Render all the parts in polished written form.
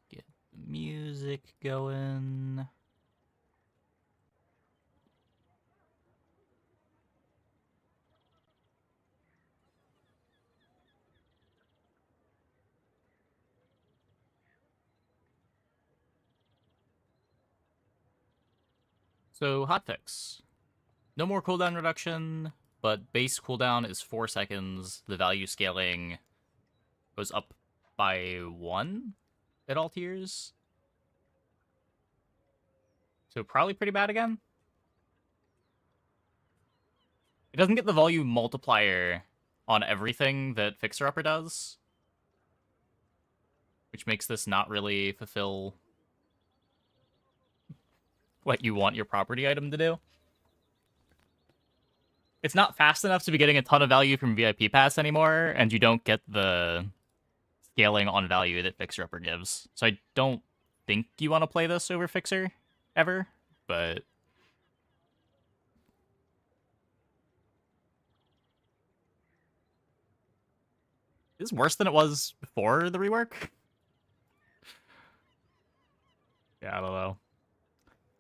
Get the music going. So, hotfix. No more cooldown reduction, but base cooldown is 4 seconds. The value scaling goes up by 1 at all tiers. So probably pretty bad again. It doesn't get the volume multiplier on everything that Fixer Upper does, which makes this not really fulfill what you want your property item to do. It's not fast enough to be getting a ton of value from VIP Pass anymore, and you don't get the scaling on value that Fixer Upper gives. So I don't think you want to play this over Fixer, ever, but... This is worse than it was before the rework? Yeah, I don't know.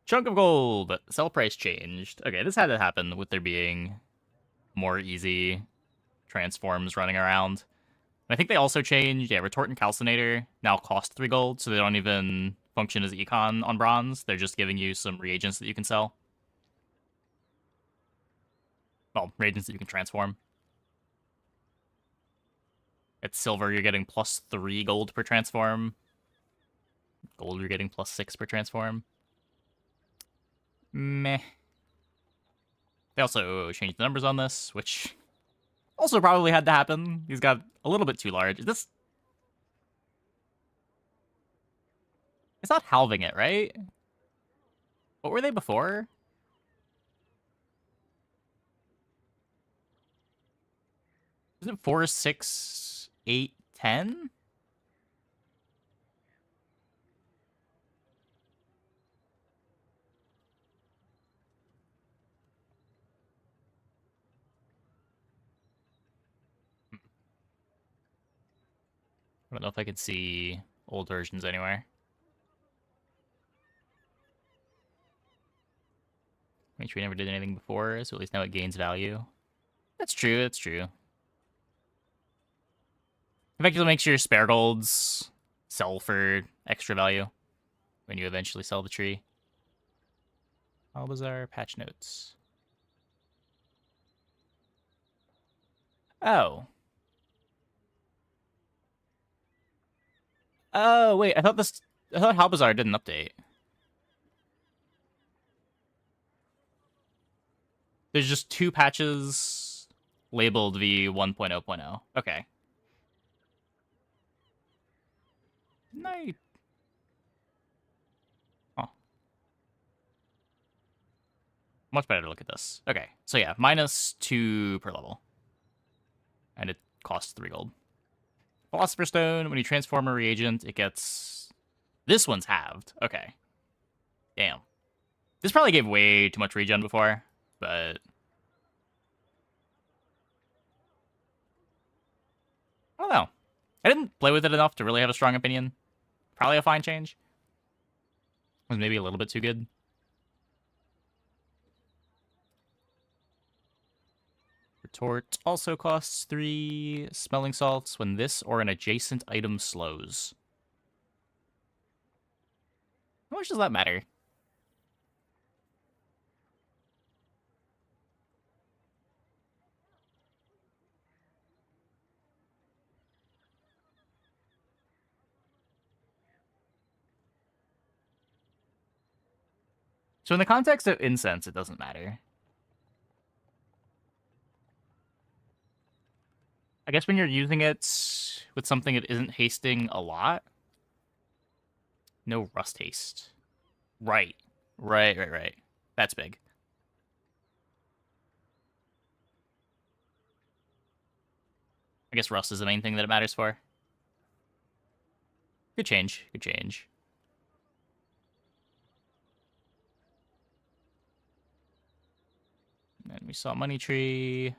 Chunk of gold. Sell price changed. Okay, this had to happen with there being more easy transforms running around. And I think they also changed, yeah, Retort and Calcinator now cost 3 gold, so they don't even function as econ on bronze. They're just giving you some reagents that you can sell. Well, reagents that you can transform. At silver, you're getting plus 3 gold per transform. Gold, you're getting plus 6 per transform. Meh. They also changed the numbers on this, which also probably had to happen. He's got a little bit too large. Is this... It's not halving it, right? What were they before? Isn't it 4, 6, 8, 10? I don't know if I could see old versions anywhere. Make sure we never did anything before, so at least now it gains value. That's true, that's true. Effectively makes your spare golds sell for extra value when you eventually sell the tree. How was our patch notes? Oh. Oh, wait, I thought Halbazar didn't update. There's just 2 patches labeled V 1.0.0. Okay. Didn't I... Oh. Much better to look at this. Okay, so yeah, minus 2 per level. And it costs 3 gold. Philosopher's Stone, when you transform a reagent, it gets... This one's halved. Okay. Damn. This probably gave way too much regen before, but... I don't know. I didn't play with it enough to really have a strong opinion. Probably a fine change. Was maybe a little bit too good. Retort also costs 3 smelling salts when this or an adjacent item slows. How much does that matter? So in the context of incense, it doesn't matter. I guess when you're using it with something that isn't hasting a lot. No rust haste. Right. Right. That's big. I guess rust is the main thing that it matters for. Good change. Good change. And we saw Money Tree.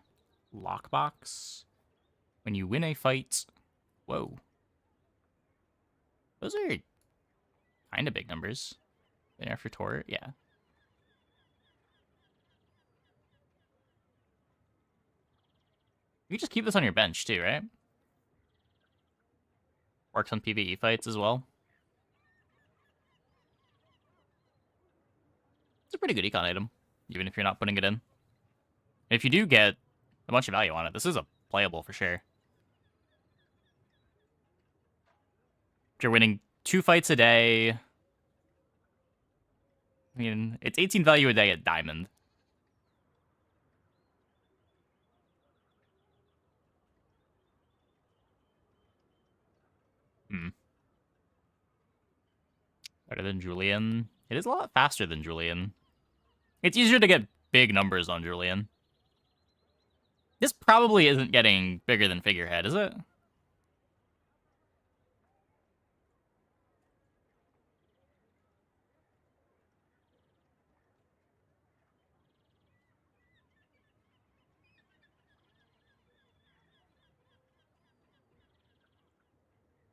Lockbox. When you win a fight... Whoa. Those are Kind of big numbers. There for Tor, yeah. You can just keep this on your bench too, right? Works on PvE fights as well. It's a pretty good econ item, even if you're not putting it in. If you do get a bunch of value on it, this is a playable for sure. If you're winning 2 fights a day, I mean, it's 18 value a day at Diamond. Better than Julian. It is a lot faster than Julian. It's easier to get big numbers on Julian. This probably isn't getting bigger than Figurehead, is it?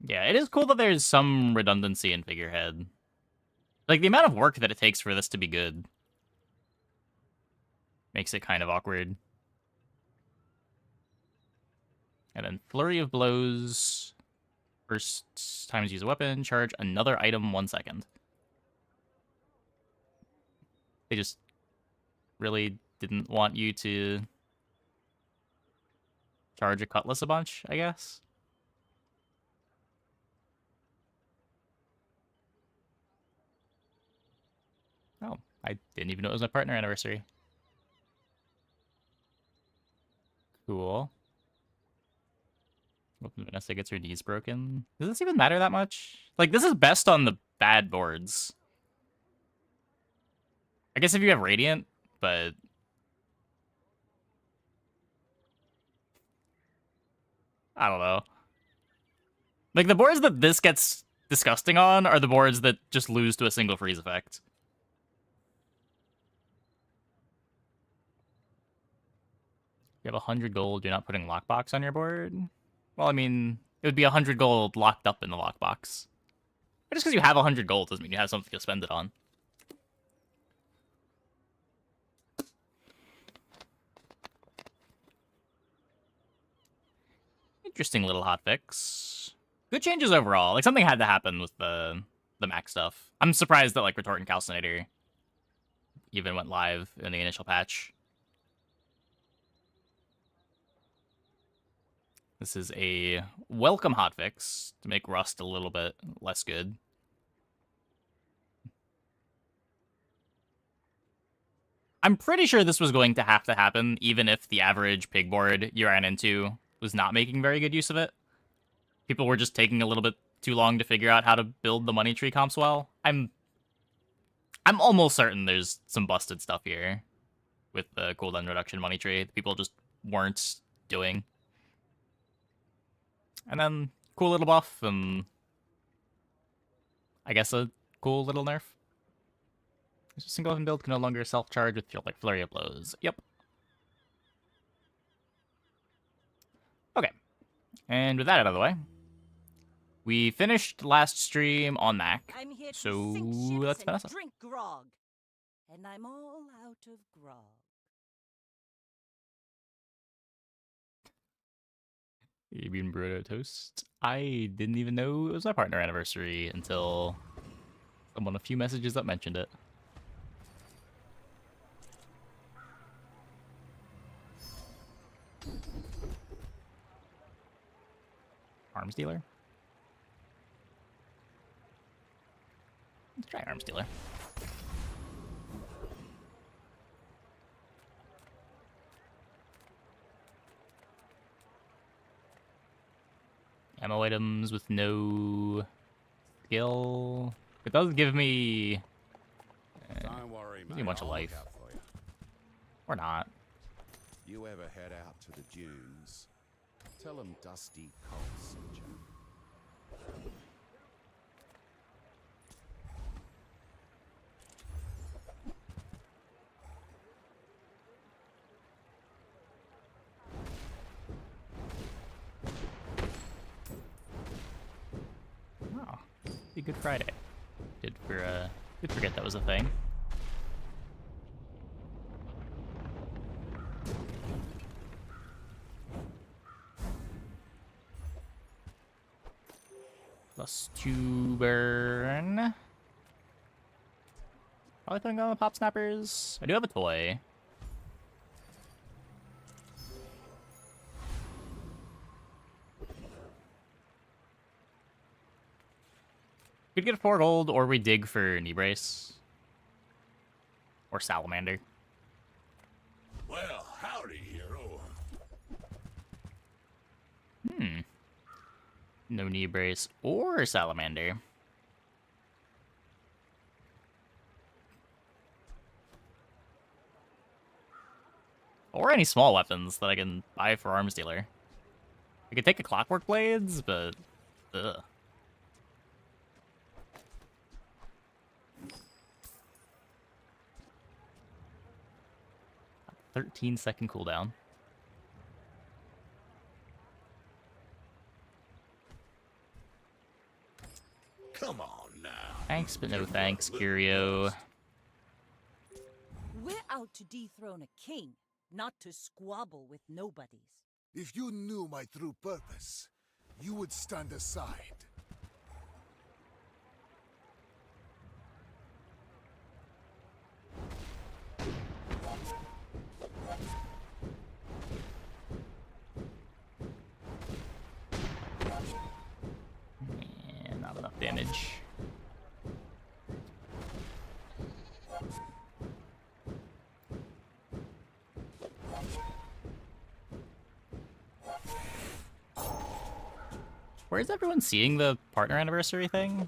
Yeah, it is cool that there's some redundancy in Figurehead. Like, the amount of work that it takes for this to be good makes it kind of awkward. And then Flurry of Blows. First times use a weapon, charge another item 1 second. They just really didn't want you to charge a Cutlass a bunch, I guess. Oh, I didn't even know it was my partner anniversary. Cool. Hoping Vanessa gets her knees broken. Does this even matter that much? Like, this is best on the bad boards. I guess if you have Radiant, but... I don't know. Like, the boards that this gets disgusting on are the boards that just lose to a single freeze effect. You have 100 gold, you're not putting lockbox on your board? Well, I mean, it would be 100 gold locked up in the lockbox. But just because you have 100 gold doesn't mean you have something to spend it on. Interesting little hotfix. Good changes overall. Like, something had to happen with the max stuff. I'm surprised that, like, Retort and Calcinator even went live in the initial patch. This is a welcome hotfix to make Rust a little bit less good. I'm pretty sure this was going to happen, even if the average pig board you ran into was not making very good use of it. People were just taking a little bit too long to figure out how to build the money tree comps well. I'm almost certain there's some busted stuff here with the cooldown reduction money tree that people just weren't doing. And then cool little buff and I guess a cool little nerf. Single weapon build can no longer self-charge with like Flurry of Blows. Yep. Okay. And with that out of the way, we finished last stream on Mac. I'm here to so sink let's ships finish and up. drink grog. And I'm all out of grog. Avian burrito toast. I didn't even know it was my partner anniversary until someone a few messages that mentioned it. Arms dealer? Let's try arms dealer. Ammo items with no skill. It does give me Don't worry, gives me mate. a bunch of I'll life. look out for you. Or not. You ever head out to the dunes? Tell them Dusty Cole sent you. Oh, be Good Friday. Did forget that was a thing. +2 burn. Probably putting on the pop snappers. I do have a toy. Could get 4 gold, or we dig for knee brace. Or salamander. Well, howdy, hero. No knee brace or salamander. Or any small weapons that I can buy for arms dealer. I could take a clockwork blades, but ugh. 13-second cooldown. Come on now. Thanks, but no thanks, Curio. We're out to dethrone a king, not to squabble with nobodies. If you knew my true purpose, you would stand aside. And not enough damage. Where's everyone seeing the partner anniversary thing?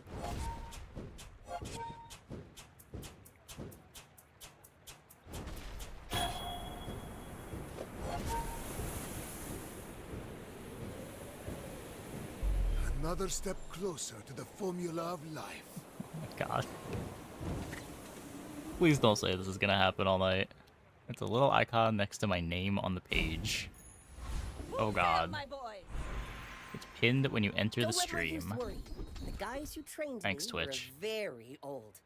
Another step closer to the formula of life. Oh my god. Please don't say this is gonna happen all night. It's a little icon next to my name on the page. Oh god. My boy. It's pinned when you enter the Don't let my youth stream. worry. The guys who trained Thanks, me Twitch. were very old.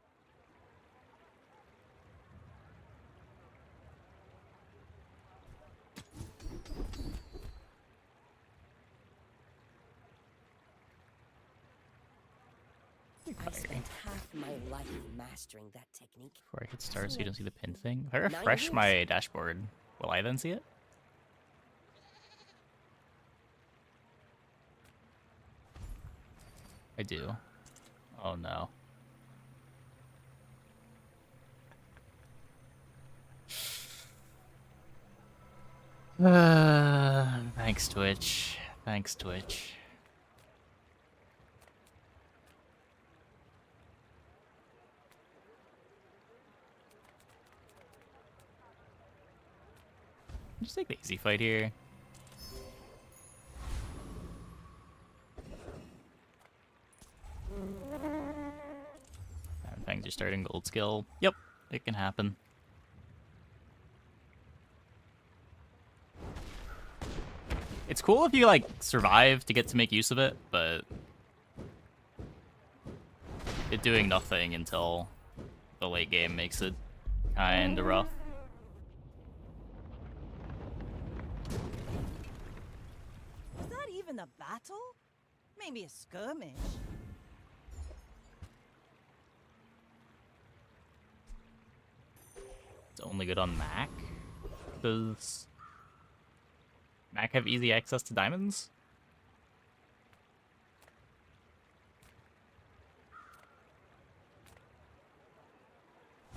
I spent half my life mastering that technique. Before I hit start so you don't see the pin thing. If I refresh 9 years. my dashboard, will I then see it? I do. Oh no. Thanks, Twitch. Thanks, Twitch. Just take the easy fight here. Things are starting gold skill. Yep, it can happen. It's cool if you like survive to get to make use of it, but it doing nothing until the late game makes it kinda rough. Was that even a battle? Maybe a skirmish. It's only good on Mac. Does Mac have easy access to diamonds?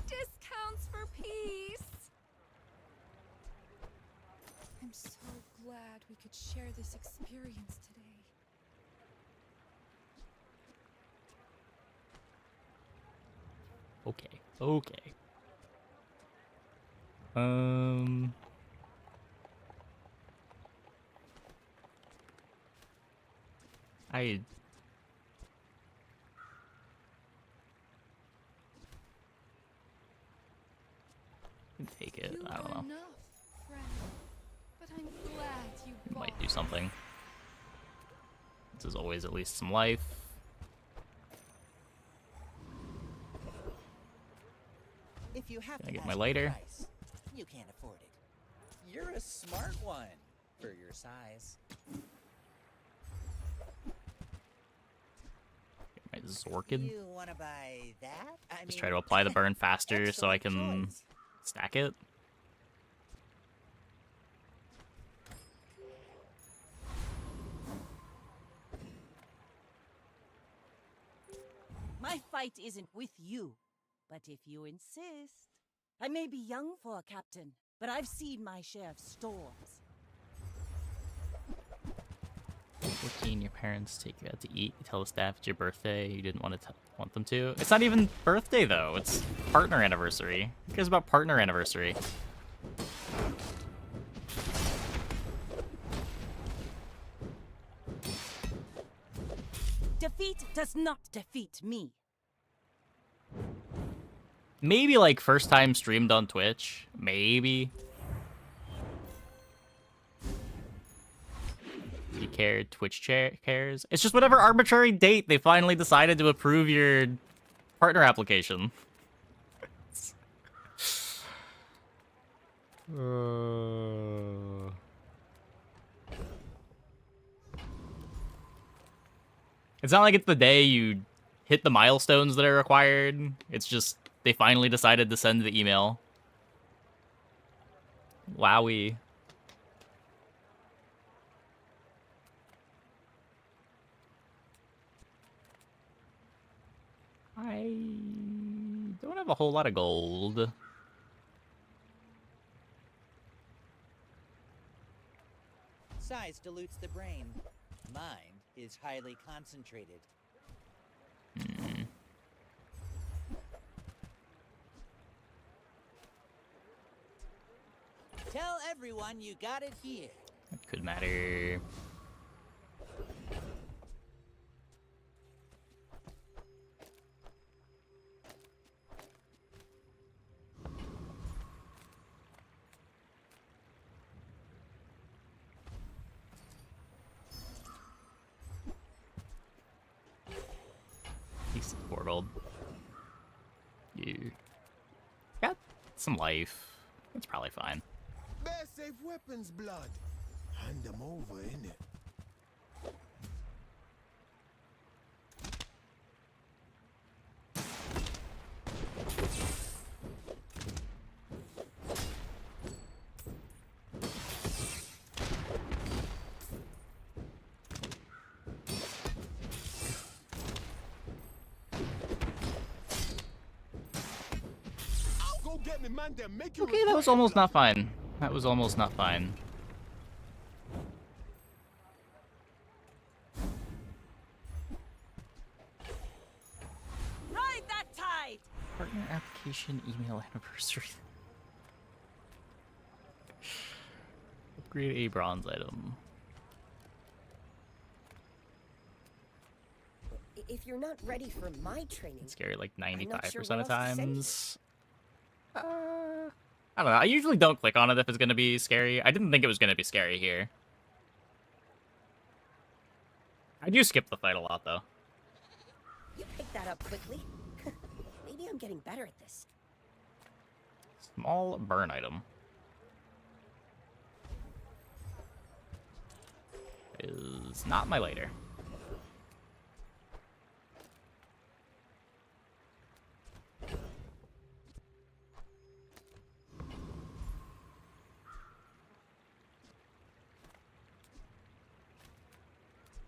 Discounts for peace. I'm so glad we could share this experience today. Okay, okay. I can take it. You I don't are know. enough, friend. But I'm glad you Might bought. do something. This is always at least some life. If you have Can I to get ask my the lighter? price, you can't afford it. You're a smart one for your size. My Zorkid. You want to buy that? I Just mean, try to apply the burn faster so I excellent can choice. stack it. My fight isn't with you, but if you insist. I may be young for a captain, but I've seen my share of storms. 14, your parents take you out to eat. You tell the staff it's your birthday. You didn't want them to. It's not even birthday though. It's partner anniversary. Who cares about partner anniversary? Defeat does not defeat me. Maybe like first time streamed on Twitch. Maybe. You care, Twitch cares. It's just whatever arbitrary date they finally decided to approve your partner application. It's not like it's the day you hit the milestones that are required. It's just they finally decided to send the email. Wowie. I don't have a whole lot of gold. Size dilutes the brain. Mind is highly concentrated. Tell everyone you got it here. That could matter. Decent portal. You got some life. It's probably fine. Best safe weapons, blood. Hand them over, innit? Go get me, man. Them make you Okay, that was almost not fine. That was almost not fine. Ride that tide! Partner application email anniversary. Upgrade a bronze item. If you're not ready for my training, It's scary like not 95% sure of what else to say. times. I don't know. I usually don't click on it if it's going to be scary. I didn't think it was going to be scary here. I do skip the fight a lot, though. You picked that up quickly. Maybe I'm getting better at this. Small burn item. Is not my lighter.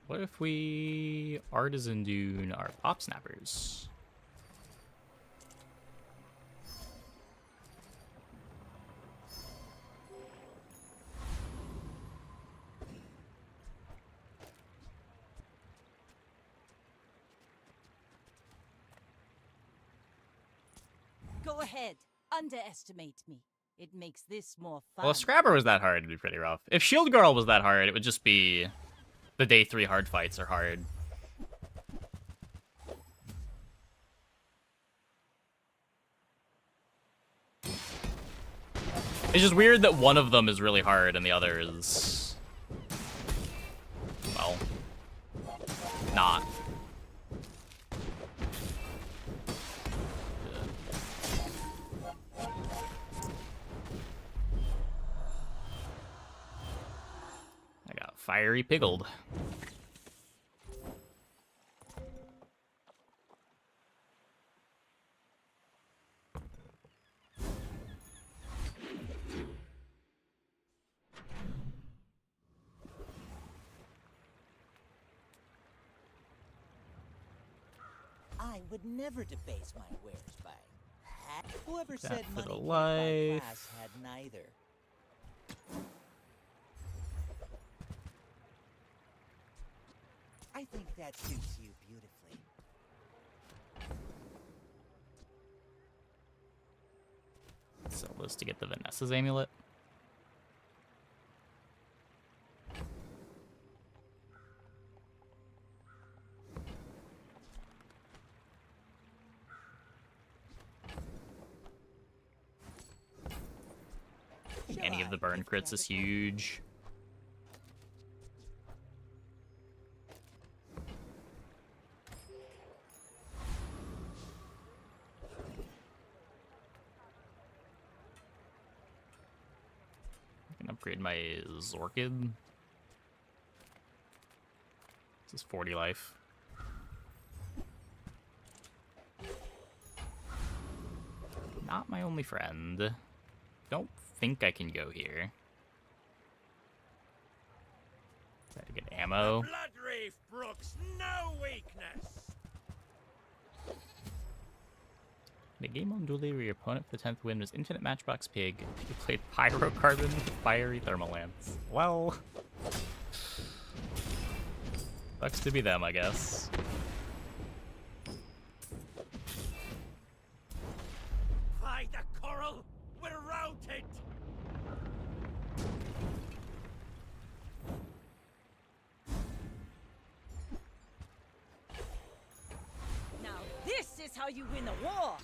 What if we artisan dune our pop snappers? Go ahead, underestimate me. It makes this more fun. Well, if Scrabber was that hard, it'd be pretty rough. If Shield Girl was that hard, it would just be the day 3 hard fights are hard. It's just weird that one of them is really hard and the other is, well, not. Fiery Piggled. I would never debase my wares by hat. Whoever That said for money the can't buy life. class had neither. I think that suits you beautifully. Sell this to get the Vanessa's amulet. I think any of the burn crits is huge. I can upgrade my Zorkid. This is 40 life. Not my only friend. Don't think I can go here. Try to get ammo. Blood Reef brooks no weakness. In a game on Dually where your opponent for the 10th win was Infinite Matchbox Pig, you played Pyrocarbon Fiery Thermal Lance. Well, sucks to be them, I guess. By the coral, we're routed. Now this is how you win a war!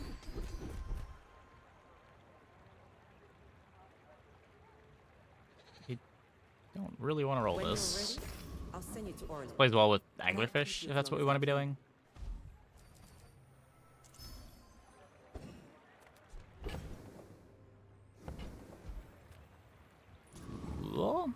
I don't really want to roll When you're this. ready, I'll send you to Orlando. Plays well with Anglerfish, if that's what we want to be doing. Cool.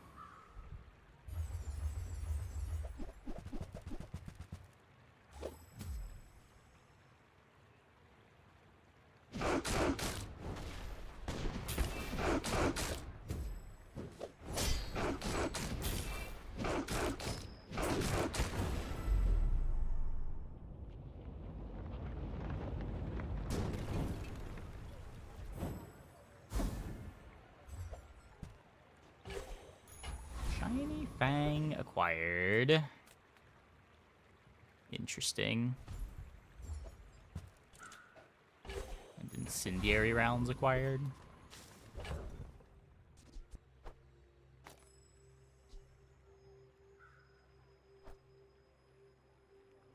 Shiny Fang acquired. Interesting. And Incendiary rounds acquired.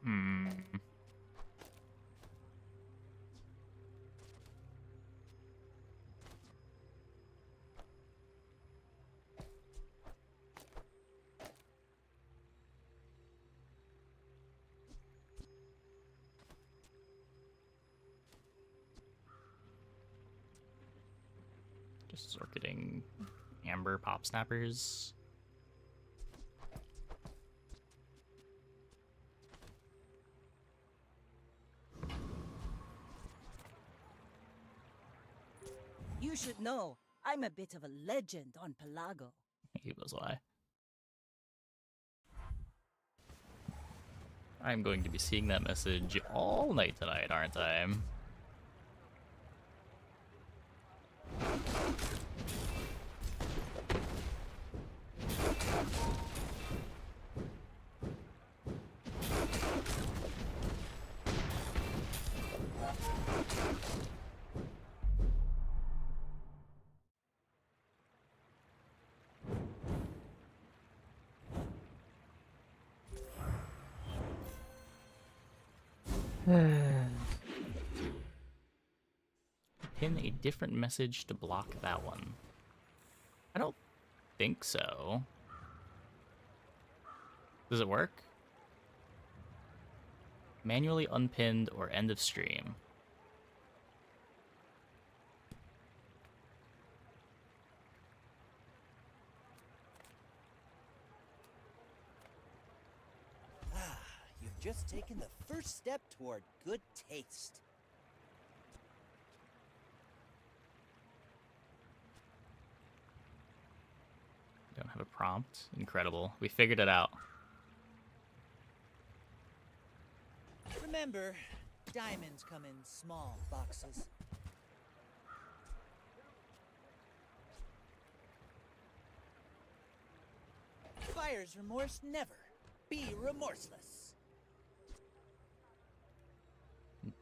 Hmm. Just circuiting amber pop snappers. You should know, I'm a bit of a legend on Pelago. He was why. I'm going to be seeing that message all night tonight, aren't I? Pin a different message to block that one. I don't think so. Does it work? Manually unpinned or end of stream. just taken the first step toward good taste. Don't have a prompt. Incredible. We figured it out. Remember, diamonds come in small boxes. Buyer's remorse never. Be remorseless.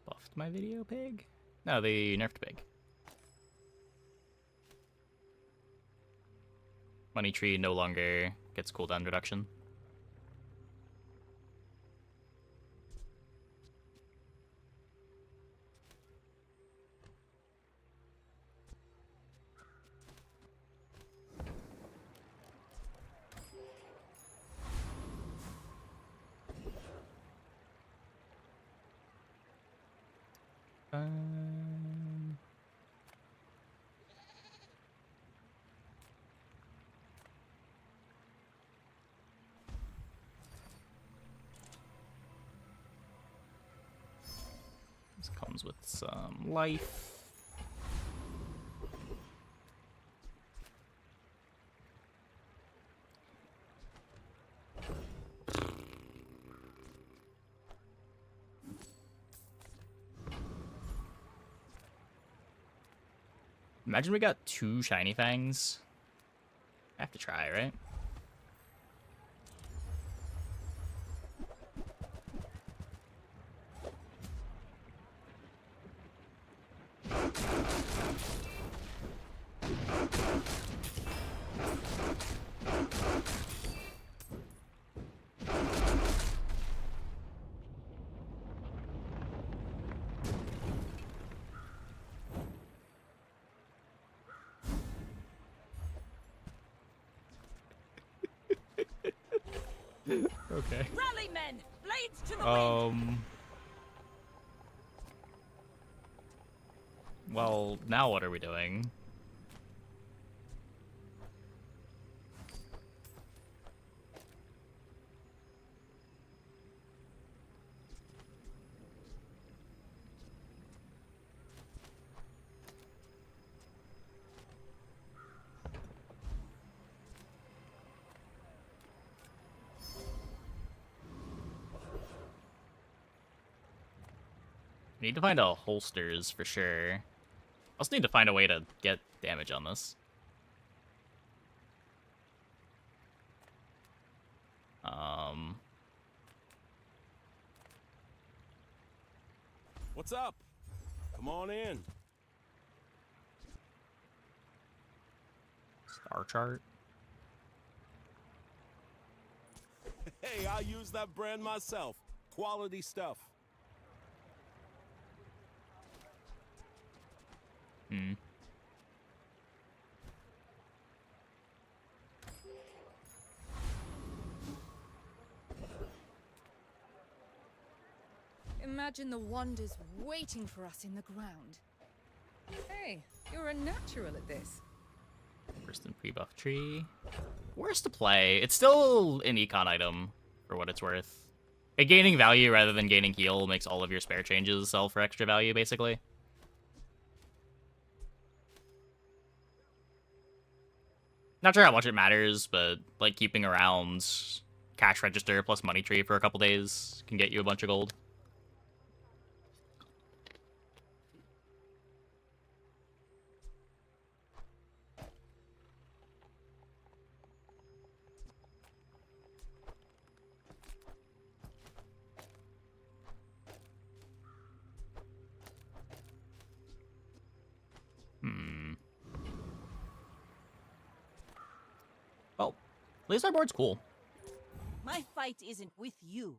Buffed my video pig? No, they nerfed pig. Money tree no longer gets cooldown reduction. This comes with some life. Imagine we got 2 shiny fangs. I have to try, right? Okay. Rally, men! Blades to the wind! Well, now what are we doing? We need to find a holsters for sure. Also need to find a way to get damage on this. What's up? Come on in. Star chart. Hey, I use that brand myself. Quality stuff. Imagine the wonders waiting for us in the ground. Hey, you're a natural at this. First and pre-buff tree. Worst to play. It's still an econ item, for what it's worth. Gaining value rather than gaining heal makes all of your spare changes sell for extra value, basically. Not sure how much it matters, but like keeping around cash register plus money tree for a couple days can get you a bunch of gold. Well, at least our board's cool. My fight isn't with you.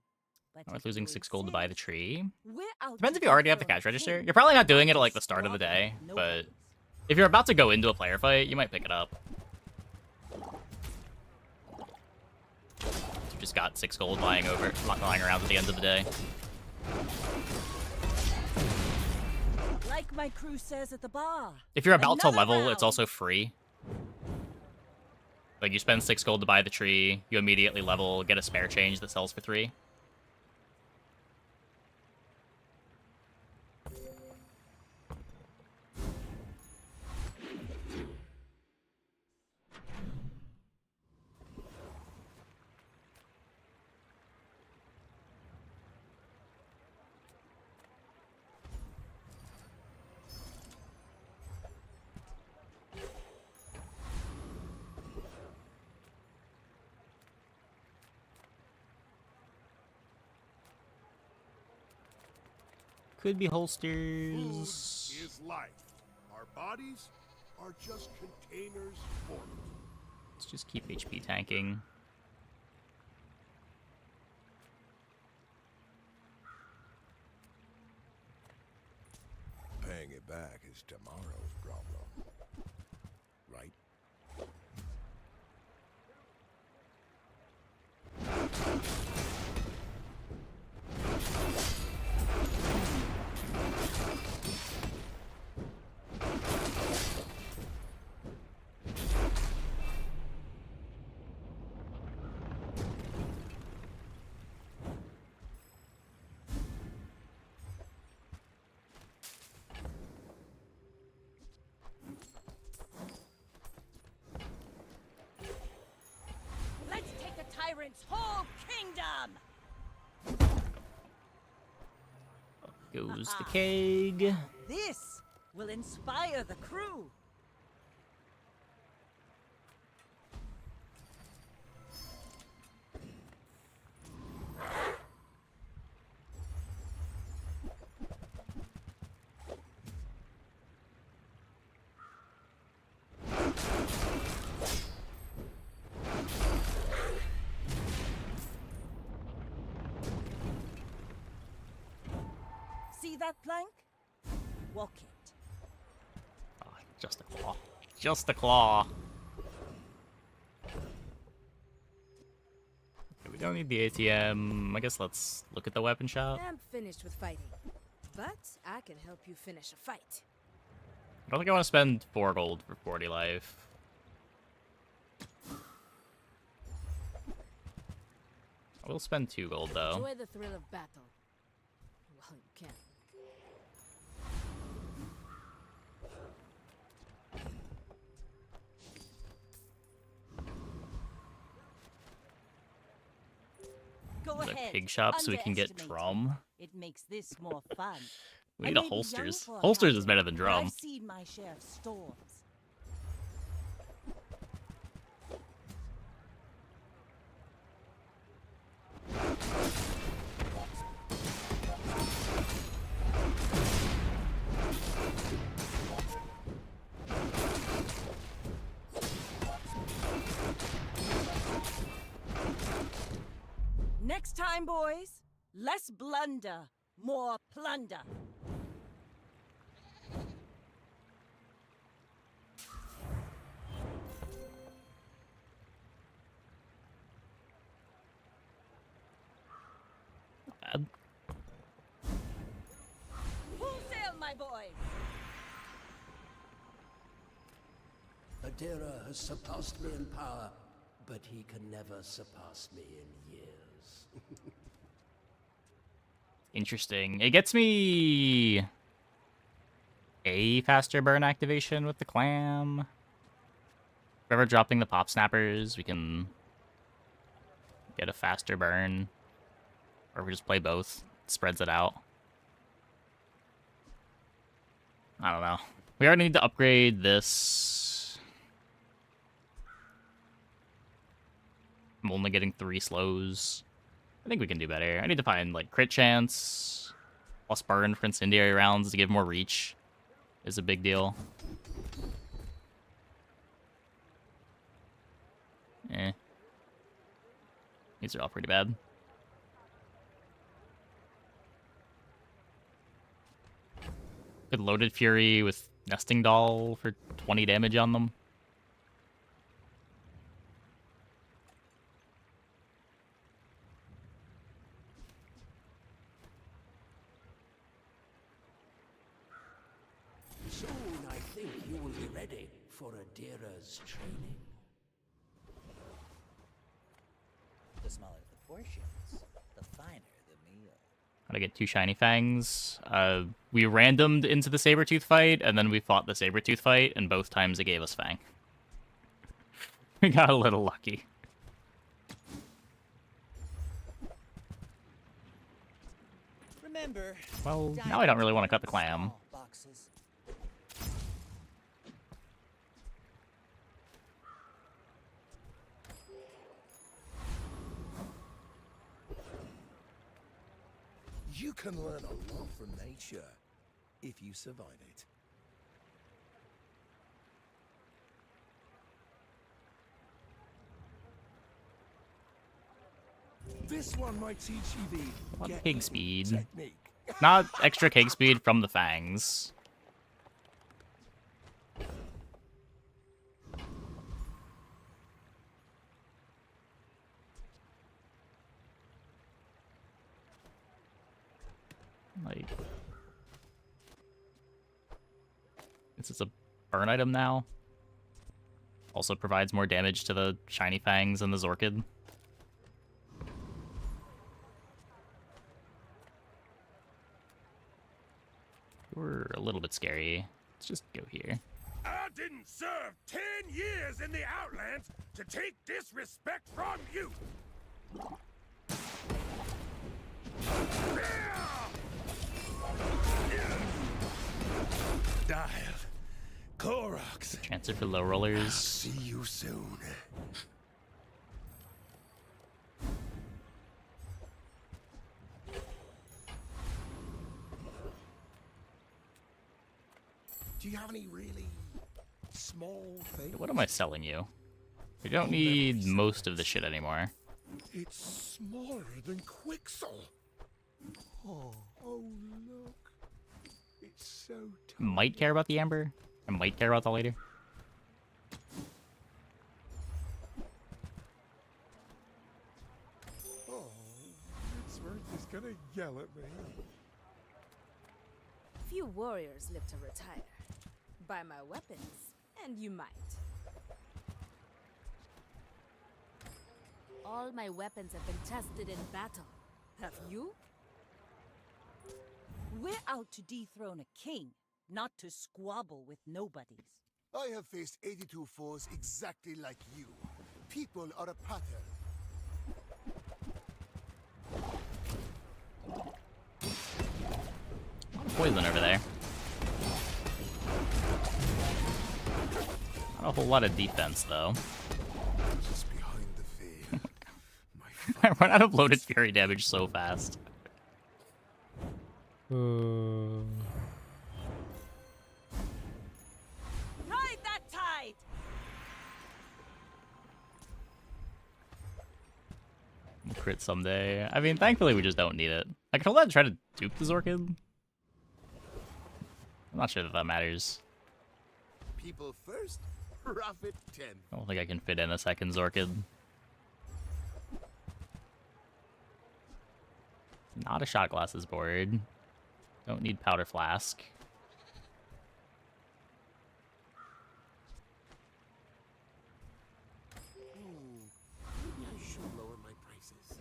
But Worth if losing you 6 gold to buy the insist, tree. we're out Depends to if you already have the fulfill cash register. king. You're probably not doing it at like the start of the day, No but worries. if you're about to go into a player fight, you might pick it up. You just got 6 gold lying around at the end of the day. Like my crew says at the bar. If you're about to Another level, round. it's also free. Like, you spend 6 gold to buy the tree, you immediately level, get a spare change that sells for 3. Could be Food holsters. is life. Our bodies are just containers for it. Let's just keep HP tanking. Paying it back is tomorrow's problem. Right? Let's take the tyrant's whole kingdom! Goes the keg. This will inspire the crew. See that plank? Walk it. Oh, just a claw. Just a claw. Okay, we don't need the ATM. I guess let's look at the weapon shop. I'm finished with fighting, but I can help you finish a fight. I don't think I want to spend 4 gold for 40 life. I will spend 2 gold though. Enjoy the thrill of battle. Well, you can. Go The ahead. pig shop so we can get Underestimate drum. It makes this more fun. We I need a may be young holsters. for a Holsters is captain, better than but drum. I've seen my share of storms. Next time, boys, less blunder, more plunder. Bad. Full sail, my boys! Adira has surpassed me in power, but he can never surpass me in years. Interesting. It gets me a faster burn activation with the clam. If we're ever dropping the pop snappers, we can get a faster burn. Or we just play both. Spreads it out. I don't know. We already need to upgrade this. I'm only getting 3 slows. I think we can do better. I need to find, like, crit chance, plus burn for incendiary rounds to give more reach is a big deal. Eh. These are all pretty bad. Good loaded fury with nesting doll for 20 damage on them. Soon I think you will be ready for Adira's training. The smaller the portions, the finer the meal. How to get 2 shiny fangs. We randomed into the Sabertooth fight, and then we fought the Sabertooth fight, and both times it gave us fang. We got a little lucky. Remember, Well, now I don't really want to cut the clam. small boxes. You can learn a lot from nature if you survive it. This one might teach you the King speed. technique. Not extra king speed from the fangs. Like, this is a burn item now. Also provides more damage to the shiny fangs and the Zorkid. We're a little bit scary. Let's just go here. I didn't serve 10 years in the Outlands to take disrespect from you. Dial. Koroks. Transfer for low rollers. See you soon. Do you have any really small things? What am I selling you? We don't need most of the shit anymore. It's smaller than Quixel. Oh, look. It's so tiny. Might care about the amber. I might care about that later. Oh, Wordsworth is gonna yell at me. Few warriors live to retire. Buy my weapons, and you might. All my weapons have been tested in battle. Have you? We're out to dethrone a king, not to squabble with nobodies. I have faced 82 foes exactly like you. People are a pattern. Poison over there. Not a whole lot of defense, though. Just behind the veil. I run out of loaded fury damage so fast. Ride that tide! Crit someday. I mean, thankfully we just don't need it. I control that and try to dupe the Zorkid. I'm not sure that matters. People first, profit 10. I don't think I can fit in a second Zorkid. Not a shot glasses board. Don't need powder flask. Maybe I should lower my prices.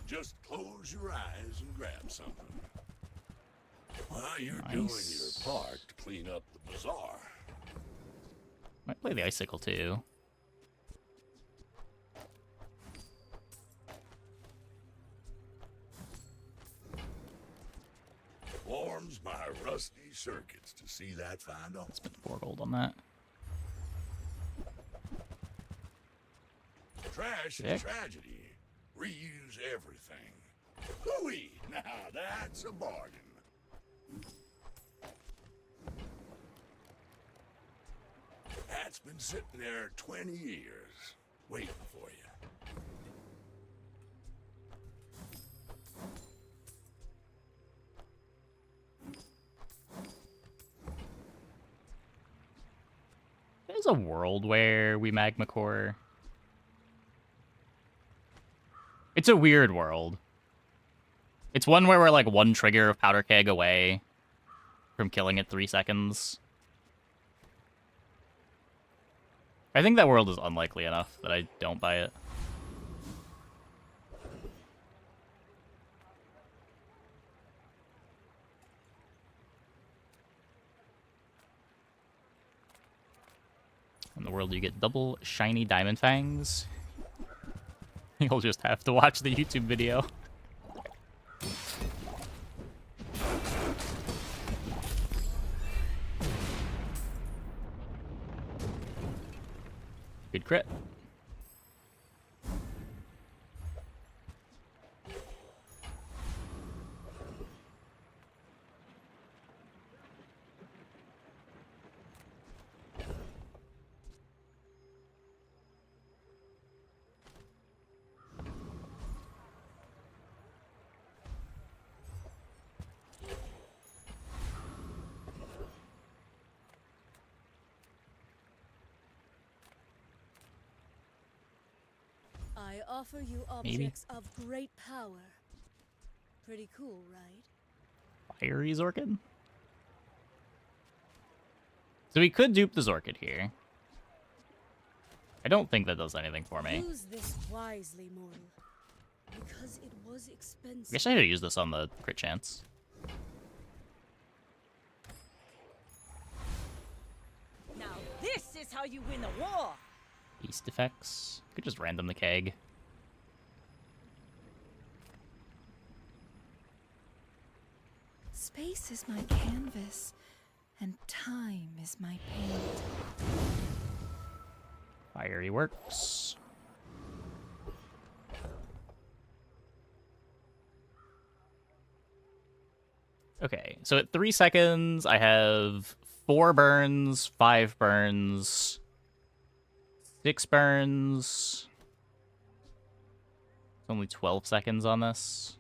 Just close your eyes and grab something. While you're Nice. doing your part to clean up the bazaar. Might play the icicle too. Warms my rusty circuits to see that find on. Spend 4 gold on that. Trash Sick. is tragedy. Reuse everything. Hooey! Now that's a bargain. That's been sitting there 20 years, waiting for you. There's a world where we magma core. It's a weird world. It's one where we're like 1 trigger of powder keg away from killing it 3 seconds. I think that world is unlikely enough that I don't buy it. In the world you get double shiny diamond fangs. You'll just have to watch the YouTube video. Good crit. I offer you Maybe. objects of great power. Pretty cool, right? Fiery Zorkid? So we could dupe the Zorkid here. I don't think that does anything for me. Use this wisely, mortal. Because it was expensive. I guess I should use this on the crit chance. Now this is how you win a war. Beast effects. Could just random the keg. Space is my canvas, and time is my paint. Fiery works. Okay, so at 3 seconds, I have 4 burns, 5 burns, 6 burns. It's only 12 seconds on this.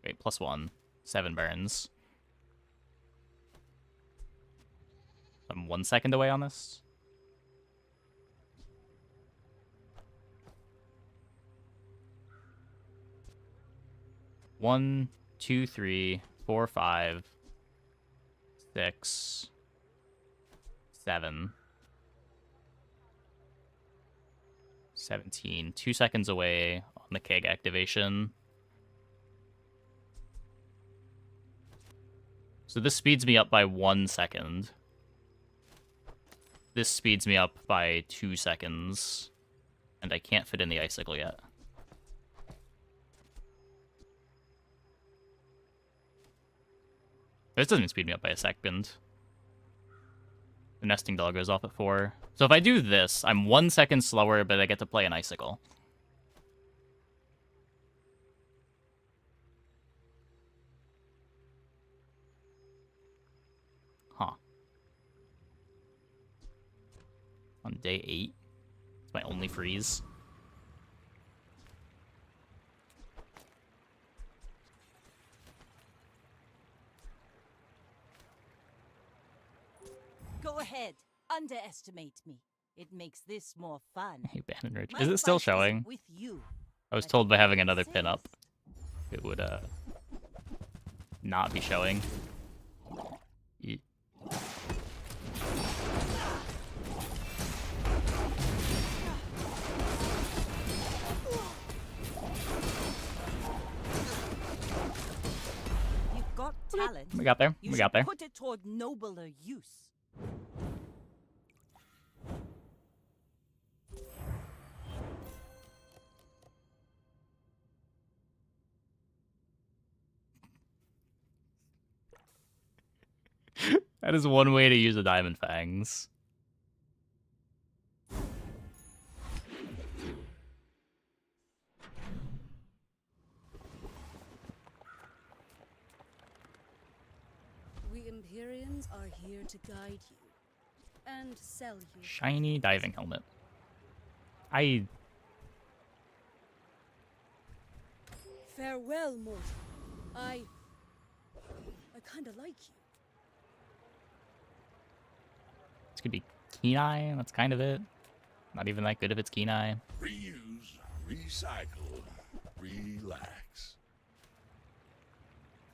Wait, +1. 7 burns. I'm 1 second away on this. One, 2, 3, 4, 5, 6, 7, 17. 2 seconds away on the keg activation. So this speeds me up by 1 second. This speeds me up by 2 seconds. And I can't fit in the icicle yet. This doesn't speed me up by a second. The nesting doll goes off at 4. So if I do this, I'm 1 second slower, but I get to play an icicle. Huh. On day 8. It's my only freeze. Go ahead, underestimate me. It makes this more fun. Hey, Bannon Ridge. My Is it still fight showing? isn't with you, I was but told by if having you another pin up, insist. it would, not be showing. Ye- You've got talent. We got there. You We should got there. put it toward nobler use. That is one way to use the Diamond Fangs. We Empyreans are here to guide you and sell you. Shiny diving helmet. Farewell, mortal. I kinda like you. This could be Kenai. That's kind of it. Not even that good if it's Kenai. Reuse, recycle, relax.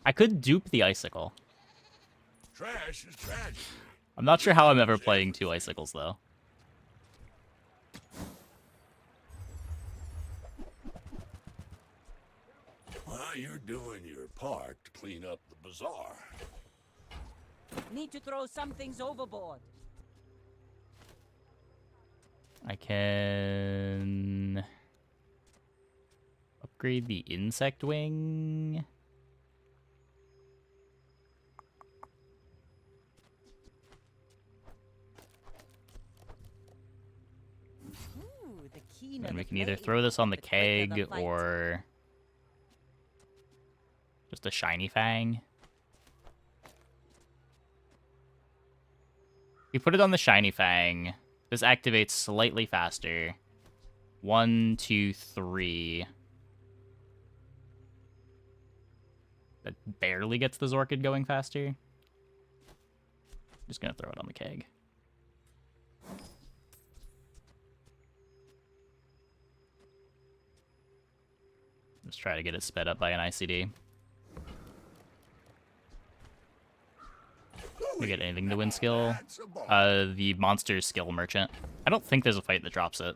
I could dupe the icicle. Trash is tragedy. I'm not sure how I'm ever playing 2 icicles, though. Well, you're doing your part to clean up the bazaar. Need to throw some things overboard. I can upgrade the insect wing. Ooh, the keen And of we the can either blade, throw this on the the quicker the keg fight. or just a shiny fang. We put it on the shiny fang. This activates slightly faster. 1, 2, 3. That barely gets the Zorkid going faster. Just gonna throw it on the keg. Let's try to get it sped up by an ICD. We get anything to win skill? The monster skill merchant. I don't think there's a fight that drops it.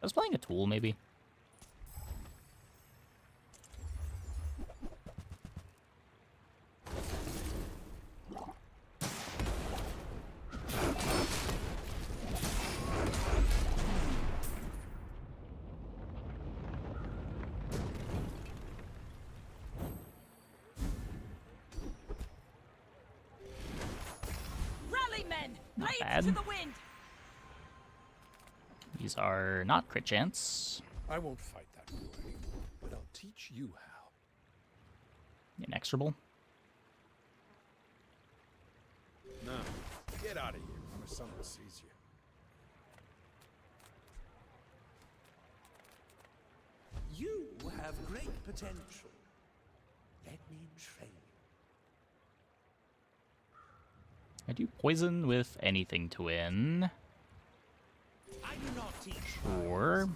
I was playing a tool, maybe. Rally men! Blades bad. to the wind! These are not crit chance. I won't fight that war anymore, but I'll teach you how. Inexorable. Now, get out of here before someone sees you. You have great potential. Let me train you. I do poison with anything to win. I do not teach Sure.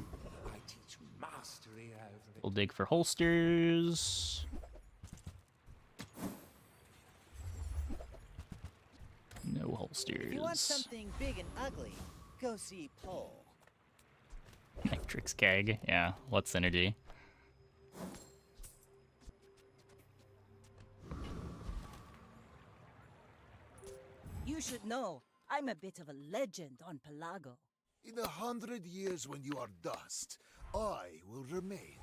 I teach mastery over it. We'll dig for holsters. No holsters. If you want something big and ugly, go see Pole. Nectrix keg. Yeah, what synergy? You should know, I'm a bit of a legend on Pelago. In 100 years when you are dust, I will remain.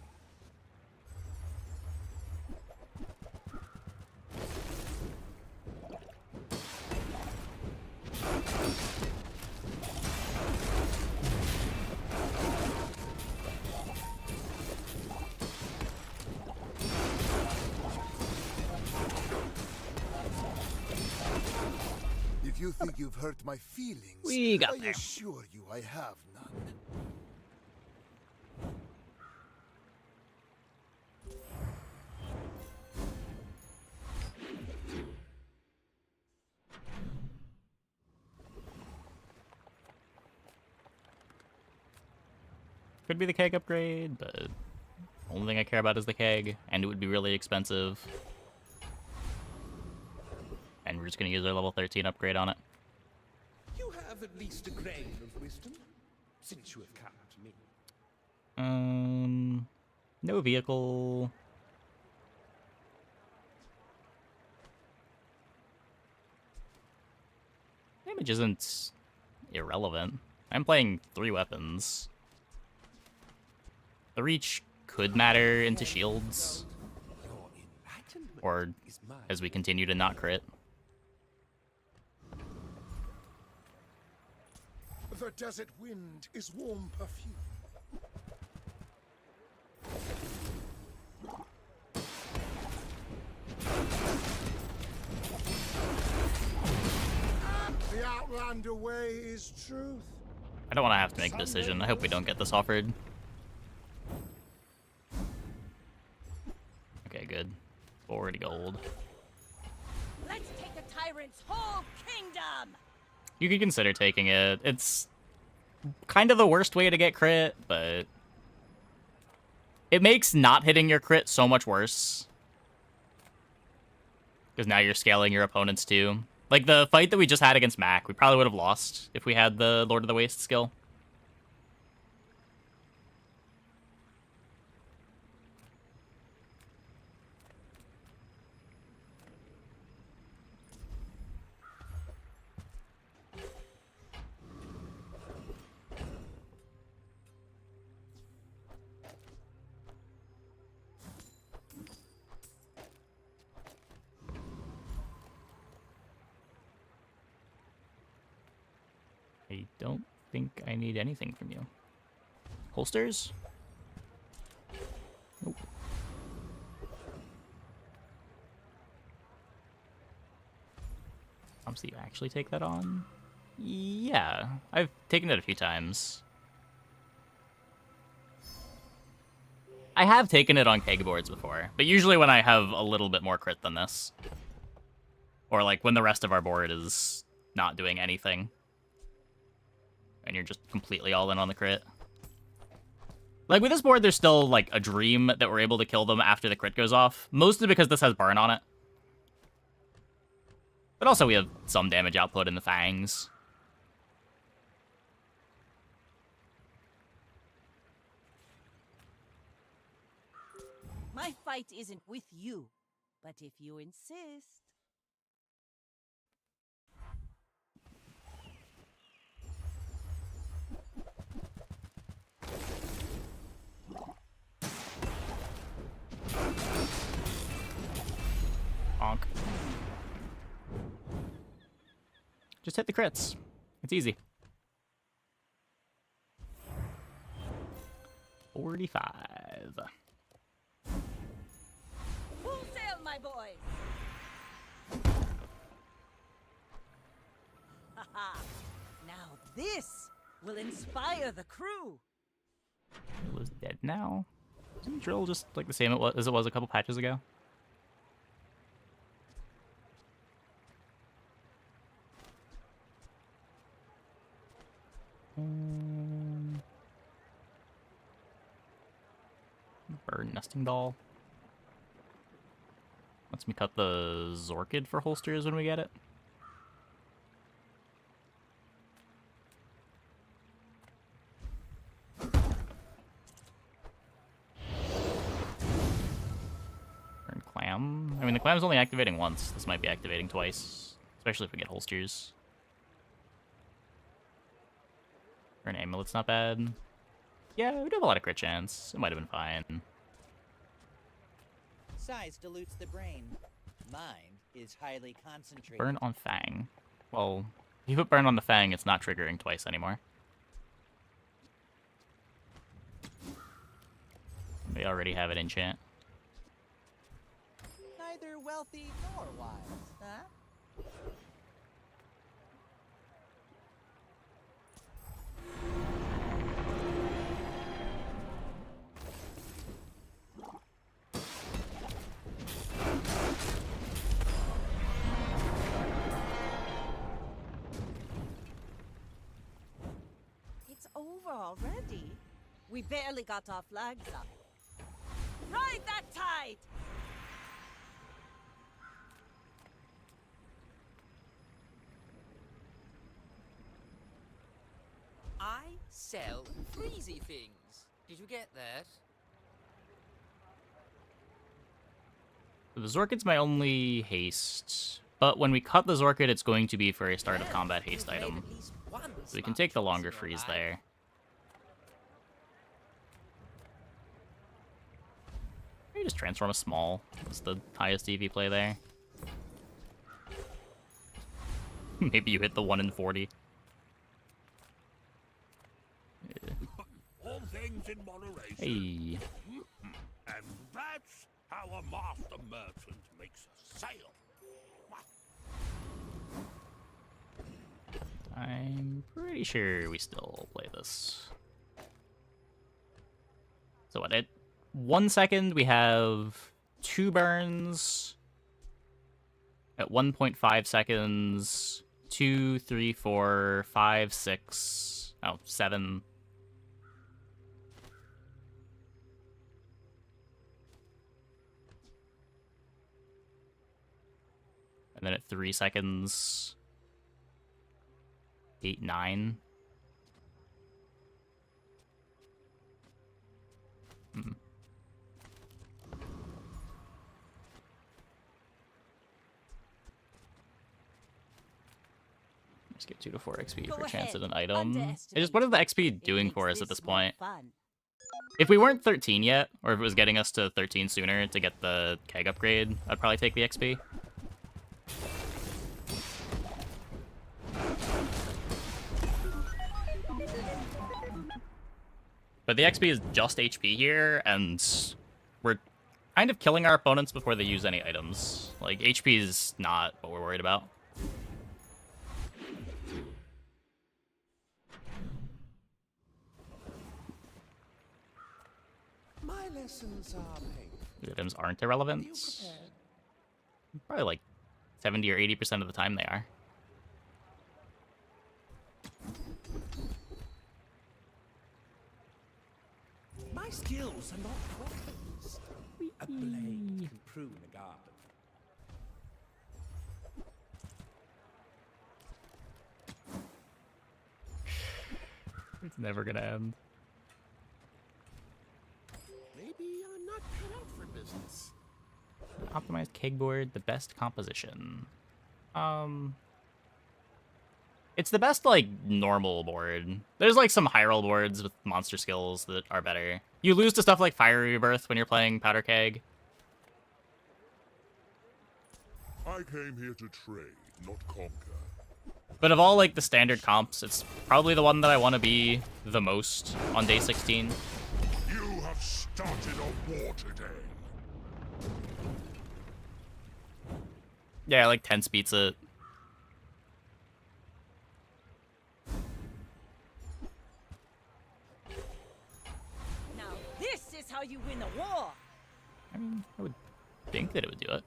If you think you've hurt my feelings, We got I there. assure you I have none. Could be the keg upgrade, but the only thing I care about is the keg, and it would be really expensive. And we're just gonna use our level 13 upgrade on it. You have at least a grain of wisdom, since you have come to me. No vehicle. Damage isn't irrelevant. I'm playing 3 weapons. The reach could matter into shields, Your enlightenment or is mine. as we continue to not crit. The desert wind is warm perfume. The Outlander way is truth. I don't want to have to make a decision. I hope we don't get this offered. Okay, good. 40 gold. Let's take the tyrant's whole kingdom! You could consider taking it. It's kind of the worst way to get crit, but it makes not hitting your crit so much worse. Because now you're scaling your opponents too. Like the fight that we just had against Mac, we probably would have lost if we had the Lord of the Waste skill. I don't think I need anything from you. Holsters? Nope. So you actually take that on? Yeah, I've taken it a few times. I have taken it on keg boards before, but usually when I have a little bit more crit than this. Or like when the rest of our board is not doing anything. And you're just completely all in on the crit. Like with this board, there's still like a dream that we're able to kill them after the crit goes off. Mostly because this has burn on it. But also we have some damage output in the fangs. My fight isn't with you, but if you insist. Bonk. Just hit the crits. It's easy. 45. Full sail, my boys! Haha! Now this will inspire the crew. It was dead now. Isn't drill just like the same as it was a couple patches ago? Bird nesting doll. Lets me cut the Zorkid for holsters when we get it. Burn clam. I mean, the clam's only activating once. This might be activating twice, especially if we get holsters. Burn amulet's not bad. Yeah, we do have a lot of crit chance. It might have been fine. Size dilutes the brain. Mind is highly concentrated. Burn on Fang. Well, if you put burn on the Fang, it's not triggering twice anymore. They already have it enchant. Neither wealthy nor wise, huh? It's over already. We barely got our flags up. Ride that tide! I sell freezy things. Did you get that? The Zorkid's my only haste, but when we cut the Zorkid, it's going to be for a start of combat haste item. So we can take the longer freeze there. Maybe just transform a small. That's the highest EV play there. Maybe you hit the 1 in 40. All things in moderation. Hey. And that's how a master merchant makes a sale. I'm pretty sure we still play this. So what, at 1 second we have 2 burns. At 1.5 seconds, 2, 3, 4, 5, 6, 7. And then at 3 seconds, 8, 9. Let's get 2 to 4 XP Go for chance ahead. at an item. Underestimate What is the XP It doing makes for us at this more point? fun. If we weren't 13 yet, or if it was getting us to 13 sooner to get the keg upgrade, I'd probably take the XP. But the XP is just HP here, and we're kind of killing our opponents before they use any items. Like, HP is not what we're worried about. My lessons are painful. Items aren't irrelevant. Probably like 70 or 80% of the time they are. My skills are not weapons. A blade can prune a garden. It's never gonna end. Maybe I'm not cut out for business. Optimized keg board, the best composition. It's the best, like, normal board. There's, like, some high roll boards with monster skills that are better. You lose to stuff like Fiery Rebirth when you're playing Powder Keg. I came here to trade, not conquer. But of all, like, the standard comps, it's probably the one that I want to be the most on day 16. You have started a war today. Yeah, like 10 beats it. Now this is how you win a war. I mean, I would think that it would do it.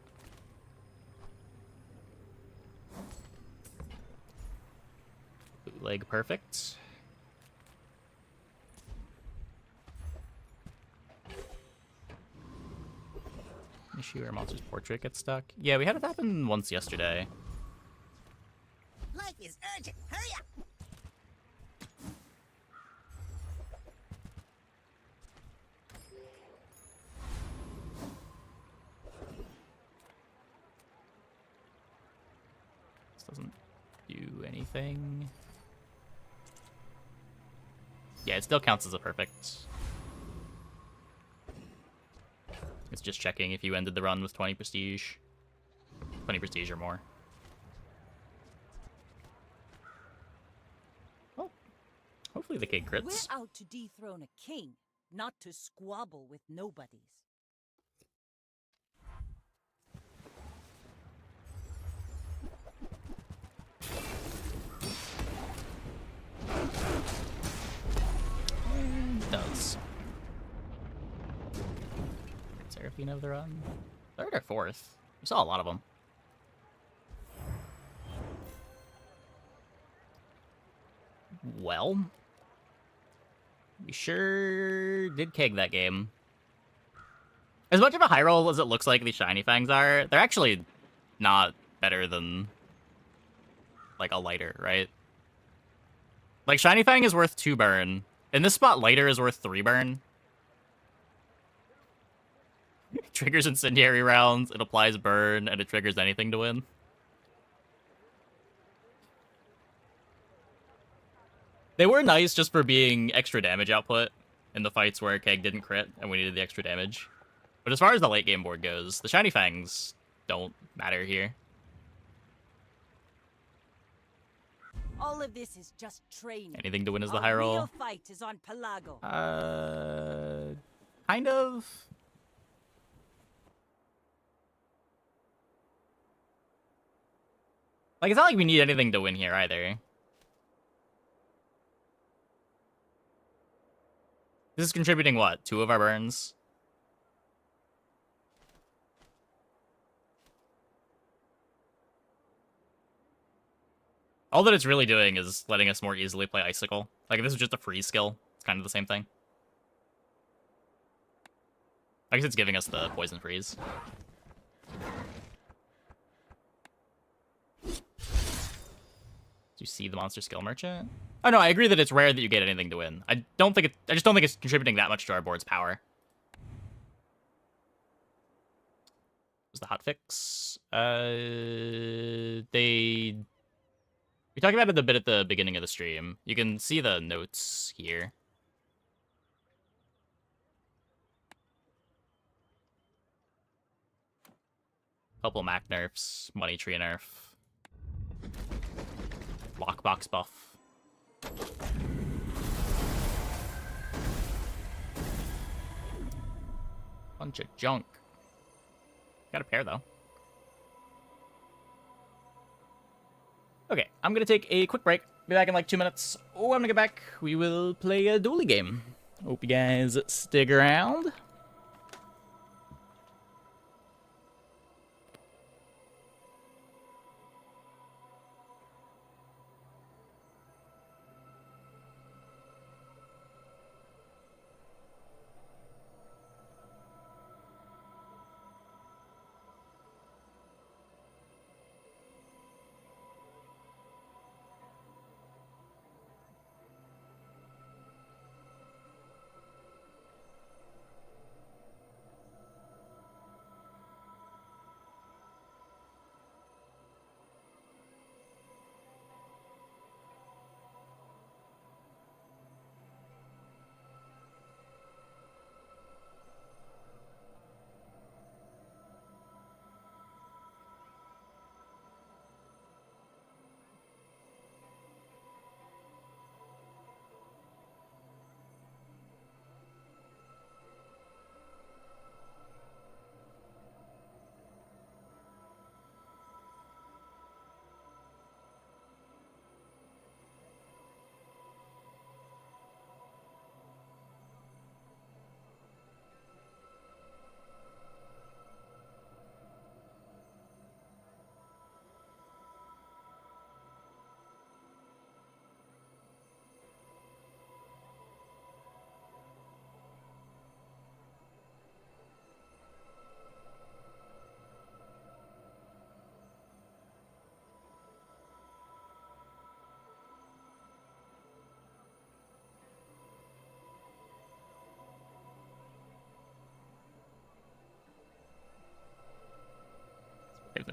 Bootleg perfect. Issue where monster's portrait gets stuck. Yeah, we had it happen once yesterday. Life is urgent. Hurry up. This doesn't do anything. Yeah, it still counts as a perfect. It's just checking if you ended the run with 20 prestige. 20 prestige or more. Oh. Hopefully the keg crits. We're out to dethrone a king, not to squabble with nobodies. It does. Seraphine of the run. Third or fourth? We saw a lot of them. Well, we sure did keg that game. As much of a high roll as it looks like these shiny fangs are, they're actually not better than like a lighter, right? Like shiny fang is worth 2 burn. In this spot, lighter is worth 3 burn. It triggers incendiary rounds, it applies burn, and it triggers anything to win. They were nice just for being extra damage output in the fights where Keg didn't crit and we needed the extra damage. But as far as the late game board goes, the shiny fangs don't matter here. All of this is just training. Anything to win is the Our high roll. real fight is on Pelago. Kind of. Like, it's not like we need anything to win here either. This is contributing, what, 2 of our burns? All that it's really doing is letting us more easily play Icicle. Like, if this is just a free skill, it's kind of the same thing. I guess it's giving us the poison freeze. Do you see the monster skill merchant? Oh no, I agree that it's rare that you get anything to win. I just don't think it's contributing that much to our board's power. Was the hotfix? We talked about it a bit at the beginning of the stream. You can see the notes here. Couple Mac nerfs, money tree nerf. Lockbox buff. Bunch of junk. Got a pair, though. Okay, I'm gonna take a quick break. Be back in like 2 minutes. Oh, I'm gonna get back. We will play a dually game. Hope you guys stick around.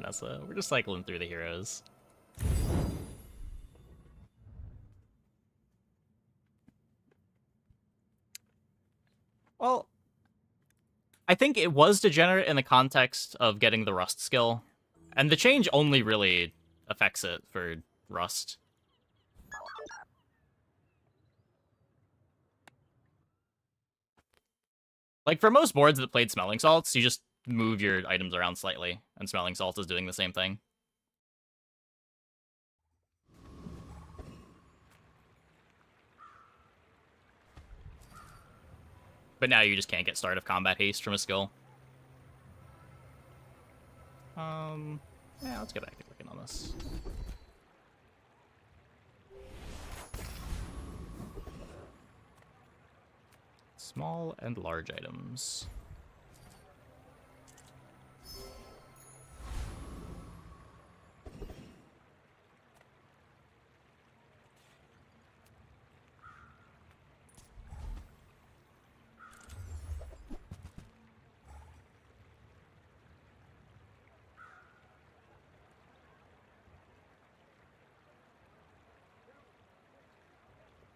Nessa. We're just cycling through the heroes. Well, I think it was degenerate in the context of getting the Rust skill. And the change only really affects it for Rust. Like, for most boards that played Smelling Salts, you just move your items around slightly, and Smelling Salt is doing the same thing. But now you just can't get Start of Combat Haste from a skill. Yeah, let's get back to clicking on this. Small and large items.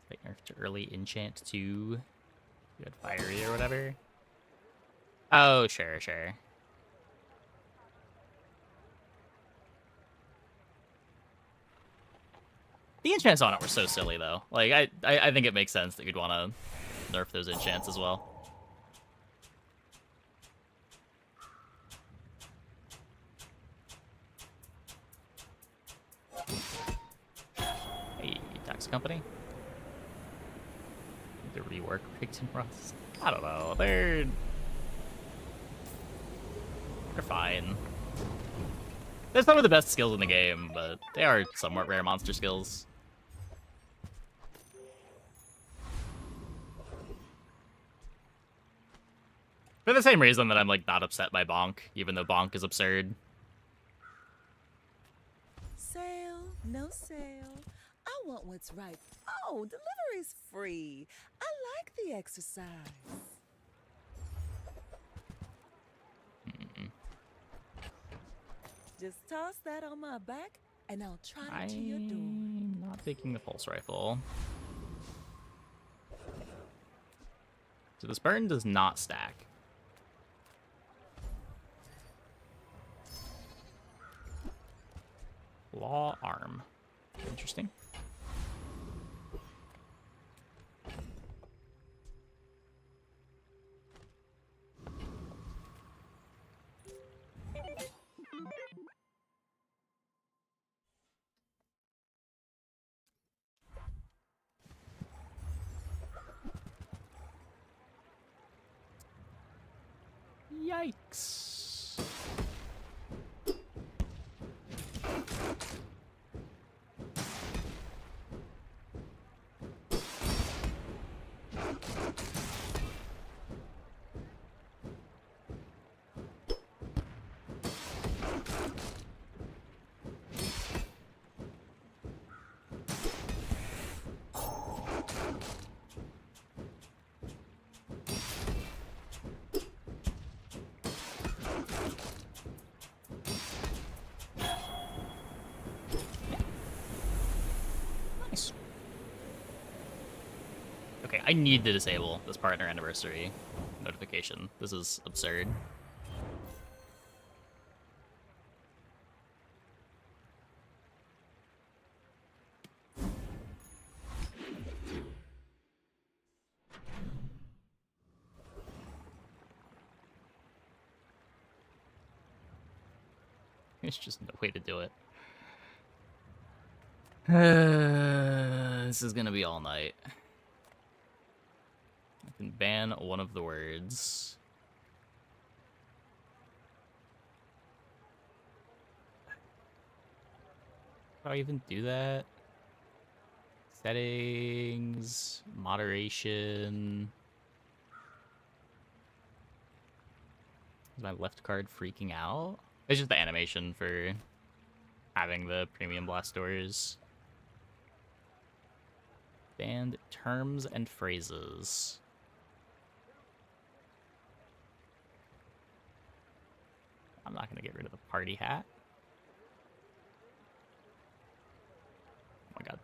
Like nerf to early enchant to you had fiery or whatever. Oh, sure. The enchants on it were so silly though. Like I think it makes sense that you'd want to nerf those enchants as well. Hey, tax company. Need to rework Pigs and Rust. I don't know. They're fine. They're some of the best skills in the game, but they are somewhat rare monster skills. For the same reason that I'm, like, not upset by Bonk, even though Bonk is absurd. Sale, no sale. I want what's right. Oh, delivery's free. I like the exercise. Just toss that on my back, and I'll trot it to your door. I'm not taking the pulse rifle. So this burn does not stack. Law arm. Interesting. Yikes. Nice. Okay, I need to disable this partner anniversary notification. This is absurd. There's just no way to do it. This is gonna be all night. I can ban one of the words. How do I even do that? Settings, moderation. Is my left card freaking out? It's just the animation for having the premium blast doors. Banned terms and phrases. I'm not gonna get rid of the party hat.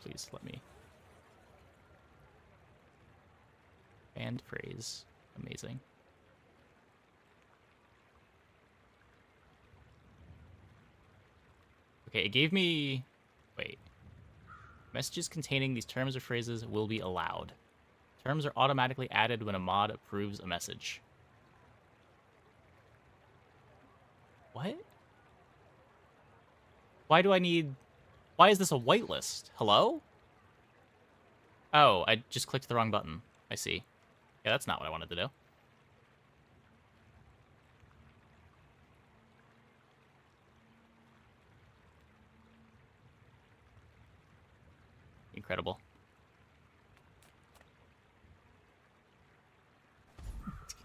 please let me. Banned phrase. Amazing. Okay, it gave me... Wait. Messages containing these terms or phrases will be allowed. Terms are automatically added when a mod approves a message. What? Why do I need... Why is this a whitelist? Hello? Oh, I just clicked the wrong button. I see. Yeah, that's not what I wanted to do. Incredible.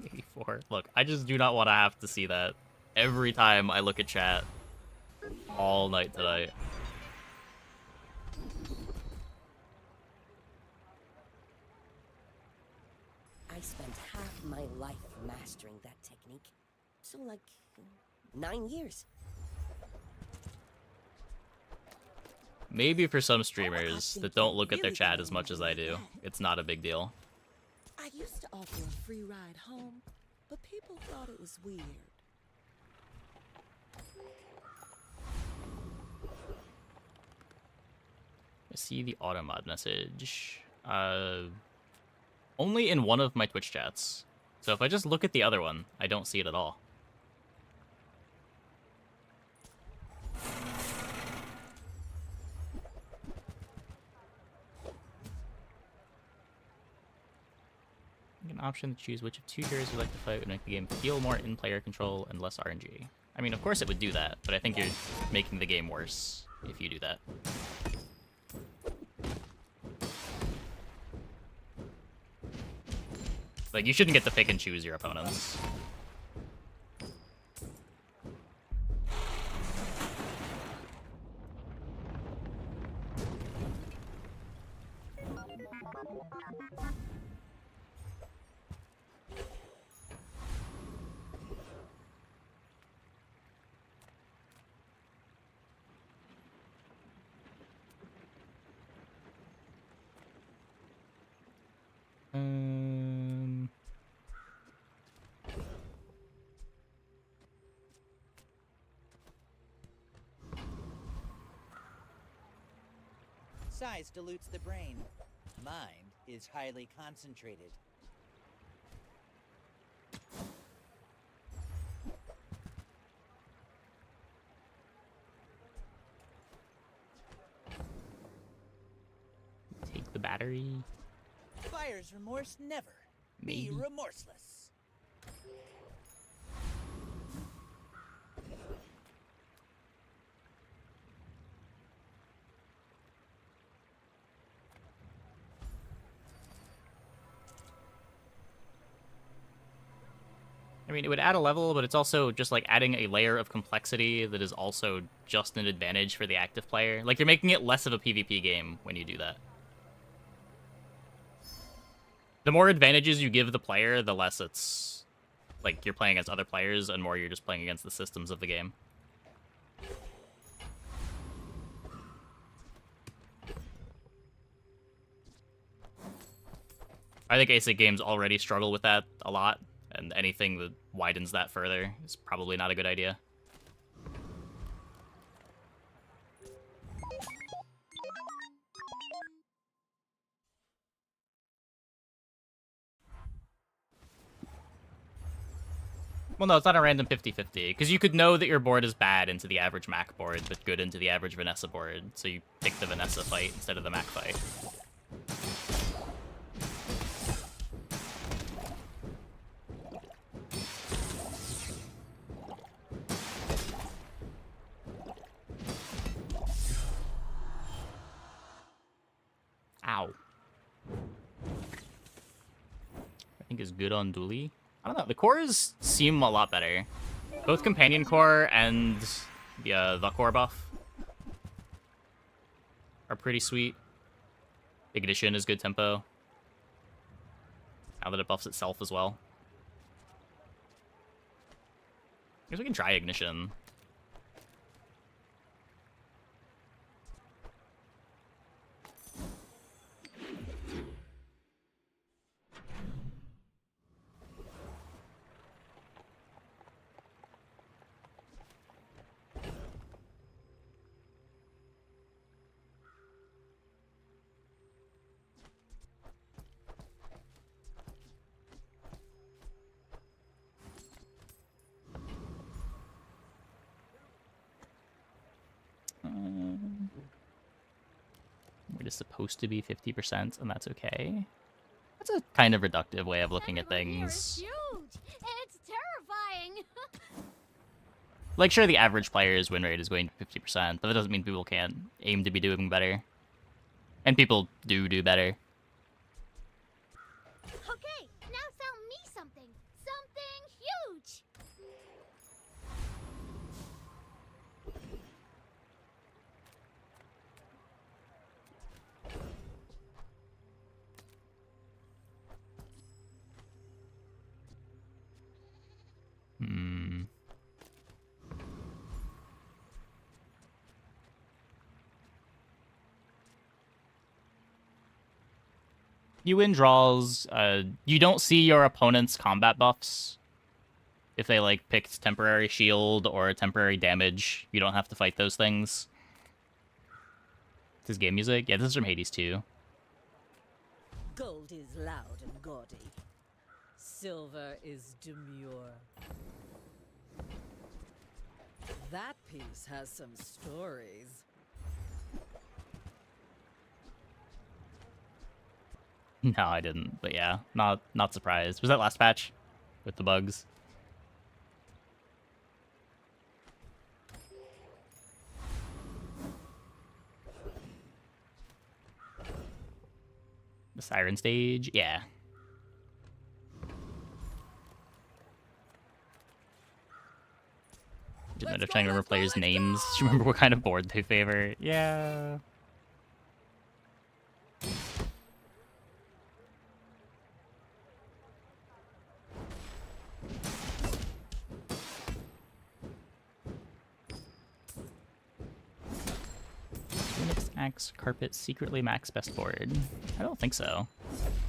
84. Look, I just do not want to have to see that every time I look at chat all night tonight. I spent half my life mastering that technique. So, like, 9 years. Maybe for some streamers that don't look at their chat as much as I do, it's not a big deal. I used to offer a free ride home, but people thought it was weird. I see the automod message. Only in one of my Twitch chats. So if I just look at the other one, I don't see it at all. An option to choose which of two heroes you like to fight would make the game feel more in-player control and less RNG. I mean, of course it would do that, but I think you're making the game worse if you do that. Like, you shouldn't get to pick and choose your opponents. Size dilutes the brain. Mind is highly concentrated. Take the battery. Buyer's remorse never. Maybe. Be remorseless. I mean, it would add a level, but it's also just like adding a layer of complexity that is also just an advantage for the active player. Like, you're making it less of a PvP game when you do that. The more advantages you give the player, the less it's like you're playing against other players, and more you're just playing against the systems of the game. I think ASIC games already struggle with that a lot, and anything that widens that further is probably not a good idea. Well, no, it's not a random 50-50, because you could know that your board is bad into the average Mac board, but good into the average Vanessa board, so you pick the Vanessa fight instead of the Mac fight. Ow. I think is good on Dooley. I don't know. The cores seem a lot better. Both Companion Core and the core buff are pretty sweet. Ignition is good tempo. Now that it buffs itself as well. I guess we can try Ignition. is supposed to be 50%, and that's okay. That's a kind of reductive way of looking at things. Huge. It's terrifying. Like, sure, the average player's win rate is going to 50%, but that doesn't mean people can't aim to be doing better. And people do better. Okay, now sell me something. Something huge. You win draws. You don't see your opponent's combat buffs. If they, like, picked temporary shield or temporary damage, you don't have to fight those things. This is game music? Yeah, this is from Hades 2. Gold is loud and gaudy. Silver is demure. That piece has some stories. No, I didn't. But yeah, not surprised. Was that last patch with the bugs? The siren stage? Yeah. Just end up trying to remember players' names. Do you remember what kind of board they favor? Yeah. Phoenix Axe Carpet secretly max best board. I don't think so.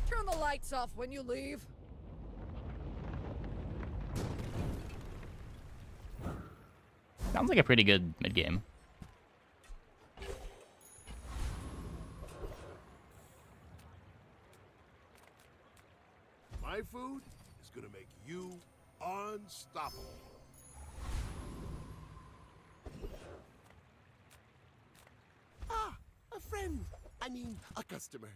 Turn the lights off when you leave. Sounds like a pretty good mid game. My food is gonna make you unstoppable. Ah, a friend. I mean, a customer.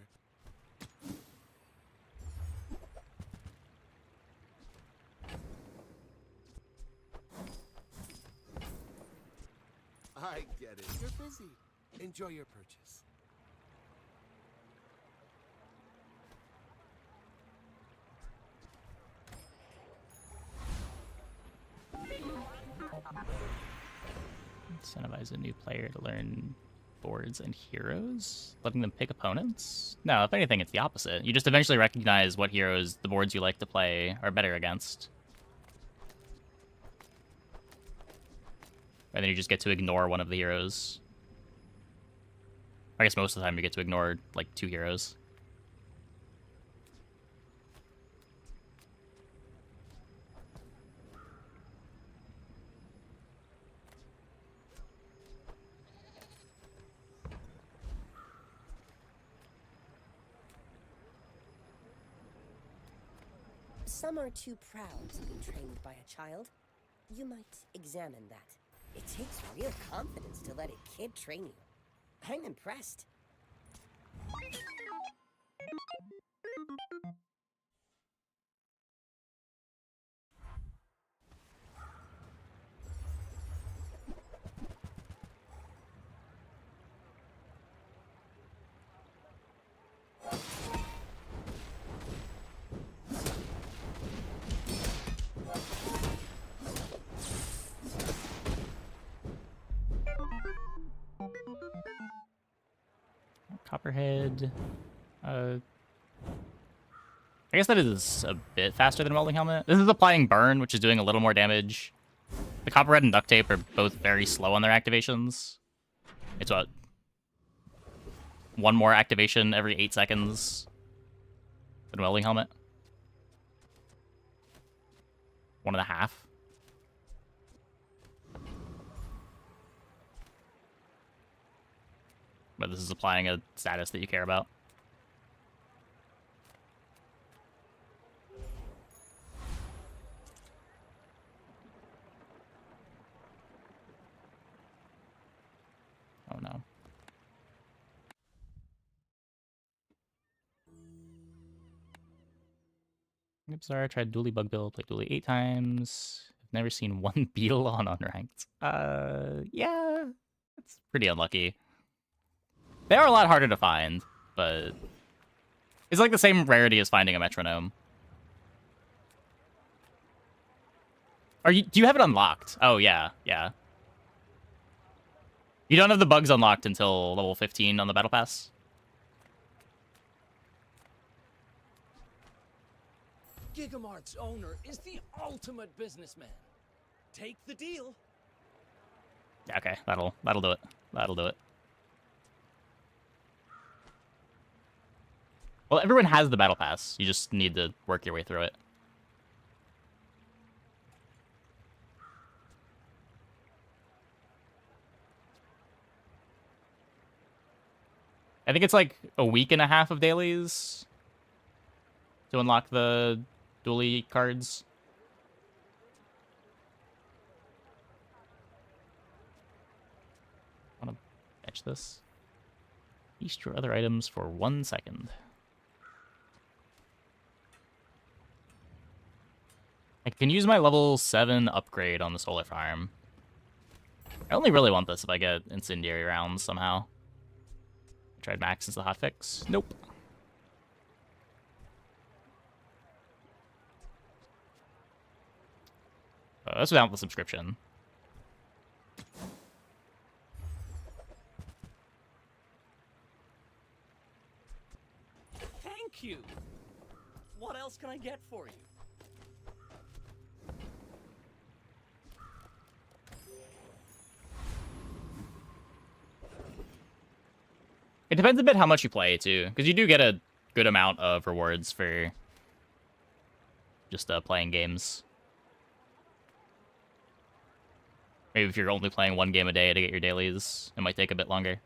I get it. You're busy. Enjoy your purchase. Incentivize a new player to learn boards and heroes? Letting them pick opponents? No, if anything, it's the opposite. You just eventually recognize what heroes the boards you like to play are better against. And then you just get to ignore one of the heroes. I guess most of the time you get to ignore, like, 2 heroes. Some are too proud to be trained by a child. You might examine that. It takes real confidence to let a kid train you. I'm impressed. Copperhead. I guess that is a bit faster than Welding Helmet. This is applying Burn, which is doing a little more damage. The Copperhead and Duct Tape are both very slow on their activations. It's what? 1 more activation every 8 seconds than Welding Helmet? 1.5. But this is applying a status that you care about. Oh no. Bizarre, tried dually bug build, played dually 8 times. I've never seen one beetle on unranked. Yeah, it's pretty unlucky. They are a lot harder to find, but it's like the same rarity as finding a metronome. Do you have it unlocked? Oh yeah, yeah. You don't have the bugs unlocked until level 15 on the battle pass. Gigamart's owner is the ultimate businessman. Take the deal. Okay, that'll do it. That'll do it. Well, everyone has the battle pass. You just need to work your way through it. I think it's like a week and a half of dailies to unlock the dually cards. I want to fetch this. Feast your other items for 1 second. I can use my level 7 upgrade on the solar farm. I only really want this if I get incendiary rounds somehow. Tried max as the hotfix. Nope. That's without the subscription. Thank you. What else can I get for you? It depends a bit how much you play, too. Because you do get a good amount of rewards for just playing games. Maybe if you're only playing 1 game a day to get your dailies, it might take a bit longer.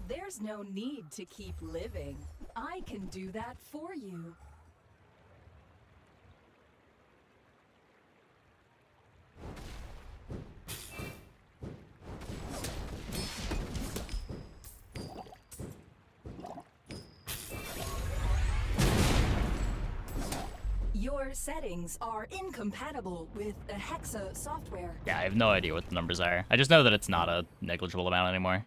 There's no need to keep living. I can do that for you. Your settings are incompatible with the Hexa software. Yeah, I have no idea what the numbers are. I just know that it's not a negligible amount anymore.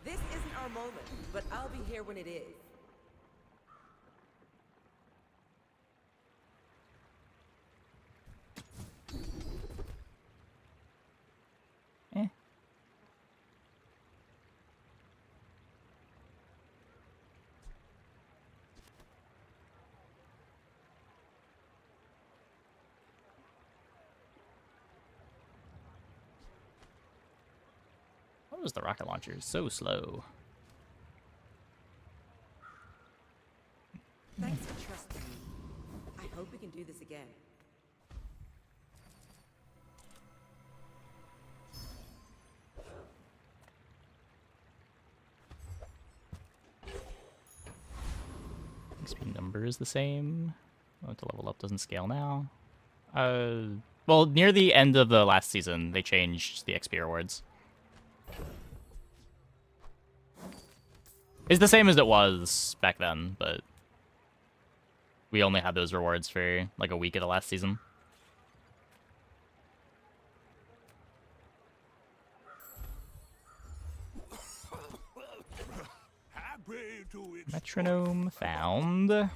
This isn't our moment, but I'll be here when it is. What was the rocket launcher so slow? Thanks for trusting me. I hope we can do this again. XP number is the same. Oh, to level up doesn't scale now. Well, near the end of the last season, they changed the XP rewards. It's the same as it was back then, but we only had those rewards for like a week of the last season. Metronome found. I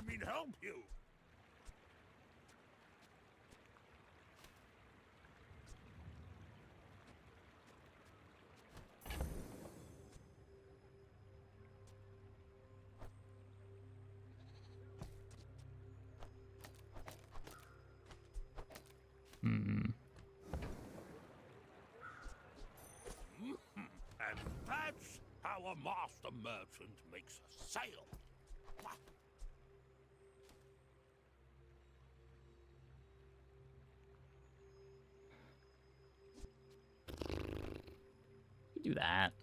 mean, help you. And that's how a master merchant makes a sale. Do that.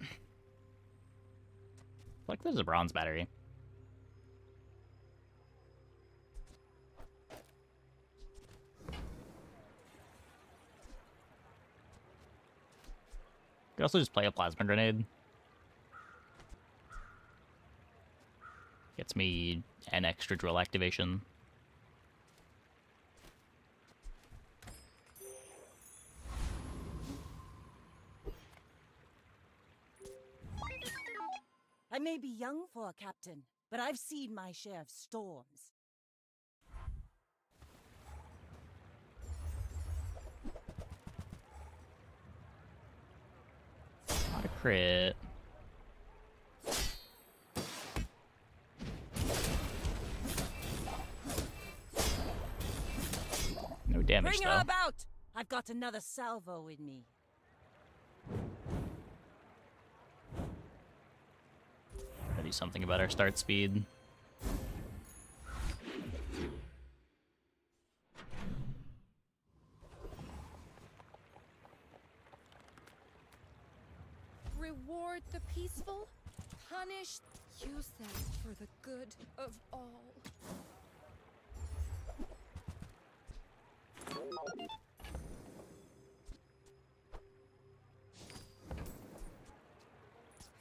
Like there's a bronze battery. Could also just play a plasma grenade. Gets me an extra drill activation. I may be young for a captain, but I've seen my share of storms. Not a crit. No damage, Bring though. her about! I've got another salvo in me. Gotta do something about our start speed. Reward the peaceful, punish, use them for the good of all.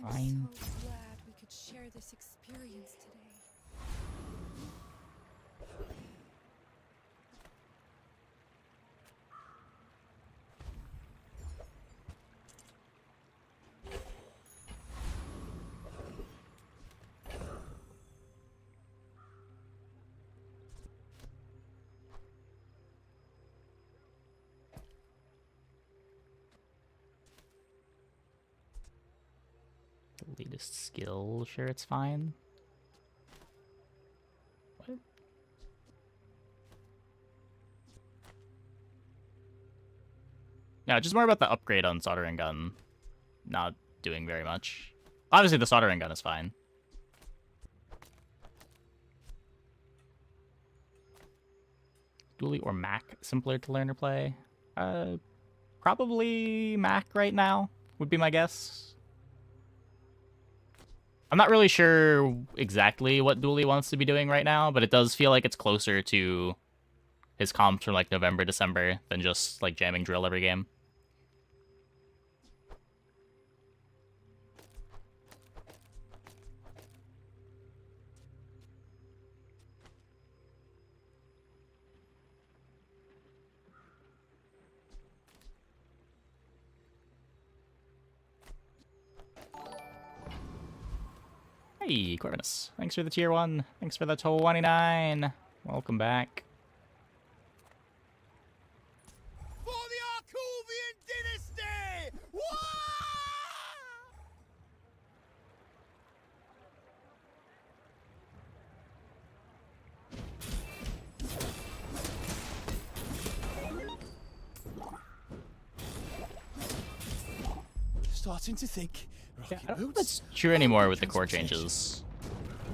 I'm Fine. so glad we could share this experience today. Latest skill, sure it's fine. What? No, just more about the upgrade on soldering gun. Not doing very much. Obviously the soldering gun is fine. Dually or Mac simpler to learn or play? Probably Mac right now would be my guess. I'm not really sure exactly what Dooley wants to be doing right now, but it does feel like it's closer to his comps from like November, December than just like jamming drill every game. Hey, Corvinus. Thanks for the tier 1. Thanks for the 29. Welcome back. For the Arcovian dynasty! Starting to think. Yeah, I don't know if that's true anymore with the core changes.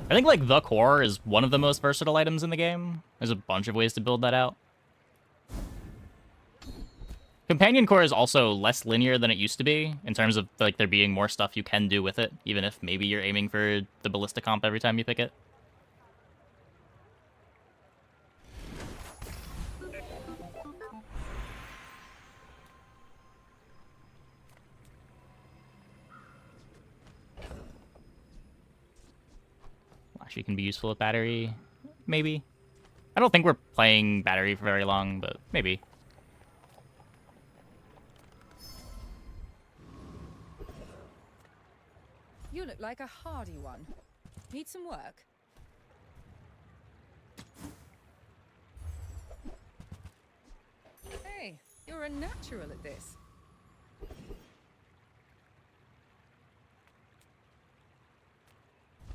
I think like the core is one of the most versatile items in the game. There's a bunch of ways to build that out. Companion core is also less linear than it used to be in terms of like there being more stuff you can do with it, even if maybe you're aiming for the ballista comp every time you pick it. Actually can be useful with battery, maybe. I don't think we're playing battery for very long, but maybe. You look like a hardy one. Need some work? Hey, you're a natural at this.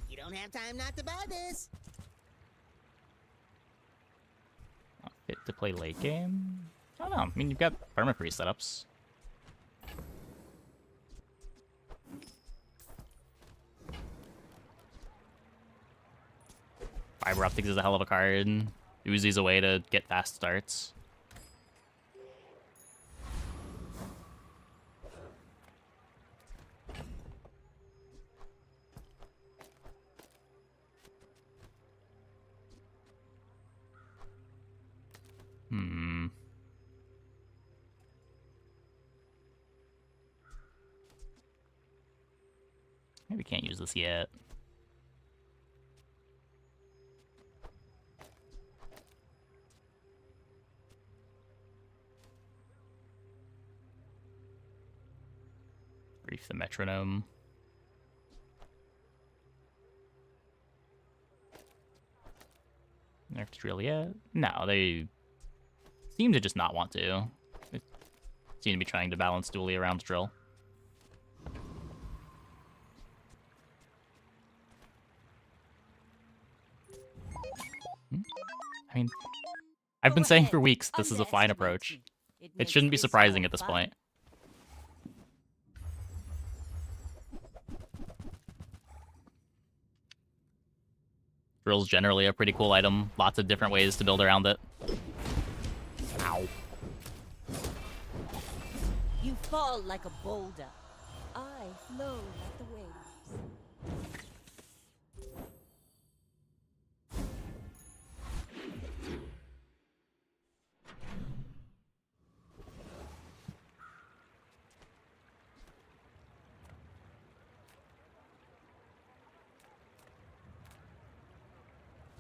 You don't have time not to buy this. Not fit to play late game? I don't know. I mean, you've got perma-free setups. Fiber Optics is a hell of a card. Uzi's a way to get fast starts. Maybe can't use this yet. Brief the metronome. Nerf to drill yet? No, they seem to just not want to. They seem to be trying to balance dually around drill. I mean, I've been saying for weeks this is a fine approach. It shouldn't be surprising at this point. Drill's generally a pretty cool item. Lots of different ways to build around it. Ow. You fall like a boulder. I flow like the waves.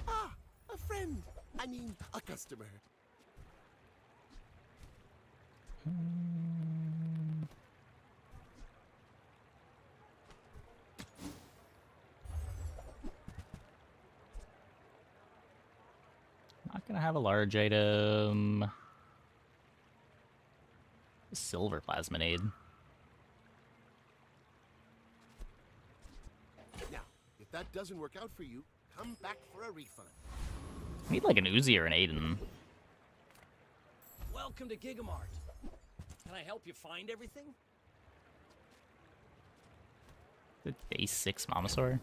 Ah, a friend. I mean, a customer. Not gonna have a large item. Silver plasminade. Now, if that doesn't work out for you, come back for a refund. I need like an Uzi or an Aiden. Welcome to Gigamart. Can I help you find everything? The base 6 Momosaur.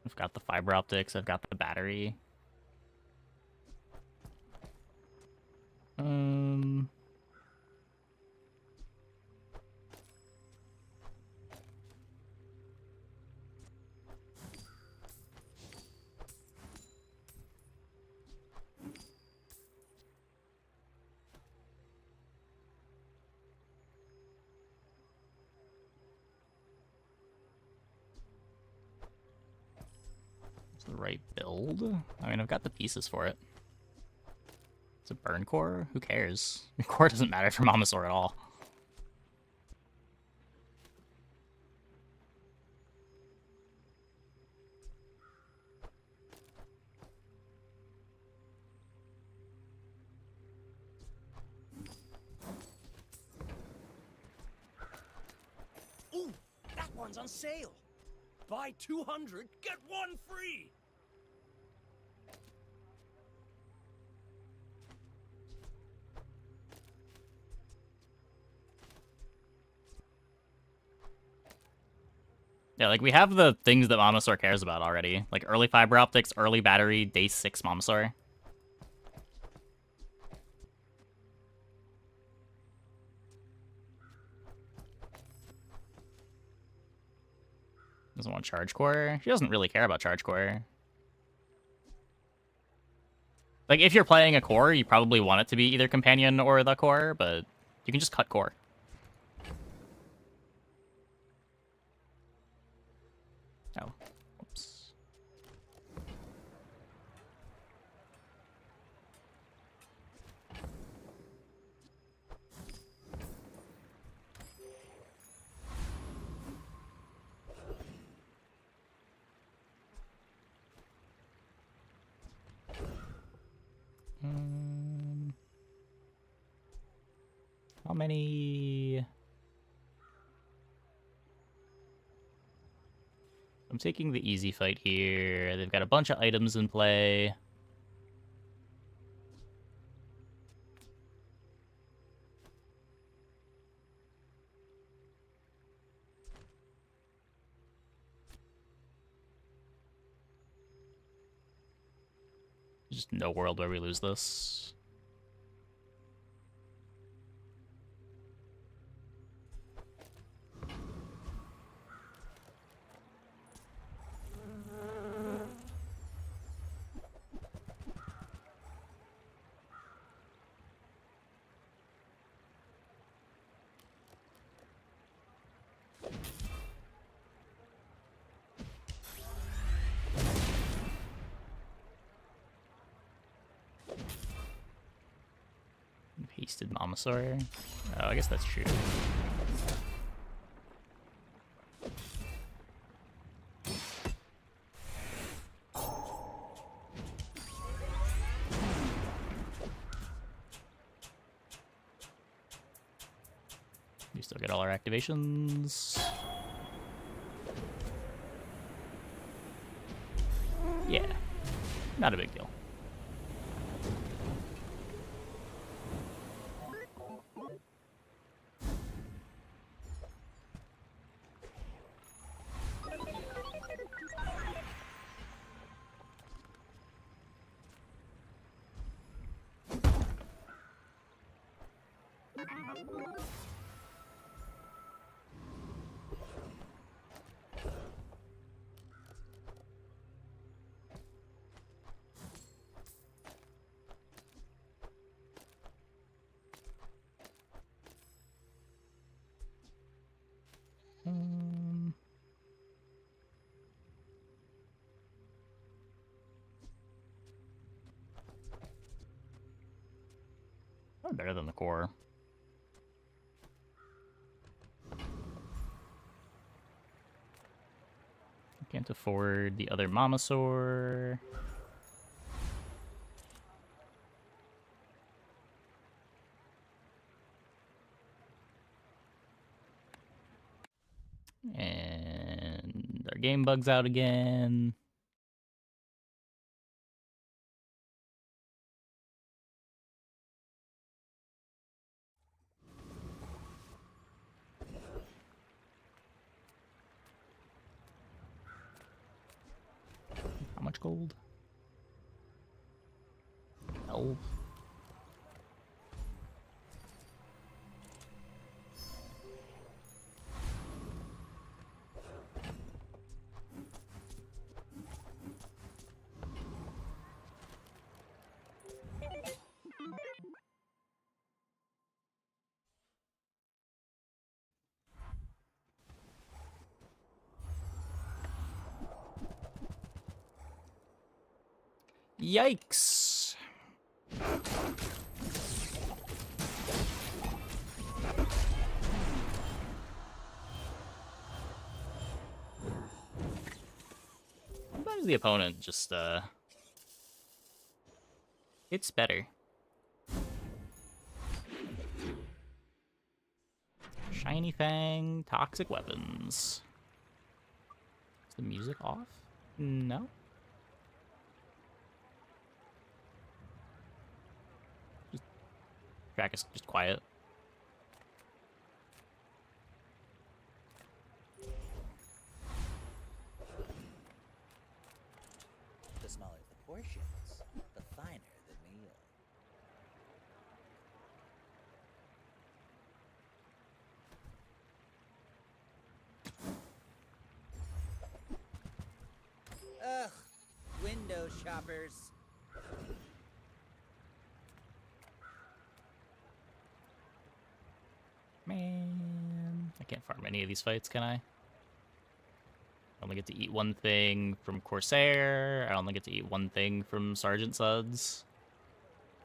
I've got the fiber optics, I've got the battery. It's the right build. I mean, I've got the pieces for it. It's a burn core? Who cares? Your core doesn't matter for Momosaur at all. Ooh, that one's on sale. Buy 200, get one free. Yeah, like, we have the things that Momosaur cares about already. Like, early fiber optics, early battery, day 6 Momosaur. Doesn't want charge core. She doesn't really care about charge core. Like, if you're playing a core, you probably want it to be either companion or the core, but you can just cut core. Oh, whoops. How many? I'm taking the easy fight here. They've got a bunch of items in play. Just no world where we lose this. Beasted Mamasaur. Oh, I guess that's true. We still get all our activations. Yeah, not a big deal. Probably better than the core. Can't afford the other Mamasaur. And our game bug's out again. How much gold? 12. Yikes. Sometimes the opponent just, it's better. Shiny Fang, Toxic Weapons. Is the music off? No. Track is just quiet. The smaller the portions, the finer the meal. Ugh, window shoppers. Man, I can't farm any of these fights, can I? I only get to eat one thing from Corsair. I only get to eat one thing from Sergeant Suds.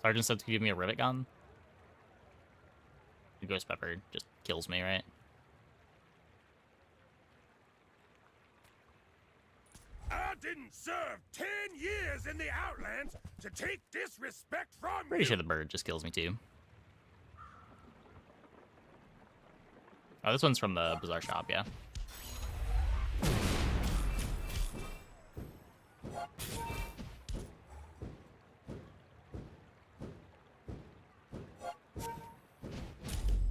Sergeant Suds can give me a rivet gun. The Ghost Pepper just kills me, right? I didn't serve 10 years in the Outlands to take disrespect from Pretty you. sure the bird just kills me too. Oh, this one's from the Bazaar Shop, yeah.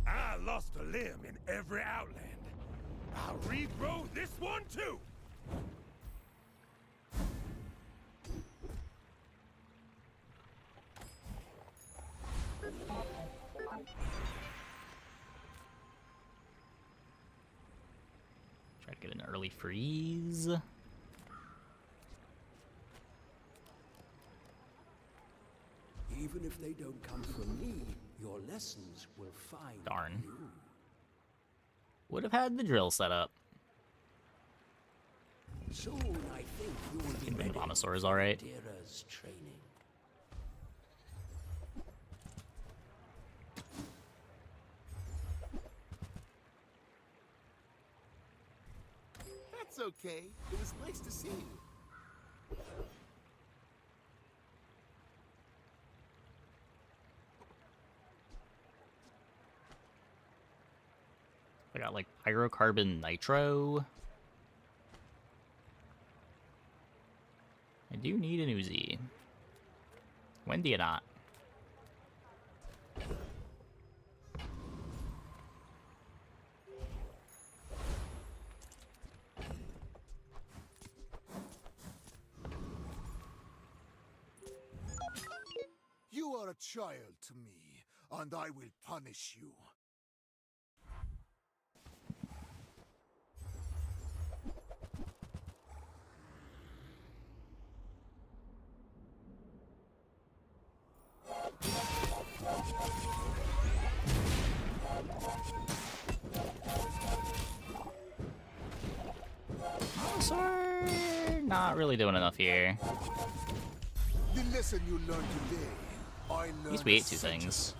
I lost a limb in every Outland. I'll regrow this one too. Try to get an early freeze. Even if they don't come from me, your lessons will find Darn. you. Would have had the drill set up. Soon, I think you will be Even ready the Mamasaur is alright. Tira's training. okay. It was nice to see you. I got like pyrocarbon nitro. I do need an Uzi. When do you not? You are a child to me, and I will punish you. Venusaur, not really doing enough here. The lesson you learned today, I learned At least we ate 2 things.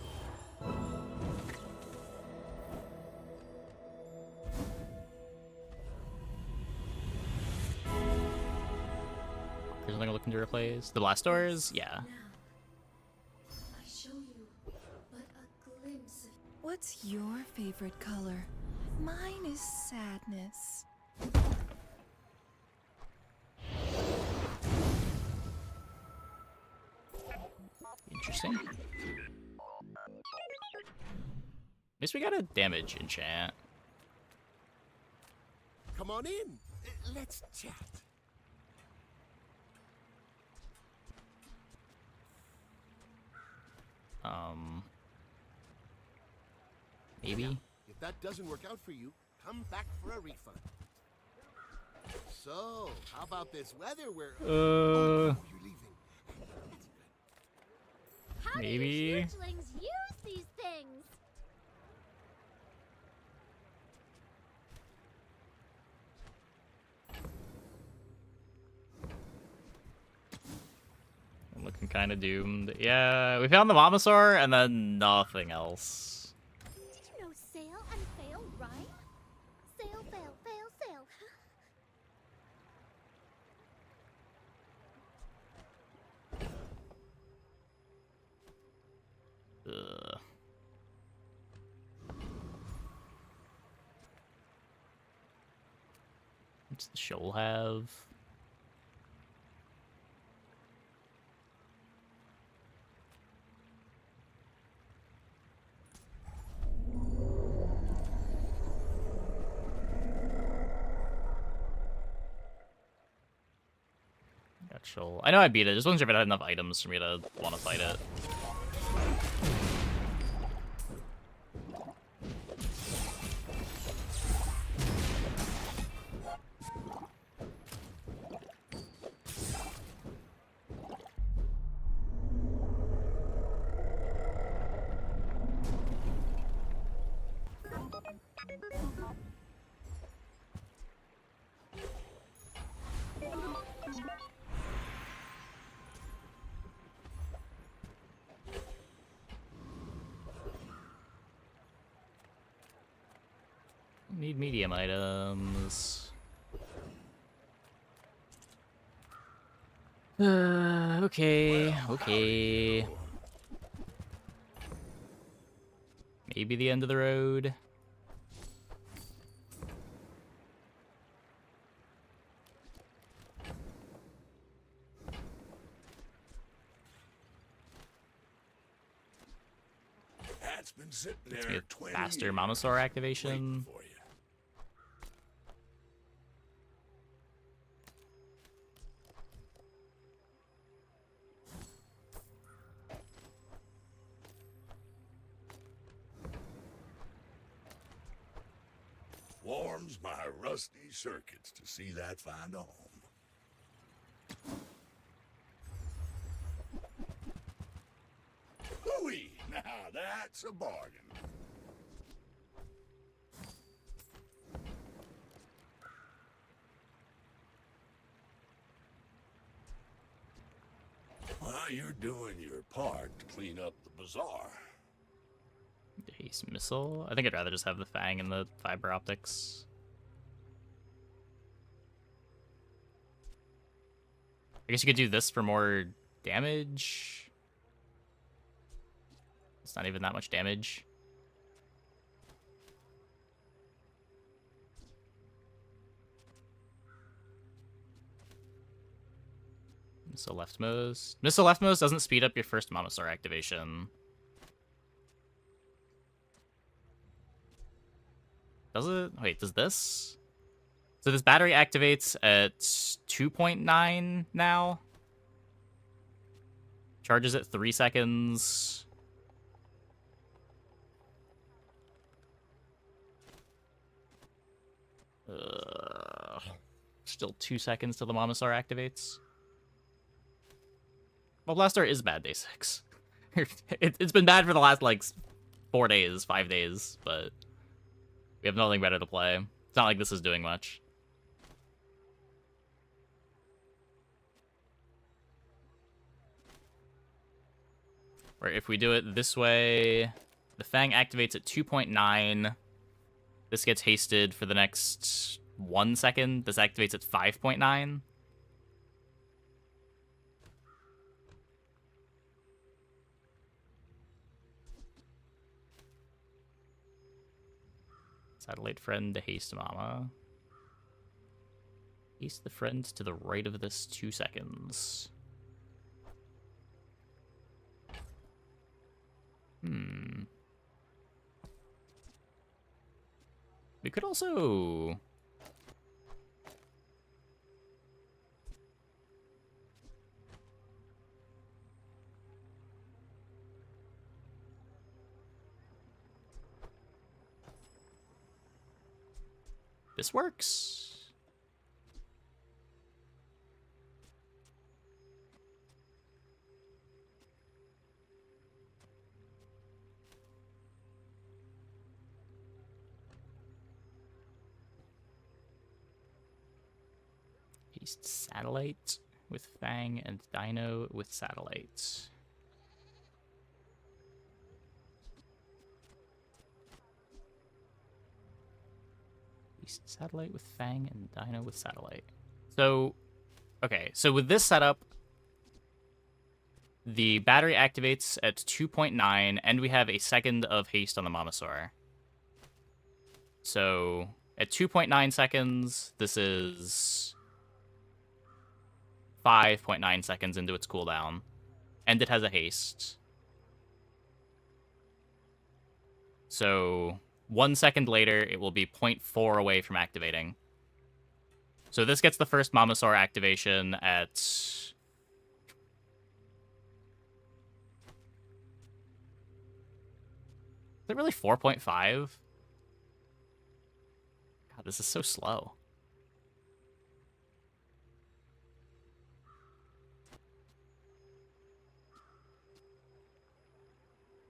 There's something I'm looking to replace. The Blastors? Yeah. I show you but a glimpse of... What's your favorite color? Mine is sadness. Interesting. At least we got a damage enchant. Come on in. Let's chat. Maybe? If that doesn't work out for you, come back for a refund. So, how about this weather where... Oh, you're leaving. How Maybe. do you fledglings use these things? I'm looking kind of doomed. Yeah, we found the Mamasaur and then nothing else. Did you know sail and fail rhyme? Sail, fail, fail, sail. Ugh. What's the shoal have? Got shoal. I know I beat it. Just wasn't sure if it had enough items for me to want to fight it. Need medium items. Okay. Maybe the end of the road. That's been sitting Gets there me a 20 faster years. Mamasaur activation. For you. Warms my rusty circuits to see that find a home. Hooey! Now that's a bargain. Well, you're doing your part to clean up the bazaar. Haste missile. I think I'd rather just have the Fang and the fiber optics. I guess you could do this for more damage. It's not even that much damage. Missile leftmost. Missile leftmost doesn't speed up your first Momosaur activation. Does it? Wait, does this? So this battery activates at 2.9 now. Charges at 3 seconds. Still 2 seconds till the Momosaur activates. Well, Blaster is bad day 6. It's been bad for the last, like, 4 days, 5 days, but we have nothing better to play. It's not like this is doing much. Or if we do it this way, the Fang activates at 2.9. This gets hasted for the next 1 second. This activates at 5.9. Satellite friend to haste Mama. Haste the friend to the right of this 2 seconds. We could also... This works. Haste Satellite with Fang and Dino with Satellite. Satellite with Fang and Dino with Satellite. So, okay, so with this setup, the battery activates at 2.9, and we have a second of haste on the Momosaur. So, at 2.9 seconds, this is 5.9 seconds into its cooldown, and it has a haste. So... 1 second later, it will be 0.4 away from activating. So this gets the first Momosaur activation at... Is it really 4.5? God, this is so slow.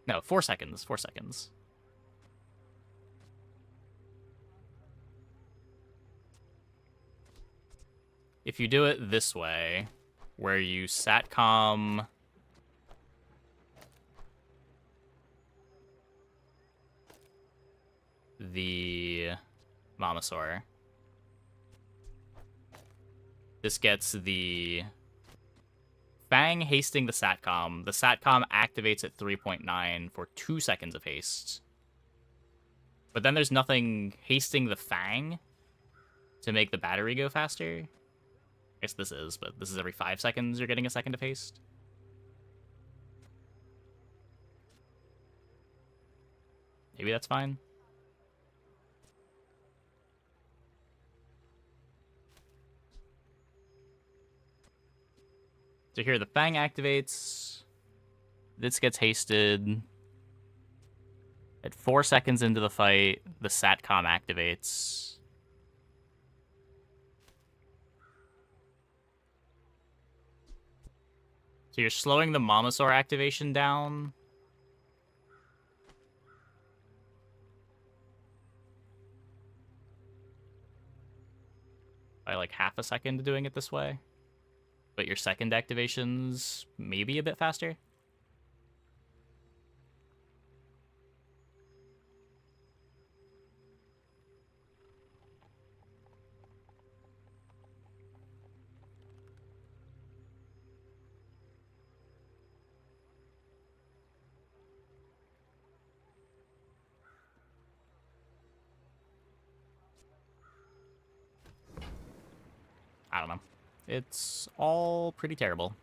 No, 4 seconds. 4 seconds. If you do it this way, where you satcom the Momosaur, this gets the Fang hasting the satcom. The satcom activates at 3.9 for 2 seconds of haste. But then there's nothing hasting the Fang to make the battery go faster. I guess this is, but this is every 5 seconds you're getting a second of haste. Maybe that's fine. So here the Fang activates. This gets hasted. At 4 seconds into the fight, the Satcom activates. So you're slowing the Momosaur activation down. By like half a second doing it this way. But your second activation's maybe a bit faster. It's all pretty terrible.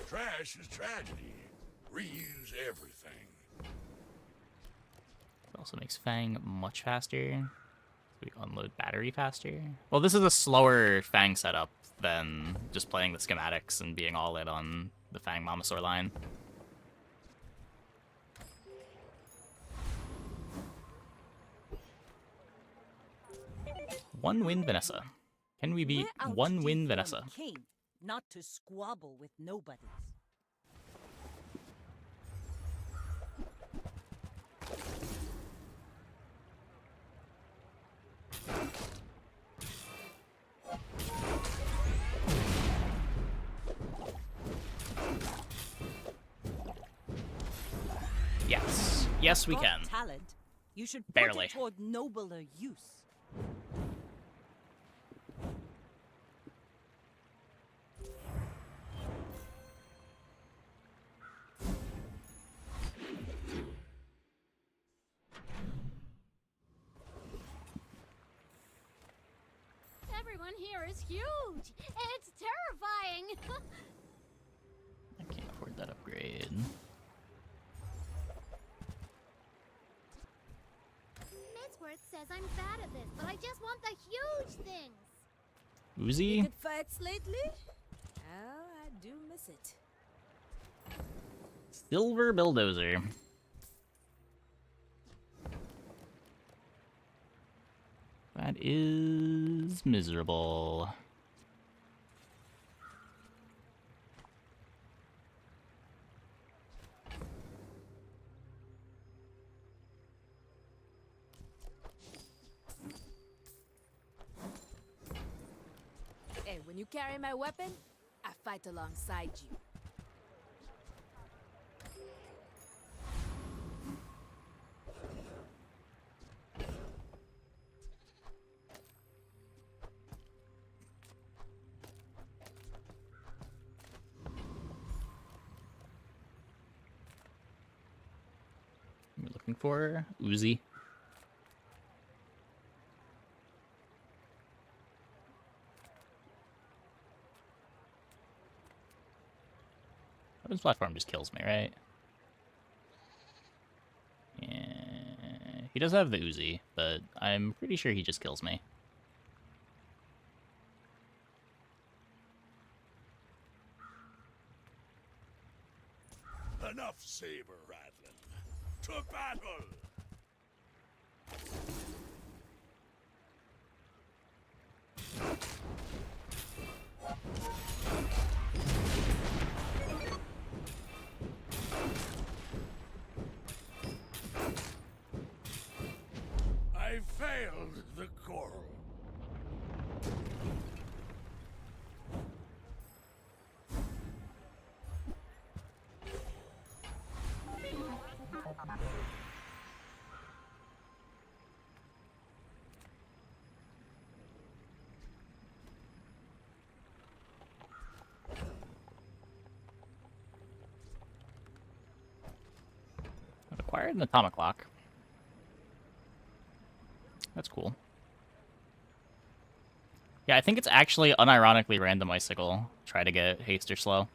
Trash is tragedy. Reuse everything. It also makes Fang much faster. So we unload battery faster. Well, this is a slower Fang setup than just playing the schematics and being all in on the Fang Mamasaur line. One win, Vanessa. Can we beat We're out one to win, dethrone Vanessa? the king, not to squabble with nobodies. Yes. Yes, we Got can. Talent. You should put Barely. it toward nobler use. Everyone here is huge. It's terrifying. I can't afford that upgrade. Midsworth says I'm bad at this, but I just want the huge things. Uzi? Good fights lately? Oh, I do miss it. Silver Bulldozer. That is miserable. Hey, when you carry my weapon, I fight alongside you. We're looking for Uzi. This platform just kills me, right? Yeah, he does have the Uzi, but I'm pretty sure he just kills me. Enough saber rattling. To battle! I failed the coral. I've acquired an atomic lock. That's cool. Yeah, I think it's actually unironically random icicle. Try to get haste or slow.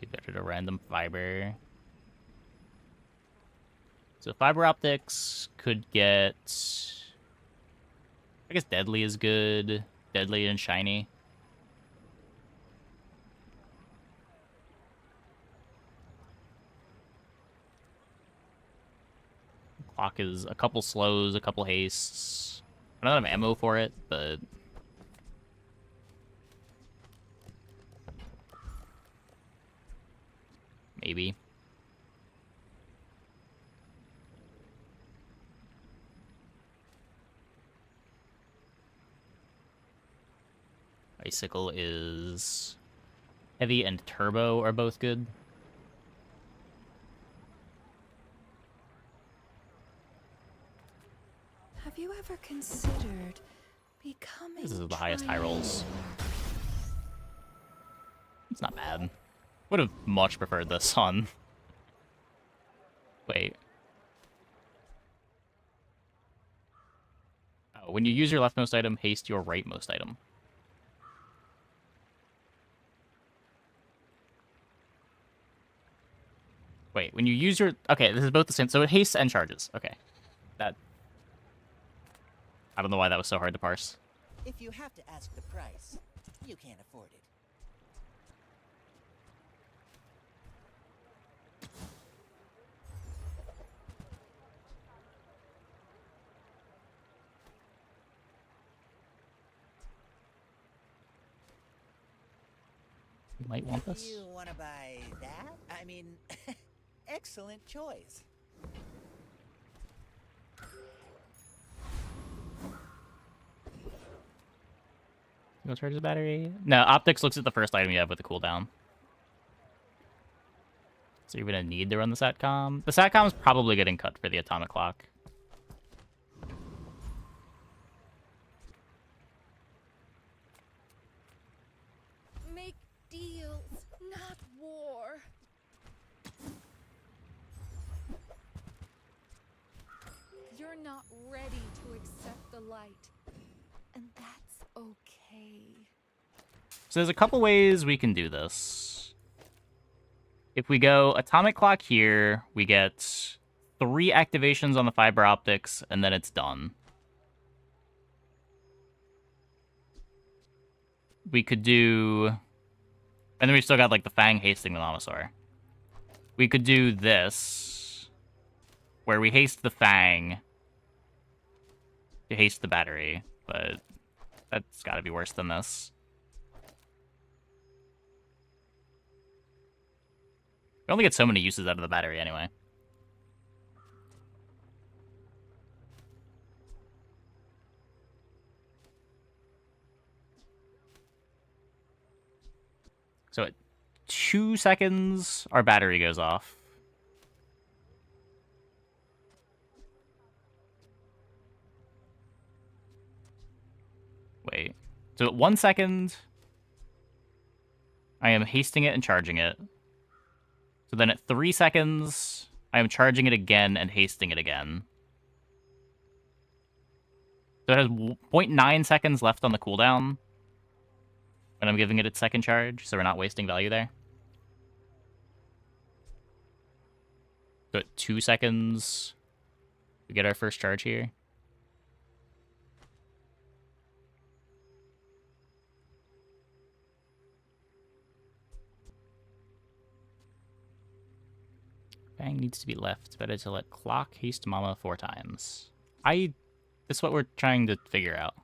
Either a random fiber. So fiber optics could get... I guess deadly is good. Deadly and shiny. Clock is a couple slows, a couple hastes. I don't have ammo for it, but... maybe. Icicle is... heavy and turbo are both good. you ever considered becoming This is the highest high rolls. It's not bad. Would have much preferred this on. Wait. Oh, when you use your leftmost item, haste your rightmost item. Wait, when you use your... Okay, this is both the same. So it hastes and charges. Okay. That... I don't know why that was so hard to parse. If you have to ask the price, you can't afford it. You might want this. You want to buy that? I mean, excellent choice. Go charge the battery. No, optics looks at the first item you have with the cooldown. So you're gonna need to run the satcom. The satcom is probably getting cut for the atomic clock. Make deals, not war. You're not ready to accept the light, and that's okay. So there's a couple ways we can do this. If we go atomic clock here, we get 3 activations on the fiber optics, and then it's done. We could do... And then we still got, like, the Fang hasting the Momosaur. We could do this, where we haste the Fang to haste the battery, but that's gotta be worse than this. We only get so many uses out of the battery anyway. So at 2 seconds, our battery goes off. Wait. So at 1 second, I am hasting it and charging it. So then at 3 seconds, I am charging it again and hasting it again. So it has 0.9 seconds left on the cooldown. And I'm giving it its second charge, so we're not wasting value there. So at 2 seconds, we get our first charge here. Fang needs to be left. Better to let clock haste mama 4 times. This is what we're trying to figure out.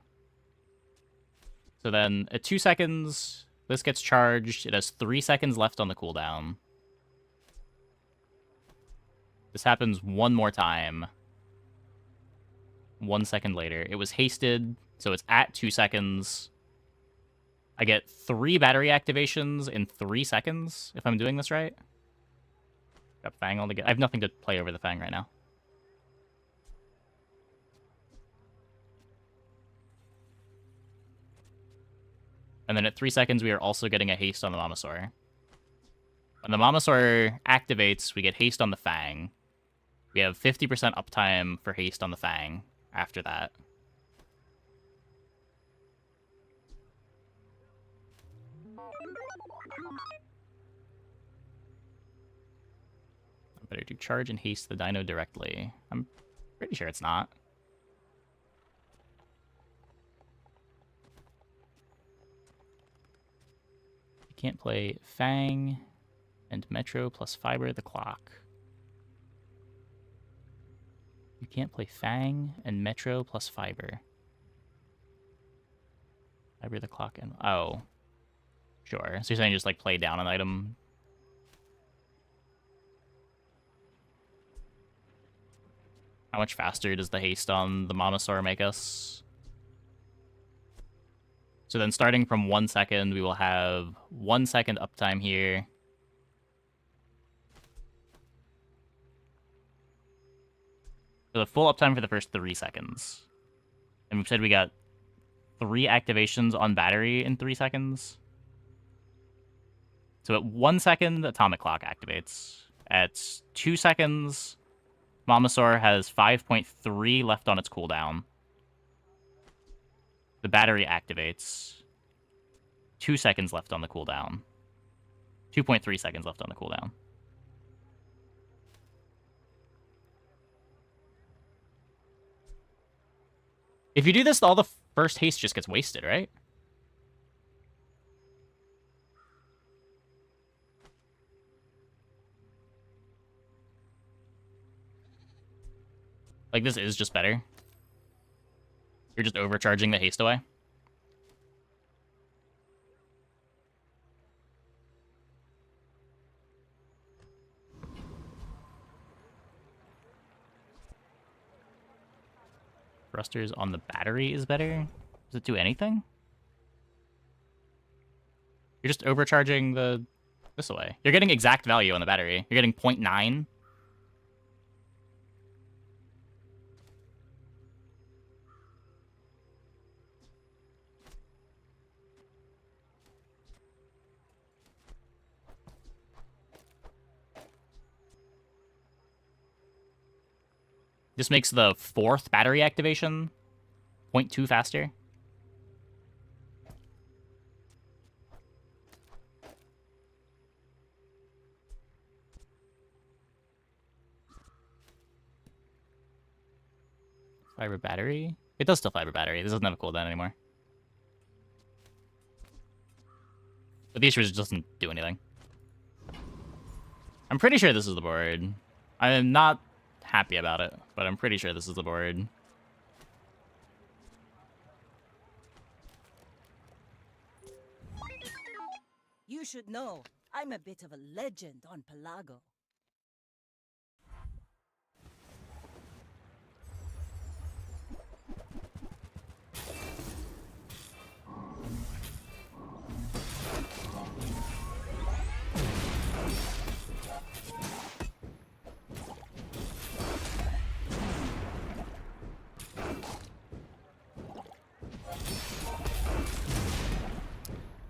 So then, at 2 seconds, this gets charged. It has 3 seconds left on the cooldown. This happens one more time. 1 second later. It was hasted, so it's at 2 seconds. I get 3 battery activations in 3 seconds, if I'm doing this right. Got Fang all together. I have nothing to play over the Fang right now. And then at 3 seconds, we are also getting a haste on the Momosaur. When the Momosaur activates, we get haste on the Fang. We have 50% uptime for haste on the Fang after that. Better to charge and haste the dino directly. I'm pretty sure it's not. You can't play Fang and Metro plus Fiber the Clock. You can't play Fang and Metro plus Fiber. Fiber the Clock and... Oh. Sure. So you're saying just, like, play down an item? How much faster does the haste on the Momosaur make us? So then starting from 1 second, we will have 1 second uptime here. So the full uptime for the first 3 seconds. And we said we got 3 activations on battery in 3 seconds. So at 1 second, the atomic clock activates. At 2 seconds, Mamasaur has 5.3 left on its cooldown. The battery activates. 2 seconds left on the cooldown. 2.3 seconds left on the cooldown. If you do this, all the first haste just gets wasted, right? Like, this is just better. You're just overcharging the haste away. Thrusters on the battery is better. Does it do anything? You're just overcharging this away. You're getting exact value on the battery. You're getting 0.9. This makes the 4th battery activation 0.2 faster. Fiber battery? It does still fiber battery. This doesn't have a cooldown anymore. But the issue is it doesn't do anything. I'm pretty sure this is the board. I'm not happy about it, but I'm pretty sure this is the board. You should know, I'm a bit of a legend on Pelago.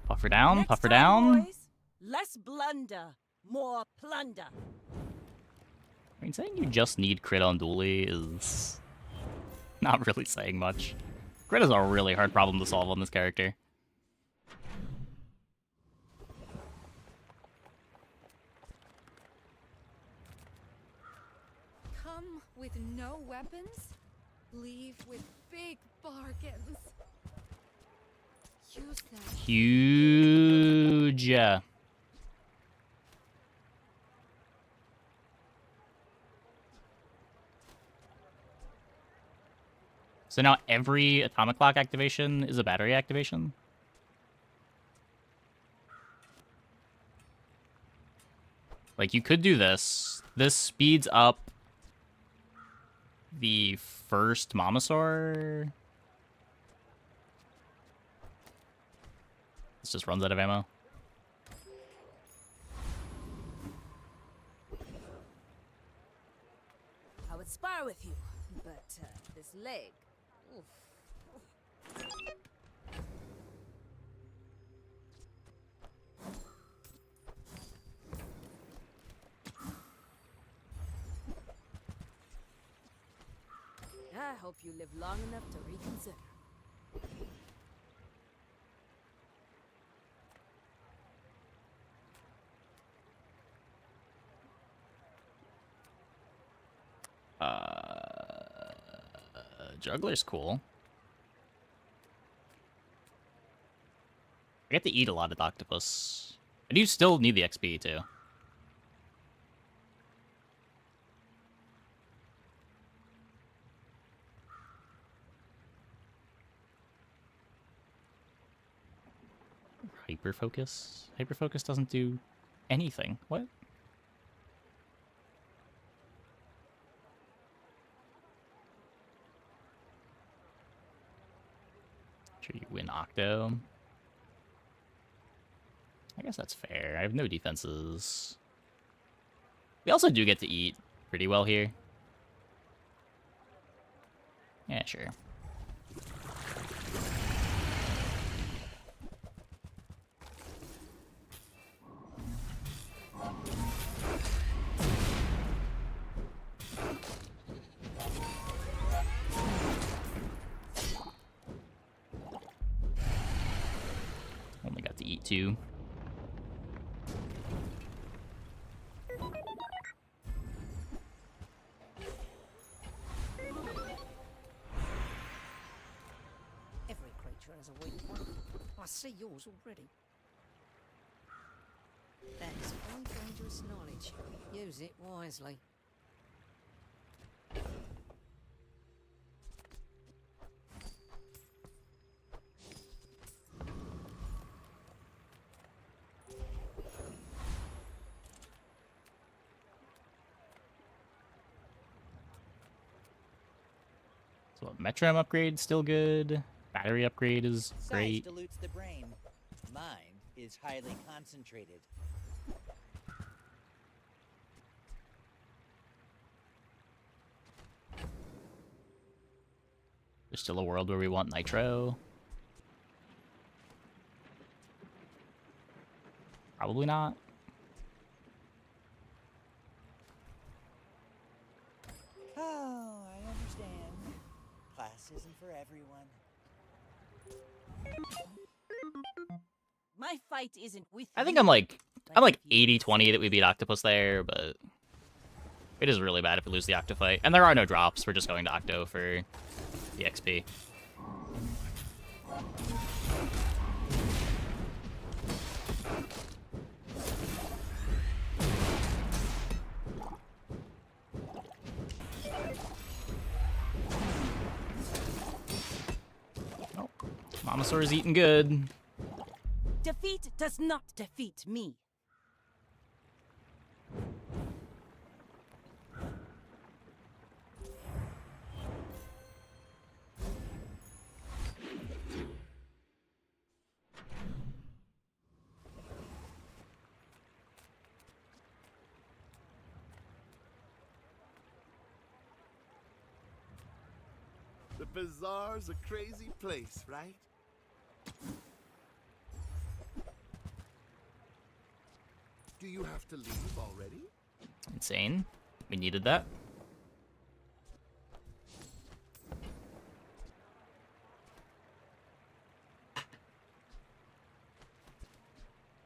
Puffer down, Next puffer time, down. boys, less blunder, more plunder. I mean, saying you just need crit on dually is not really saying much. Crit is a really hard problem to solve on this character. Come with no weapons, leave with big bargains. Use that. Huge. So now every atomic clock activation is a battery activation? Like, you could do this. This speeds up the first Mamasaur. This just runs out of ammo. I would spar with you, but this leg. Oof. I hope you live long enough to reconsider. Juggler's cool. I get to eat a lot of octopus. I do still need the XP too. Hyperfocus? Hyperfocus doesn't do anything. What? Sure, you win Octo. I guess that's fair. I have no defenses. We also do get to eat pretty well here. Yeah, sure. 2. Every creature has a weak point. I see yours already. That is very dangerous knowledge. Use it wisely. So metronome upgrade still good. Battery upgrade is Size great. dilutes the brain. Mind is highly concentrated. There's still a world where we want nitro. Probably not. Oh, I understand. Class isn't for everyone. My fight isn't with I think you, I'm like but if you 80-20 that we beat Octopus there, but it is really bad if we lose the Octofight. And there are no drops. We're just going to Octo for the XP. Oh, Mamasaur is eating good. defeat does not defeat me. The bazaar's a crazy place, right? Do you have to leave already? Insane. We needed that.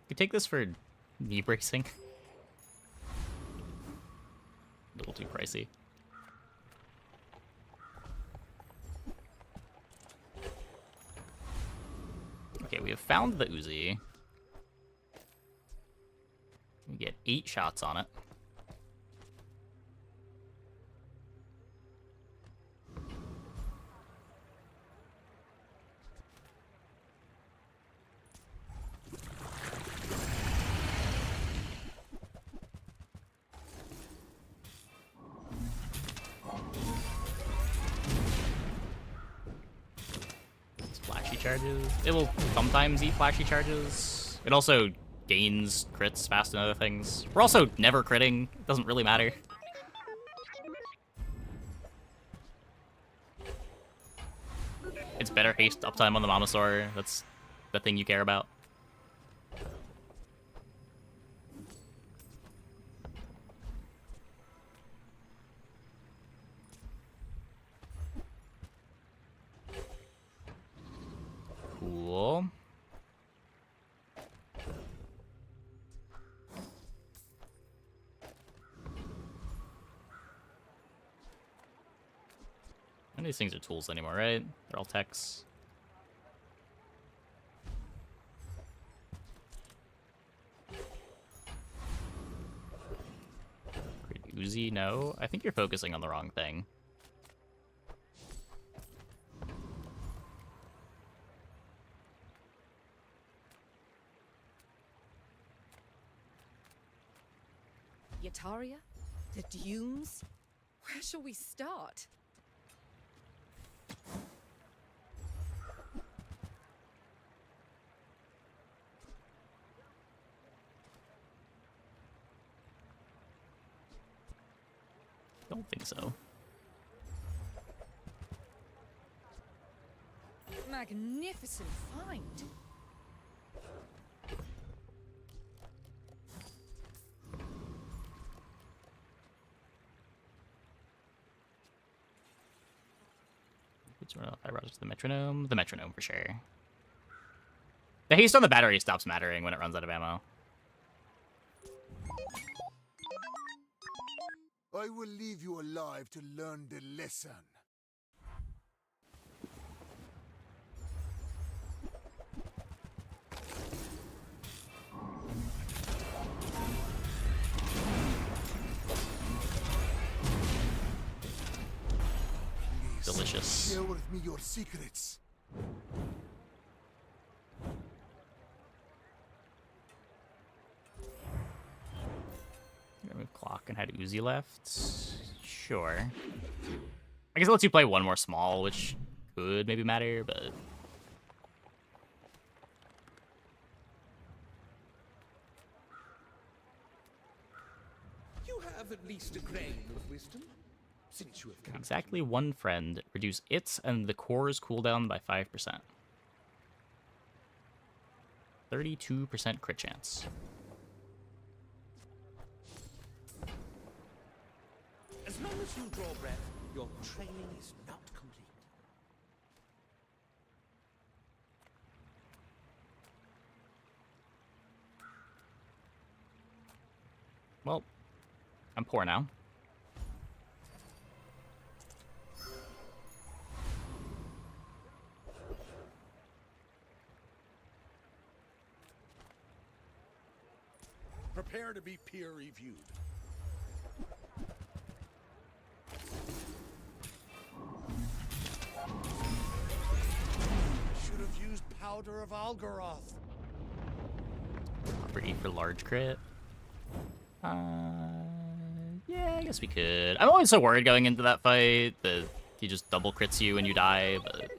You take this for knee bracing. A little too pricey. Okay, we have found the Uzi. We get 8 shots on it. Flashy charges. It will sometimes eat flashy charges. It also gains crits fast and other things. We're also never critting. It doesn't really matter. It's better haste uptime on the Mamasaur. That's the thing you care about. Cool. None of these things are tools anymore, right? They're all techs. Great Uzi, no. I think you're focusing on the wrong thing. Yataria? The dunes? Where shall we start? Don't think so. Magnificent find. Let's run off eyebrows to the metronome. The metronome for sure. The haste on the battery stops mattering when it runs out of ammo. I will leave you alive to learn the lesson. Delicious. Share with me your secrets. Remove clock and had Uzi left. Sure. I guess it lets you play one more small, which could maybe matter, but You have at least a grain of wisdom, since you have come. exactly one friend. Reduce its and the core's cooldown by 5%. 32% crit chance. As long as you draw breath, your training is not complete. Well, I'm poor now. Prepare to be peer-reviewed. Should have used powder of Algaroth. Property for large crit. Yeah, I guess we could. I'm always so worried going into that fight that he just double crits you and you die, but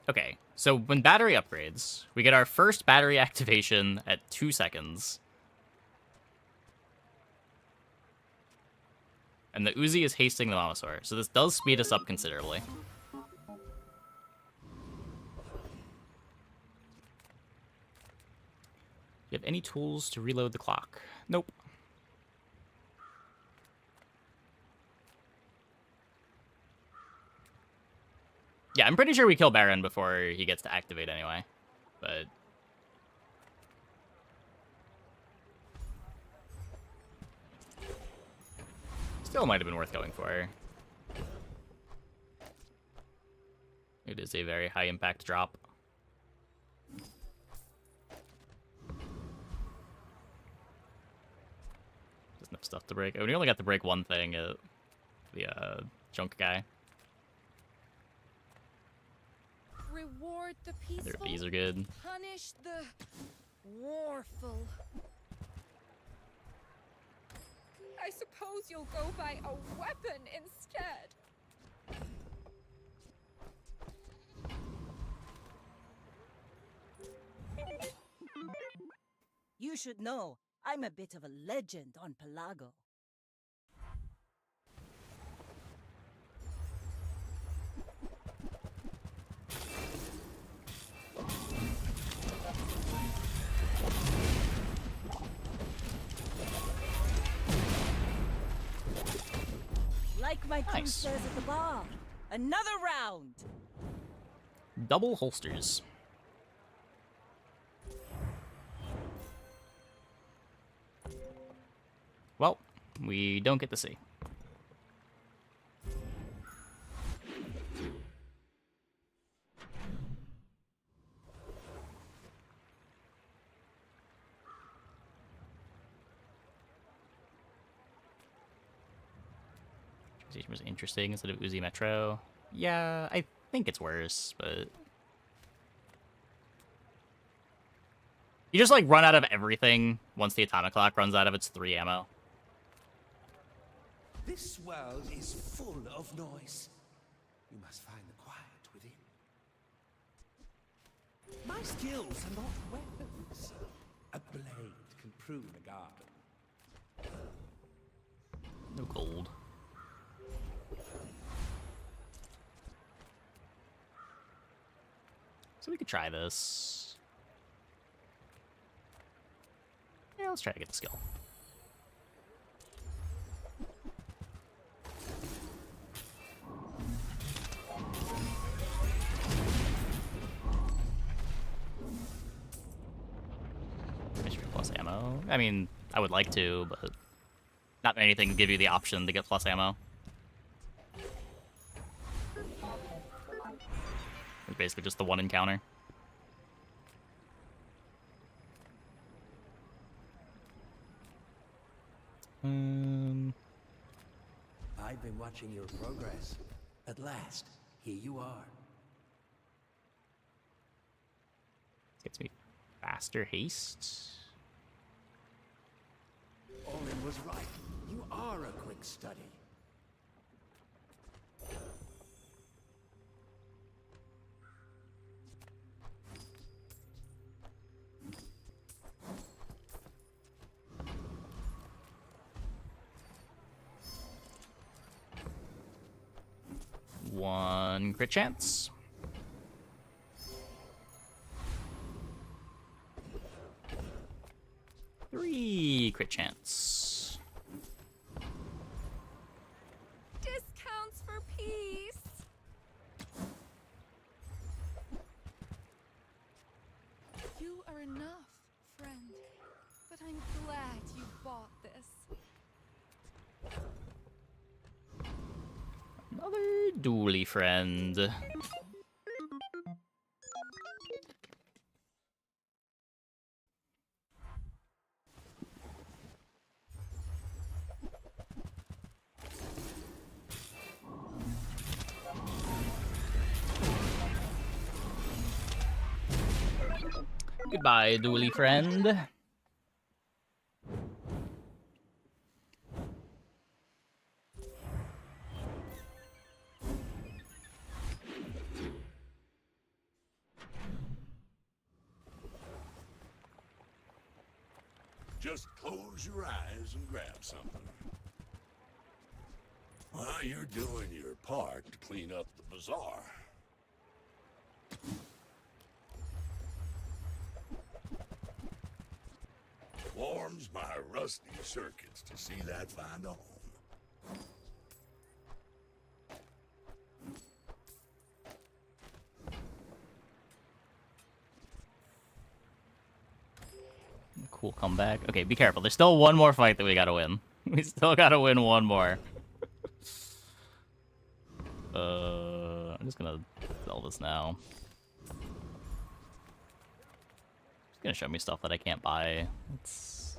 okay, so when battery upgrades, we get our first battery activation at 2 seconds. And the Uzi is hasting the Mamasaur, so this does speed us up considerably. Do you have any tools to reload the clock? Nope. Yeah, I'm pretty sure we kill Baron before he gets to activate anyway, but still might have been worth going for. It is a very high impact drop. Doesn't have stuff to break. Oh, we only got to break one thing, the junk guy. Reward the peaceful. Their bees are good. Punish the warful. I suppose you'll go by a weapon instead. You should know, I'm a bit of a legend on Pelago. Like my crew Nice. says at the bar, another round. Double holsters. Well, we don't get to see. Transportation was interesting instead of Uzi Metro. Yeah, I think it's worse, but you just like run out of everything once the atomic clock runs out of its 3 ammo. This world is full of noise. You must find the quiet within. My skills are not weapons. A blade can prune a garden. No gold. So we could try this. Yeah, let's try to get the skill. I mean, I would like to, but not anything to give you the option to get plus ammo. It's basically just the one encounter. I've been watching your progress. At last, here you are. Gets me faster haste. Orin was right. You are a quick study. One crit chance. Three crit chance. Discounts for peace. You are enough, friend. But I'm glad you bought this. Another dually friend. Goodbye, dually friend. Just close your eyes and grab something. While you're doing your part to clean up the bazaar. Warms my rusty circuits to see that find a home. Cool comeback. Okay, be careful. There's still one more fight that we gotta win. We still gotta win one more. I'm just gonna sell this now. It's gonna show me stuff that I can't buy. It's...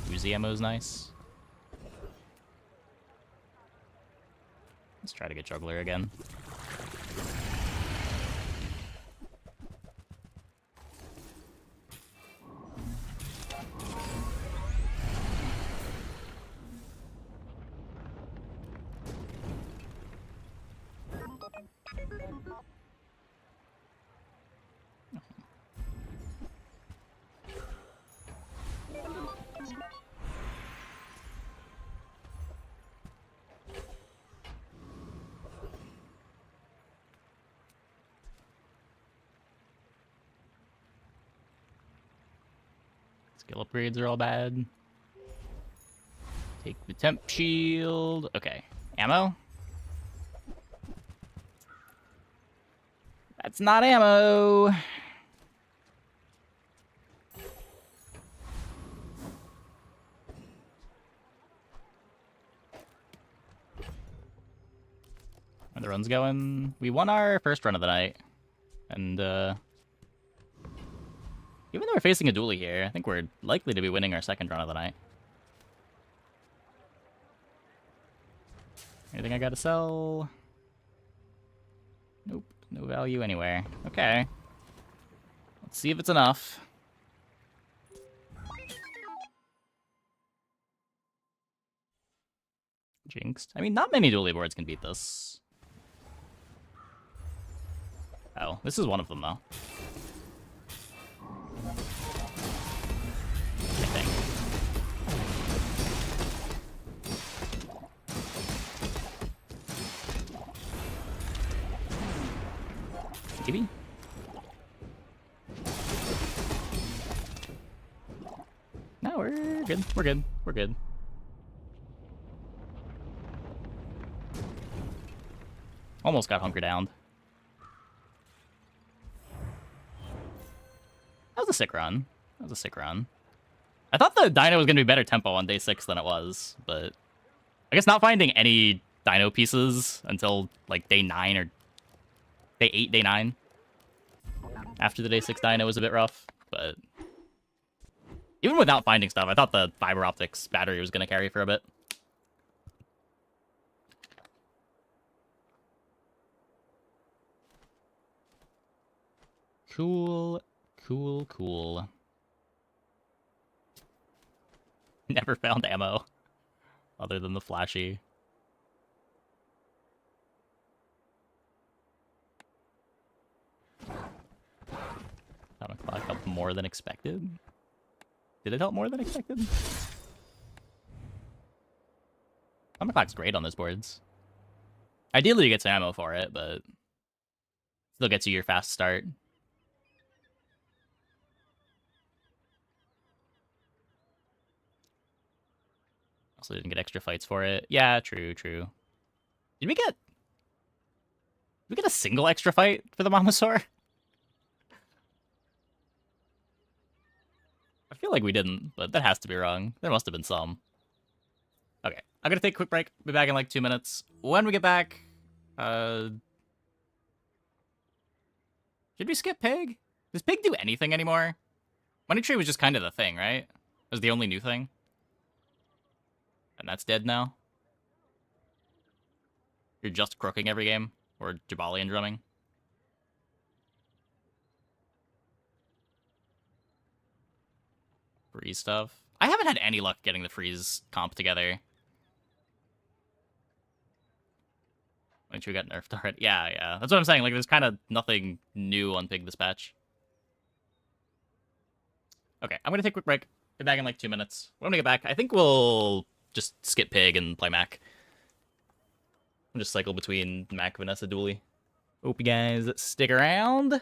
Uzi ammo is nice. Let's try to get Juggler again. Skill upgrades are all bad. Take the temp shield. Okay. Ammo? That's not ammo. Where the run's going? We won our first run of the night. And, even though we're facing a dually here, I think we're likely to be winning our second run of the night. Anything I gotta sell? Nope, no value anywhere. Okay. Let's see if it's enough. Jinxed. I mean, not many dually boards can beat this. Oh, this is one of them, though. I think. Maybe? No, we're good. We're good. We're good. Almost got hunker down. That was a sick run. That was a sick run. I thought the dino was going to be better tempo on day 6 than it was, but I guess not finding any dino pieces until like day 9 or day 8, day 9 after the day 6 dino was a bit rough, but even without finding stuff, I thought the fiber optics battery was going to carry for a bit. Cool, cool, cool. Never found ammo other than the flashy. Atomic clock helped more than expected. Did it help more than expected? Atomic clock's great on those boards. Ideally, you get some ammo for it, but still gets you your fast start. Also didn't get extra fights for it. Yeah, true, true. Did we get a single extra fight for the Momosaur? I feel like we didn't, but that has to be wrong. There must have been some. Okay, I'm gonna take a quick break. Be back in like 2 minutes. When we get back, should we skip Pig? Does Pig do anything anymore? Money Tree was just kind of the thing, right? It was the only new thing. And that's dead now? You're just crooking every game? Or Jabalian drumming? Freeze stuff. I haven't had any luck getting the freeze comp together. Make sure we got nerfed already. Yeah, yeah. That's what I'm saying. Like, there's kind of nothing new on Pig this patch. Okay, I'm gonna take a quick break. Get back in like 2 minutes. When we get back, I think we'll just skip Pig and play Mac. And just cycle between Mac, Vanessa, Dooley. Hope you guys stick around.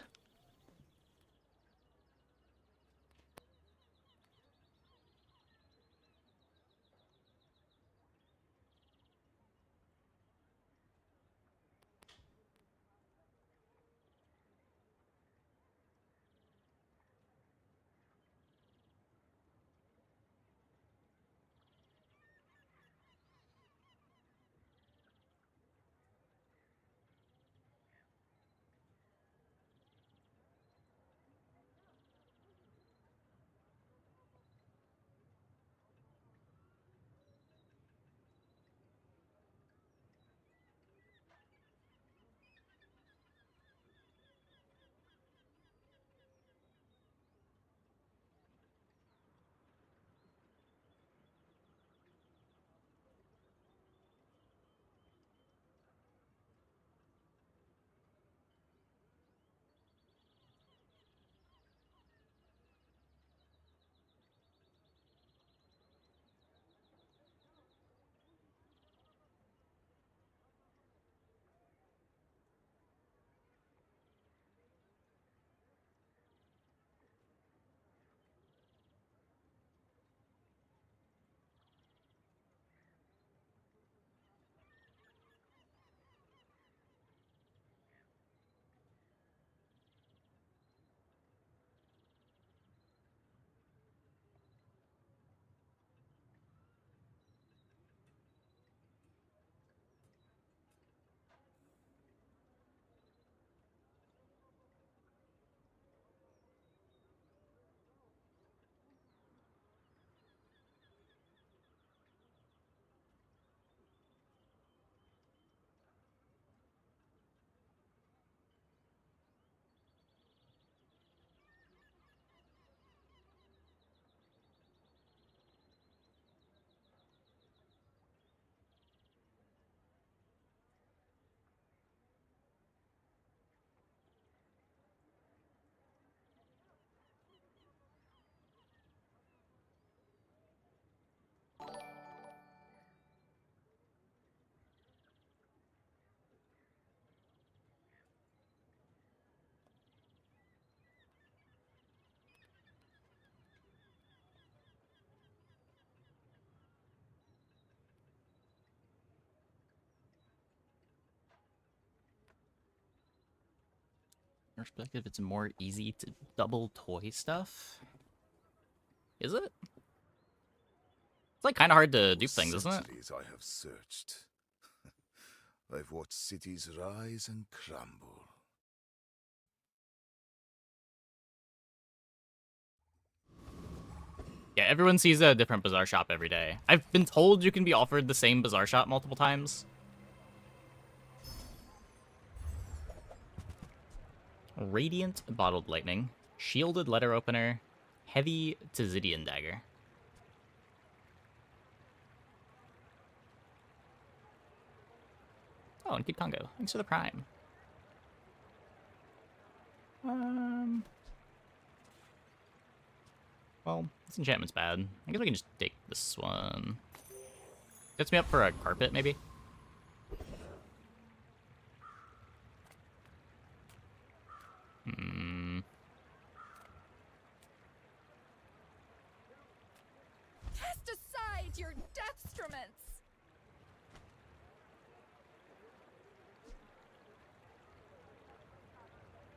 Perspective, it's more easy to double toy stuff. Is it? It's like kind of hard to dupe things, isn't it? Centuries I have searched. I've watched cities rise and crumble. Yeah, everyone sees a different bazaar shop every day. I've been told you can be offered the same bazaar shop multiple times. Radiant Bottled Lightning, Shielded Letter Opener, Heavy Tizidian Dagger. Oh, and Kid Congo. Thanks for the Prime. Well, this enchantment's bad. I guess we can just take this one. Gets me up for a carpet, maybe? Cast aside your deathstruments!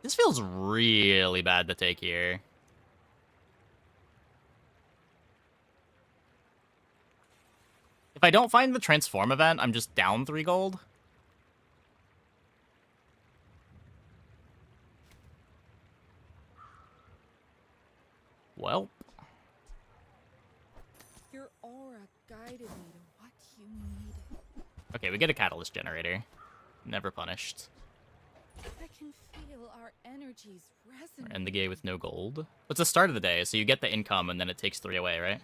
This feels really bad to take here. If I don't find the transform event, I'm just down 3 gold. Well. Your aura guided me to what you needed. Okay, we get a catalyst generator. Never punished. I can feel our energies resonate. End the game with no gold. It's the start of the day, so you get the income and then it takes 3 away, right?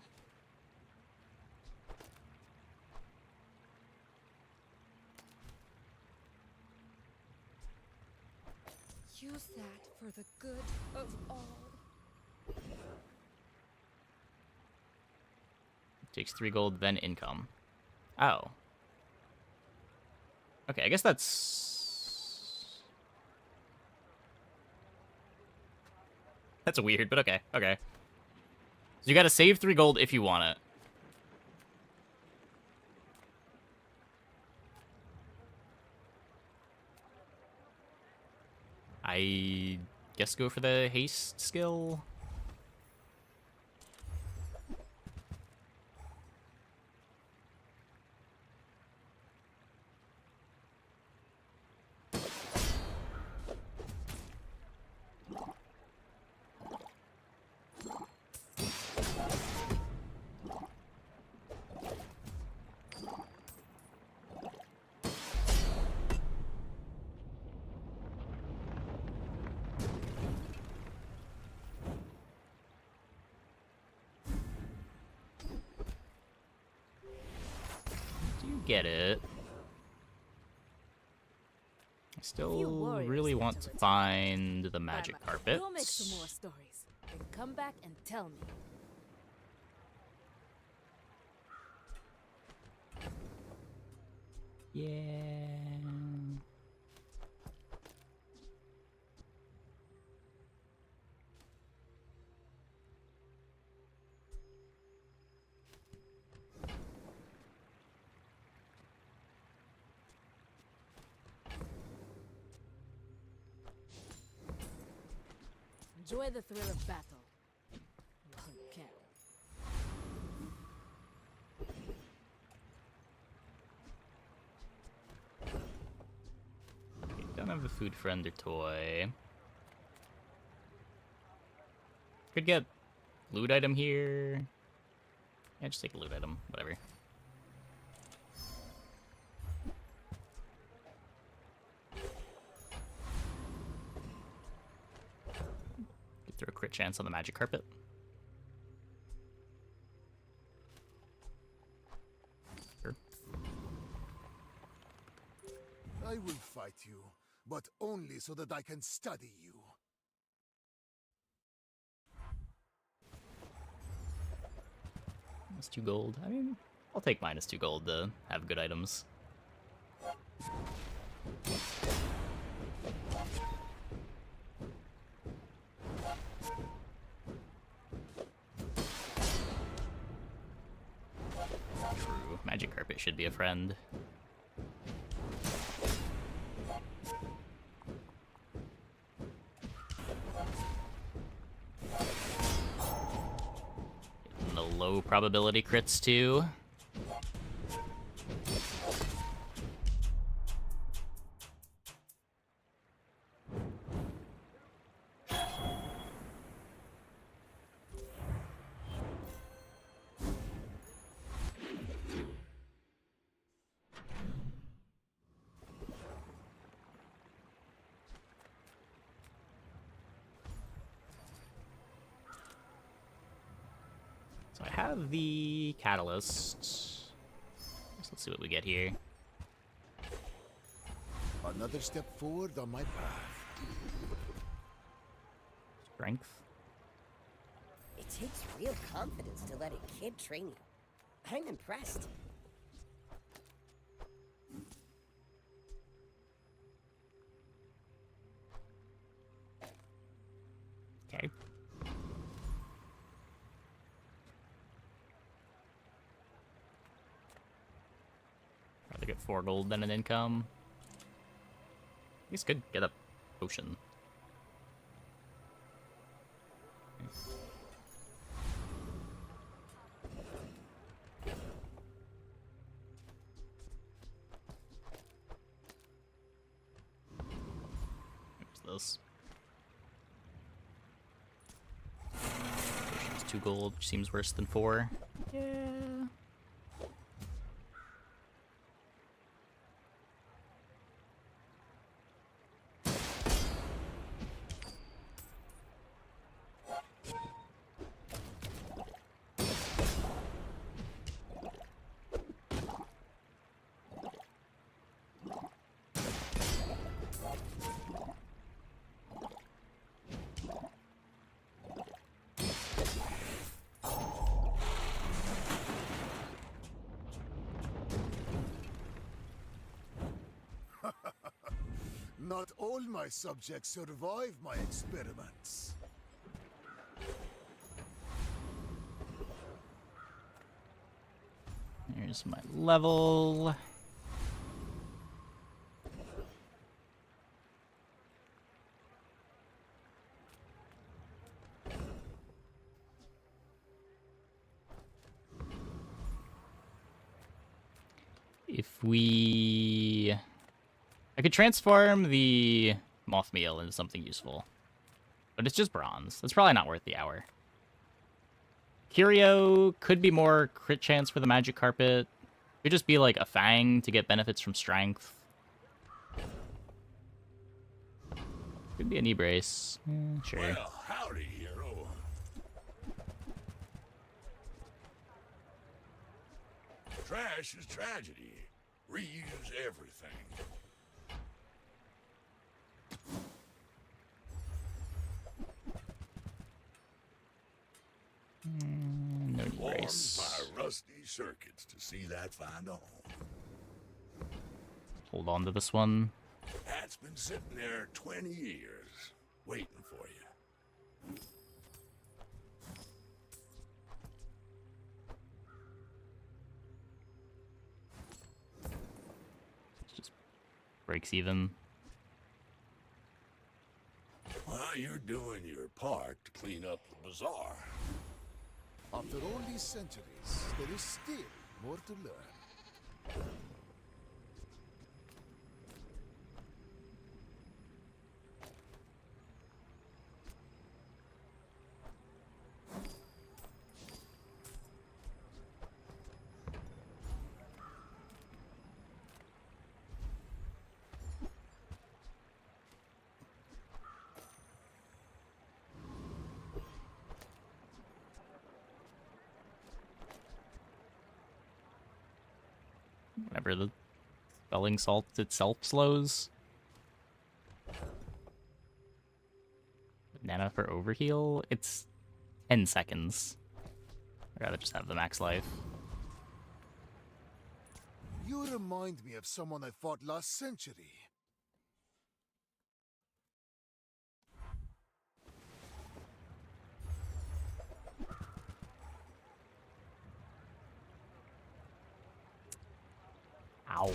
Use that for the good of all. Takes 3 gold, then income. Oh. Okay, I guess that's weird, but okay, okay. So you gotta save 3 gold if you want it. I guess go for the haste skill. Get it. I still really want to find the magic carpet. You'll make some more stories. Then come back and tell me. Yeah. Enjoy the thrill of battle. While you can. Okay, don't have a food friend or toy. Could get loot item here. Yeah, just take a loot item, whatever. Throw a crit chance on the magic carpet. Sure. I will fight you, but only so that I can study you. Minus 2 gold. I mean, I'll take minus 2 gold to have good items. True. Magic carpet should be a friend. low probability crits too. So I have the catalyst. Let's see what we get here. Another step forward on my path. Strength. It takes real confidence to let a kid train you. I'm impressed. Okay. Rather get 4 gold than an income. He's good. Get a potion. What's this? Potion's 2 gold, which seems worse than 4. Yeah. Not all my subjects survive my experiments. Here's my level. If we... I could transform the moth meal into something useful. But it's just bronze. That's probably not worth the hour. Curio could be more crit chance for the magic carpet. Could just be like a fang to get benefits from strength. Could be a knee brace. Sure. Well, howdy, hero. Trash is tragedy. Reuse everything. No knee Warmed brace. by rusty circuits to see that find a home. Hold on to this one. That's been sitting there 20 years, waiting for you. Just breaks even. Well, you're doing your part to clean up the bazaar. After all these centuries, there is still more to learn. Whenever the spelling salt itself slows. Banana for overheal? It's 10 seconds. I'd rather just have the max life. You remind me of someone I fought last century. Ow.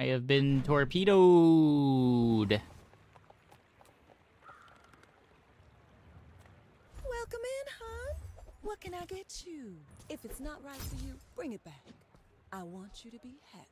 have been torpedoed. Welcome in, hon. What can I get you? If it's not right for you, bring it back. I want you to be happy.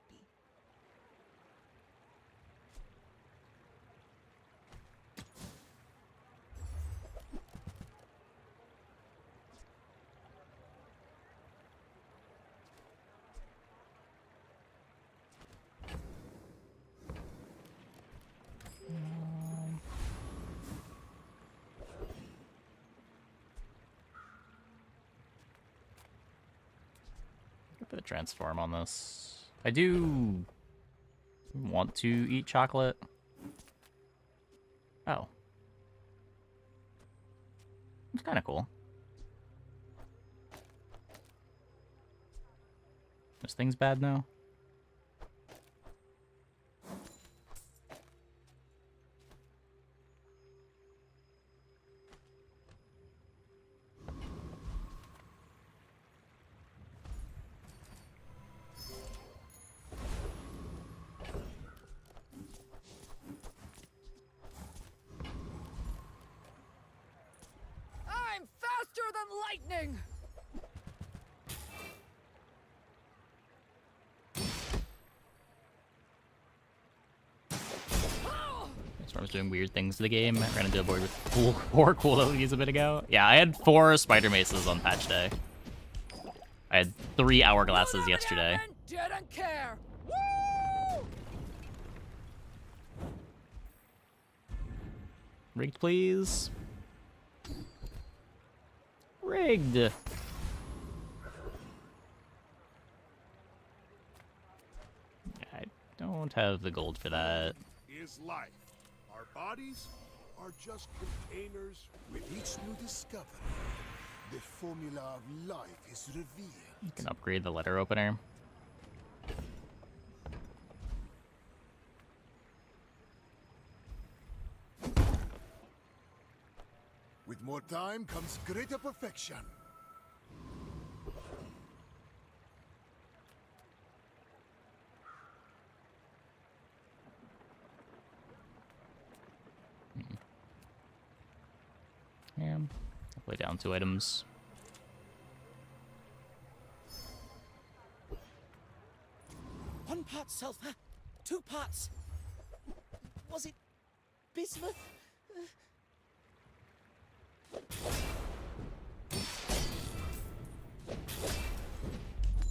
Put a transform on this. I do want to eat chocolate. Oh. It's kind of cool. This thing's bad now. I'm faster than lightning! Storm's doing weird things to the game. I ran into a board with four cool abilities a bit ago. Yeah, I had 4 spider maces on patch day. I had 3 hourglasses yesterday. Didn't care! Woo! Rigged, please. Rigged. I don't have the gold for that. Is life. Our bodies are just containers. With each new discovery, the formula of life is revealed. You can upgrade the letter opener. With more time comes greater perfection. Yeah, I'll play down 2 items. One part sulfur, 2 parts. Was it bismuth?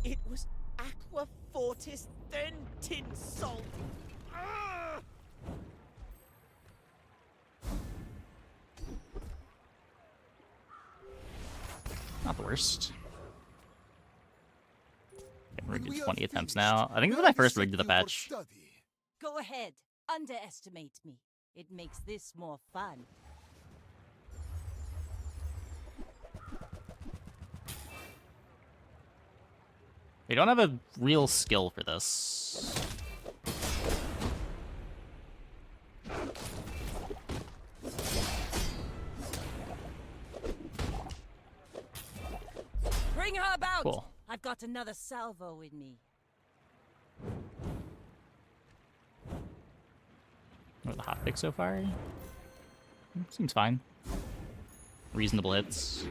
It was aqua fortis, then tin salt. Ah! Not the worst. Getting rigged 20 attempts now. I think this is my first rigged of the patch. Go ahead. Underestimate me. It makes this more fun. We don't have a real skill for this. Bring her about! Cool. I've got another salvo in me. What are the hotfix so far? Seems fine. Reasonable hits.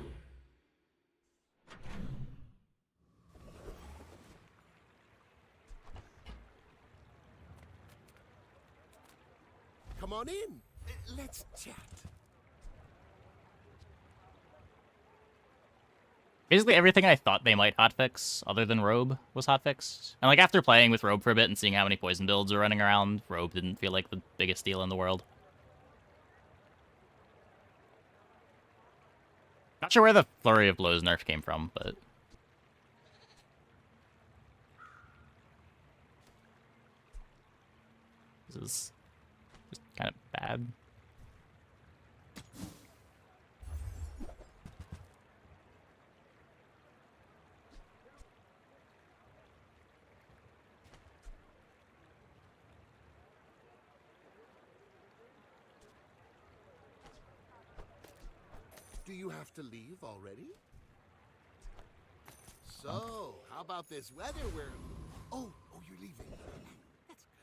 Come on in. Let's chat. Basically everything I thought they might hotfix, other than Robe, was hotfixed. And like after playing with Robe for a bit and seeing how many poison builds are running around, Robe didn't feel like the biggest deal in the world. Not sure where the Flurry of Blows nerf came from, but... this is just kind of bad. Do you have to leave already? So, how about this weather we're... Oh, you're leaving. That's good.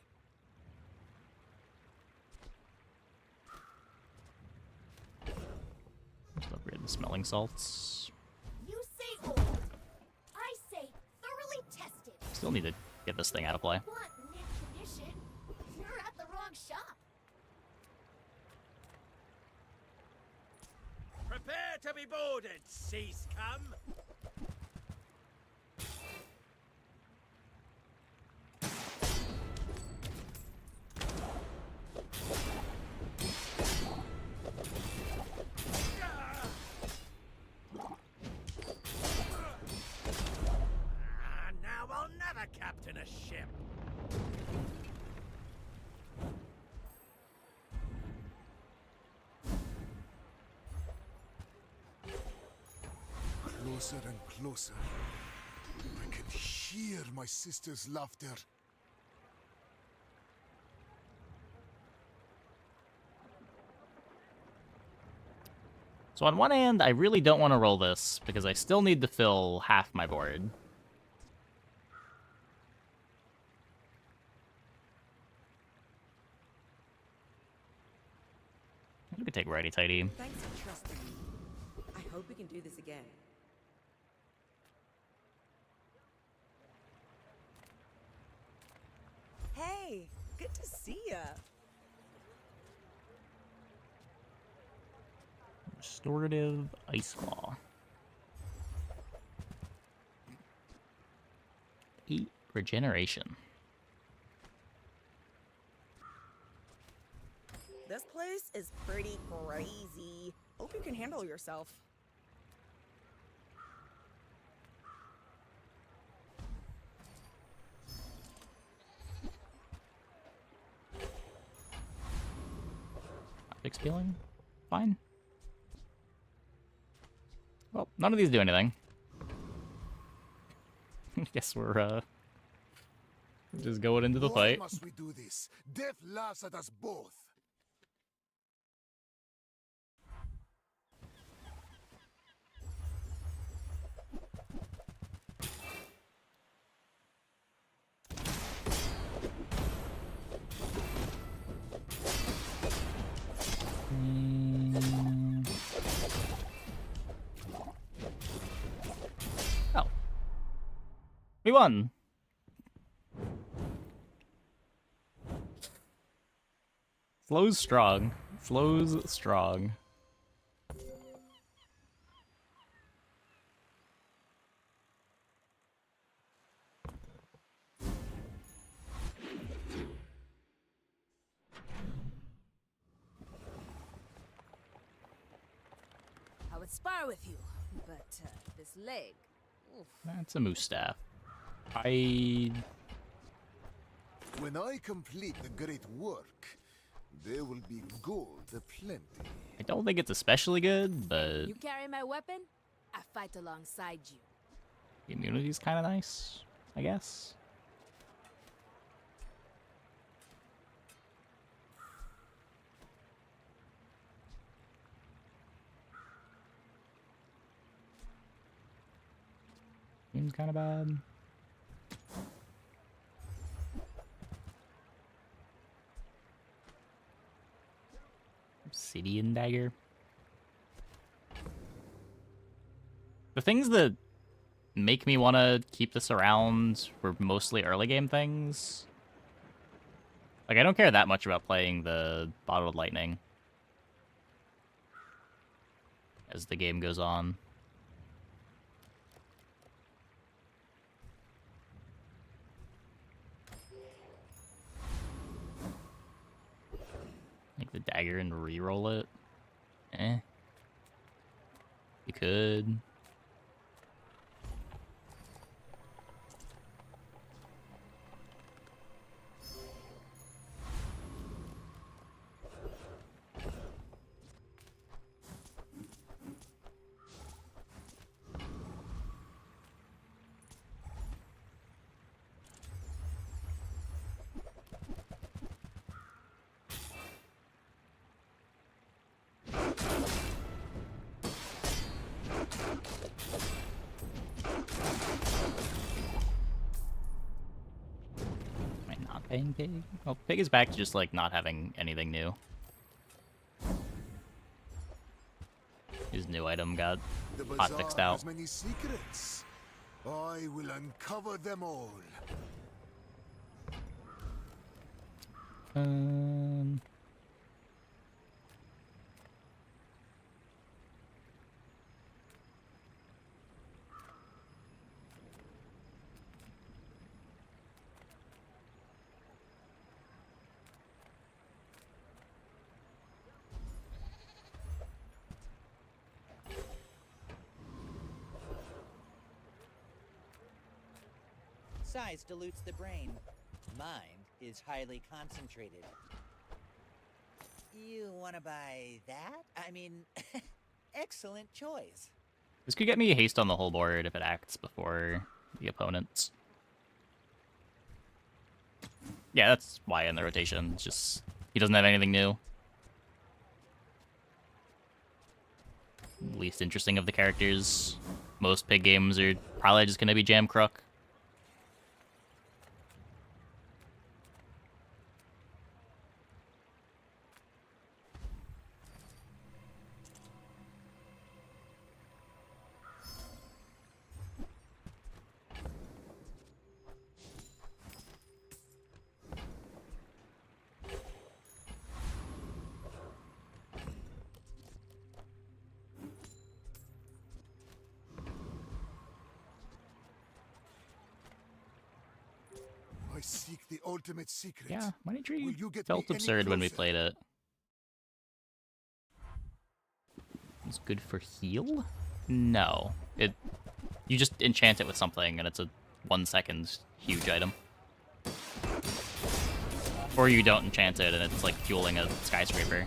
Smelling salts. You say old. I say thoroughly tested. Still need to get this thing out of play. Want mid condition? You're at the wrong shop. Prepare to be boarded, sea scum! Now I'll never captain a ship. Closer and closer. I can hear my sister's laughter. So on one hand, I really don't want to roll this, because I still need to fill half my board. We could take righty-tighty. Thanks for trusting me. I hope we can do this again. Hey, good to see ya. Restorative Ice Claw. 8 regeneration. This place is pretty crazy. Hope you can handle yourself. Hotfix healing? Fine. Well, none of these do anything. Guess we're just going into the Why fight. must we do this? Death laughs at us both. Oh. We won! Flow's strong. Flow's strong. I would spar with you, but this leg. Oof. That's a moose staff. I... When I complete the great work, there will be gold aplenty. I don't think it's especially good, but You carry my weapon, I fight alongside you. the immunity's kind of nice, I guess. Seems kind of bad. Obsidian dagger. The things that make me want to keep this around were mostly early game things. Like, I don't care that much about playing the Bottled Lightning as the game goes on. Take the dagger and re-roll it. You could. Paying Pig? Well, Pig is back to just, like, not having anything new. He His new item got The hotfixed bazaar out. has many secrets. I will uncover them all. Size dilutes the brain. Mind is highly concentrated. You want to buy that? I mean, excellent choice. This could get me haste on the whole board if it acts before the opponents. Yeah, that's why in the rotation. It's just he doesn't have anything new. Least interesting of the characters. Most pig games are probably just gonna be Jam Crook. I seek the ultimate secret. Yeah, Money Tree Will you get felt me any absurd when we closer? played it. It's good for heal? No. You just enchant it with something and it's a 1 second huge item. Or you don't enchant it and it's like fueling a skyscraper.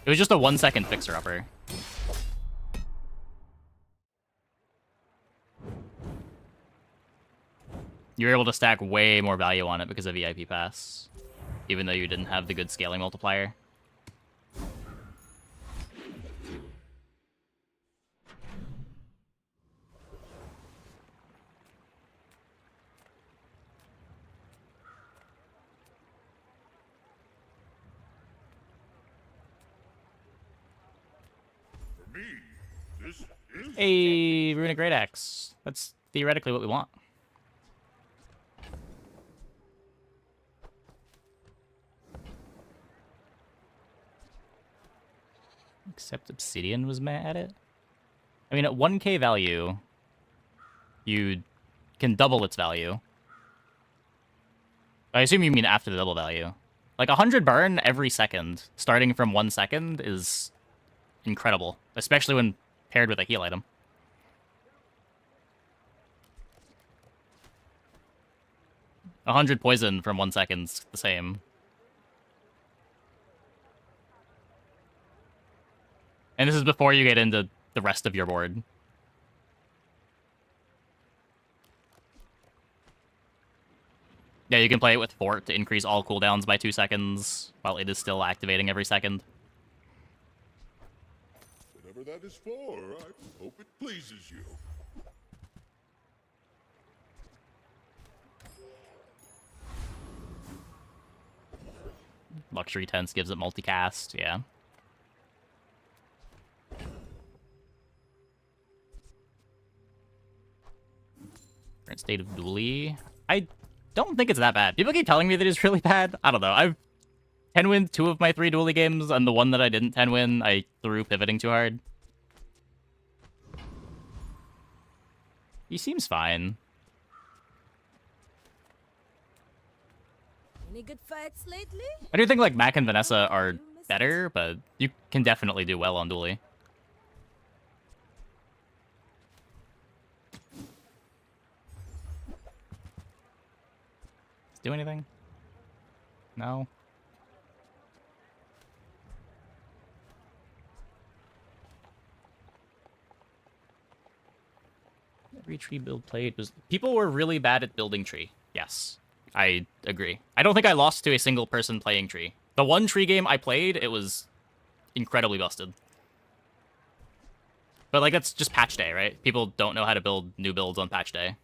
It was just a 1 second fixer-upper. You were able to stack way more value on it because of VIP Pass, even though you didn't have the good scaling multiplier. For me, this is A Runic Great Axe. That's theoretically what we want. Except Obsidian was mad at it. I mean, at 1k value, you can double its value. I assume you mean after the double value. Like 100 burn every second, starting from 1 second, is incredible, especially when paired with a heal item. A 100 poison from 1 second's the same. And this is before you get into the rest of your board. Yeah, you can play it with Fort to increase all cooldowns by 2 seconds, while it is still activating every second. whatever that is for. I hope it pleases you. Luxury Tense gives it multicast, yeah. Current state of Dually. I don't think it's that bad. People keep telling me that it's really bad. I don't know. I've 10-win 2 of my 3 Dually games, and the one that I didn't 10-win, I threw pivoting too hard. He seems fine. Any good fights lately? I do think like Mac and Vanessa are better, but you can definitely do well on Dually. Do anything? No. Every tree build played was... People were really bad at building tree. Yes, I agree. I don't think I lost to a single person playing tree. The one tree game I played, it was incredibly busted. But like, that's just patch day, right? People don't know how to build new builds on patch day.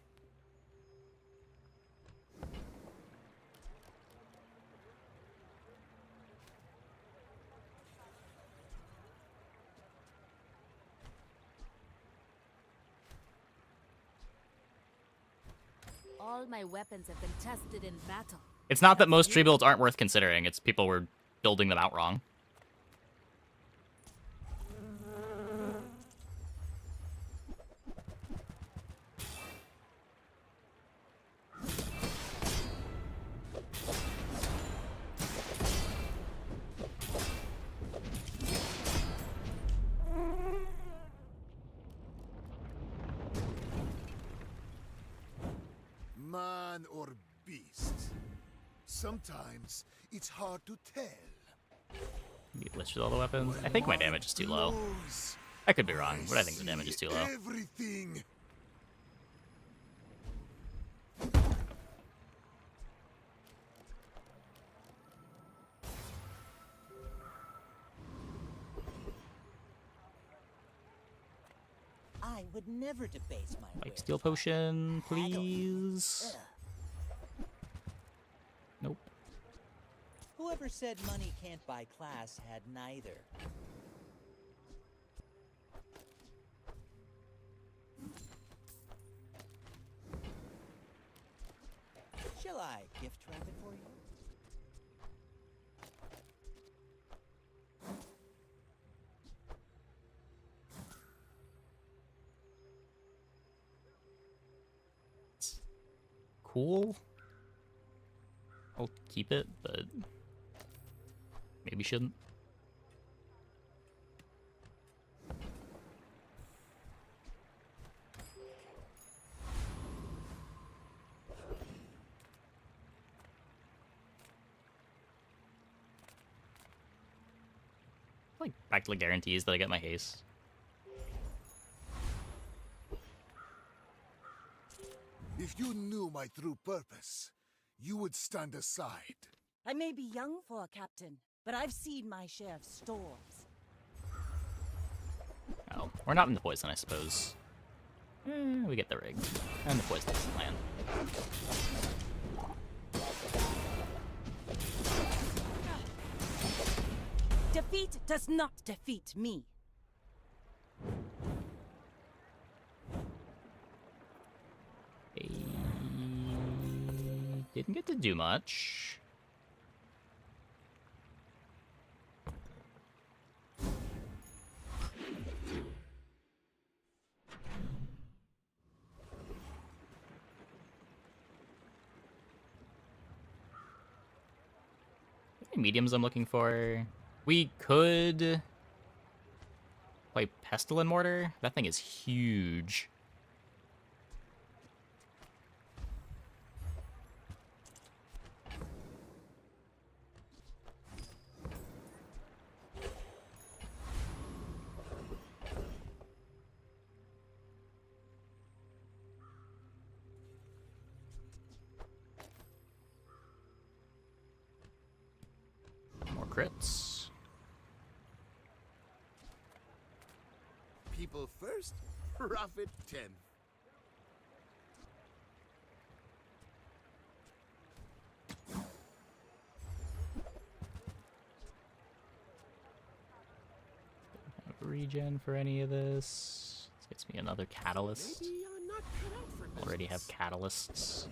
All my weapons have been tested in battle. It's not that most tree builds aren't worth considering, it's people were building them out wrong. Man or beast? Sometimes it's hard to tell. You listed all the weapons. I think my damage is too low. I could be wrong, but I think the damage is too low. Everything. I would never debase my Like steel potion, please. Nope. Whoever said money can't buy class had neither. Shall I gift wrap it for you? Cool. I'll keep it, but maybe shouldn't. Like practically guarantees that I get my haste. If you knew my true purpose, you would stand aside. I may be young for a captain, but I've seen my share of storms. Oh, we're not in the poison, I suppose. We get the rig. And the poison doesn't land. Defeat does not defeat me. Didn't get to do much. Any mediums I'm looking for? We could play Pestle and Mortar. That thing is huge. Crits. People first, profit 10. Regen for any of this. This gets me another catalyst. Maybe I'm not cut out for business. Already have catalysts.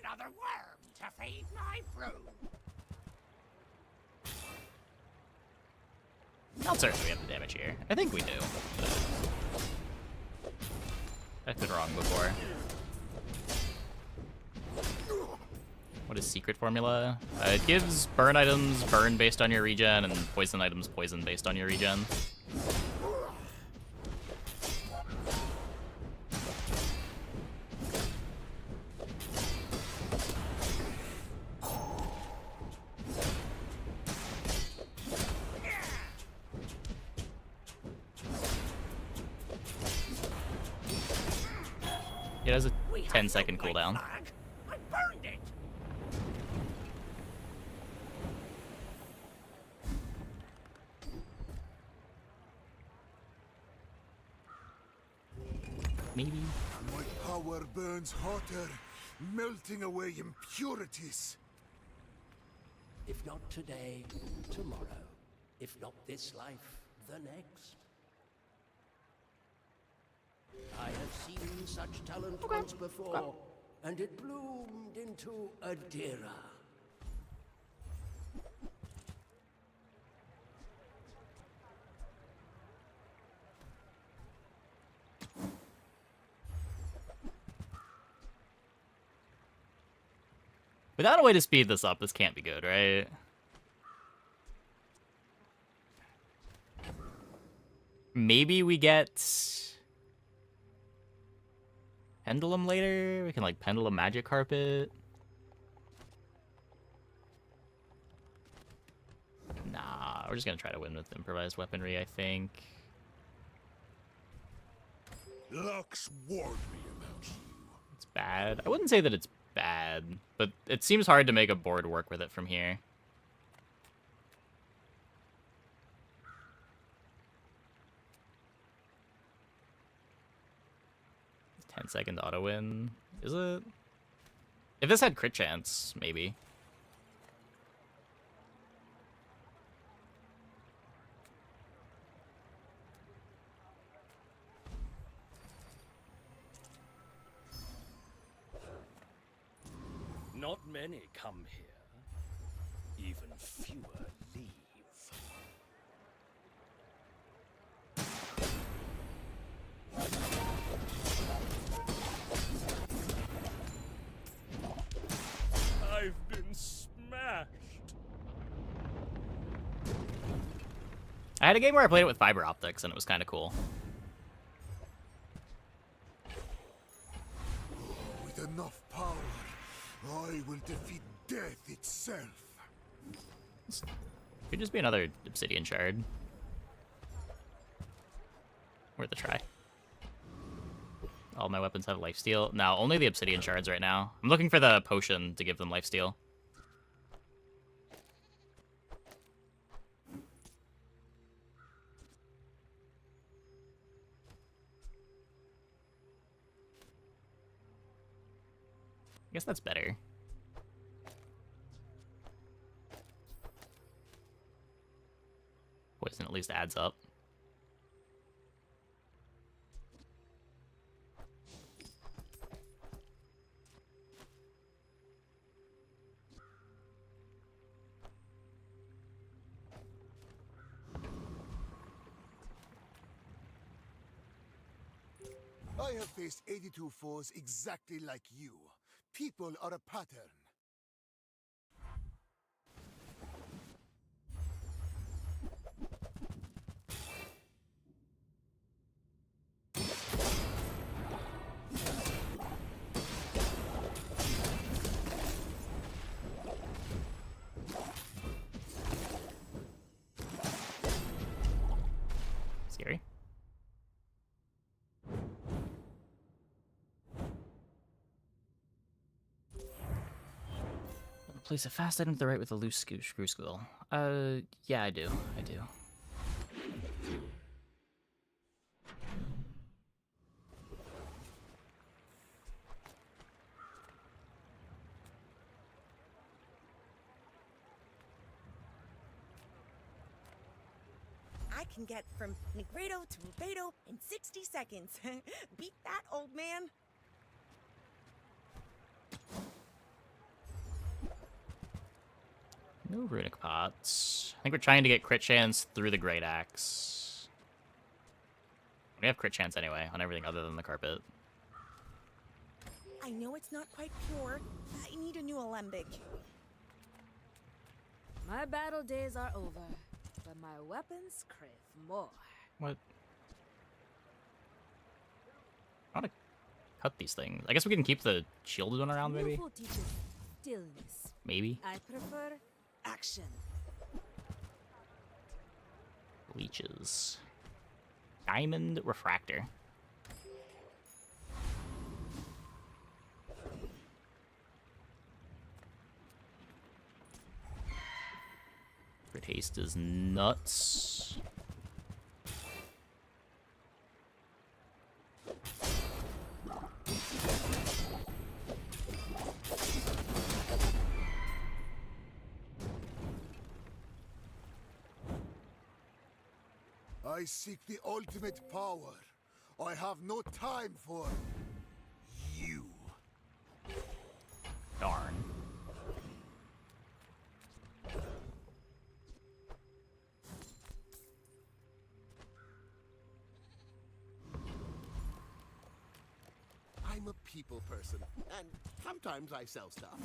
Another worm to feed my brood. Not certain we have the damage here. I think we do. I've been wrong before. What is secret formula? It gives burn items burn based on your regen and poison items poison based on your regen. It has a 10-second cooldown. I burned it. Maybe. My power burns hotter melting away impurities. If not today, tomorrow. If not this life, the next. I have seen such talent once before, and it bloomed into Adira. Without a way to speed this up, this can't be good, right? Maybe we get pendulum later? We can like pendulum magic carpet. Nah, we're just gonna try to win with improvised weaponry, I think. Lux warned me about you. It's bad. I wouldn't say that it's bad, but it seems hard to make a board work with it from here. 10-second auto win. Is it? If this had crit chance, maybe. Not many come here. Even fewer leave. I've been smashed. I had a game where I played it with fiber optics, and it was kind of cool. With enough power, I will defeat death itself. Could just be another obsidian shard. Worth a try. All my weapons have lifesteal. No, only the obsidian shards right now. I'm looking for the potion to give them lifesteal. I guess that's better. Poison at least adds up. I have faced 82 foes exactly like you. People are a pattern. Scary. Place a fast item to the right with a loose screw squill. Yeah, I do. I can get from Negredo to Rubedo in 60 seconds. Beat that, old man. No runic pots. I think we're trying to get crit chance through the great axe. We have crit chance anyway on everything other than the carpet. I know it's not quite pure. I need a new alembic. My battle days are over, but my weapons crave more. What? I want to cut these things. I guess we can keep the shielded one around, maybe? Beautiful teaches stillness. Maybe? I prefer action. Leeches. Diamond refractor. Her taste is nuts. I seek the ultimate power. I have no time for you. Darn. I'm a people person, and sometimes I sell stuff.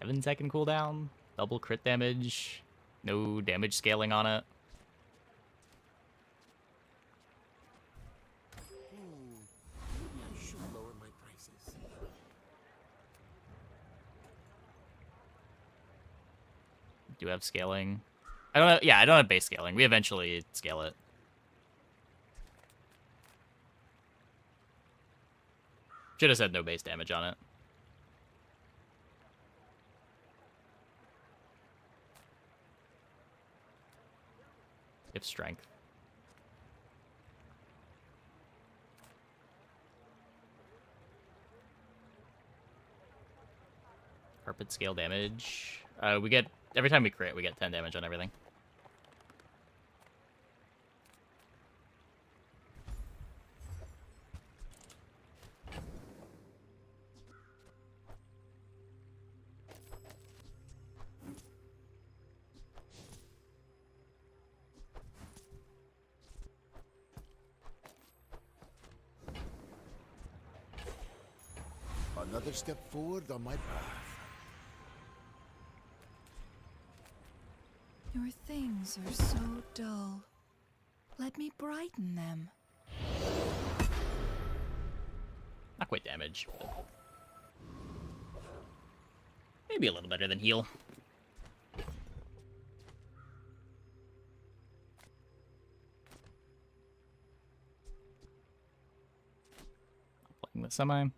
Seven-second cooldown, double crit damage, no damage scaling on it. Maybe I should lower my prices. Do have scaling? I don't know. Yeah, I don't have base scaling. We eventually scale it. Should have said no base damage on it. If strength. Carpet scale damage. We get every time we crit, we get 10 damage on everything. Another step forward on my path. Your things are so dull. Let me brighten them. Not quite damage, but maybe a little better than heal. Playing with semi.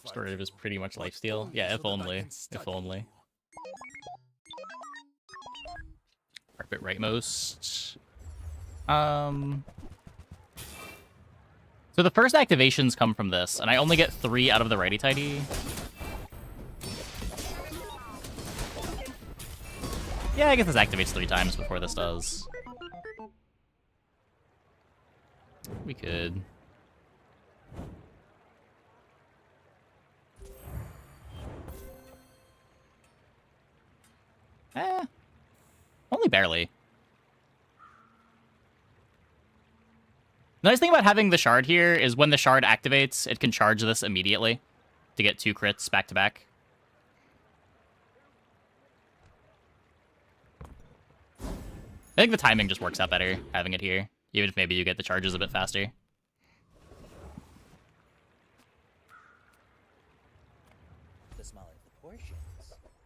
Restorative is pretty much lifesteal. Yeah, if only. If only. Carpet rightmost. So the first activations come from this, and I only get 3 out of the righty-tighty. Yeah, I guess this activates 3 times before this does. We could. Only barely. The nice thing about having the shard here is when the shard activates, it can charge this immediately to get 2 crits back to back. I think the timing just works out better having it here, even if maybe you get the charges a bit faster. The smaller the portions,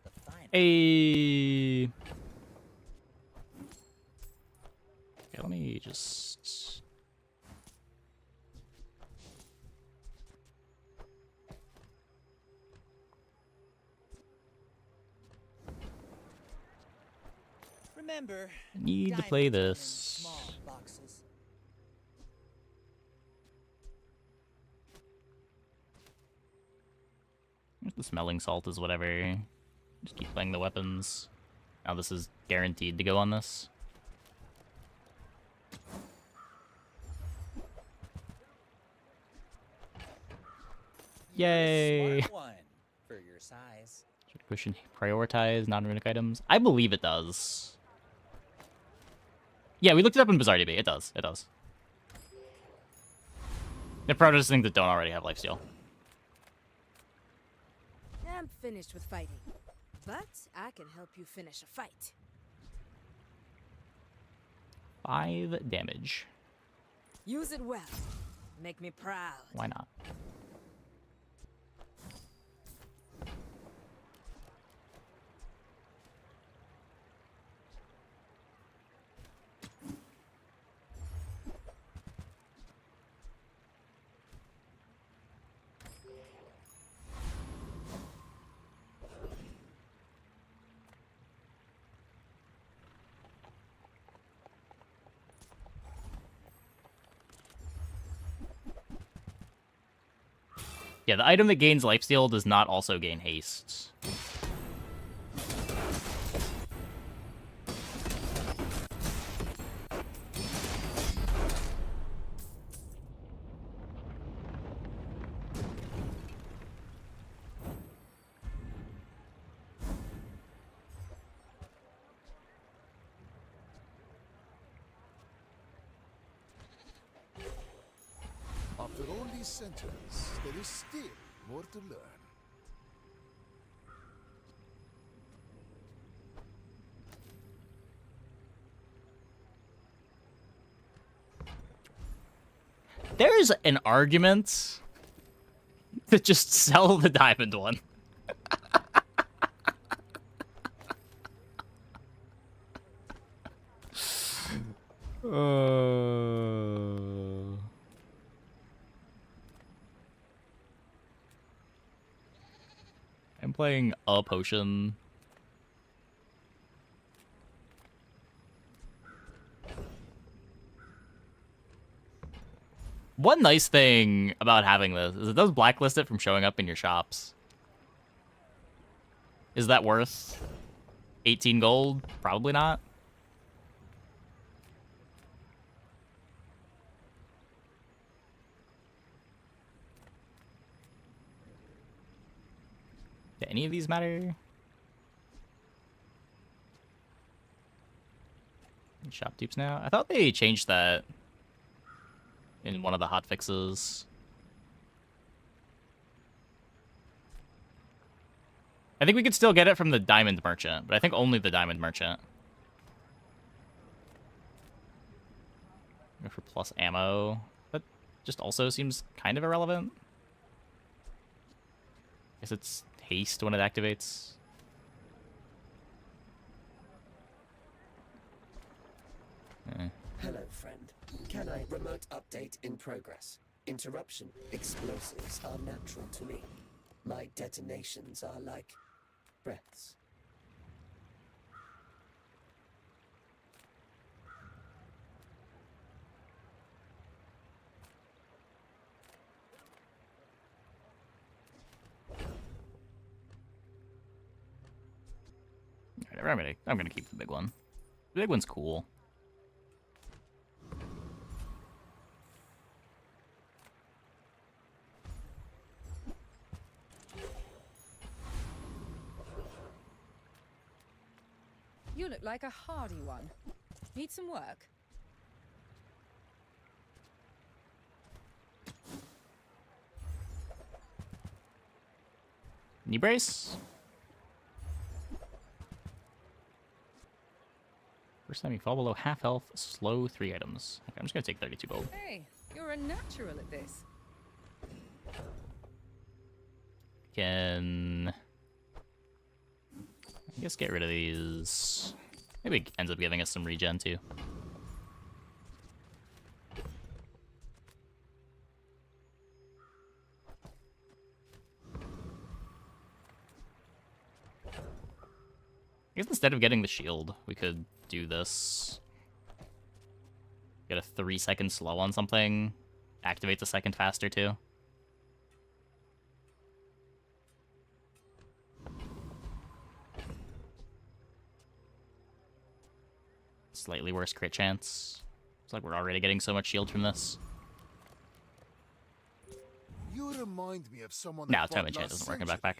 the finer. Hey. Okay, let me just... Remember, I need to play diamonds this. come in small boxes. The smelling salt is whatever. Just keep playing the weapons. Now this is guaranteed to go on this. Yay! Smart one for your size. Should cushion prioritize non-runic items? I believe it does. Yeah, we looked it up in Bizarre DB. It does. It does. They're probably just things that don't already have lifesteal. I'm finished with fighting, but I can help you finish a fight. 5 damage. Use it well. Make me proud. Why not? Yeah, the item that gains lifesteal does not also gain haste. After all these centuries, there is still more to learn. There's an argument to just sell the diamond one. I'm playing a potion. One nice thing about having this is it does blacklist it from showing up in your shops. Is that worth 18 gold? Probably not. Do any of these matter? Shop dupes now? I thought they changed that in one of the hotfixes. I think we could still get it from the diamond merchant, but I think only the diamond merchant. Go for plus ammo. That just also seems kind of irrelevant. Guess it's haste when it activates. Hello, friend. Can I remote update in progress? Interruption. Explosives are natural to me. My detonations are like breaths. Alright, I'm gonna keep the big one. The big one's cool. You look like a hardy one. Need some work? Knee brace? First time you fall below half health, slow 3 items. Okay, I'm just gonna take 32 gold. Hey, you're a natural at this. Can... I guess get rid of these. Maybe it ends up giving us some regen too. I guess instead of getting the shield, we could do this. Get a 3-second slow on something. Activates a second faster too. Slightly worse crit chance. It's like we're already getting so much shield from this. You remind me of someone. No, time enchant doesn't work in backpack.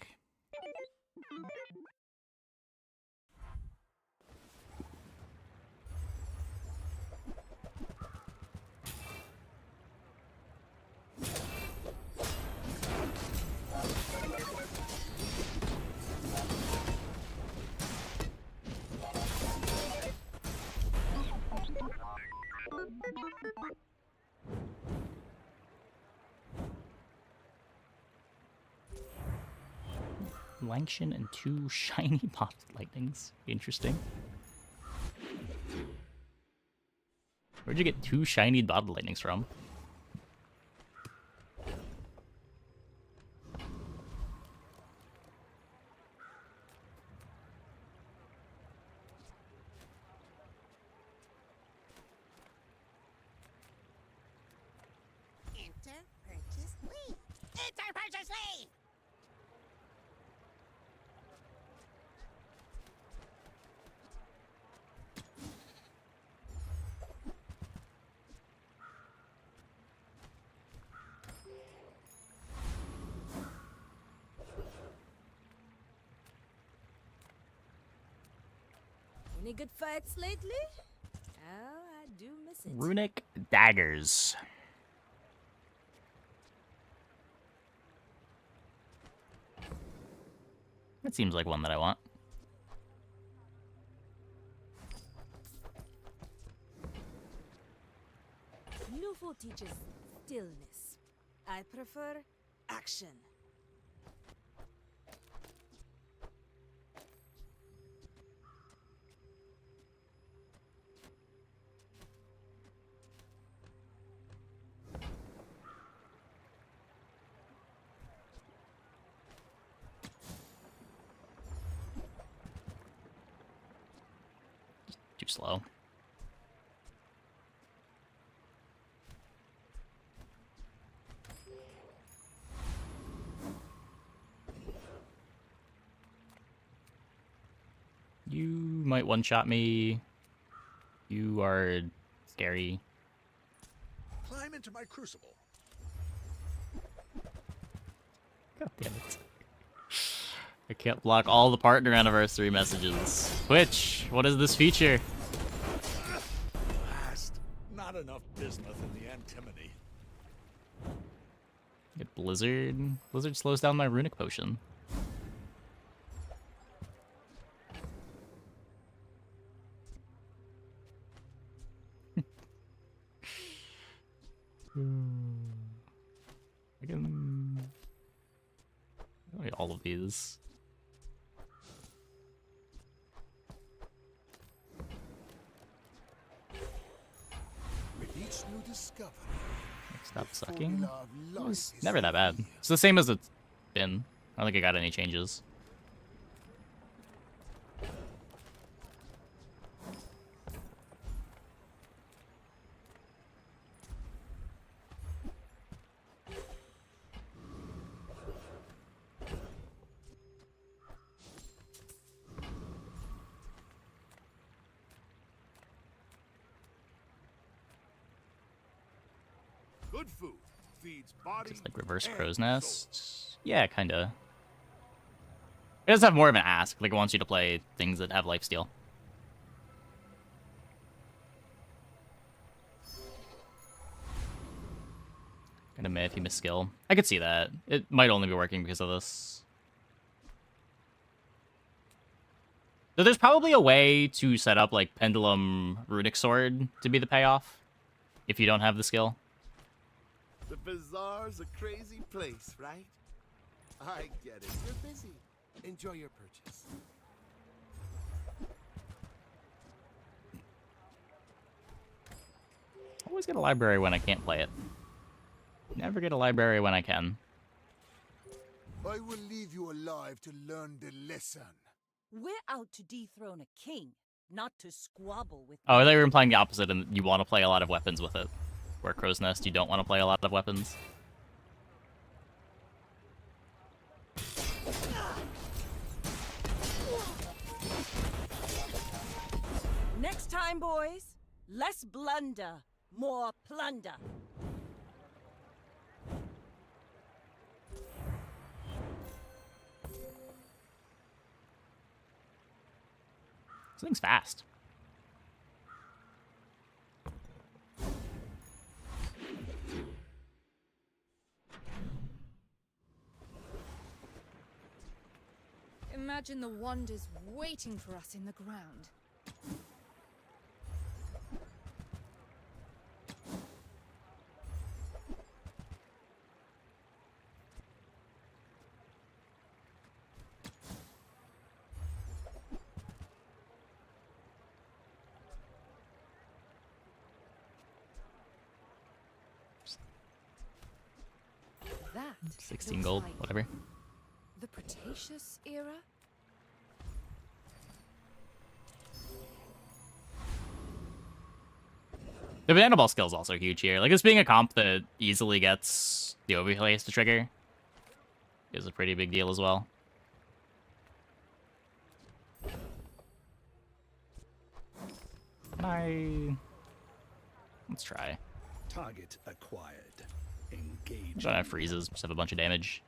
Lanction and 2 shiny popped lightnings. Interesting. Where'd you get 2 shiny bottle lightnings from? Enter purchase lead. Enter purchase Any good fights lately? Oh, I do miss it. Runic daggers. That seems like one that I want. Newful teaches stillness. I prefer action. Too slow. You might one-shot me. You are scary. Climb into my crucible. God damn it. I can't block all the partner anniversary messages. Twitch, what is this feature? Last, not enough bismuth in the antimony. Get Blizzard. Blizzard slows down my runic potion. I can... all of these. With each new discovery, Stop sucking. It's never that bad. It's the same as it's been. I don't think I got any changes. good food feeds body. Just like reverse crow's nest. Yeah, kinda. It does have more of an ask. Like it wants you to play things that have lifesteal. Gonna meh if you miss skill. I could see that. It might only be working because of this. So there's probably a way to set up like Pendulum Runic Sword to be the payoff if you don't have the skill. The bazaar's a crazy place, right? I get it. You're busy. Enjoy your purchase. Always get a library when I can't play it. Never get a library when I can. I will leave you alive to learn the lesson. We're out to dethrone a king, not to squabble with. Oh, I thought you were implying the opposite, and you want to play a lot of weapons with it. Where Crow's Nest, you don't want to play a lot of weapons. Next time, boys, less blunder, more plunder. This thing's fast. Imagine the wonders waiting for us in the ground. That 16 looks gold, like whatever. the Cretaceous era? The banana ball skill is also huge here. Like, this being a comp that easily gets the overlays to trigger is a pretty big deal as well. Can I... Let's try. Target acquired. Engage. I don't have freezes, just have a bunch of damage.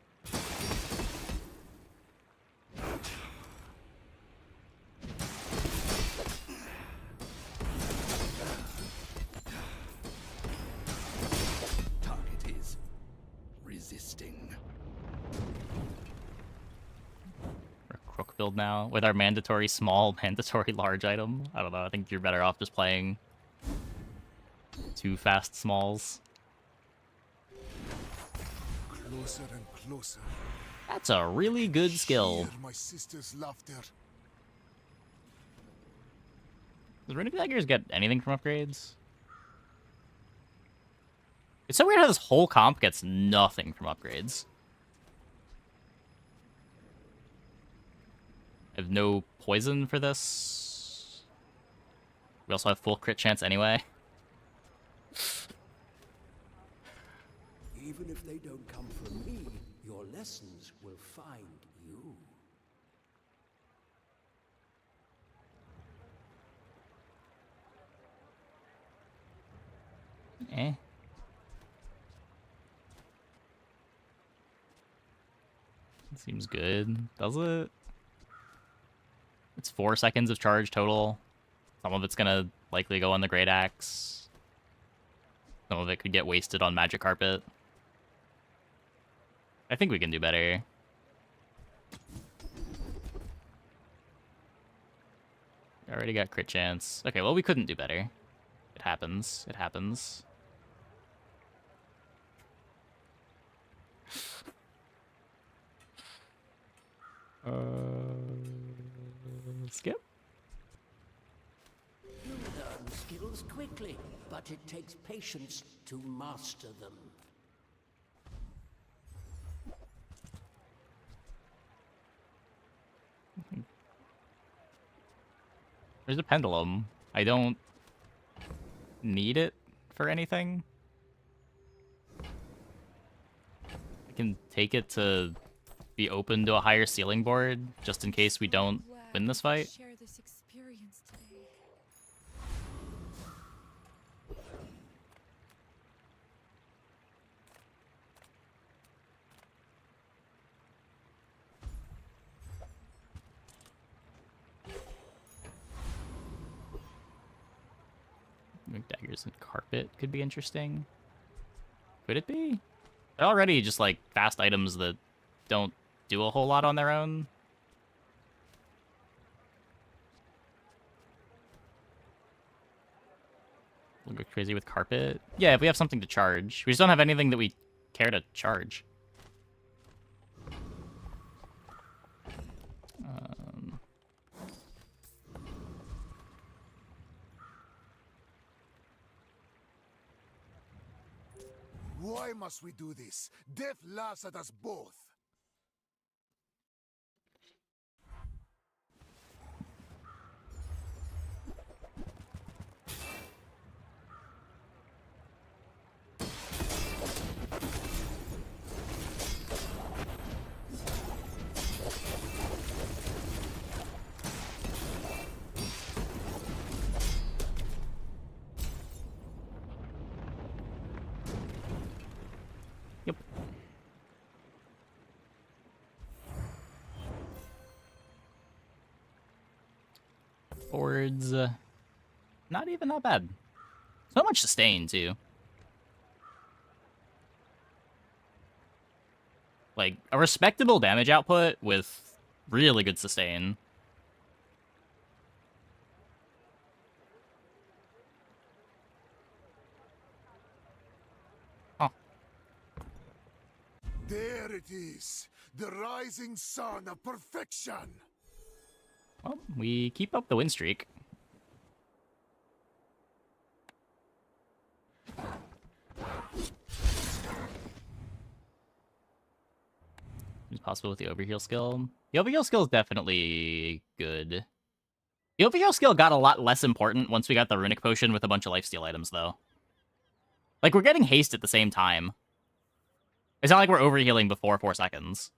bulk build now with our mandatory small, mandatory large item. I don't know. I think you're better off just playing 2 fast smalls. Closer and closer. That's a really good skill. Hear my sister's laughter. Does Runic Daggers get anything from upgrades? It's so weird how this whole comp gets nothing from upgrades. I have no poison for this. We also have full crit chance anyway. Even if they don't come from me, your lessons will find you. Eh. Seems good. Does it? It's 4 seconds of charge total. Some of it's gonna likely go on the Great Axe. Some of it could get wasted on Magic Carpet. I think we can do better. Already got crit chance. Okay, well, we couldn't do better. It happens. It happens. Skip? You learn skills quickly, but it takes patience to master them. There's a pendulum. I don't need it for anything. I can take it to be open to a higher ceiling board, just in case we don't win this fight. Share this experience today. Daggers and carpet could be interesting. Could it be? They're already just like fast items that don't do a whole lot on their own. We'll go crazy with carpet. Yeah, if we have something to charge. We just don't have anything that we care to charge. Why must we do this? Death laughs at us both. Yep. Boards, not even that bad. So much sustain, too. Like, a respectable damage output with really good sustain. There it is, the rising sun of perfection. Well, we keep up the win streak. It's possible with the overheal skill. The overheal skill is definitely good. The overheal skill got a lot less important once we got the runic potion with a bunch of lifesteal items, though. Like, we're getting haste at the same time. It's not like we're overhealing before 4 seconds.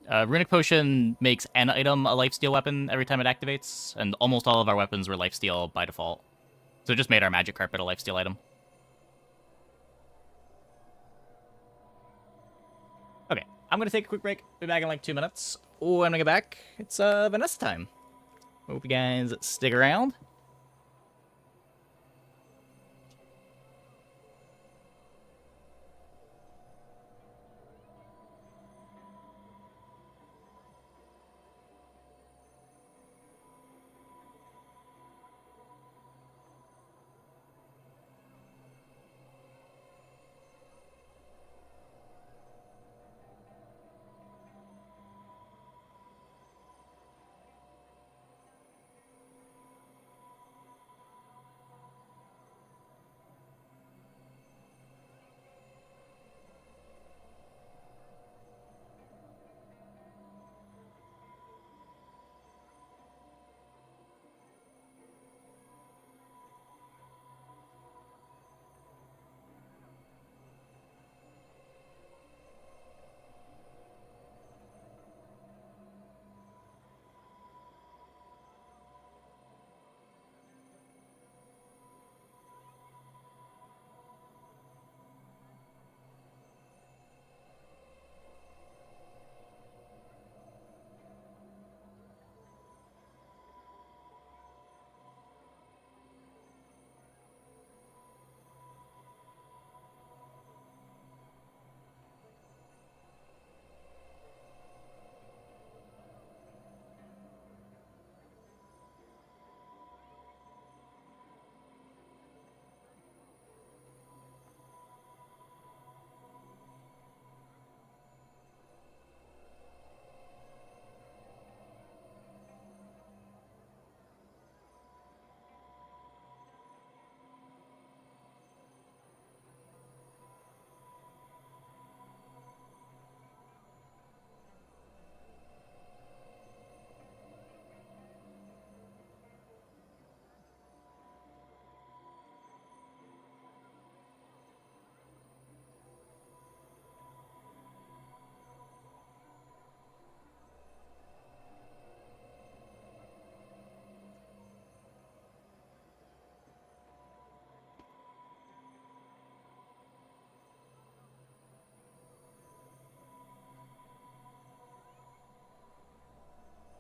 Runic Potion makes an item a lifesteal weapon every time it activates, and almost all of our weapons were lifesteal by default. So it just made our Magic Carpet a lifesteal item. I'm gonna take a quick break. Be back in like 2 minutes. Oh, when I get back, it's Vanessa time. Hope you guys stick around.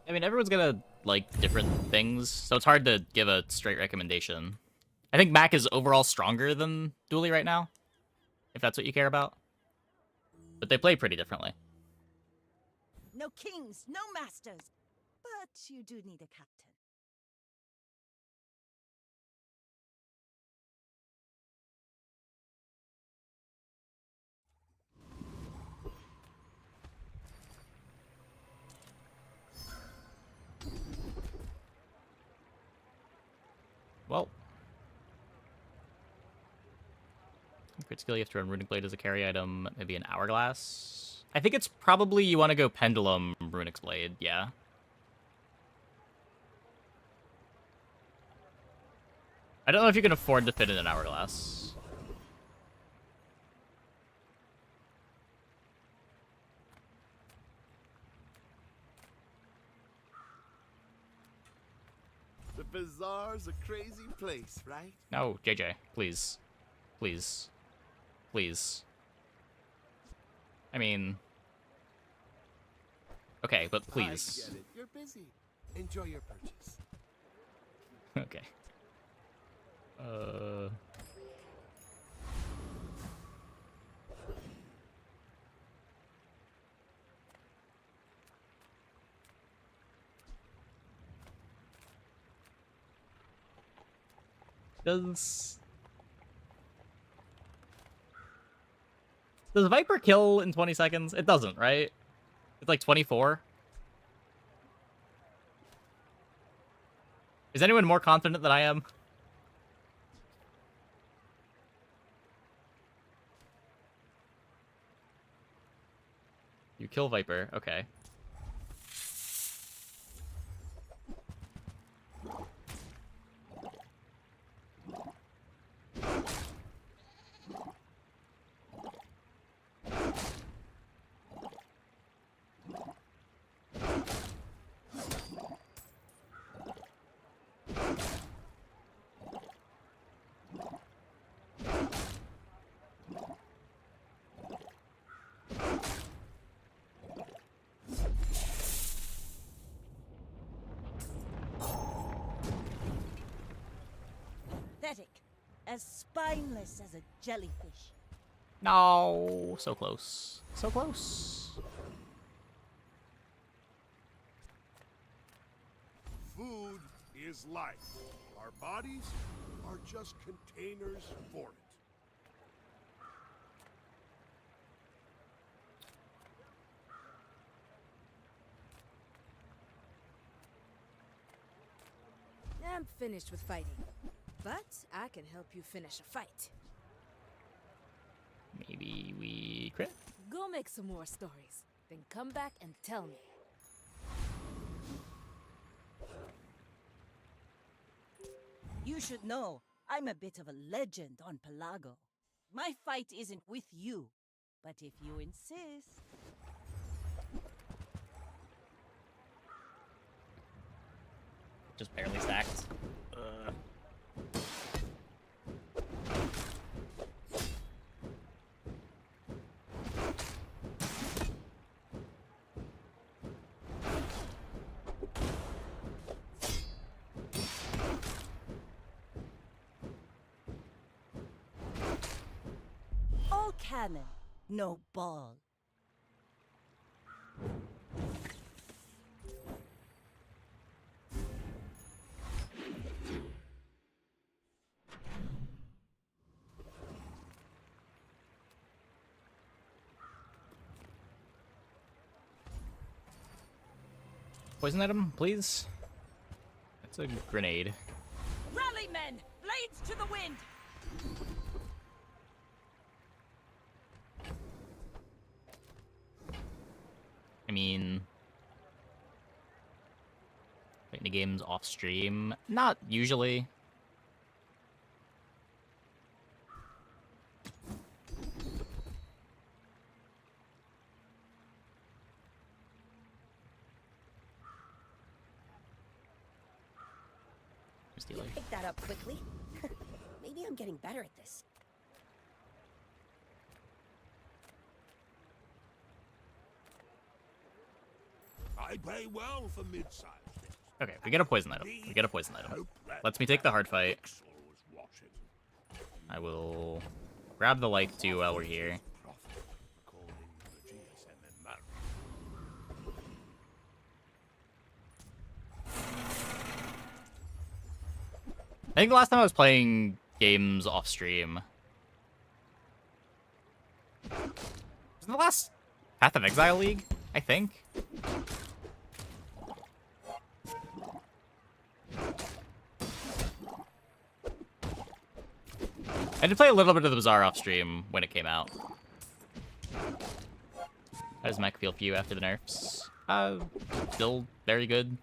I mean, everyone's gonna like different things, so it's hard to give a straight recommendation. I think Mac is overall stronger than Dooley right now, if that's what you care about. But they play pretty differently. No kings, no masters. But you do need a captain. Well. Crit skill, you have to run Runic Blade as a carry item, maybe an Hourglass. I think it's probably you want to go Pendulum Runic Blade, yeah. I don't know if you can afford to fit in an Hourglass. The bazaar's a crazy place, right? No, JJ, please. Please. Please. I mean... Okay, but please. I get it. You're busy. Enjoy your purchase. Okay. Does Viper kill in 20 seconds? It doesn't, right? It's like 24. Is anyone more confident than I am? You kill Viper, okay. as spineless as a jellyfish. No, so close. So close. Food is life. Our bodies are just containers for it. I'm finished with fighting, but I can help you finish a fight. Maybe we crit? Go make some more stories, then come back and tell me. You should know, I'm a bit of a legend on Pelago. My fight isn't with you, but if you insist... Just barely stacked. All cannon, no ball. Poison item, please. That's a grenade. Rally, men! Blades to the wind! I mean, playing the games off stream, not usually. Pick that up quickly. Maybe I'm getting better at this. I pay well for mid-sized. Okay, we get a poison item. We get a poison item. Lets me take the hard fight. I will grab the light too while we're here. I think the last time I was playing games off stream was in the last Path of Exile League, I think. I did play a little bit of the Bazaar off stream when it came out. How does mech feel for you after the nerfs? Still very good.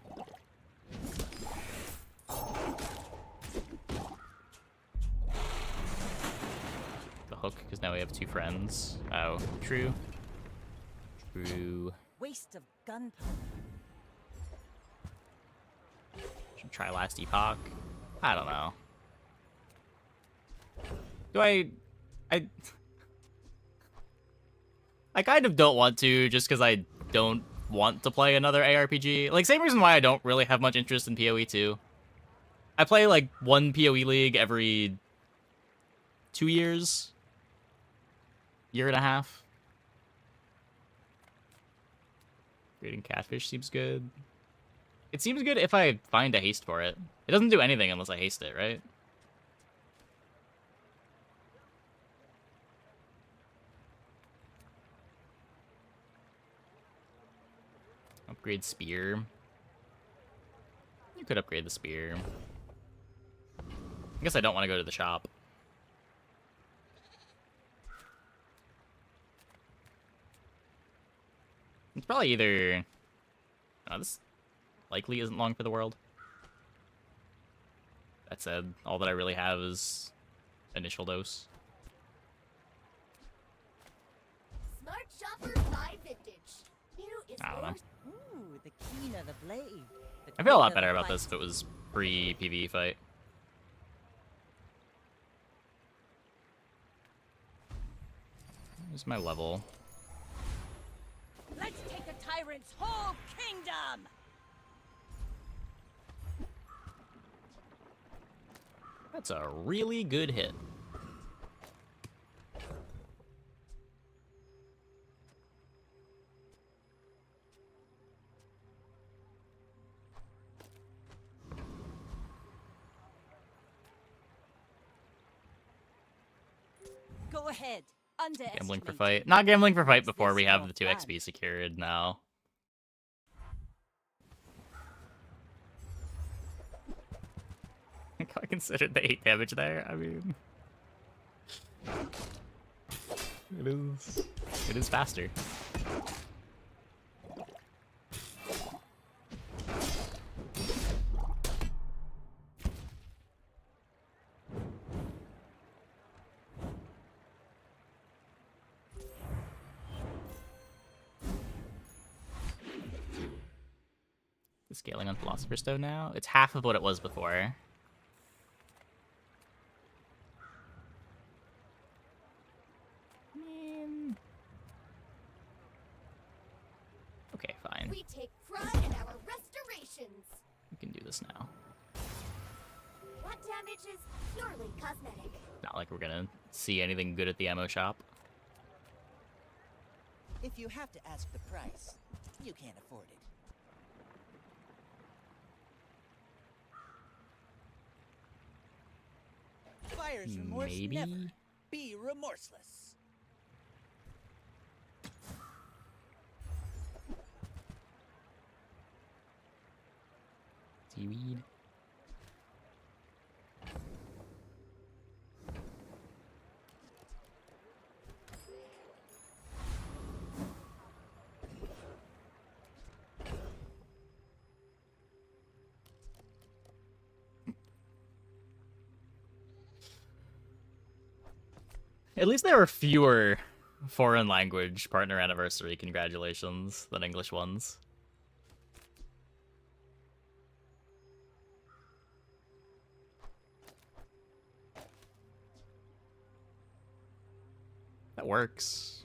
The hook, because now we have two friends. Oh, true. True. Waste of gunpowder. Should try last epoch. I don't know. Do I kind of don't want to, just because I don't want to play another ARPG. Like, same reason why I don't really have much interest in PoE 2. I play, like, one PoE league every 2 years. Year and a half. Creating catfish seems good. It seems good if I find a haste for it. It doesn't do anything unless I haste it, right? Upgrade spear. You could upgrade the spear. I guess I don't want to go to the shop. It's probably either... Oh, this likely isn't long for the world. That said, all that I really have is initial dose. Smart shopper buy vintage. New is I don't know. Ooh, the keen of the blade. I feel a lot better about this if it was pre-PvE fight. Where's my level? Let's take a tyrant's whole kingdom! That's a really good hit. Go ahead. Gambling for fight. Not gambling for fight before we have the 2 XP secured now. I considered the 8 damage there. I mean, it is faster. The scaling on Philosopher's Stone now? It's half of what it was before. Okay, fine. We take pride in our restorations. We can do this now. That damage is purely cosmetic. Not like we're gonna see anything good at the ammo shop. If you have to ask the price, you can't afford it. Buyer's remorse Maybe? never. Be remorseless. Seaweed. At least there were fewer foreign language partner anniversary congratulations than English ones. That works.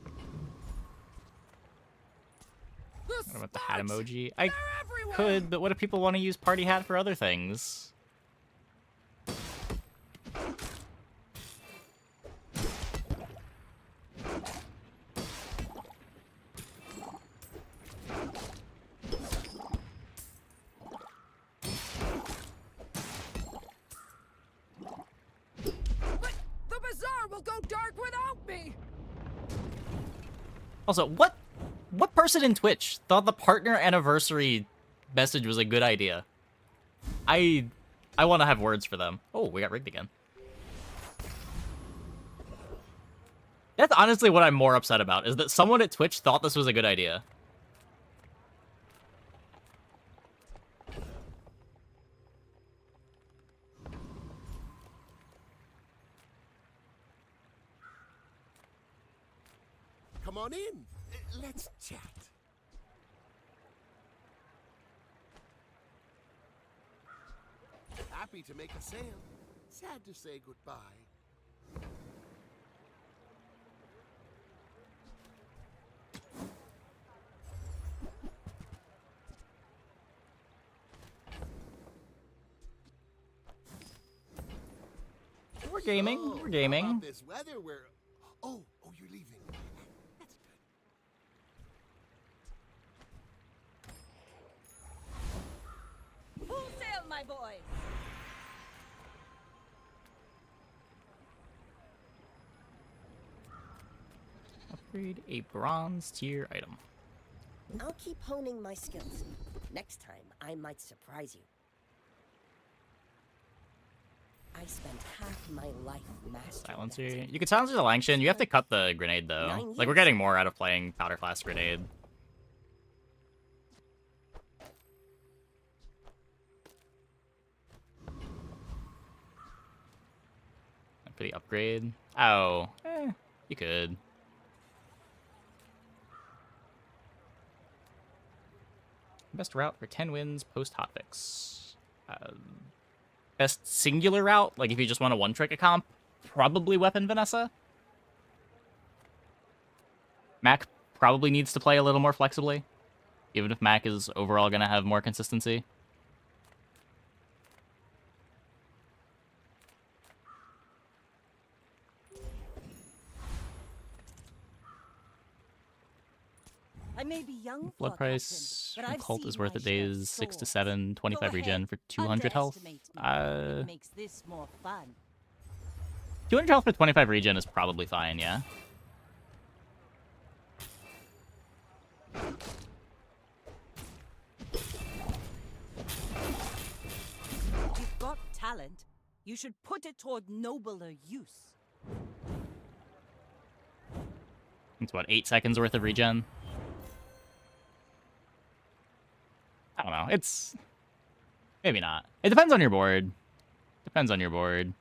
What about the hat emoji? I could, but what if people want to use party hat for other things? The bazaar will go dark without me! Also, what person in Twitch thought the partner anniversary message was a good idea? I want to have words for them. Oh, we got rigged again. That's honestly what I'm more upset about, is that someone at Twitch thought this was a good idea. Come on in. Let's chat. Happy to make a sale. Sad to say goodbye. We're gaming. We're gaming. How about this weather, we're... Oh, you're leaving. That's good. Full sail, my boy. Upgrade a bronze tier item. I'll keep honing my skills. Next time, I might surprise you. I spent half my life mastering Silencer. You could silencer the Langshan. You have to cut the grenade, though. Like, we're getting more out of playing Powder Flask Grenade. For the upgrade? Oh. You could. Best route for 10 wins post hotfix. Best singular route, like if you just want a one-trick a comp, probably Weapon Vanessa. Mac probably needs to play a little more flexibly, even if Mac is overall going to have more consistency. I may be young, Blood for price but from I've cult seen is worth my a share of day's 6 to swords. 7, 25 Go regen ahead, for 200 health. underestimate me. It makes this more fun. 200 health for 25 regen is probably fine, yeah. You've got talent. You should put it toward nobler use. It's what, 8 seconds worth of regen? I don't know. It's... maybe not. It depends on your board. Depends on your board.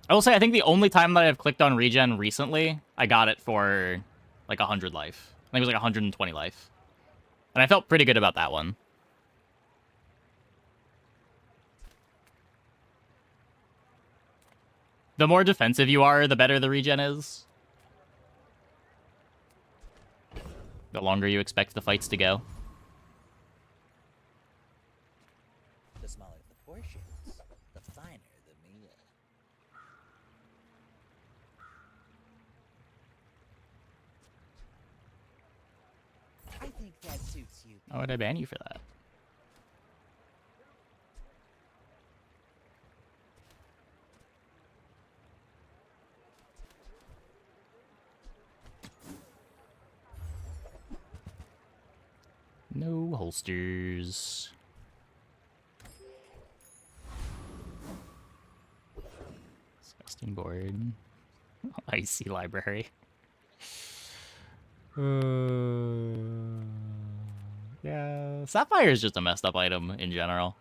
I will say, I think the only time that I've clicked on regen recently, I got it for like 100 life. I think it was like 120 life. And I felt pretty good about that one. The more defensive you are, the better the regen is. The longer you expect the fights to go. The smaller the portions, the finer the meal. I think that suits you. Why would I ban you for that? No holsters. Disgusting board. Icy library. Yeah, Sapphire is just a messed up item in general.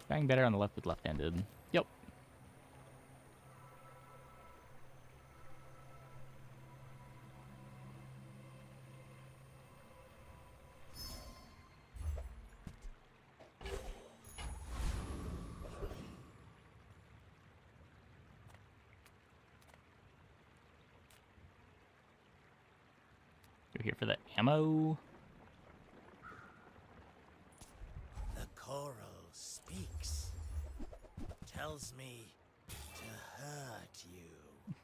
Bang better on the left with left-handed. Yep. You're here for the ammo. The coral speaks. Tells me to hurt you.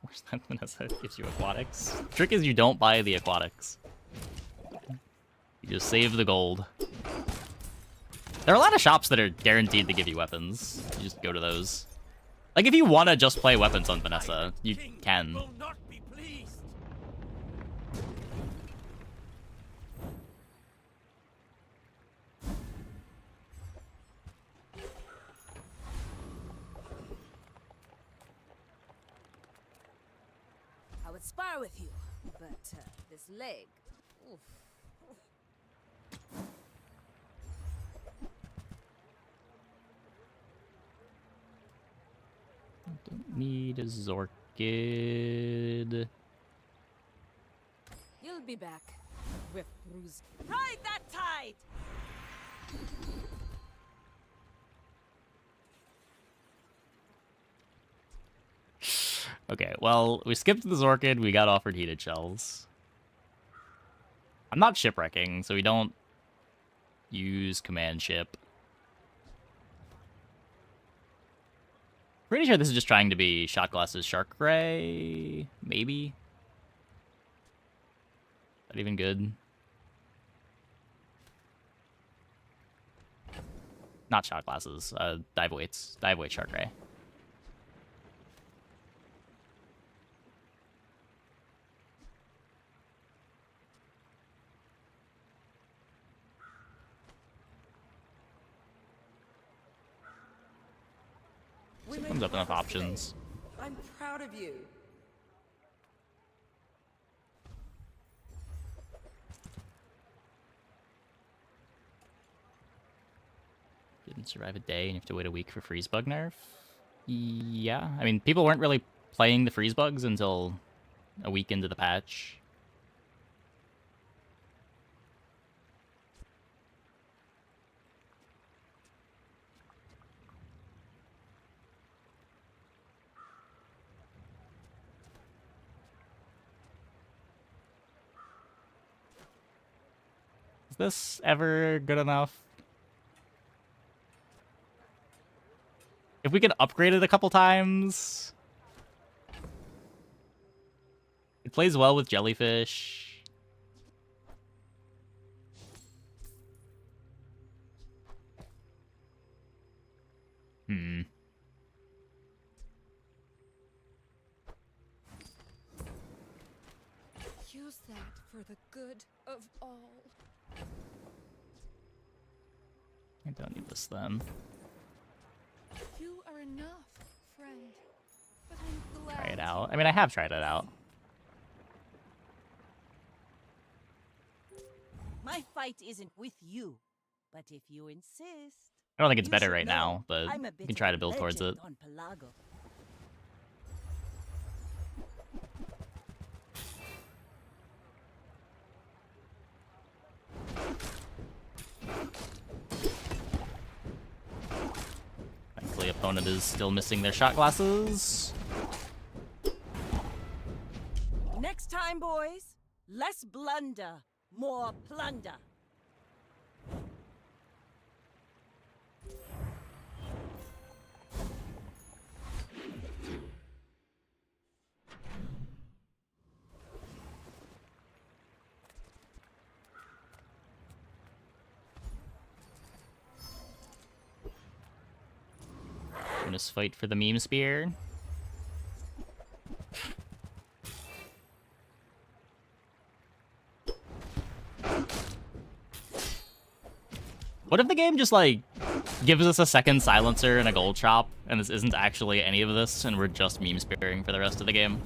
Where's that Vanessa gives you aquatics? Trick is you don't buy the aquatics. You just save the gold. There are a lot of shops that are guaranteed to give you weapons. You just go to those. Like, if you want to just play weapons on Vanessa, you can. Will not be pleased. I would spar with you, but this leg. Oof. Don't need a Zorkid. You'll be back. With bruise. Ride that tide! Okay, well, we skipped the Zorkid, we got offered heated shells. I'm not shipwrecking, so we don't use command ship. Pretty sure this is just trying to be Shot Glass's Shark Ray, maybe? Is that even good? Not Shot Glasses, Dive Weights. Dive Weight Shark Ray. Comes up enough options. I'm proud of you. Didn't survive a day and you have to wait a week for freeze bug nerf? Yeah, I mean, people weren't really playing the freeze bugs until a week into the patch. Is this ever good enough? If we can upgrade it a couple times. It plays well with jellyfish. Hmm. Use that for the good of all. I don't need this then. You are enough, friend. But I'm glad. Try it out. I mean, I have tried it out. My fight isn't with you, but if you insist. I don't think it's you better should right know now, but I'm a you bit can of try a to build towards it. legend on Pelago. Thankfully, opponent is still missing their shot glasses. Next time, boys, less blunder, more plunder. Bonus fight for the meme spear. What if the game just, like, gives us a second silencer and a gold chop, and this isn't actually any of this, and we're just meme spearing for the rest of the game?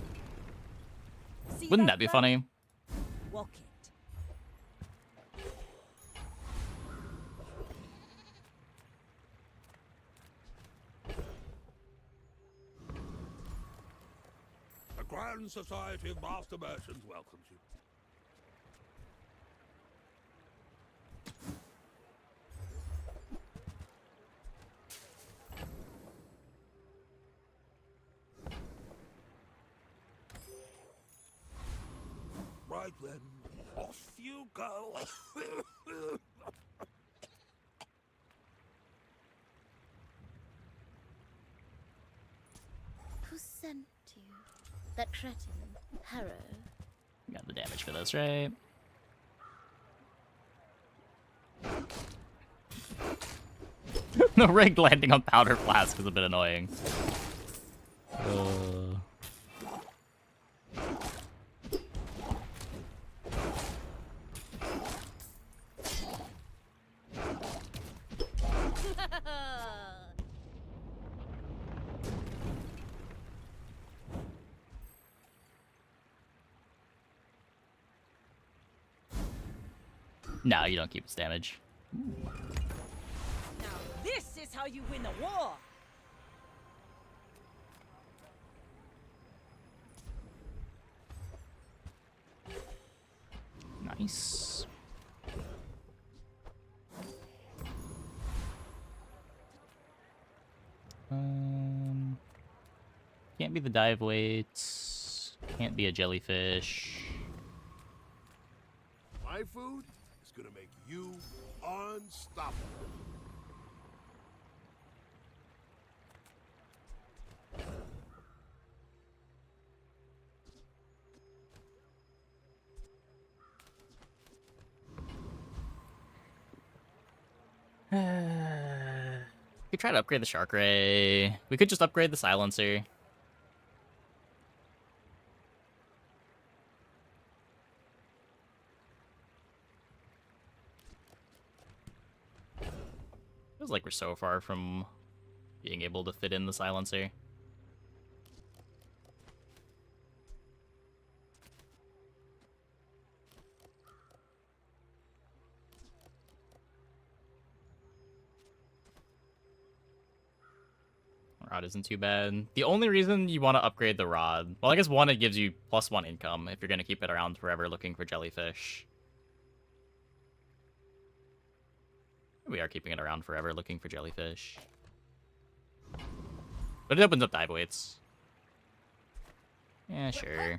See Wouldn't that be funny? Walk it. The Grand Society of Master Merchants welcomes you. Right then, off you go. Who sent you? That cretin, Harrow. Got the damage for this, right? The rigged landing on powder flask is a bit annoying. No, you don't keep its damage. Now this is how you win a war. Nice. Can't be the dive weights. Can't be a jellyfish. My food is gonna make you unstoppable. We could try to upgrade the shark ray. We could just upgrade the silencer. Feels like we're so far from being able to fit in the silencer. Rod isn't too bad. The only reason you want to upgrade the rod, well, I guess one, it gives you +1 income if you're going to keep it around forever looking for jellyfish. We are keeping it around forever looking for jellyfish. But it opens up dive weights. Yeah, sure.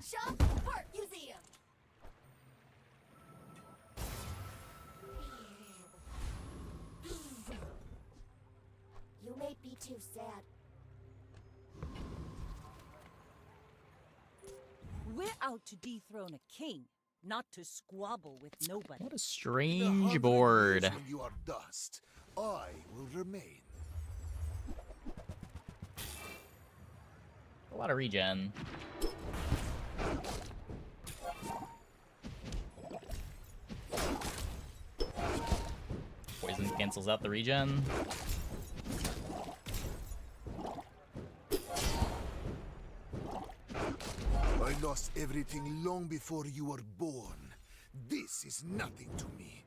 too sad. We're out to dethrone a king, not to squabble with nobody. What a In strange 100 board. years when you are dust, I will remain. A lot of regen. Poison cancels out the regen. I lost everything long before you were born. This is nothing to me.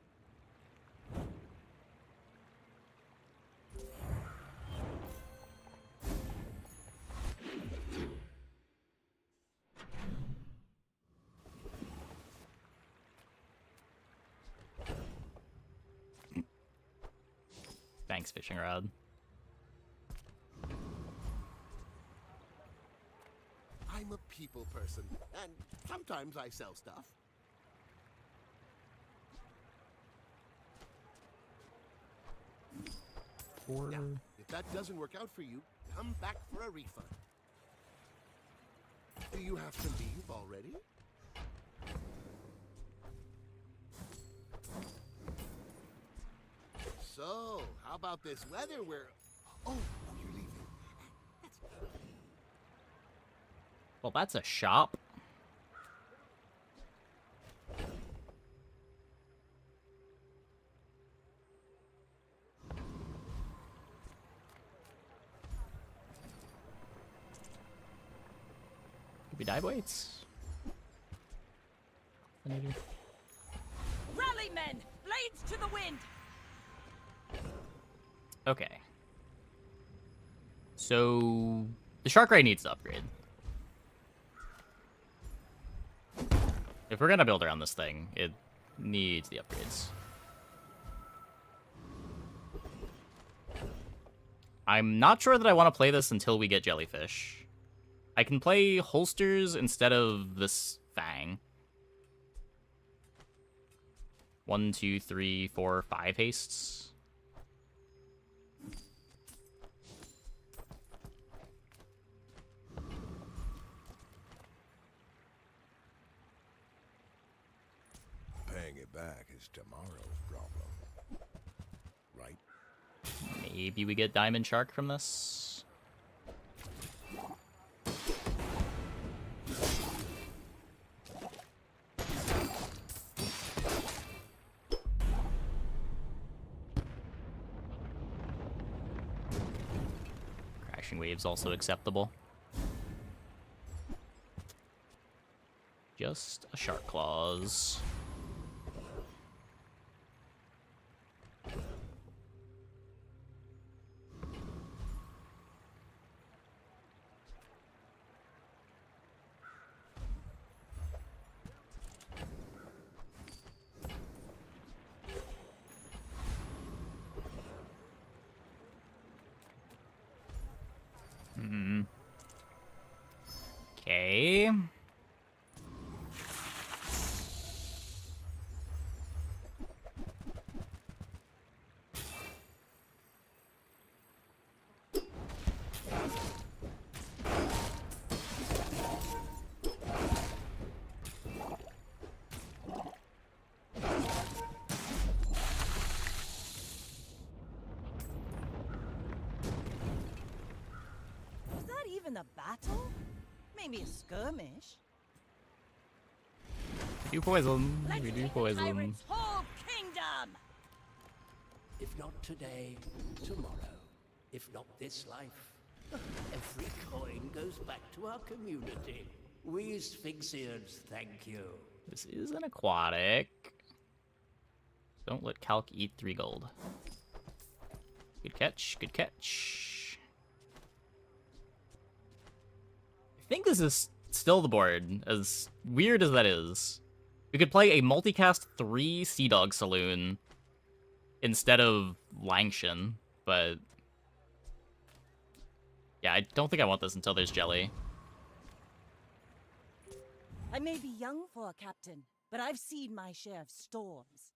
Thanks, fishing rod. I'm a people person, and sometimes I sell stuff. Now, if that doesn't work out for you, come back for a refund. Do you have to leave already? So, how about this weather where... Oh, you're leaving. Well, that's a shop. Could be dive weights. Maybe. Rally, men! Blades to the wind! Okay. So the shark ray needs to upgrade. If we're gonna build around this thing, it needs the upgrades. I'm not sure that I want to play this until we get jellyfish. I can play holsters instead of this fang. 1, 2, 3, 4, 5 hastes. Paying it back is tomorrow's problem. Right? Maybe we get Diamond Shark from this. Crashing Wave's also acceptable. Just a Shark Claws. Okay. Was that even a battle? Maybe a skirmish. We do poison. We do poison. Tyrant's whole kingdom! If not today, tomorrow. If not this life, every coin goes back to our community. We Sphinxians thank you. This is an aquatic. Don't let Calc eat 3 gold. Good catch, good catch. I think this is still the board, as weird as that is. We could play a multicast 3 Sea Dog Saloon instead of Langshan, but yeah, I don't think I want this until there's jelly. I may be young for a captain, but I've seen my share of storms.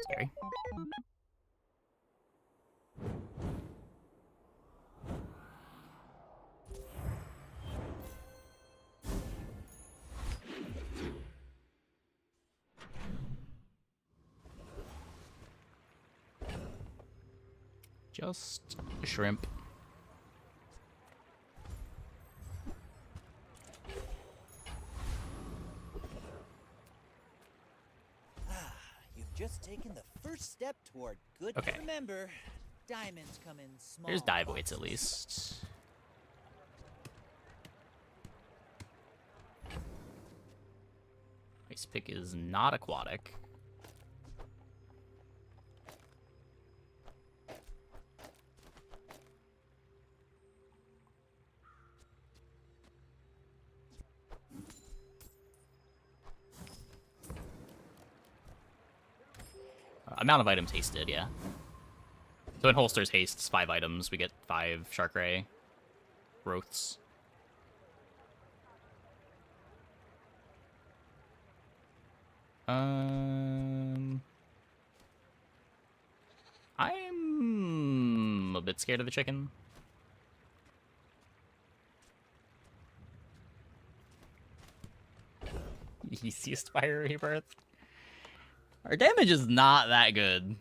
Scary. Just a shrimp. You've just taken the first step toward good. Okay. Remember, diamonds come in small. There's dive weights at least. Ice pick is not aquatic. Amount of items hasted, yeah. So in holsters hastes 5 items, we get 5 shark ray growths. I'm a bit scared of the chicken. Easiest fire rebirth. Our damage is not that good.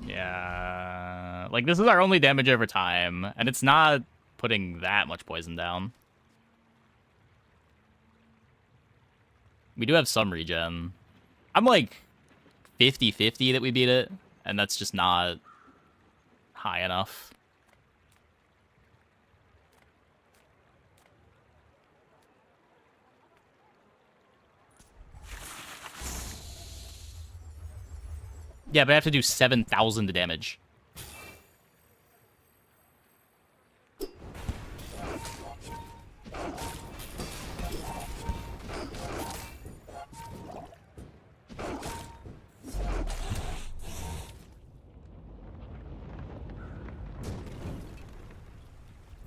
Yeah, like this is our only damage over time, and it's not putting that much poison down. We do have some regen. I'm like 50-50 that we beat it, and that's just not high enough. Yeah, but I have to do 7,000 damage.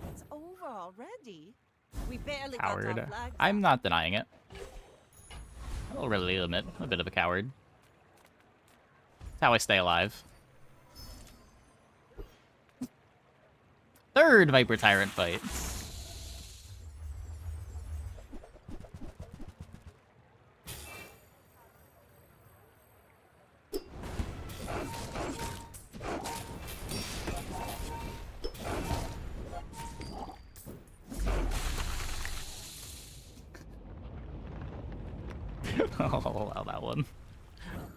It's over already. We barely got our Coward. flags I'm up. not denying it. I'll really admit, a bit of a coward. That's how I stay alive. Third Viper Tyrant fight. I'll allow that one.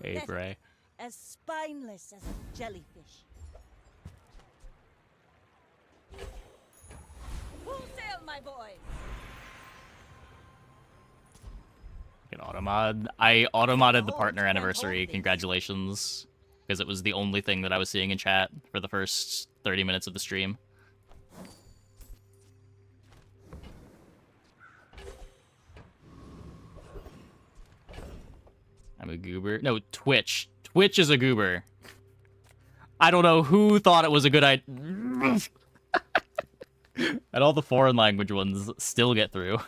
Hey, Bray. As spineless as a jellyfish. Full sail, my boy! Get automod. I automodded the partner anniversary. Congratulations. Because it was the only thing that I was seeing in chat for the first 30 minutes of the stream. I'm a goober. No, Twitch. Twitch is a goober. I don't know who thought it was a good idea. And all the foreign language ones still get through.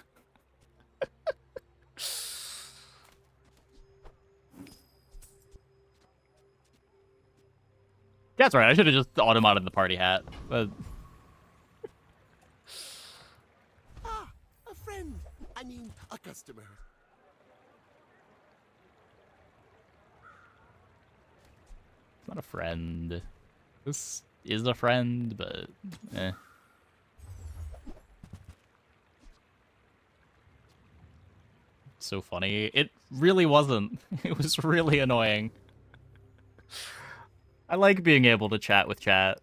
That's right, I should have just automodded the party hat. But Ah, a friend. I mean, a customer. it's not a friend. This is a friend, but eh. So funny. It really wasn't. It was really annoying. I like being able to chat with chat.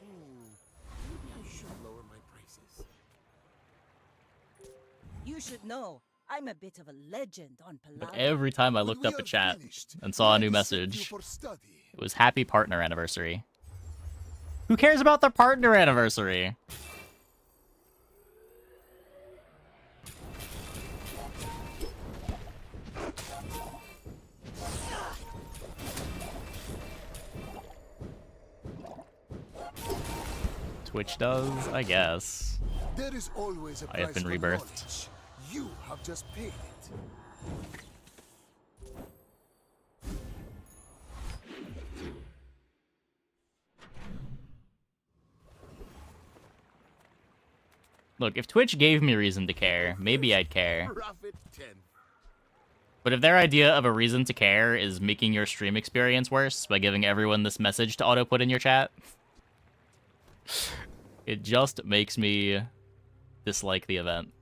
Maybe I should lower my prices. You should know, I'm a bit of a legend on Palago. But every time I looked up a chat and saw a new message, it was happy partner anniversary. Who cares about their partner anniversary? Twitch does, I guess. There is always a I have been price for rebirthed. knowledge. You have just paid it. Look, if Twitch gave me reason to care, maybe I'd care. Profit 10. But if their idea of a reason to care is making your stream experience worse by giving everyone this message to auto-put in your chat, it just makes me dislike the event.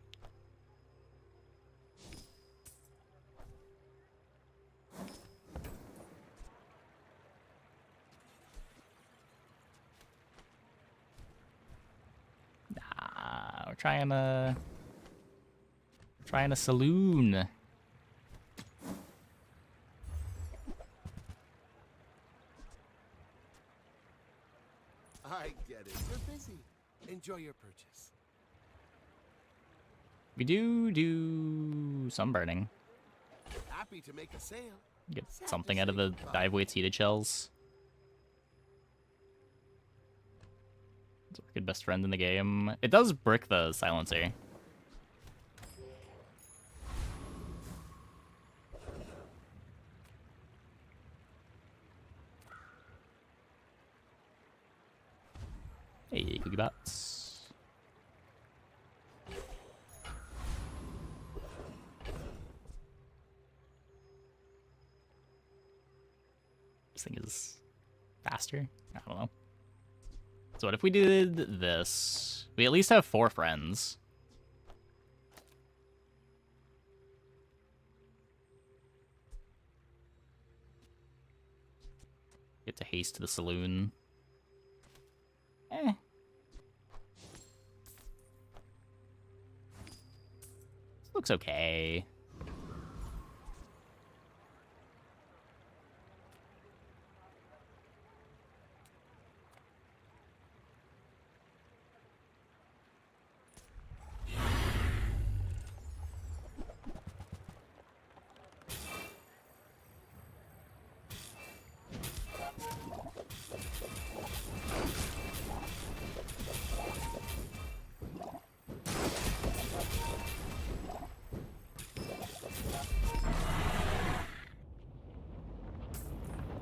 Nah, we're trying a saloon. I get it. You're busy. Enjoy your purchase. We do some burning. Happy to make a sale. Get something out of the dive weights heated shells. It's a good best friend in the game. It does brick the silencer. Hey, cookie bots. This thing is faster? I don't know. So what if we did this? We at least have 4 friends. Get to haste to the saloon. Looks okay.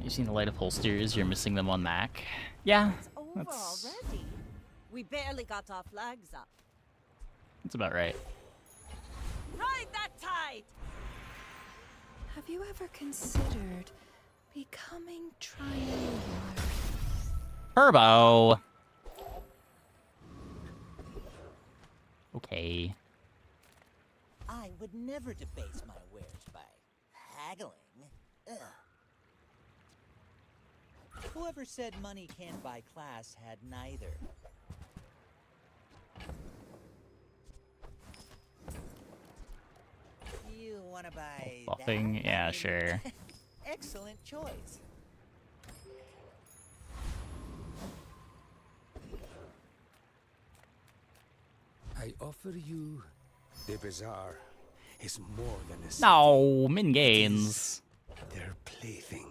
You seen the light of holsters? You're missing them on Mac. Yeah, It's over already. We barely got our flags up. that's about right. Ride that tide! Have you ever considered becoming triangular? Turbo. Okay. I would never debase my wares by haggling. Ugh. Whoever said money can't buy class had neither. You wanna buy Buffing? that? Yeah, sure. Excellent choice. I offer you the bazaar is more than a No, min gains. their plaything.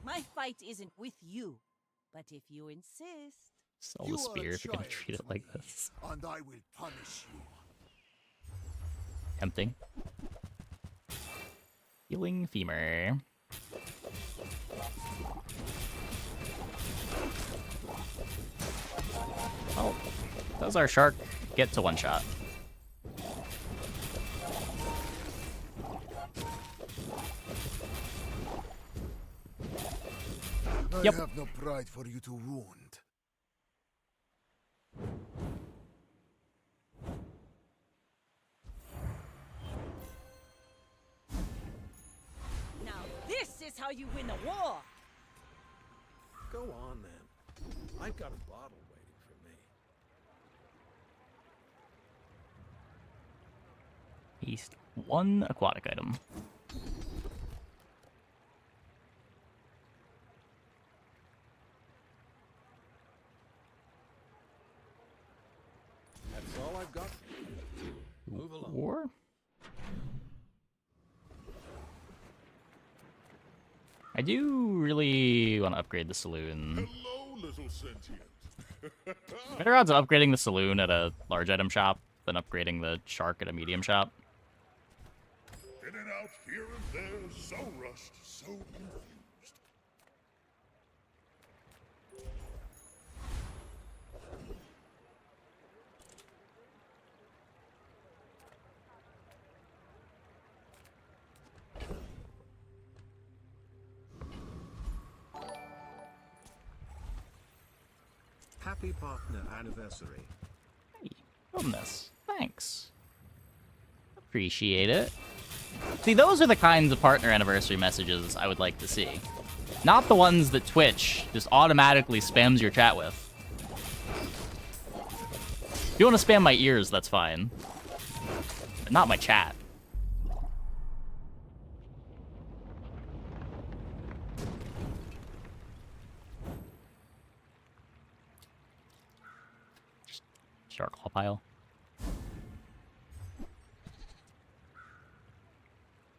My fight isn't with you, but if you insist. Sell the spear if you're gonna treat it like this. And I will punish you. Tempting. Healing femur. Oh, does our shark get to one shot? I Yep. have no pride for you to wound. Now this is how you win a war. Go on then. I've got a bottle waiting for me. East 1 aquatic item. That's all I've got. Move along. War? I do really want to upgrade the saloon. Hello, little sentient. Better odds of upgrading the saloon at a large item shop than upgrading the shark at a medium shop. In and out, here and there, so rushed, so confused. Happy partner anniversary. Hey, goodness. Thanks. Appreciate it. See, those are the kinds of partner anniversary messages I would like to see. Not the ones that Twitch just automatically spams your chat with. If you want to spam my ears, that's fine. But not my chat. Shark claw pile.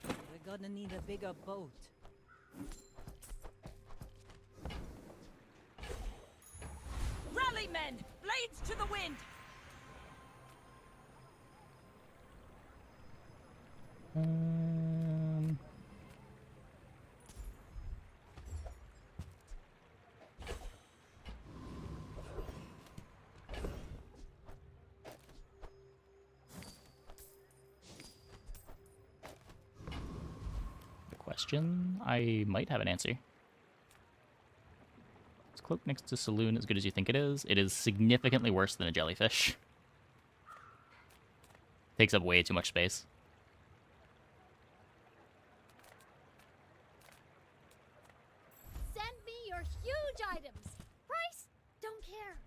We're gonna need a bigger boat. Rally, men! Blades to the wind! The question, I might have an answer. Is cloak next to saloon as good as you think it is? It is significantly worse than a jellyfish. Takes up way too much space. Send me your huge items. Price? Don't care.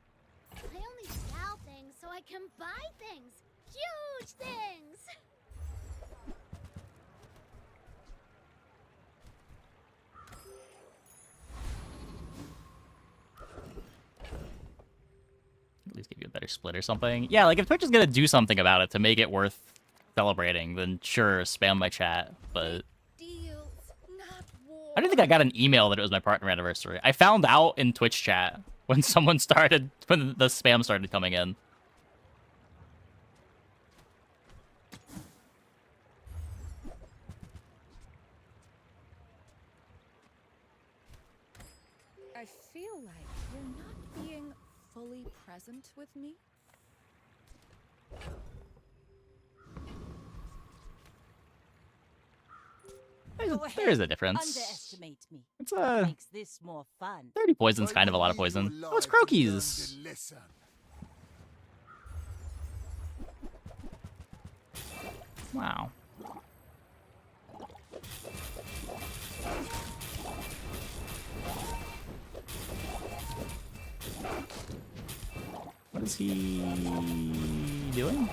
I only sell things so I can buy things. Huge things. At least give you a better split or something. Yeah, like if Twitch is gonna do something about it to make it worth celebrating, then sure, spam my chat. But I didn't think I got an email that it was my partner anniversary. I found out in Twitch chat when when the spam started coming in. I feel like you're not being fully present with me. There's a difference. Underestimate me. It's Makes this more fun. 30 poison's kind of a lot of poison. Oh, it's Croakies. Wow. What is he doing?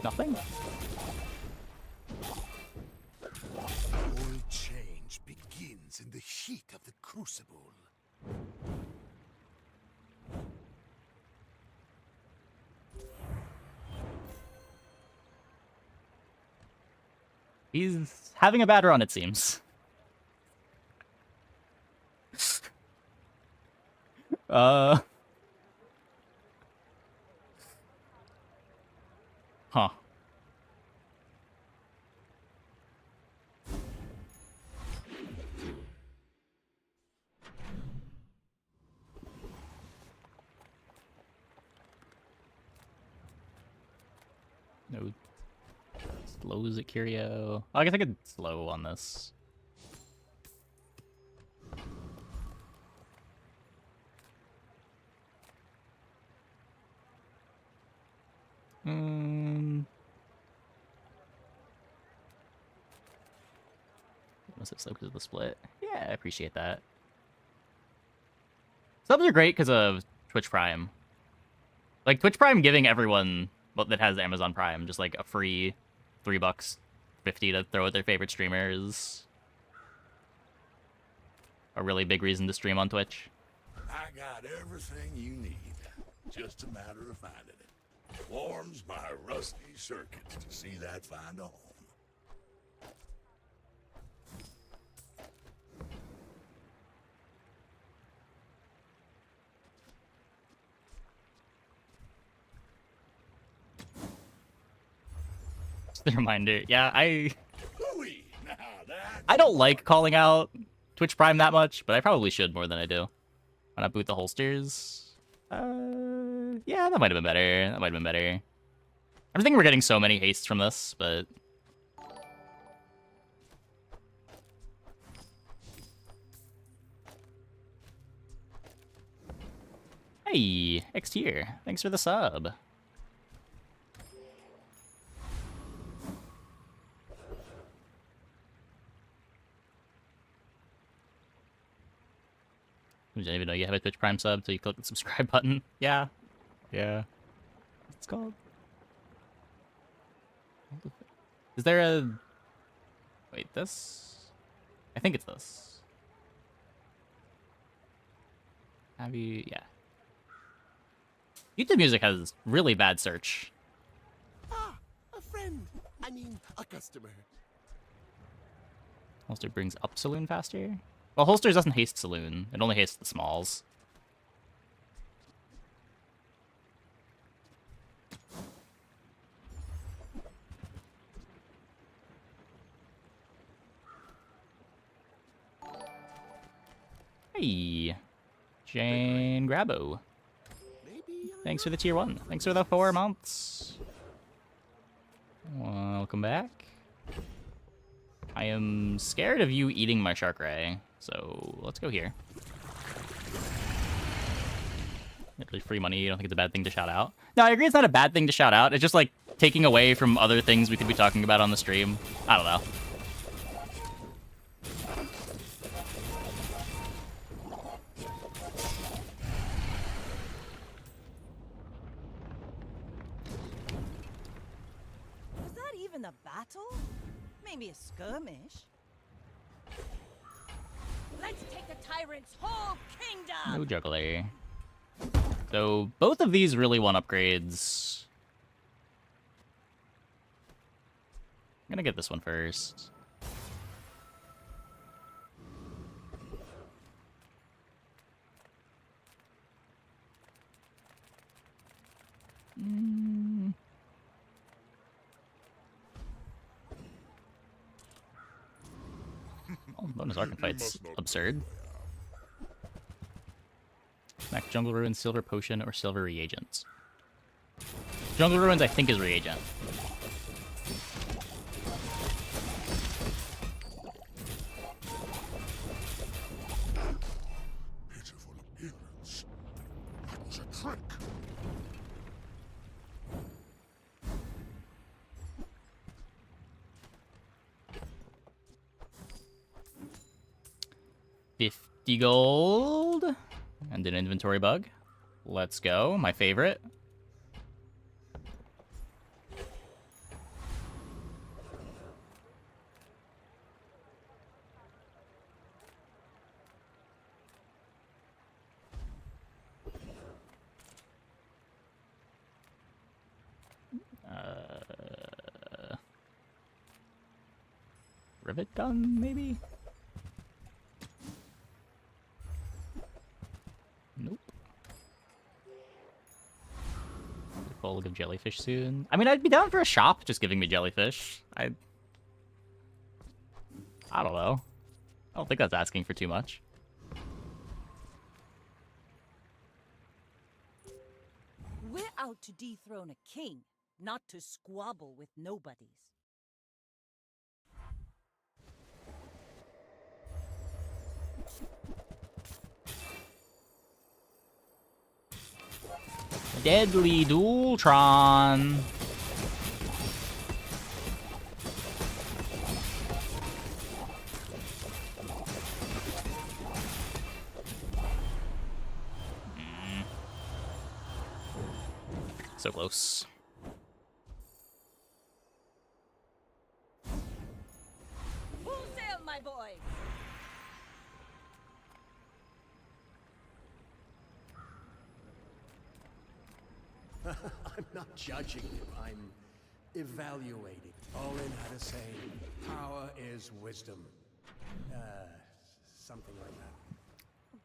Nothing? All change begins in the heat of the crucible. He's having a bad run, it seems. Huh. No. Slows at Curio. Oh, I guess I could slow on this. expensive sub because of the split. Yeah, I appreciate that. Subs are great because of Twitch Prime. Like, Twitch Prime giving everyone that has Amazon Prime just, like, a free $3.50 to throw at their favorite streamers. A really big reason to stream on Twitch. I got everything you need. Just a matter of finding it. Warms my rusty circuits to see that find a home. Just a reminder. Yeah, I don't like calling out Twitch Prime that much, but I probably should more than I do. Why not boot the holsters? Yeah, that might have been better. That might have been better. I'm thinking we're getting so many hastes from this, but... Hey, X tier. Thanks for the sub. I didn't even know you have a Twitch Prime sub until you click the subscribe button. Yeah. Yeah. What's it called? Is there a... Wait, this? I think it's this. Have you... Yeah. YouTube Music has really bad search. Ah, a friend. I mean, a customer. Holster brings up Saloon faster? Well, Holsters doesn't haste Saloon. It only hastes the smalls. Hey, Jane Grabo. Thanks for the tier 1. Thanks for the 4 months. Welcome back. I am scared of you eating my shark ray, so let's go here. Literally free money. You don't think it's a bad thing to shout out? No, I agree it's not a bad thing to shout out. It's just like taking away from other things we could be talking about on the stream. I don't know. Was that even a battle? Maybe a skirmish. Let's take the tyrant's whole kingdom! No juggler. So both of these really want upgrades. I'm gonna get this one first. Oh, bonus Arcan Fight's absurd. Max Jungle Ruin, Silver Potion, or Silver Reagents. Jungle Ruins, I think, is Reagent. Pitiful appearance. That was a trick. $50 gold. And an inventory bug. Let's go. My favorite. Rivet gun, maybe? Nope. Bowl of jellyfish soon. I mean, I'd be down for a shop just giving me jellyfish. I don't know. I don't think that's asking for too much. We're out to dethrone a king, not to squabble with nobodies. Deadly Dualtron. So close. Full sail, my boy! I'm not judging you, I'm evaluating. All in had a saying, power is wisdom. Something like that.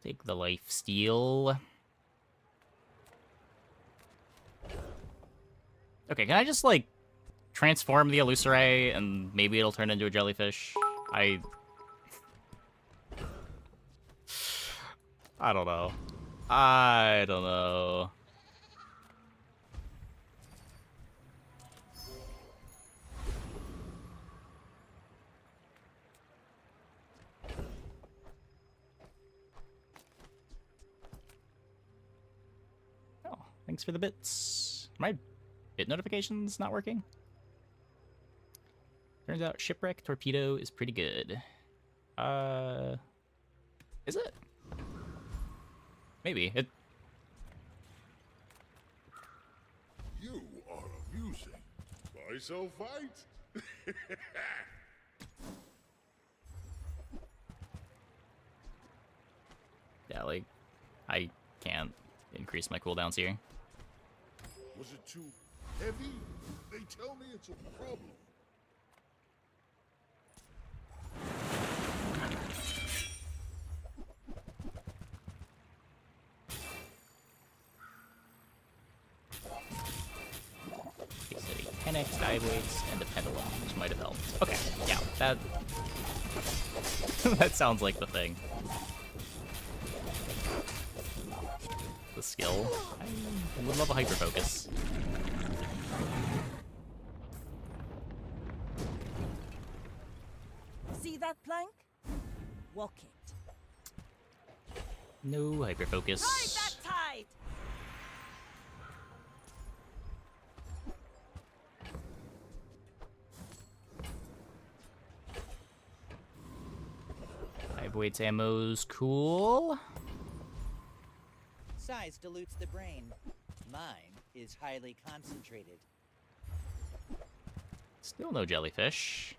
Take the life steal. Okay, can I just, like, transform the Illusoray and maybe it'll turn into a jellyfish? I don't know. I don't know. Oh, thanks for the bits. My bit notifications not working? Turns out Shipwreck Torpedo is pretty good. Is it? Maybe. It. You are amusing. Why so fight? Yeah, like, I can't increase my cooldowns here. Was it too heavy? They tell me it's a problem. Okay, so 10x dive weights and a pendulum, which might have helped. Okay, yeah, that that sounds like the thing. The skill. I would love a hyper focus. See that plank? Walk it. No hyper focus. Ride that tide! Dive weights ammo's cool. Size dilutes the brain. Mine is highly concentrated. Still no jellyfish.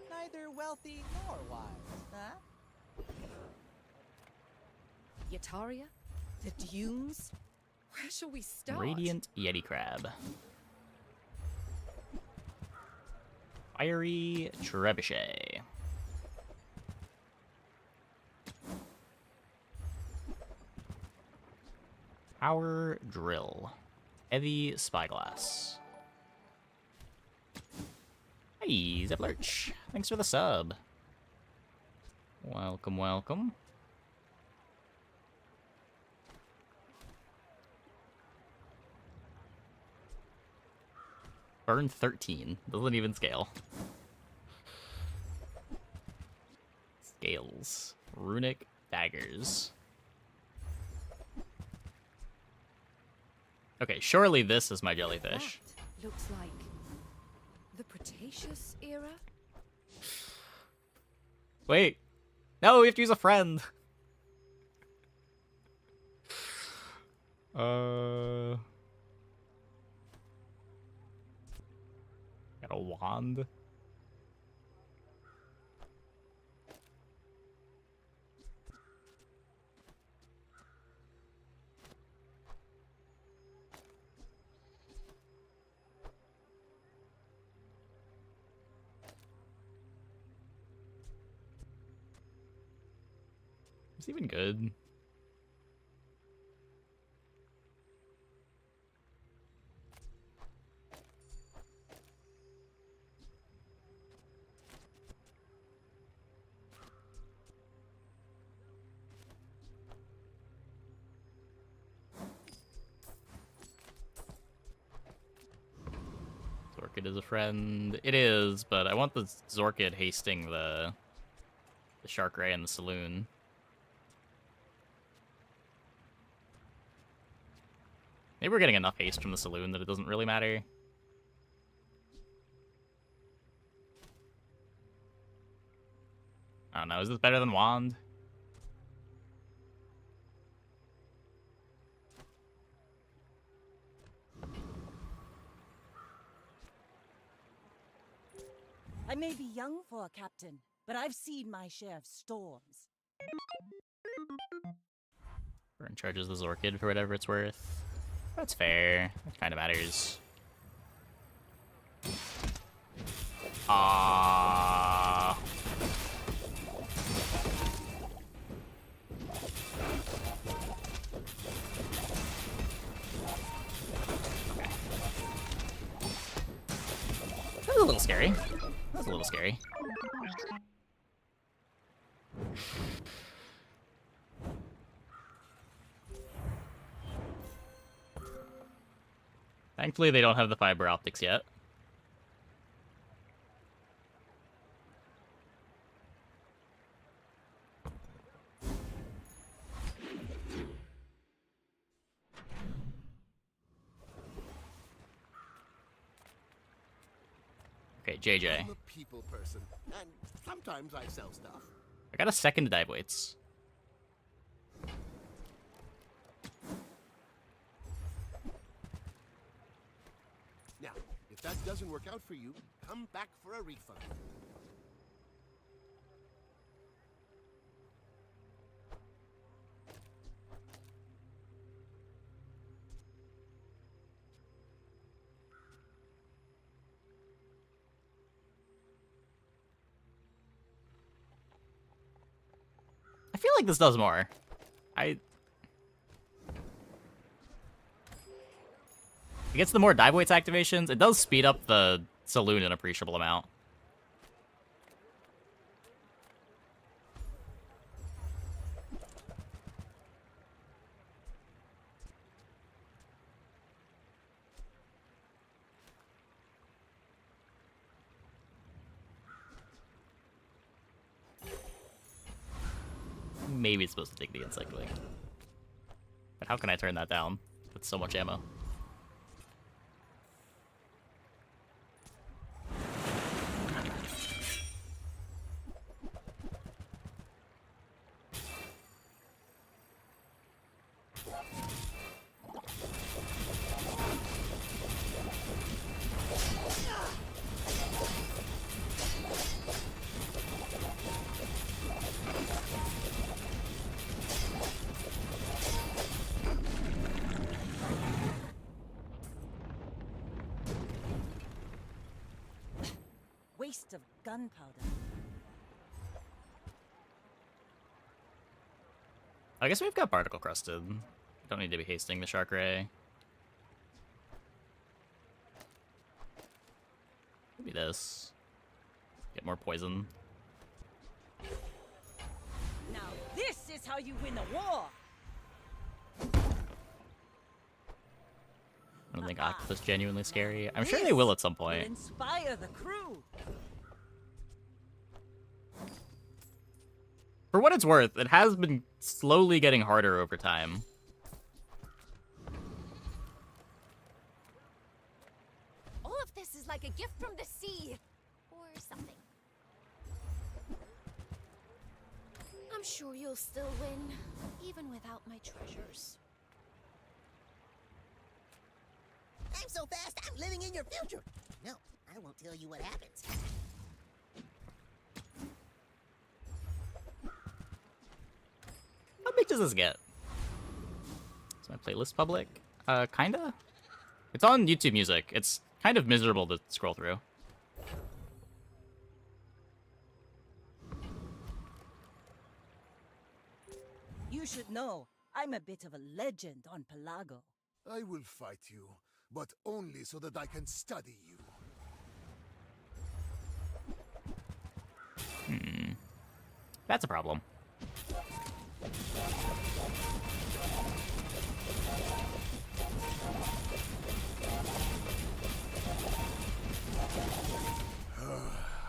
Neither wealthy nor wise, huh? Yataria? The dunes? Where shall we start? Radiant Yeti Crab. Fiery Trebuchet. Power Drill. Heavy Spyglass. Hey, Zeplurch. Thanks for the sub. Welcome, welcome. Burn 13. Doesn't even scale. Scales. Runic daggers. Okay, surely this is my jellyfish. That looks like the Cretaceous era? Wait. No, we have to use a friend. Got a wand. It's even good. Zorkid is a friend. It is, but I want the Zorkid hasting the Shark Ray in the saloon. Maybe we're getting enough haste from the saloon that it doesn't really matter. I don't know, is this better than Wand? I may be young for a captain, but I've seen my share of storms. Burn charges the Zorkid for whatever it's worth. That's fair. That kind of matters. Ah. That was a little scary. That was a little scary. Thankfully, they don't have the fiber optics yet. Okay, JJ. I'm a people person, and sometimes I sell stuff. I got a second dive weights. Now, if that doesn't work out for you, come back for a refund. I feel like this does more. It gets the more dive weights activations. It does speed up the saloon an appreciable amount. Maybe it's supposed to take the encyclic. But how can I turn that down with so much ammo? Waste of gunpowder. I guess we've got particle crusted. Don't need to be hasting the shark ray. Maybe this. Get more poison. Now this is how you win a war! I don't think Octopus is genuinely scary. I'm sure they will at some Will point. inspire the crew. For what it's worth, it has been slowly getting harder over time. All of this is like a gift from the sea. Or something. I'm sure you'll still win, even without my treasures. I'm so fast, I'm living in your future. No, I won't tell you what happens. How big does this get? Is my playlist public? Kinda? It's on YouTube Music. It's kind of miserable to scroll through. You should know, I'm a bit of a legend on Pelago. I will fight you, but only so that I can study you. That's a problem.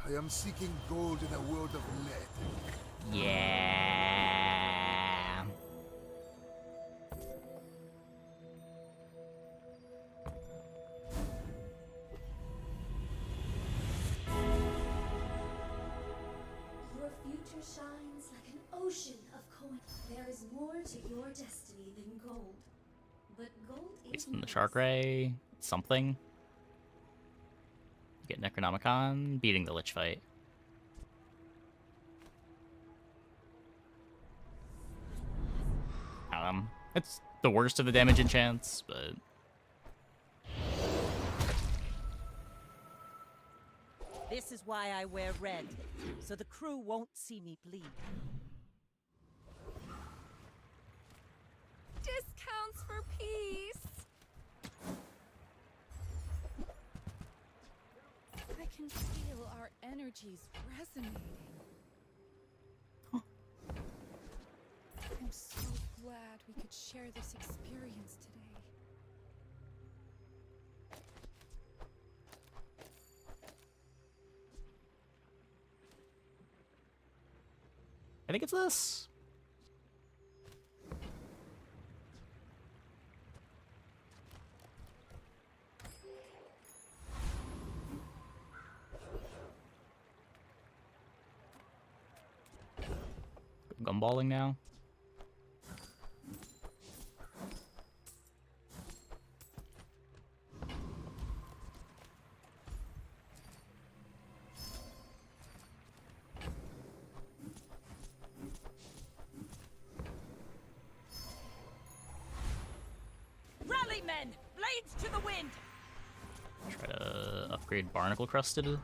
I am seeking gold in a world of lead. Yeah. Your future shines like an ocean of coins. There is more to your destiny than gold. But gold Waste isn't the shark ray. Something. Get Necronomicon, beating the Lich fight. It's the worst of the damage enchants, but... This is why I wear red, so the crew won't see me bleed. Discounts for peace. I can feel our energies resonating. I'm so glad we could share this experience today. I think it's this. Gumballing now. Rally, men! Blades to the wind! Try to upgrade Barnacle Crusted.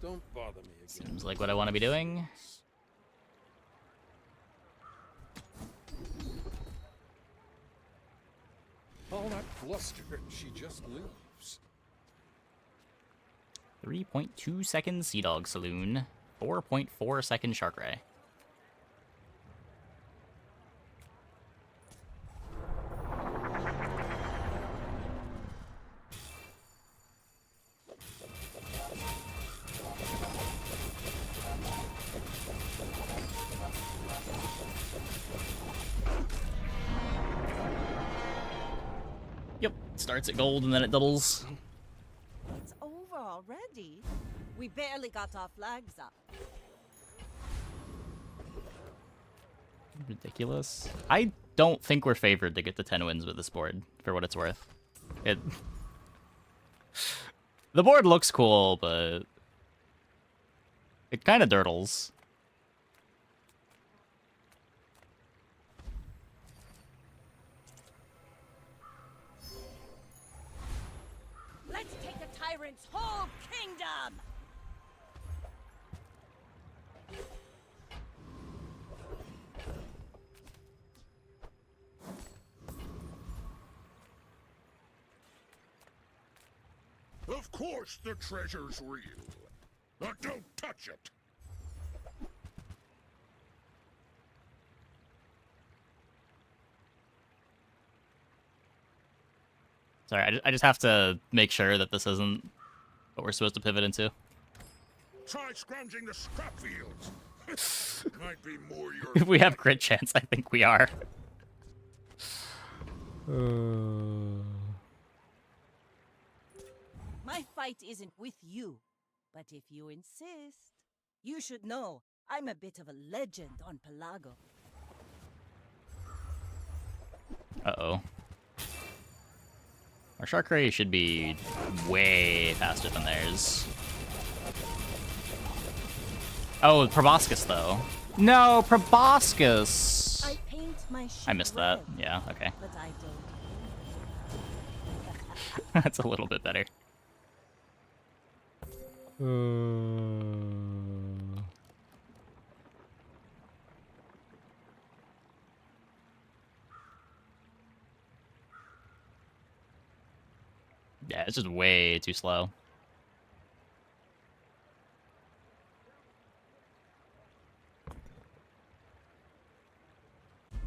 Don't bother me again. Seems like what I want to be doing. All that bluster, she just leaves. 3.2 second Sea Dog Saloon. 4.4 second Shark Ray. Yep, starts at gold and then it doubles. It's over already. We barely got our flags up. Ridiculous. I don't think we're favored to get to 10 wins with this board, for what it's worth. The board looks cool, but it kind of dirtles. Let's take the tyrant's whole kingdom! Of course the treasure's real. But don't touch it. Sorry, I just have to make sure that this isn't what we're supposed to pivot into. Try scrounging the scrap fields. Might be more your... If we have crit chance, I think we are. My fight isn't with you, but if you insist, you should know I'm a bit of a legend on Pelago. Uh-oh. Our Shark Ray should be way faster than theirs. Oh, Proboscis, though. No, Proboscis! I paint my I missed that. Yeah, okay. But I don't. That's a little bit better. Yeah, it's just way too slow.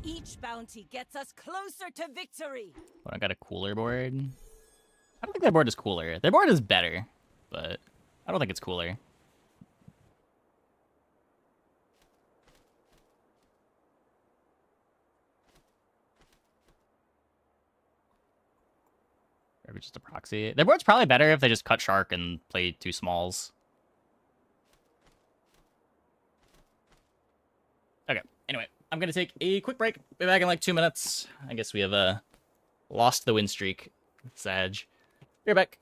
Each bounty gets us closer to victory. But I got a cooler board. I don't think that board is cooler. Their board is better, but I don't think it's cooler. Or just a proxy. Their board's probably better if they just cut Shark and play two smalls. Okay, anyway, I'm gonna take a quick break. Be back in like 2 minutes. I guess we have lost the win streak Sag. You're back.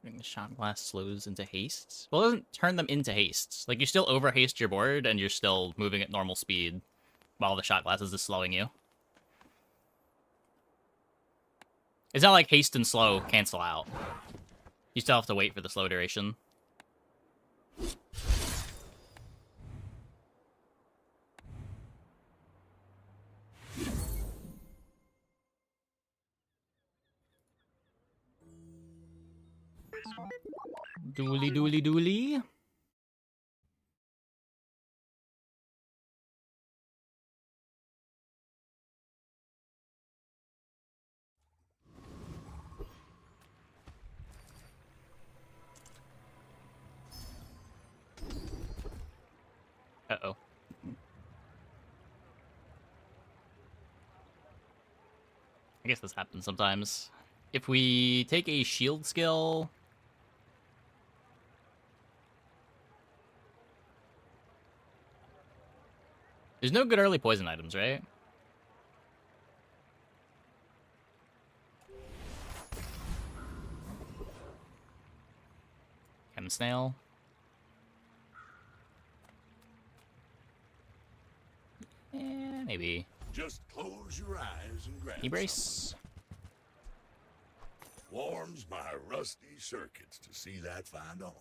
The shot glass slows into haste. Well, it doesn't turn them into haste. Like, you still over haste your board, and you're still moving at normal speed while the shot glasses is slowing you. It's not like haste and slow cancel out. You still have to wait for the slow duration. Dooley dooley dooley. Uh-oh. I guess this happens sometimes. If we take a shield skill... There's no good early poison items, right? Chem snail. Yeah, maybe. Just close your eyes and grab E-brace. Warms my rusty circuits to see that find a home.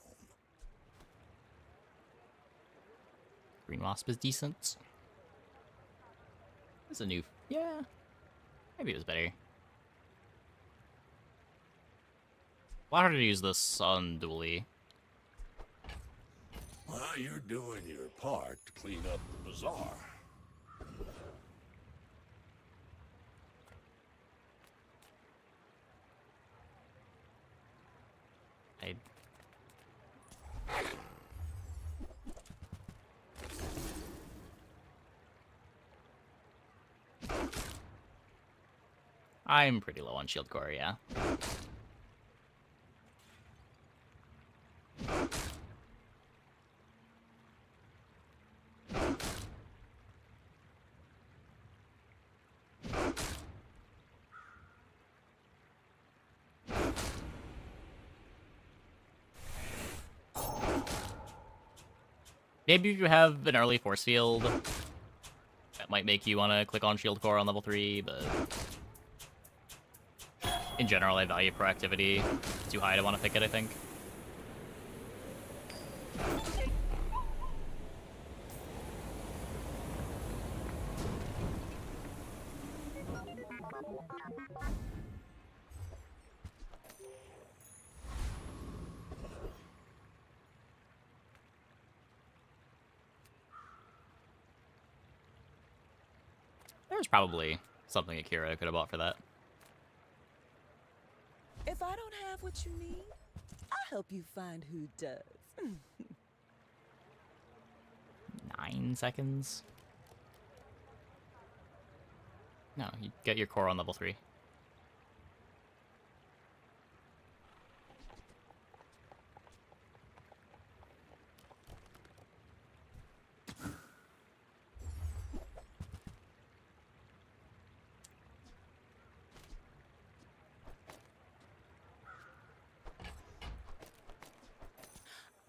Green wasp is decent. It's a new... Yeah. Maybe it was better. A lot harder to use this on Dually. While you're doing your part to clean up the bazaar. I'm pretty low on shield core, yeah. Maybe if you have an early force field, that might make you want to click on shield core on level 3, but... In general, I value proactivity. Too high to want to pick it, I think. There's probably something Akira could have bought for that. If I don't have what you need, I'll help you find who does. 9 seconds? No, you get your core on level 3.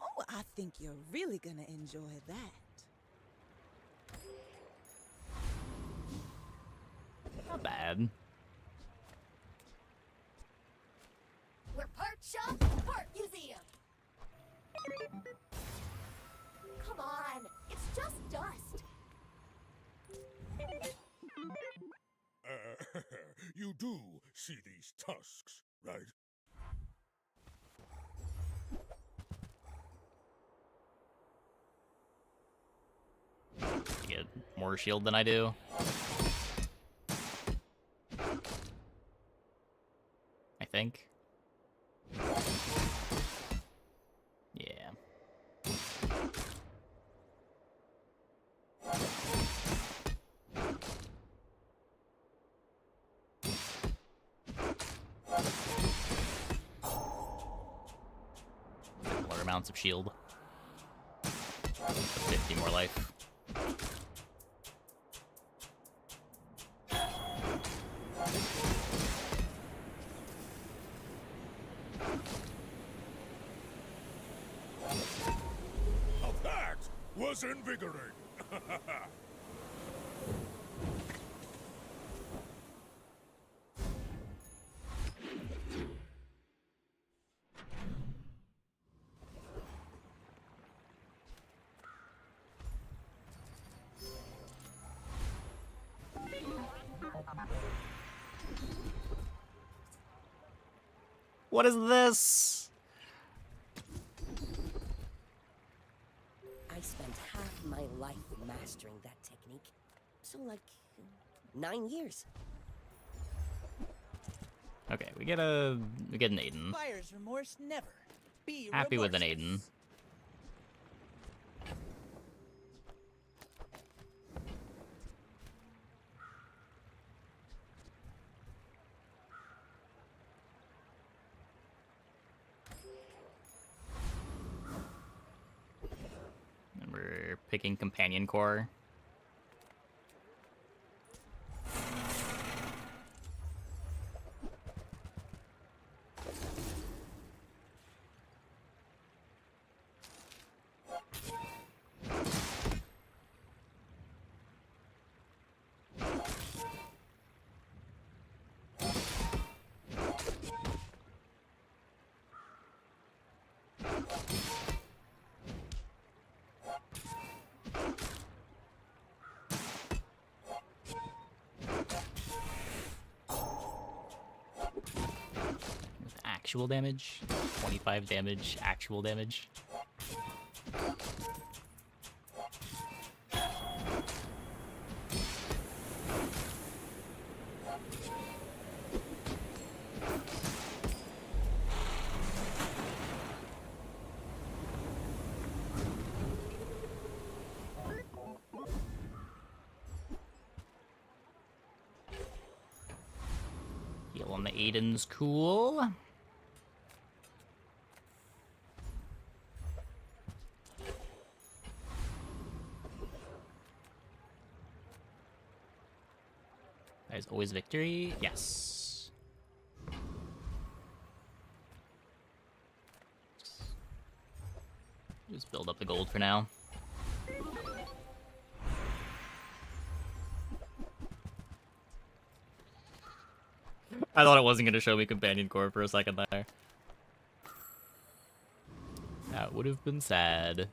Oh, I think you're really gonna enjoy that. Not bad. We're part shop, part museum. Come on, it's just dust. You do see these tusks, right? You get more shield than I do. I think. Yeah. Similar amounts of shield. 50 more life. Now that was invigorating. What is this? I spent half my life mastering that technique. So, like, 9 years. Okay, we get an Aiden. Buyer's remorse never. Be Happy with an remorseless. Aiden. And we're picking companion core. Actual damage, 25 damage, actual damage. Heal on the Aiden's cool. There's always victory. Yes. Just build up the gold for now. I thought it wasn't going to show me companion core for a second there. That would have been sad.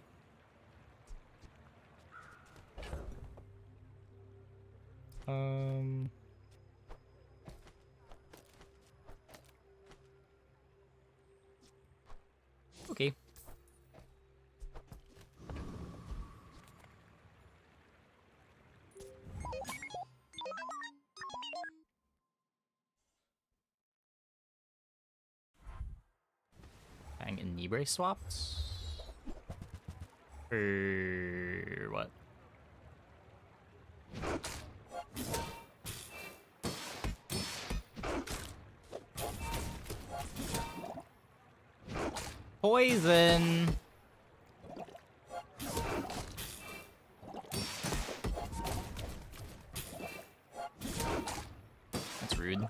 Okay. Bang and knee brace swapped? Or what? Poison! That's rude.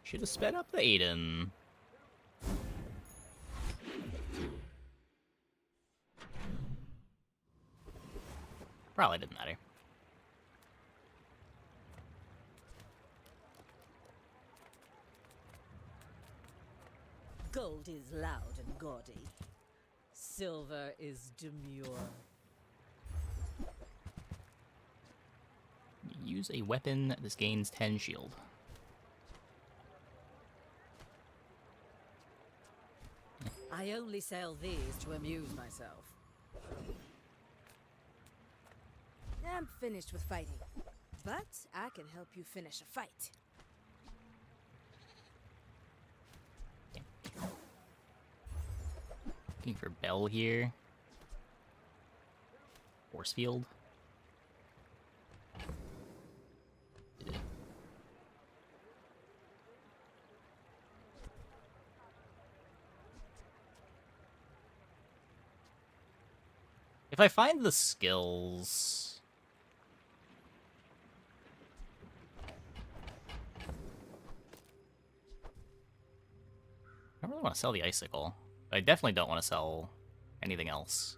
Should have sped up the Aiden. Probably didn't matter. Gold is loud and gaudy. Silver is demure. Use a weapon. This gains 10 shield. I only sell these to amuse myself. I'm finished with fighting, but I can help you finish a fight. Looking for Bell here. Force field. If I find the skills... I don't really want to sell the icicle. I definitely don't want to sell anything else.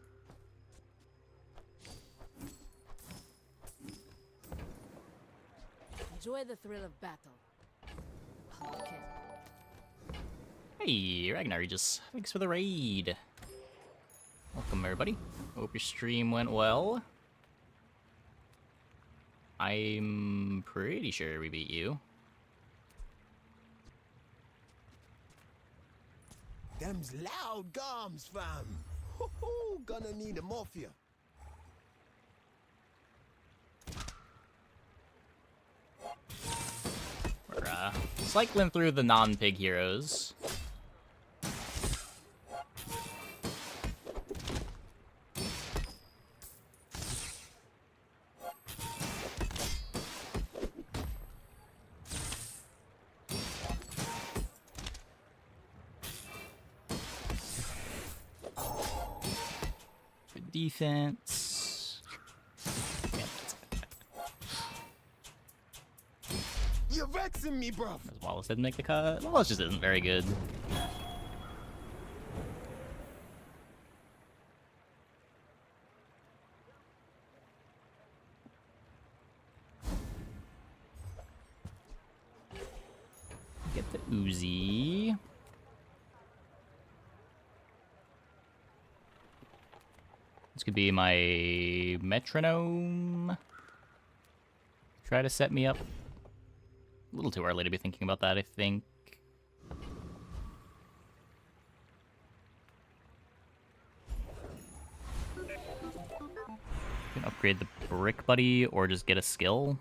Enjoy the thrill of battle. Okay. Hey, Ragnar Regis. Thanks for the raid. Welcome, everybody. Hope your stream went well. I'm pretty sure we beat you. Them's loud gums, fam. Hoo-hoo, gonna need a morphia. We're cycling through the non-pig heroes. Good defense. You're vexing me, bruv. Wallace didn't make the cut. Wallace just isn't very good. Get the Uzi. This could be my metronome. Try to set me up. A little too early to be thinking about that, I think. Can upgrade the brick buddy or just get a skill.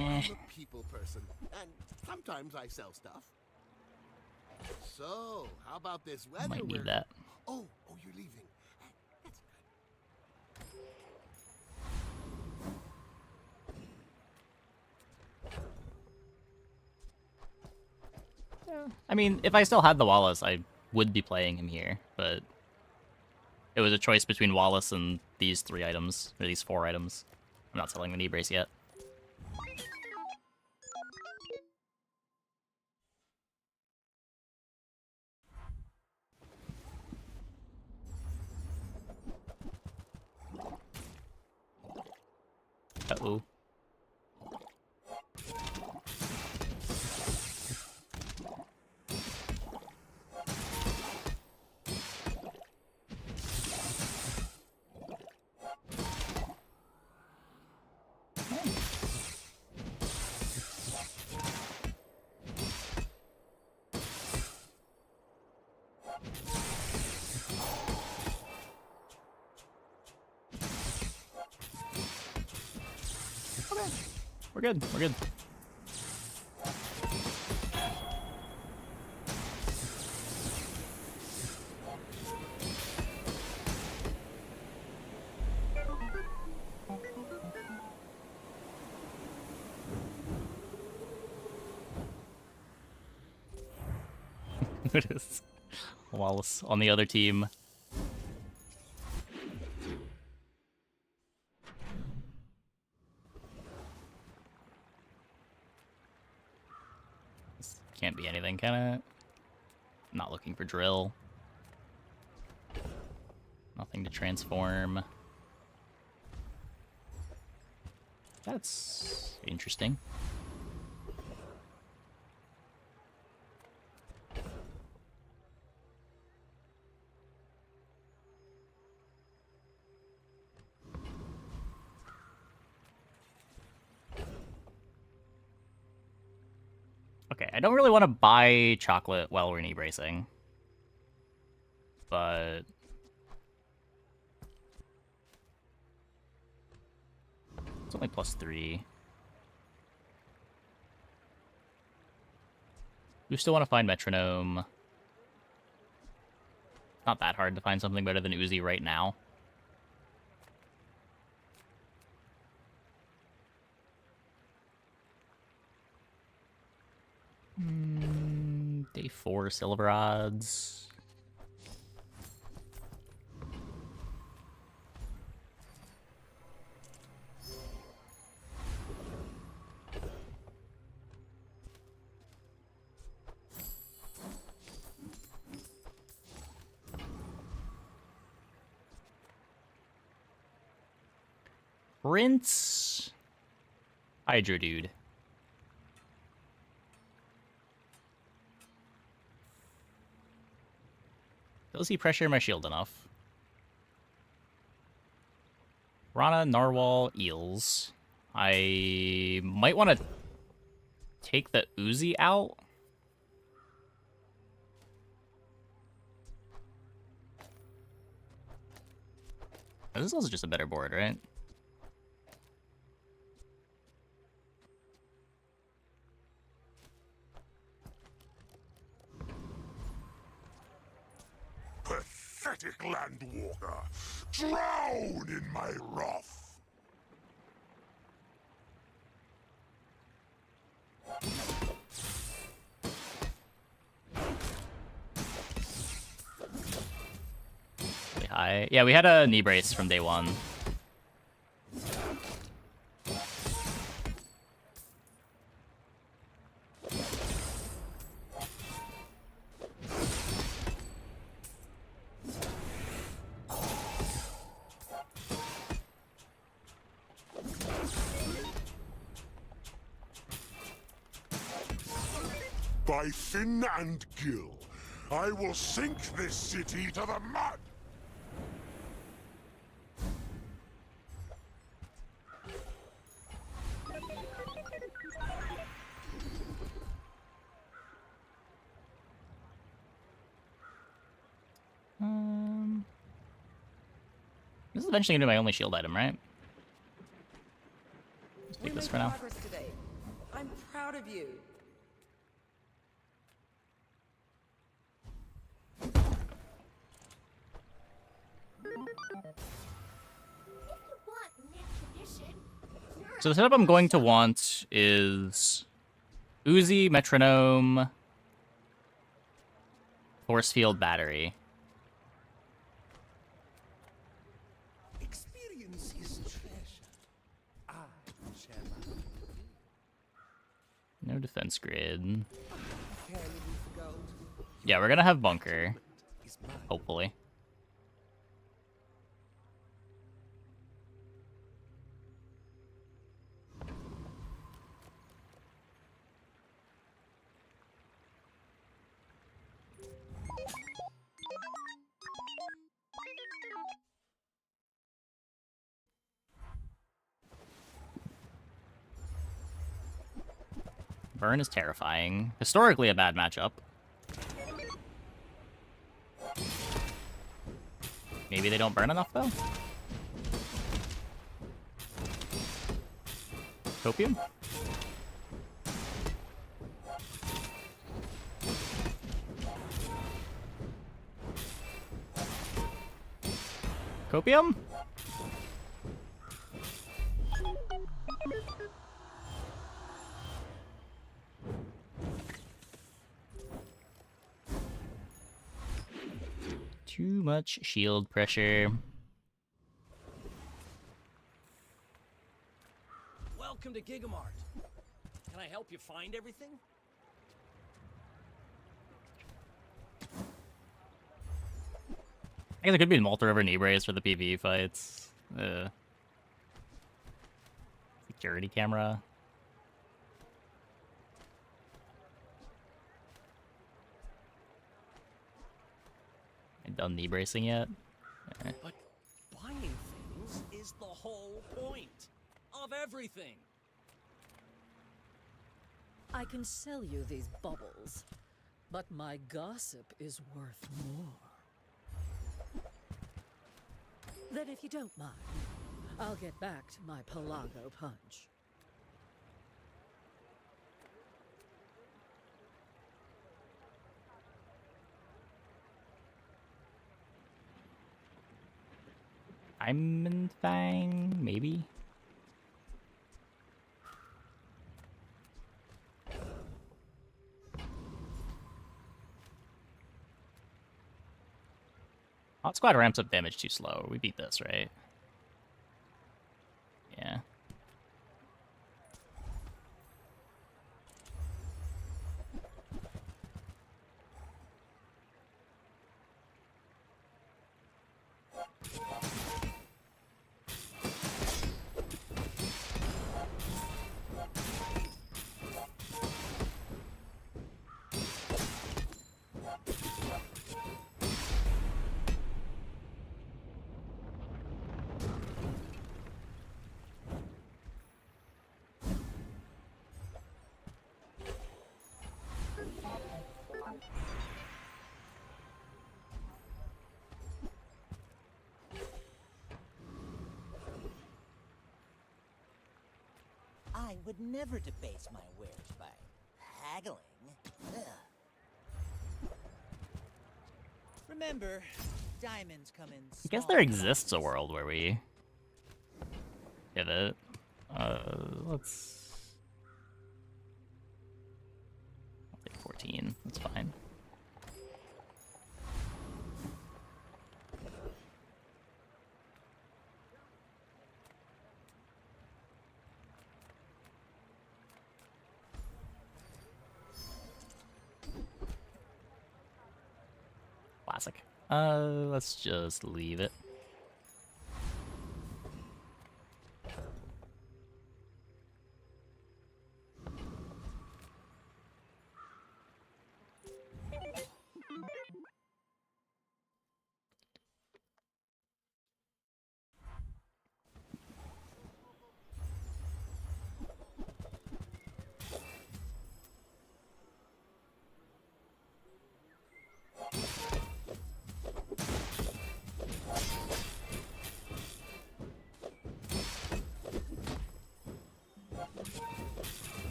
I'm a people person, and sometimes I sell stuff. So, how about this weather? Might need that. Oh, you're leaving. That's good. I mean, if I still had the Wallace, I would be playing him here, but it was a choice between Wallace and these 3 items, or these 4 items. I'm not selling the knee brace yet. Uh-oh. We're good. We're good. It is Wallace on the other team. This can't be anything, can it? Not looking for drill. Nothing to transform. That's interesting. Okay, I don't really want to buy chocolate while we're knee bracing. But it's only +3. We still want to find metronome. Not that hard to find something better than Uzi right now. Day 4 silver rods. Rinse. Hydro dude. Does he pressure my shield enough? Rana, Narwhal, Eels. I might want to take the Uzi out. This is also just a better board, right? Pathetic landwalker! Drown in my wrath! Really high. Yeah, we had a knee brace from day 1. By fin and gill, I will sink this city to the mud! This is eventually gonna be my only shield item, right? Let's take this for now. Progress today. I'm proud of you. So the setup I'm going to want is Uzi, metronome, force field, battery. Experience is treasure. I share my. No defense grid. Can you for gold? Yeah, we're gonna have bunker. Hopefully. Burn is terrifying. Historically a bad matchup. Maybe they don't burn enough, though? Copium? Copium? Too much shield pressure. Welcome to Gigamart. Can I help you find everything? I guess it could be an multi-river knee brace for the PvE fights. Security camera. I done knee bracing yet? But buying things is the whole point of everything. I can sell you these bubbles, but my gossip is worth more. Then if you don't mind, I'll get back to my Pelago punch. Diamond Fang, maybe? Hot Squad ramps up damage too slow. We beat this, right? Yeah. I would never debase my wares by haggling. Ugh. Remember, diamonds come in I guess there exists a world where we get it. Let's... I'll take 14. That's fine. Classic. Let's just leave it.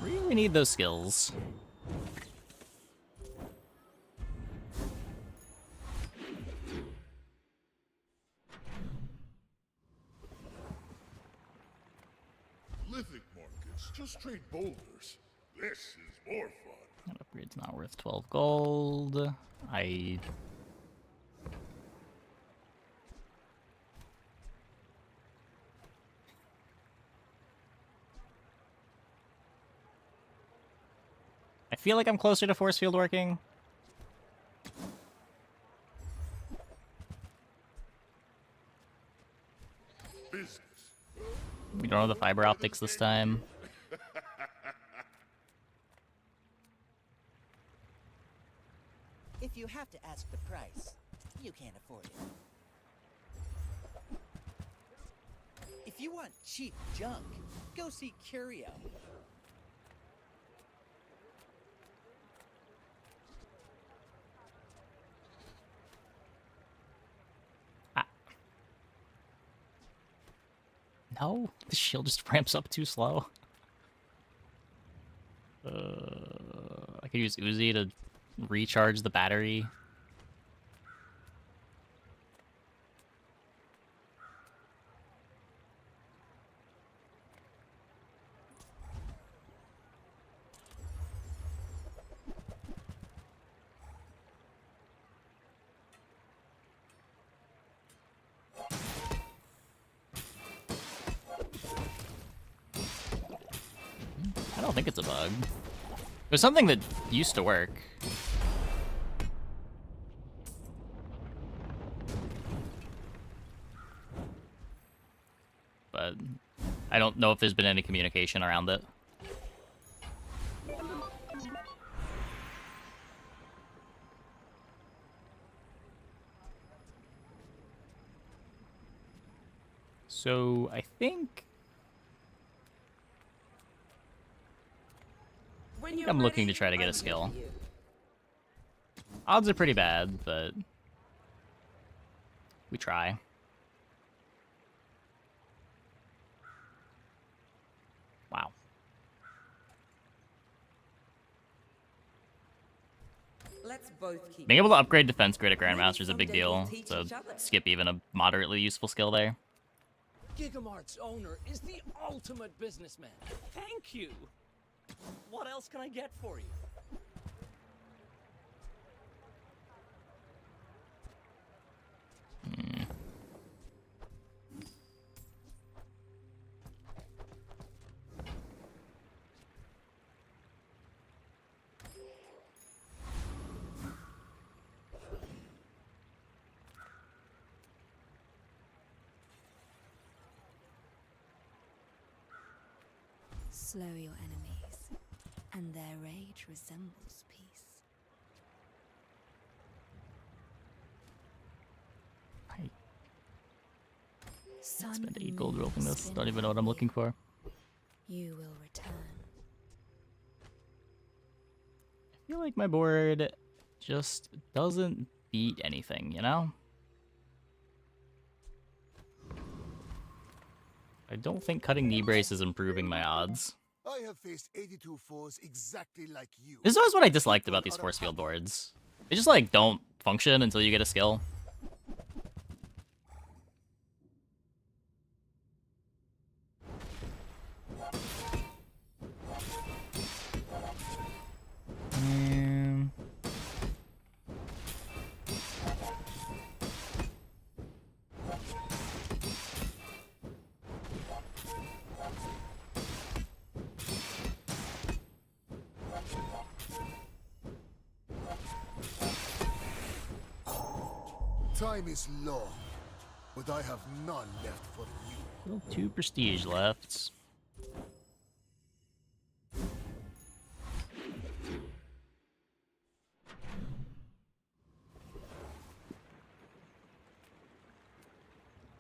Really need those skills. Lithic markets just trade boulders. This is more fun. That upgrade's not worth 12 gold. I feel like I'm closer to force field working. Business. We don't have the fiber optics this time. If you have to ask the price, you can't afford it. you want cheap junk, go see Curio. No, the shield just ramps up too slow. I could use Uzi to recharge the battery. I don't think it's a bug. It was something that used to work. But I don't know if there's been any communication around it. So I think I'm looking to try to get a skill. Odds are pretty bad, but we try. Wow. Let's both keep Being able to upgrade defense grid at Grandmaster is a big deal, so skip even a moderately useful skill there. Gigamart's owner is the ultimate businessman. Thank you. What else can I get for you? Slow your enemies, and their rage resembles peace. I spent 8 gold rolling this. Don't even know what I'm looking for. You will return. I feel like my board just doesn't beat anything, you know? I don't think cutting knee brace is improving my odds. I have faced 82 foes exactly like you. This is always what I disliked about these force field boards. They just like don't function until you get a skill. Time is long, but I have none left for you. Still 2 prestige left.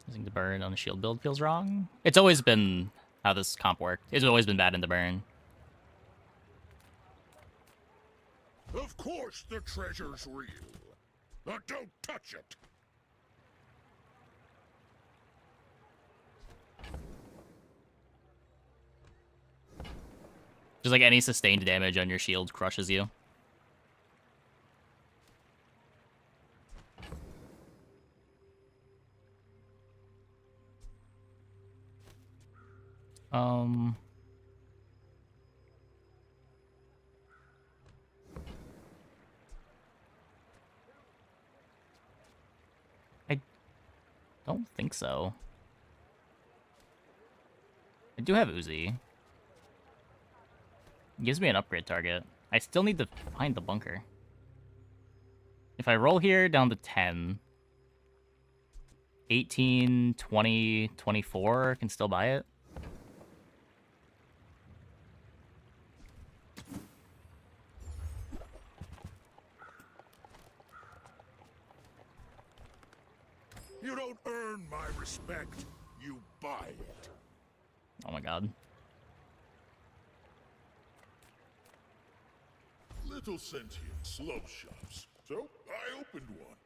Using the burn on a shield build feels wrong. It's always been how this comp worked. It's always been bad in the burn. Of course the treasure's real. But don't touch it. Just like any sustained damage on your shield crushes you. I don't think so. I do have Uzi. It gives me an upgrade target. I still need to find the bunker. If I roll here down to 10, 18, 20, 24, I can still buy it. You don't earn my respect, you buy it. Oh my god. Little sentient slow shops. So I opened one.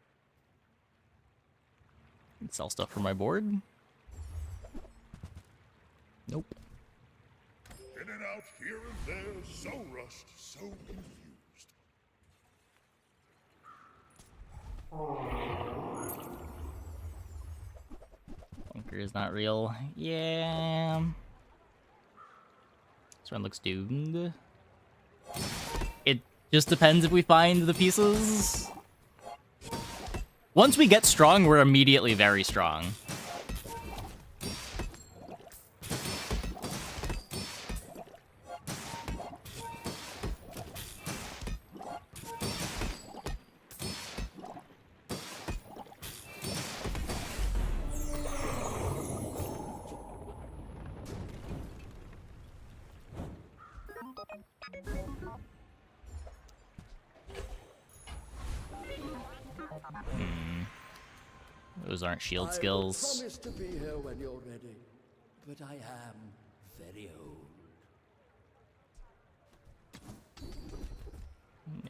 Can sell stuff for my board? Nope. In and out, here and there, so rushed, so confused. Bunker is not real. Yeah. This one looks doomed. It just depends if we find the pieces. Once we get strong, we're immediately very strong. Those aren't shield skills. I promise to be here when you're ready, but I am very old.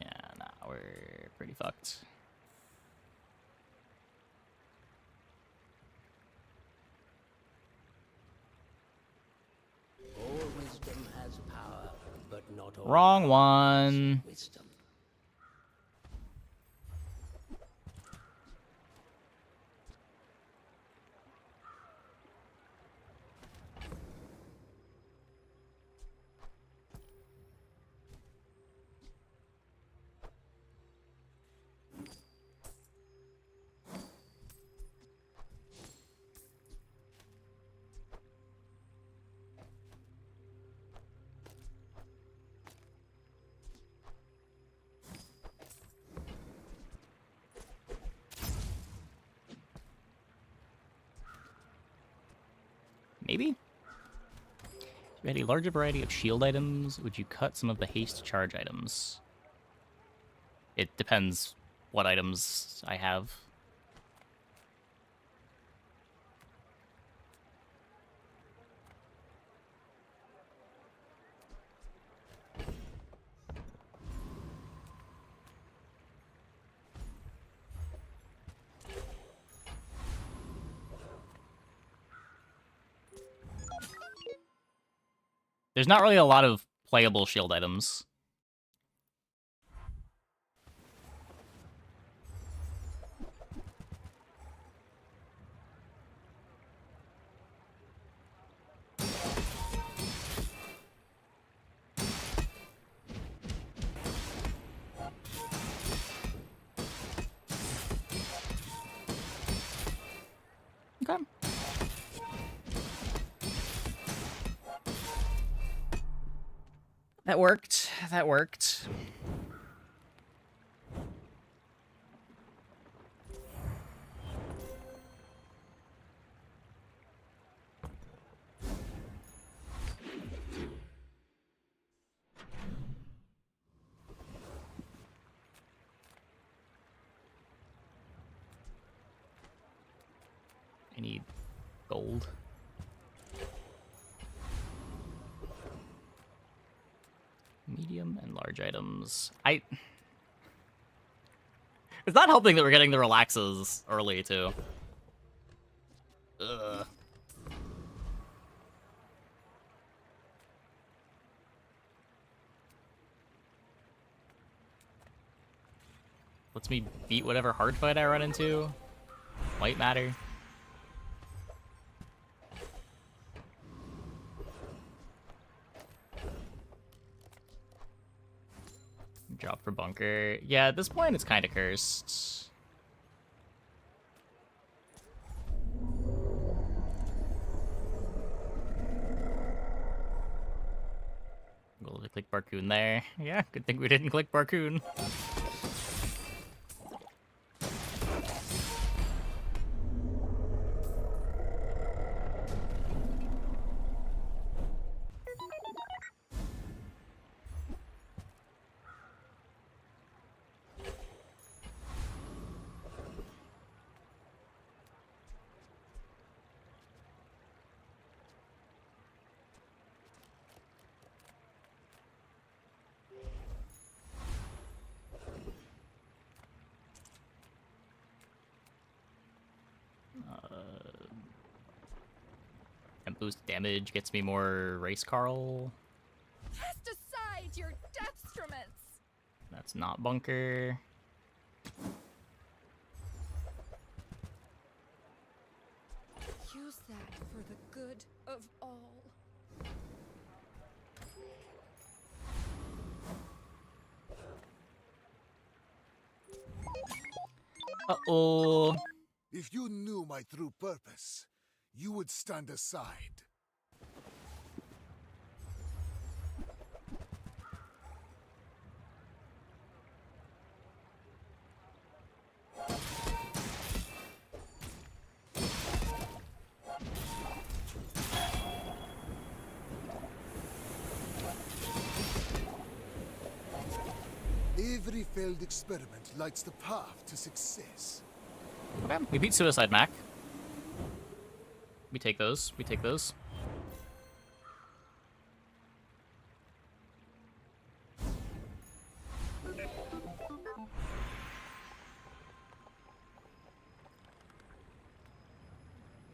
Yeah, nah, we're pretty fucked. All wisdom has power, but not all Wrong power one. has wisdom. Maybe? If you had a larger variety of shield items, would you cut some of the haste charge items? It depends what items I have. There's not really a lot of playable shield items. Okay. That worked. That worked. I need gold. Medium and large items. It's not helping that we're getting the relaxes early, too. Ugh. Lets me beat whatever hard fight I run into. Might matter. Drop for bunker. Yeah, at this point, it's kind of cursed. We'll click Barcoon there. Yeah, good thing we didn't click Barcoon. boost damage gets me more race Carl. Cast aside your deathstruments! That's not bunker. Use that for the good of all. Uh-oh. If you knew my true purpose, you would stand aside. Every failed experiment lights the path to success. Okay, we beat Suicide Mac. We take those. We take those.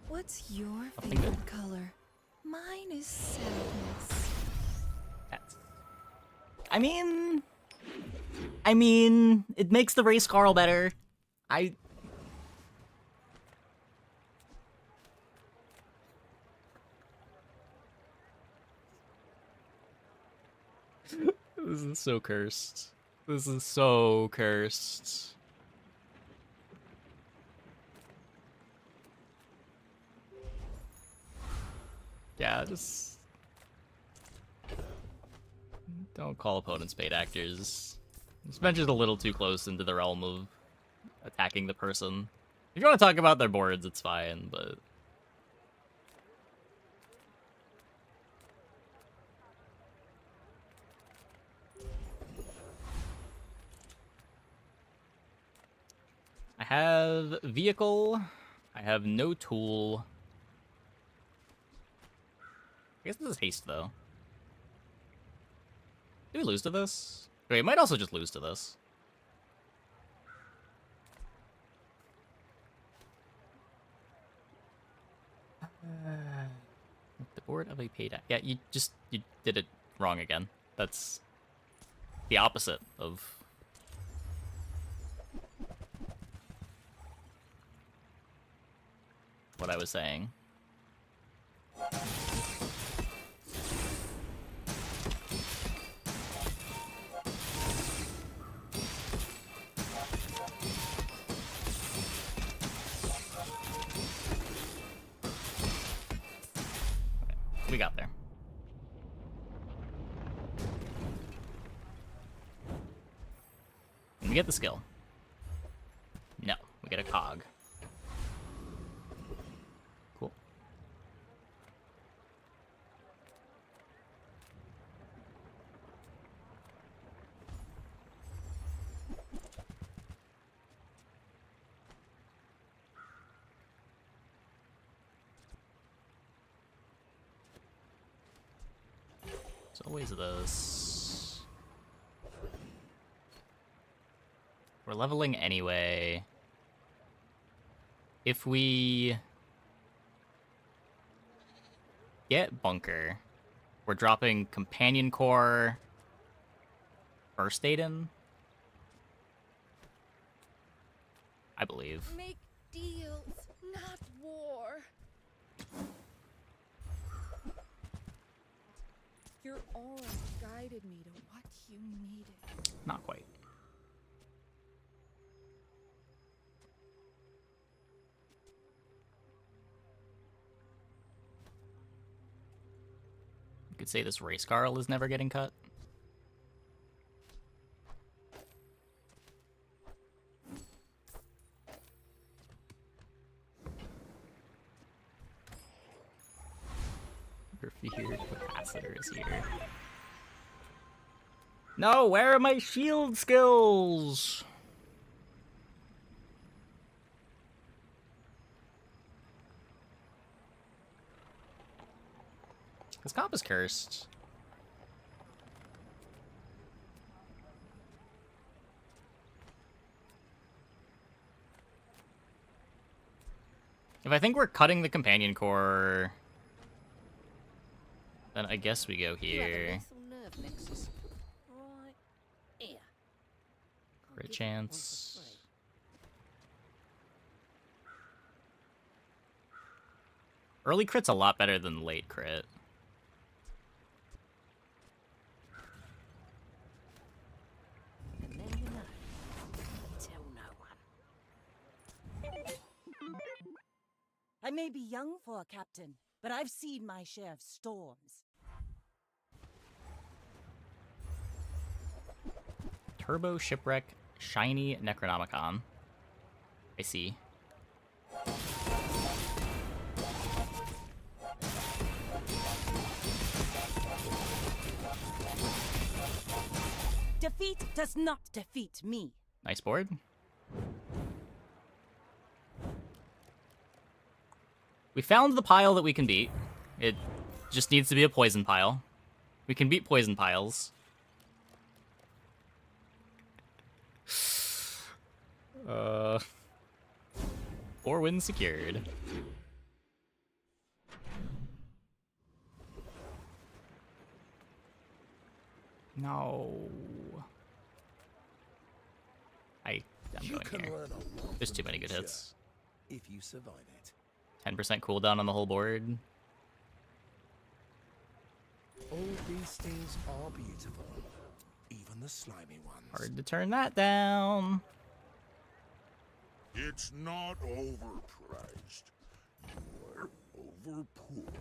What's your Nothing good. favorite color? Mine is sadness. That's... I mean, it makes the race Carl better. This is so cursed. This is so cursed. Yeah, just... don't call opponents paid actors. This bench is a little too close into the realm of attacking the person. If you want to talk about their boards, it's fine, but... I have vehicle. I have no tool. I guess this is haste, though. Did we lose to this? Okay, we might also just lose to this. The board of a paid... Yeah, you did it wrong again. That's the opposite of... what I was saying. We got there. And we get the skill. No, we get a cog. Cool. There's always this. We're leveling anyway. If we get bunker, we're dropping companion core, first aid in, I believe. Make deals, not war. Your aura guided me to what you needed. Not quite. You could say this race Carl is never getting cut. Revered capacitor is here. No, where are my shield skills? This comp is cursed. If I think we're cutting the companion core, Then I guess we go You have a here. lethal nerve nexus right here. I'll Crit give you that one for chance. free. Early crit's a lot better than late crit. And then you know. Tell no one. I may be young for a captain, but I've seen my share of storms. Turbo Shipwreck Shiny Necronomicon. I see. Defeat does not defeat me. Nice board. We found the pile that we can beat. It just needs to be a poison pile. We can beat poison piles. 4 wins secured. No. I'm You going can here. learn a lot There's from too many good nature hits. if you survive it. 10% cooldown on the whole board. All these things are beautiful, even the slimy ones. Hard to turn that down. It's not overpriced. You're overpoor.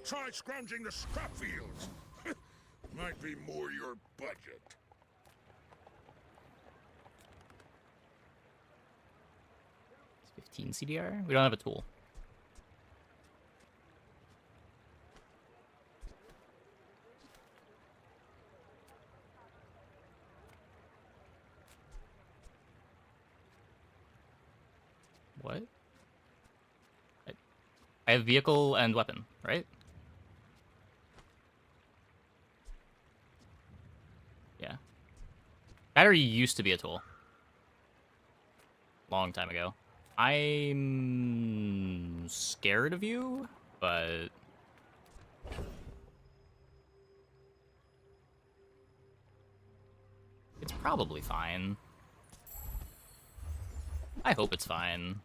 Try scrounging the scrap fields. Might be more your budget. It's 15 CDR. We don't have a tool. What? I have vehicle and weapon, right? Yeah. Battery used to be a tool. Long time ago. I'm scared of you, but... it's probably fine. I hope it's fine.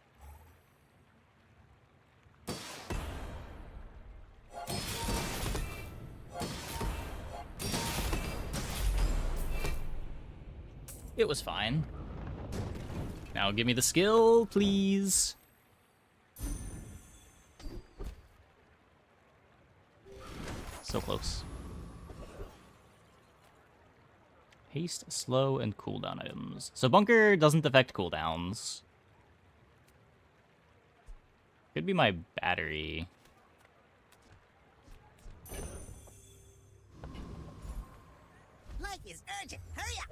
It was fine. Now give me the skill, please. So close. Haste, slow, and cooldown items. So bunker doesn't affect cooldowns. Could be my battery. Life is urgent. Hurry up.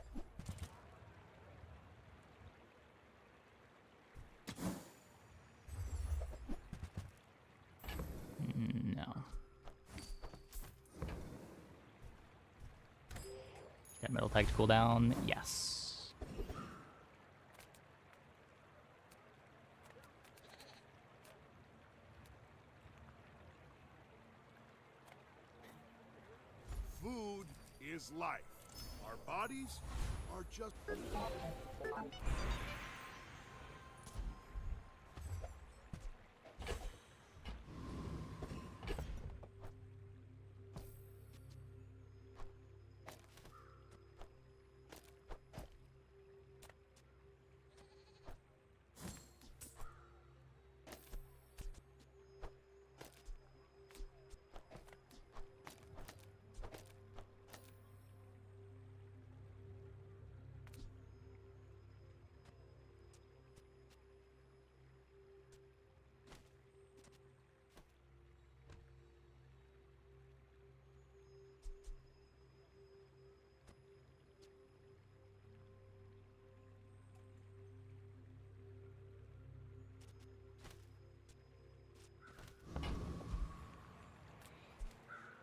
No. Got metal tag to cooldown? Yes. Food is life. Our bodies are just...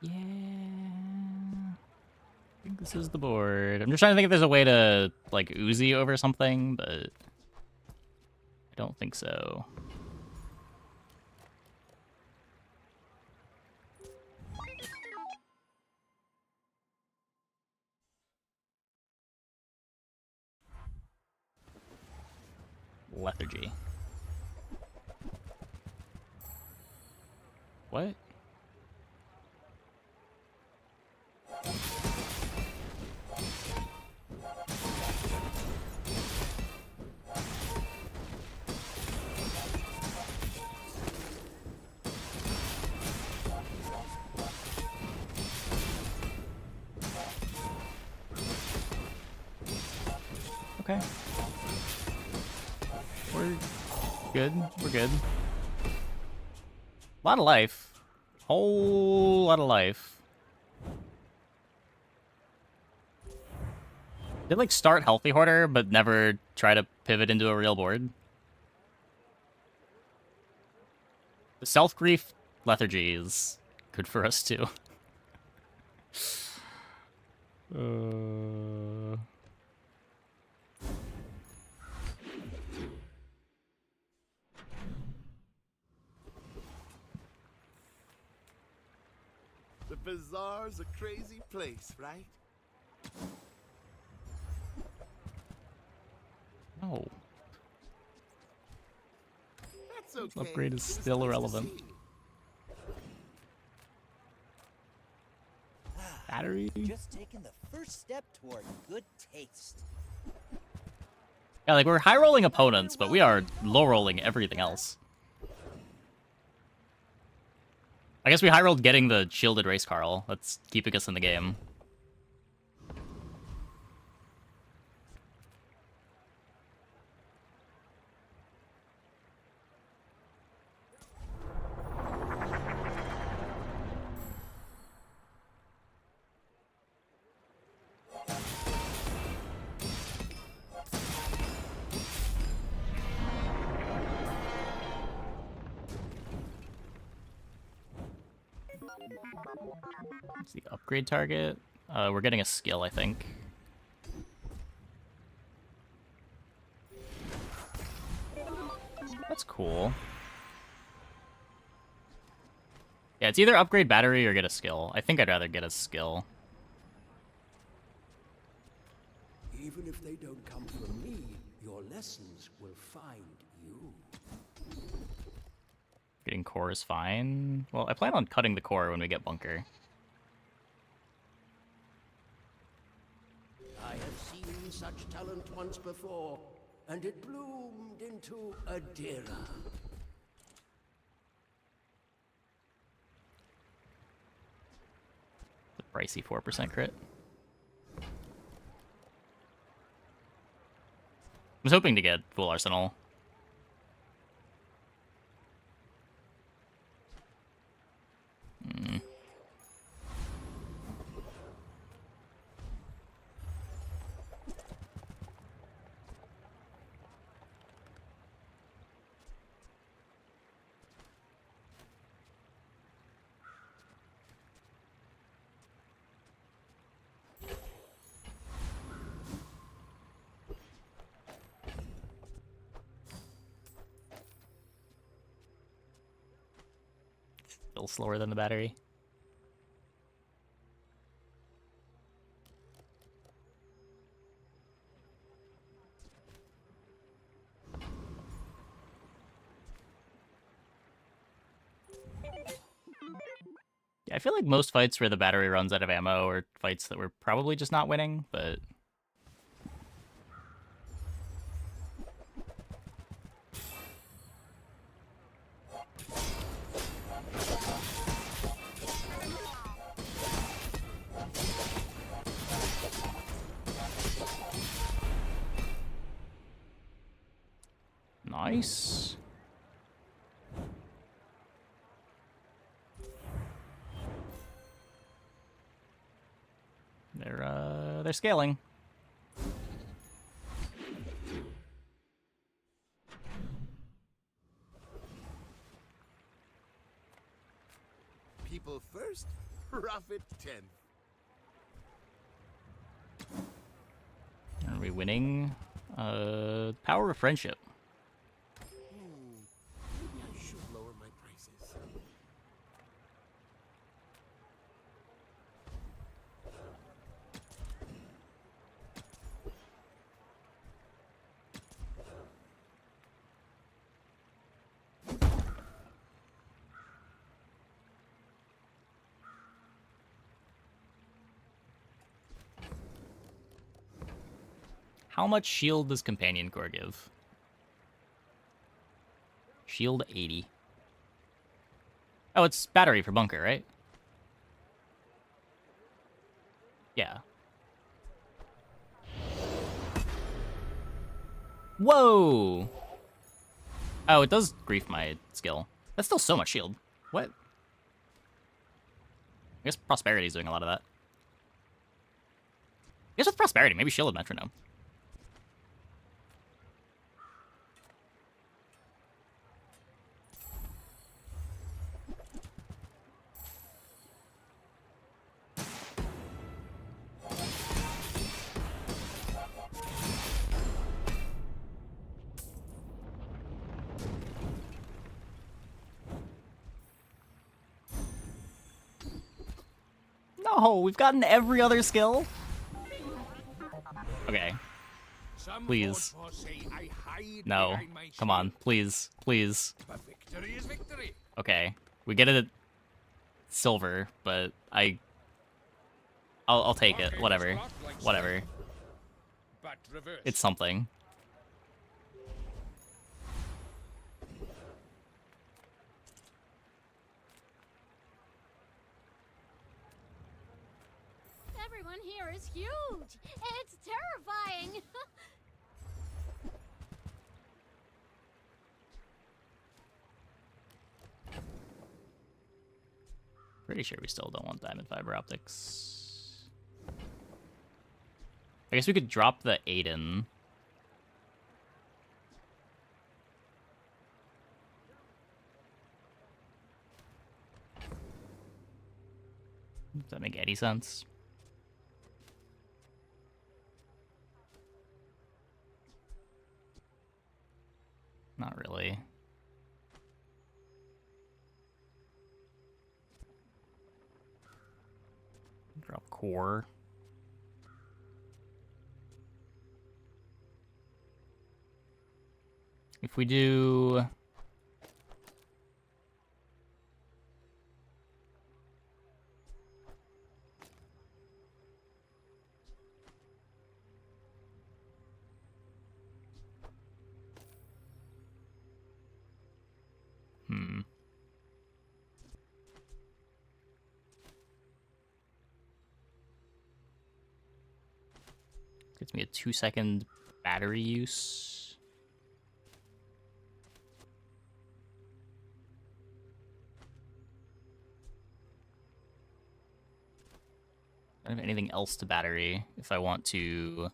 Yeah. I think this is the board. I'm just trying to think if there's a way to, like, Uzi over something, but I don't think so. lethargy. What? Okay. We're good. We're good. A lot of life. Whole lot of life. Did like start healthy hoarder, but never try to pivot into a real board. The self-grief lethargy is good for us too. The bazaar's a crazy place, right? No. That's okay. Upgrade is It was still nice to irrelevant. see you. Battery? Just taking the first step toward good taste. Yeah, like we're high rolling opponents, but we are low rolling everything else. I guess we high rolled getting the shielded race Carl. That's keeping us in the game. What's the upgrade target? We're getting a skill, I think. That's cool. Yeah, it's either upgrade battery or get a skill. I think I'd rather get a skill. Even if they don't come from me, your lessons will find you. Getting core is fine. Well, I plan on cutting the core when we get bunker. I have seen such talent once before, and it bloomed into Adira. The pricey 4% crit. I was hoping to get full arsenal. Still slower than the battery. Yeah, I feel like most fights where the battery runs out of ammo are fights that we're probably just not winning, but... Nice. They're scaling. People first, profit 10. Are we winning? Power of friendship. Maybe I should lower my prices. How much shield does Companion Core give? Shield 80. Oh, it's battery for bunker, right? Yeah. Whoa! Oh, it does grief my skill. That's still so much shield. What? I guess Prosperity's doing a lot of that. I guess with Prosperity, maybe Shielded Metronome. No, we've gotten every other skill. Okay. Please. No. Come on. Please. Please. Victory is victory. Okay. We get it at silver, but I'll take it. Whatever. Whatever. It's something. Everyone here is huge. It's terrifying. Pretty sure we still don't want diamond fiber optics. I guess we could drop the Aiden. Does that make any sense? Not really. Drop core. If we do... Gets me a 2-second battery use. I don't have anything else to battery if I want to...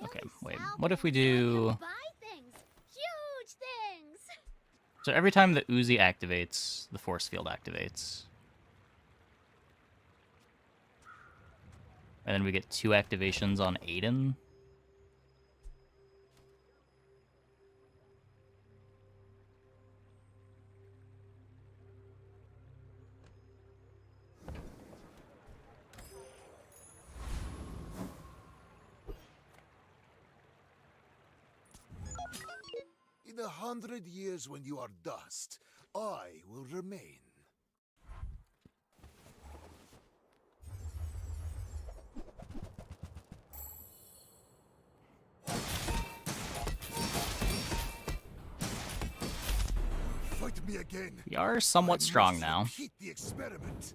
Okay, wait. What if we do... Buy things. Huge things. So every time the Uzi activates, the force field activates. And then we get 2 activations on Aiden. In 100 years when you are dust, I will remain. Fight me again. We are somewhat strong now. Repeat the experiment.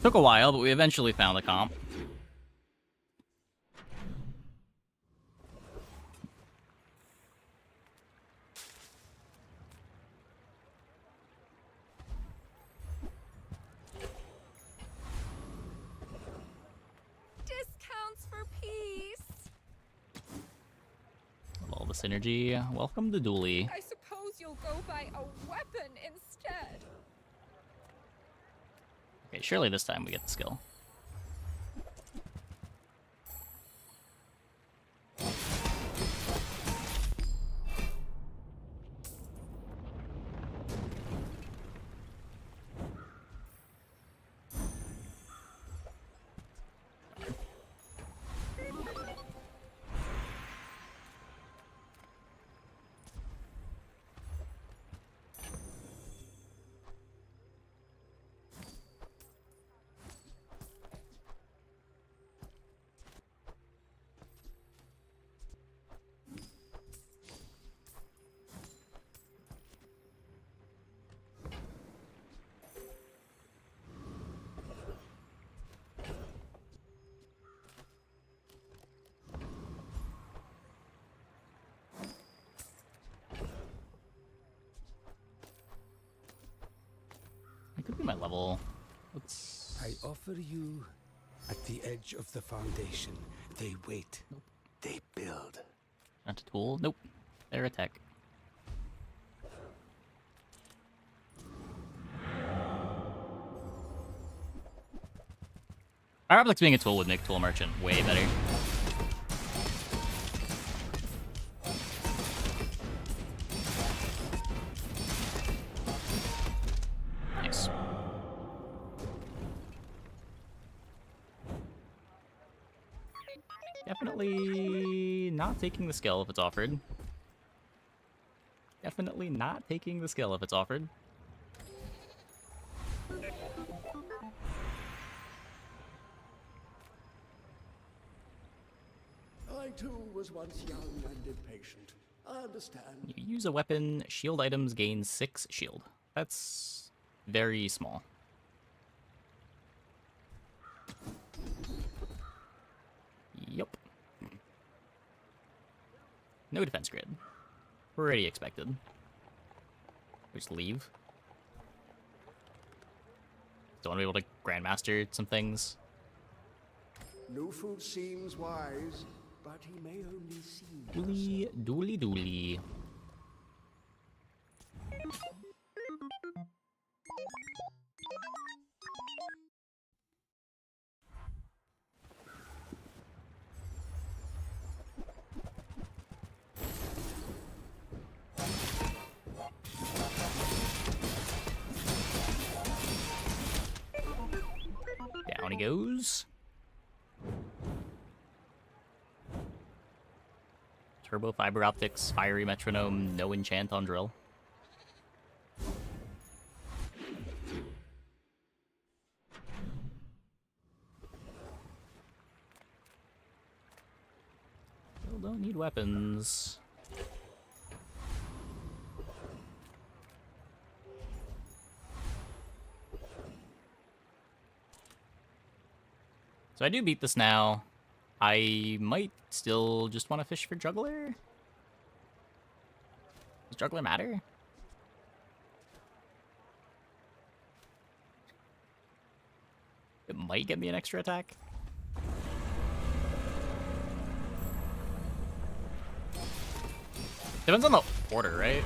Took a while, but we eventually found a comp. Discounts for peace. All the synergy. Welcome to Dooley. I suppose you'll go buy a weapon instead. Okay, surely this time we get the skill. my level. Let's... I offer you at the edge of the foundation. They wait. Nope. They build. Not a tool? Nope. They're a tech. Fire Optics being a tool would make Tool Merchant way better. Nice. Definitely not taking the skill if it's offered. Definitely not taking the skill if it's offered. I too was once young and impatient. I understand. You use a weapon, shield items gain 6 shield. That's very small. Yup. No defense grid. Already expected. Just leave. Don't want to be able to Grandmaster some things. No food seems wise, but he may only seem. Dooley, dooley, dooley. Down he goes. Turbo fiber optics, fiery metronome, no enchant on drill. Still don't need weapons. So I do beat this now. I might still just want to fish for Juggler. Does Juggler matter? It might get me an extra attack. Depends on the order, right?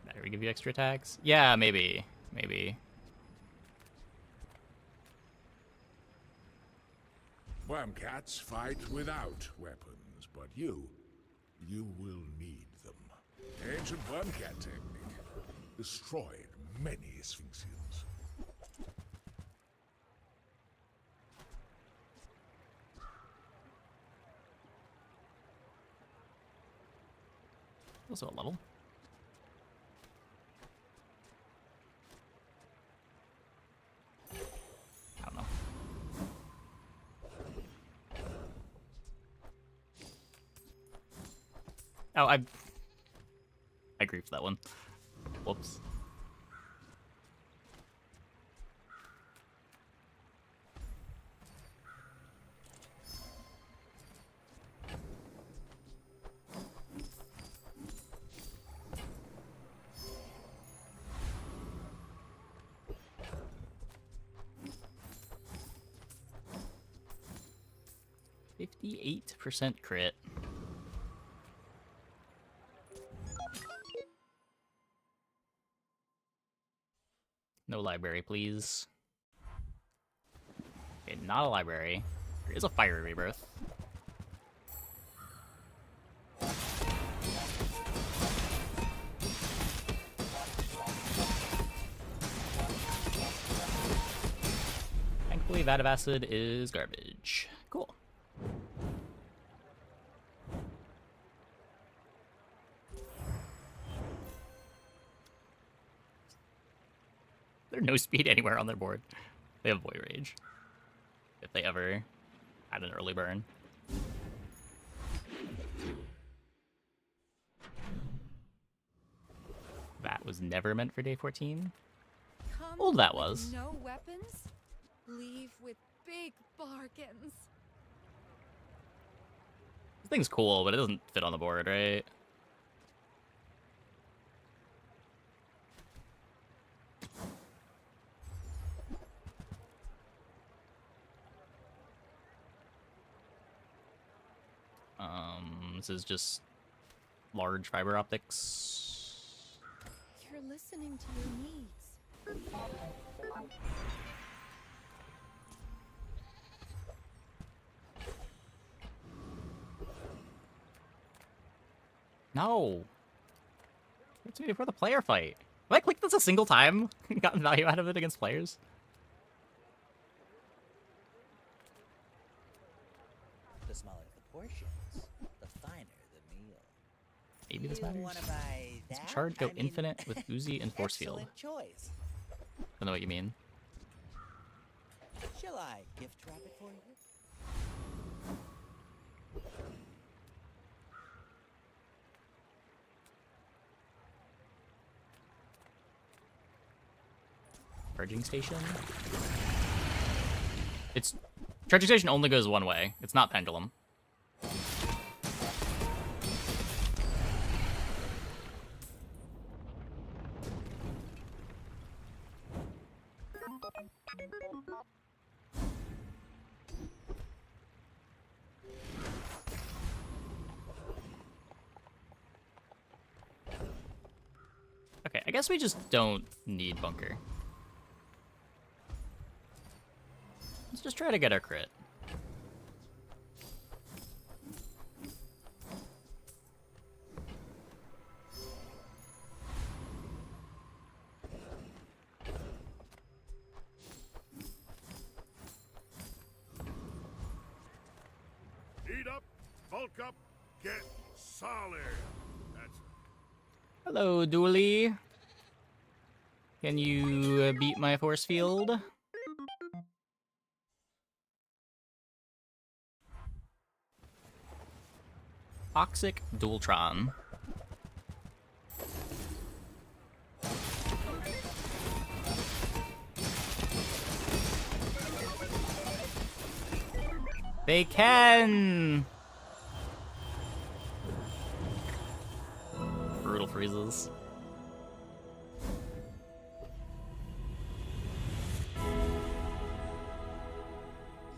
Better we give you extra attacks? Yeah, maybe. Maybe. Wormcats fight without weapons, but you will need them. Ancient wormcat technique destroyed many Sphinxians. Also a level. I don't know. Oh, I griefed that one. Whoops. %58 crit. No library, please. Okay, not a library. There is a fire rebirth. Thankfully, Vat of Acid is garbage. Cool. There's no speed anywhere on their board. They have Void Rage. If they ever had an early burn. That was never meant for day 14. old that with was. no weapons, leave with big bargains. This thing's cool, but it doesn't fit on the board, right? This is just large fiber optics. You're listening to your needs. No. It's before the player fight. Have I clicked this a single time? Gotten value out of it against players? The smaller the portions, the finer the meal. Maybe this You matters. wanna buy Does that? Charge go I mean, infinite with Uzi and Force Field? excellent choice. I don't know what you mean. Shall I gift wrap it for you? Charging station? It's... Charging station only goes one way. It's not pendulum. Okay, I guess we just don't need bunker. Let's just try to get our crit. Heat up, bulk up, get solid. That's Hello, Dooley. Can you beat my force field? Toxic Dualtron. They can! Brutal freezes.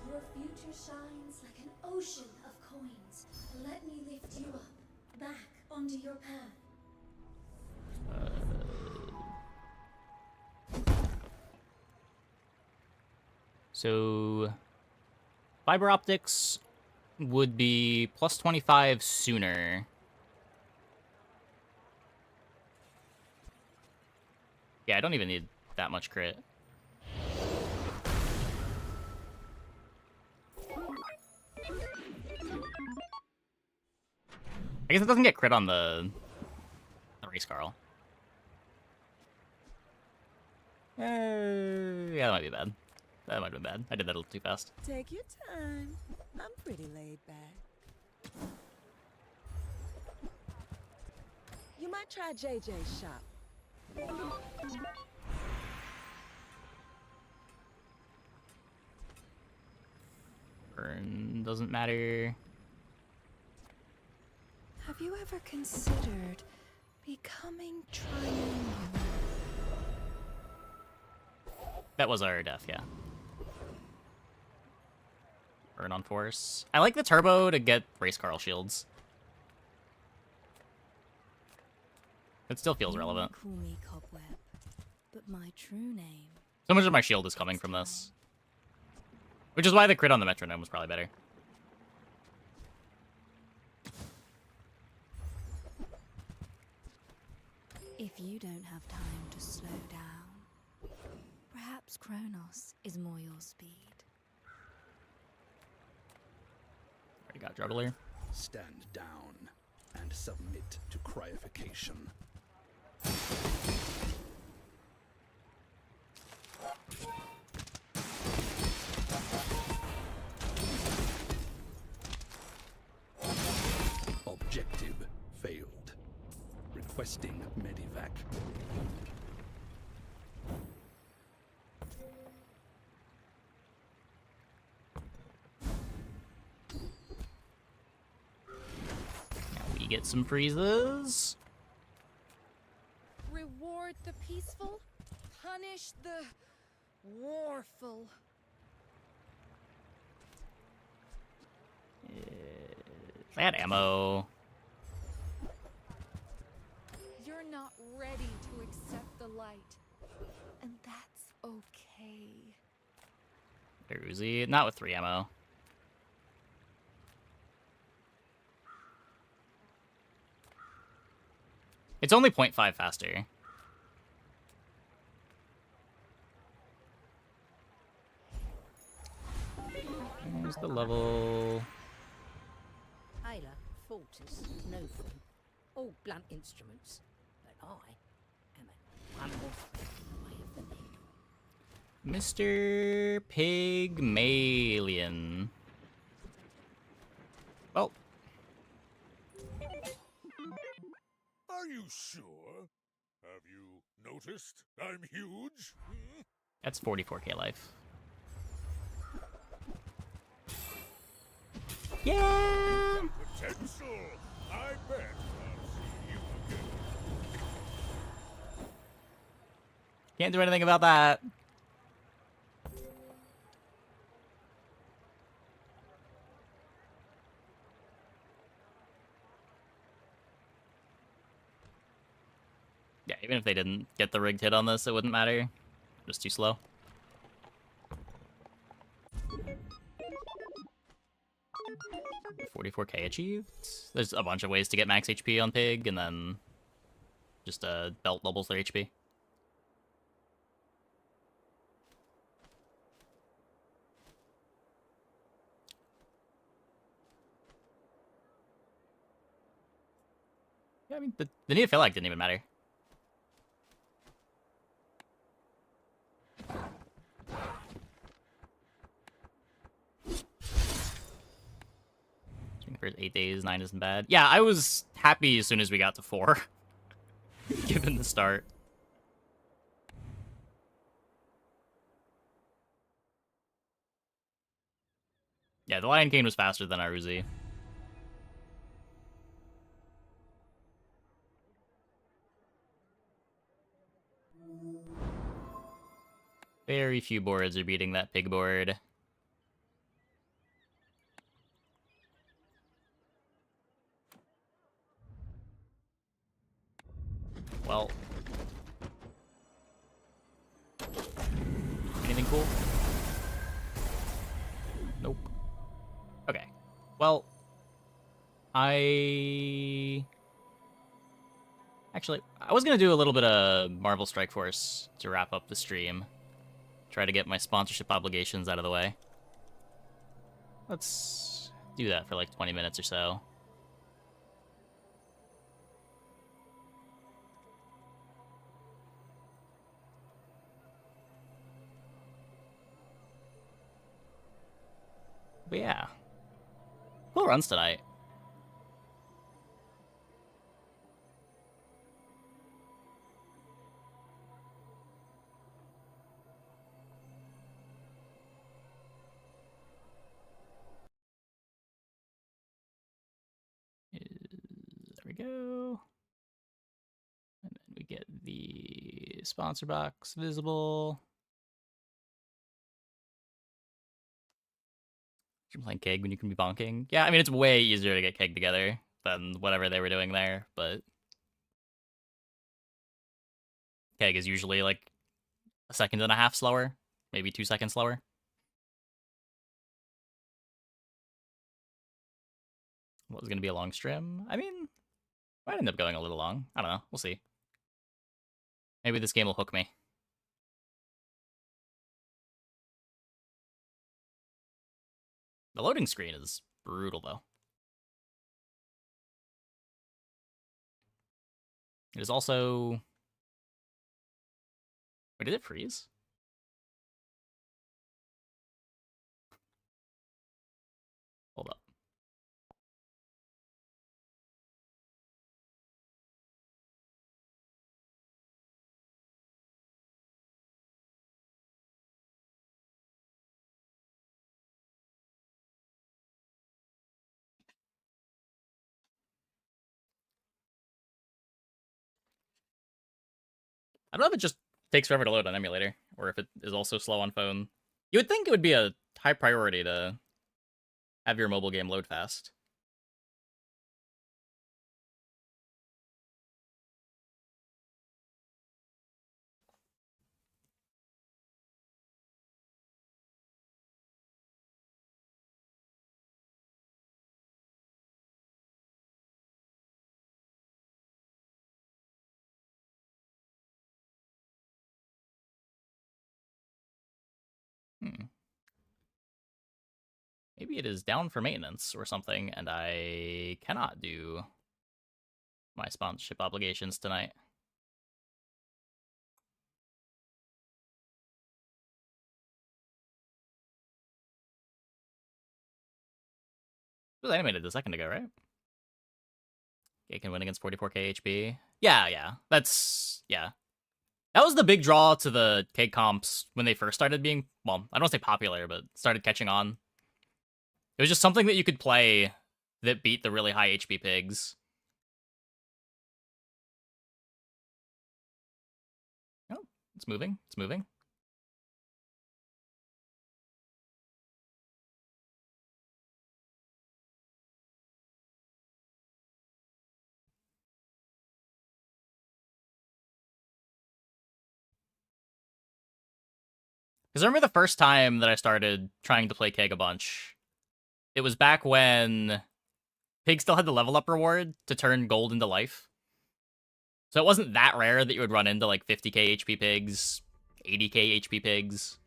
Your future shines like an ocean of coins. Let me lift you up, back onto your path. So, fiber optics would be plus 25 sooner. Yeah, I don't even need that much crit. I guess it doesn't get crit on the race Carl. Yeah, that might be bad. That might have been bad. I did that a little too fast. Take your time. I'm pretty laid back. You might try JJ's shop. Burn doesn't matter. Have you ever considered becoming triangular? That was our death, yeah. Burn on force. I like the turbo to get race Carl shields. It still feels relevant. Call me Cobweb, but my true name. So much of my shield is coming from this. Which is why the crit on the metronome was probably better. If you don't have time to slow down, perhaps Kronos is more your speed. Already got juggler. Stand down and submit to cryification. Objective failed. Requesting medivac. We get some freezes. Reward the peaceful, punish the warful. I had ammo. You're not ready to accept the light, and that's okay. Uzi, not with 3 ammo. It's only 0.5 faster. There's the level. Ayla, Fortis, Nothing, all blunt instruments, but I am at one more step away of the needle. Mr. Pygmalion. Well. Are you sure? Have you noticed I'm huge? Hmm? That's 44k life. Yeah! Potential! I bet I'll see you again. Can't do anything about that. Yeah, even if they didn't get the rigged hit on this, it wouldn't matter. Just too slow. $44k achieved. There's a bunch of ways to get max HP on Pig, and then just belt doubles their HP. Yeah, I mean, the Neophylact didn't even matter. For 8 days, 9 isn't bad. Yeah, I was happy as soon as we got to 4, given the start. Yeah, the Lion King was faster than our Uzi. Very few boards are beating that pig board. Well. Anything cool? Nope. Okay. Well, actually, I was going to do a little bit of Marvel Strike Force to wrap up the stream. Try to get my sponsorship obligations out of the way. Let's do that for like 20 minutes or so. But yeah. Cool runs tonight. There we go. And then we get the sponsor box visible. You're playing keg when you can be bonking. Yeah, I mean, it's way easier to get keg together than whatever they were doing there, but keg is usually like a second and a half slower, maybe 2 seconds slower. What was going to be a long stream? I mean, might end up going a little long. I don't know. We'll see. Maybe this game will hook me. The loading screen is brutal, though. It is also... Wait, did it freeze? Hold up. I don't know if it just takes forever to load on emulator, or if it is also slow on phone. You would think it would be a high priority to have your mobile game load fast. Maybe it is down for maintenance or something, and I cannot do my sponsorship obligations tonight. It was animated a second ago, right? It can win against 44k HP. Yeah. Yeah. That was the big draw to the K comps when they first started being, well, I don't say popular, but started catching on. It was just something that you could play that beat the really high HP pigs. Oh, it's moving. It's moving. Because I remember the first time that I started trying to play Keg a bunch, it was back when Pig still had the level up reward to turn gold into life. So it wasn't that rare that you would run into like 50k HP pigs, 80k HP pigs.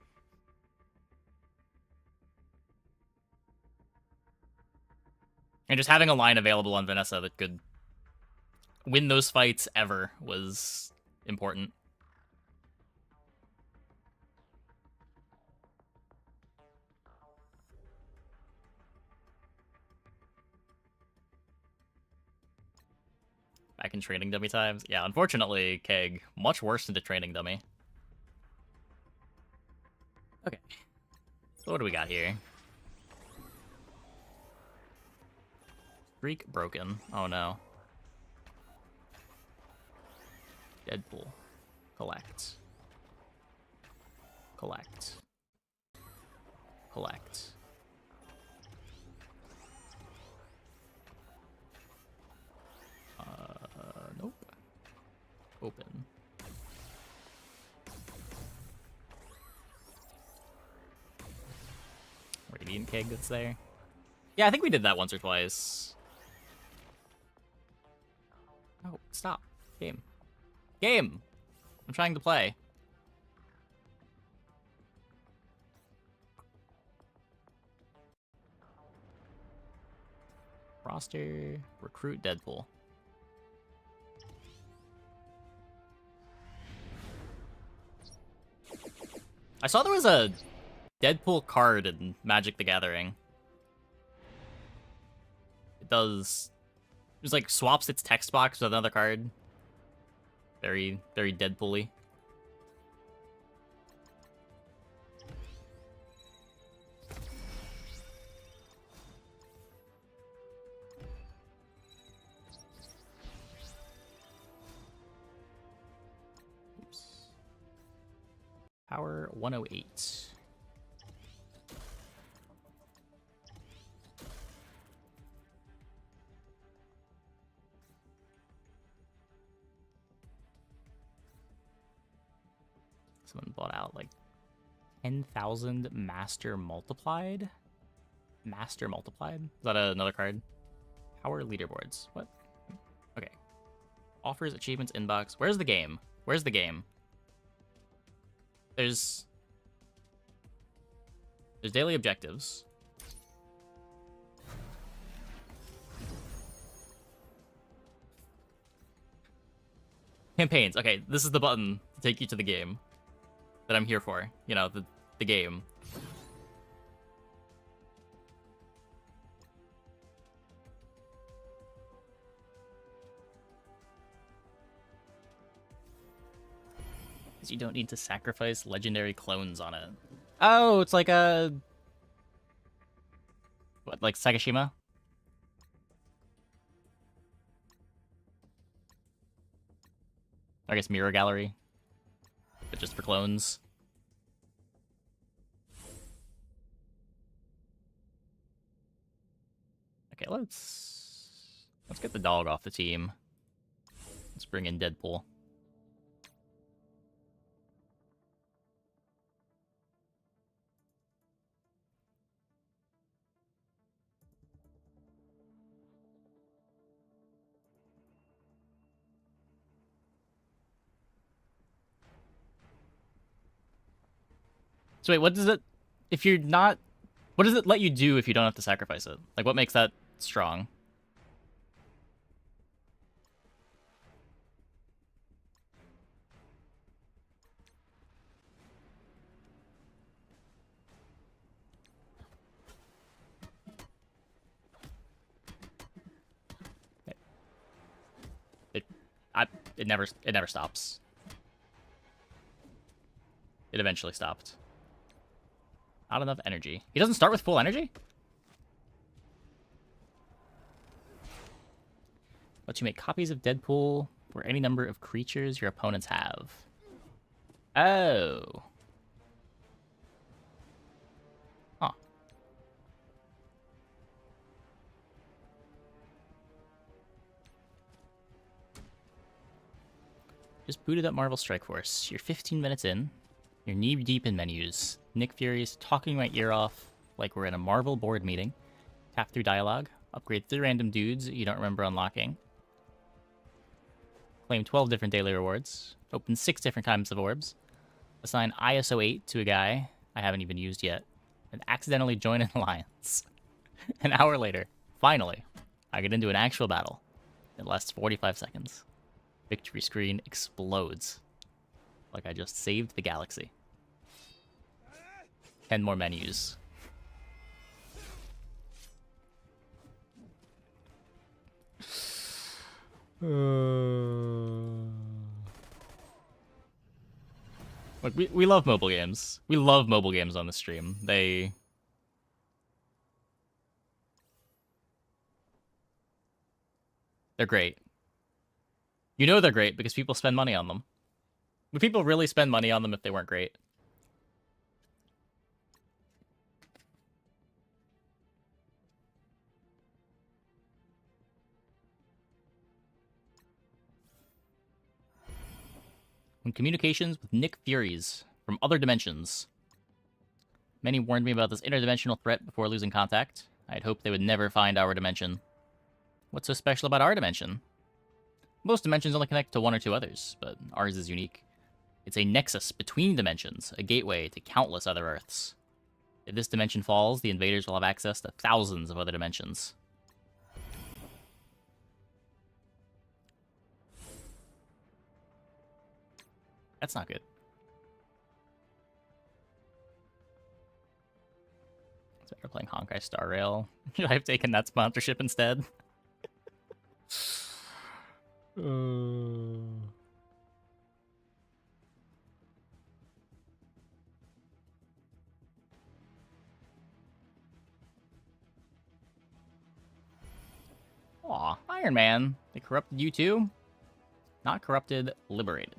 And just having a line available on Vanessa that could win those fights ever was important. Back in training dummy times. Yeah, unfortunately, Keg, much worse into training dummy. Okay. So what do we got here? Streak broken. Oh no. Deadpool. Collect. Collect. Collect. Nope. Open. Radiant Keg that's there. Yeah, I think we did that once or twice. Oh, stop. Game. Game! I'm trying to play. Roster. Recruit Deadpool. I saw there was a Deadpool card in Magic the Gathering. It does... It just, like, swaps its text box with another card. Very, very Deadpool-y. Power 108. Someone bought out like 10,000 Master Multiplied? Master Multiplied? Is that another card? Power Leaderboards. What? Okay. Offers achievements inbox. Where's the game? Where's the game? There's daily objectives. Campaigns. Okay, this is the button to take you to the game that I'm here for. You know, the game. You don't need to sacrifice legendary clones on it. Oh, it's like a... What, like Sakashima? I guess Mirror Gallery. but just for clones. Okay, let's get the dog off the team. Let's bring in Deadpool. So wait, what does it, if you're not, what does it let you do if you don't have to sacrifice it? Like, what makes that strong? It never stops. It eventually stopped. Not enough energy. He doesn't start with full energy? Let you make copies of Deadpool for any number of creatures your opponents have. Oh. Huh. Just booted up Marvel Strike Force. You're 15 minutes in. You're knee-deep in menus. Nick Fury's talking my ear off like we're in a Marvel board meeting. Tap through dialogue. Upgrade 3 random dudes you don't remember unlocking. Claim 12 different daily rewards. Open 6 different kinds of orbs. Assign ISO 8 to a guy I haven't even used yet. And accidentally join an alliance. An hour later, finally, I get into an actual battle. It lasts 45 seconds. Victory screen explodes. Like I just saved the galaxy. 10 more menus. Look, we love mobile games. We love mobile games on the stream. They're great. You know they're great because people spend money on them. Would people really spend money on them if they weren't great? When communications with Nick Furies from other dimensions. Many warned me about this interdimensional threat before losing contact. I'd hoped they would never find our dimension. What's so special about our dimension? Most dimensions only connect to one or two others, but ours is unique. It's a nexus between dimensions, a gateway to countless other Earths. If this dimension falls, the invaders will have access to thousands of other dimensions. That's not good. It's better playing Honkai Star Rail. Should I have taken that sponsorship instead? Aw, Iron Man. They corrupted you too? Not corrupted, liberated.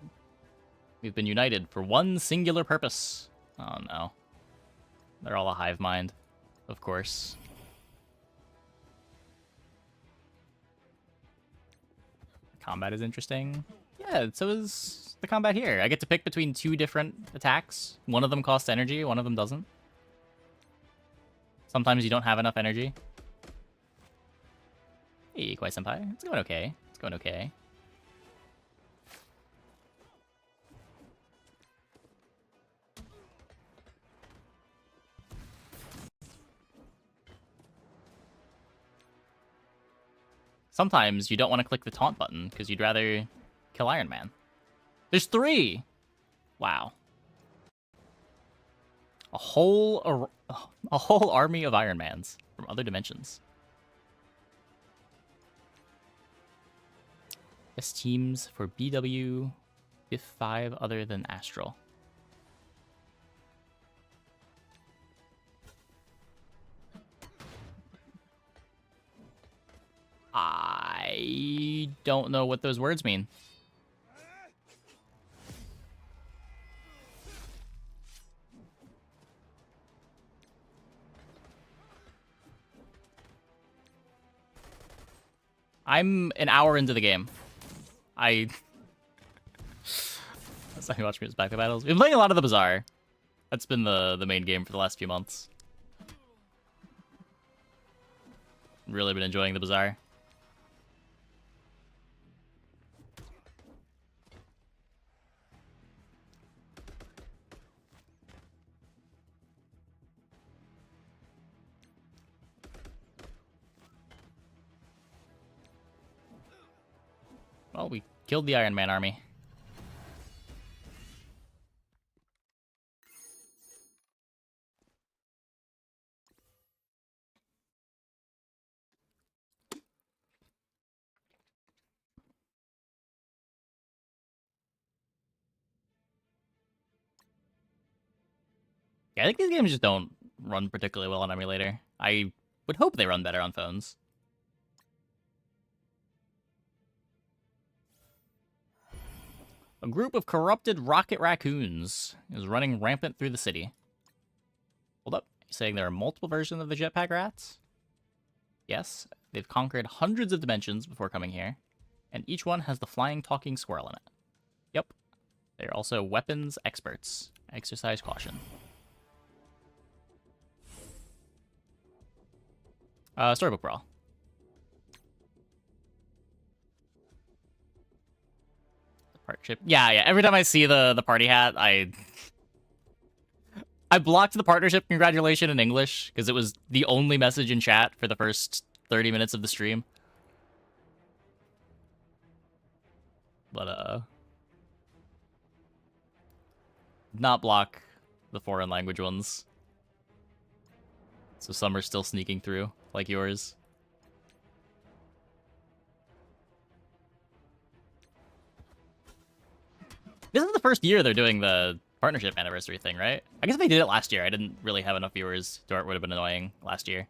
We've been united for one singular purpose. Oh no. They're all a hive mind, of course. Combat is interesting. Yeah, so is the combat here. I get to pick between 2 different attacks. One of them costs energy, one of them doesn't. Sometimes you don't have enough energy. Hey, Kwai Senpai. It's going okay. It's going okay. Sometimes you don't want to click the taunt button because you'd rather kill Iron Man. There's 3! Wow. A whole army of Iron Mans from other dimensions. Best teams for BW if 5 other than Astral. I don't know what those words mean. I'm an hour into the game. That's how you watch me back to battles. We've been playing a lot of the Bazaar. That's been the main game for the last few months. Really been enjoying the Bazaar. Well, we killed the Iron Man army. Yeah, I think these games just don't run particularly well on emulator. I would hope they run better on phones. A group of corrupted rocket raccoons is running rampant through the city. Hold up. You saying there are multiple versions of the jetpack rats? Yes, they've conquered hundreds of dimensions before coming here, and each one has the flying talking squirrel in it. Yep. They're also weapons experts. Exercise caution. Storybook Brawl. Partnership. Yeah. Every time I see the party hat, I blocked the partnership congratulation in English because it was the only message in chat for the first 30 minutes of the stream. But not block the foreign language ones. So some are still sneaking through, like yours. This is the first year they're doing the partnership anniversary thing, right? I guess they did it last year. I didn't really have enough viewers to it would have been annoying last year.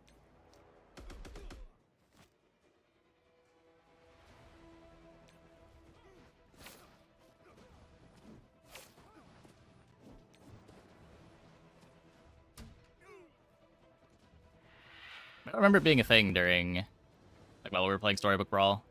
I don't remember it being a thing during, like, while we were playing Storybook Brawl.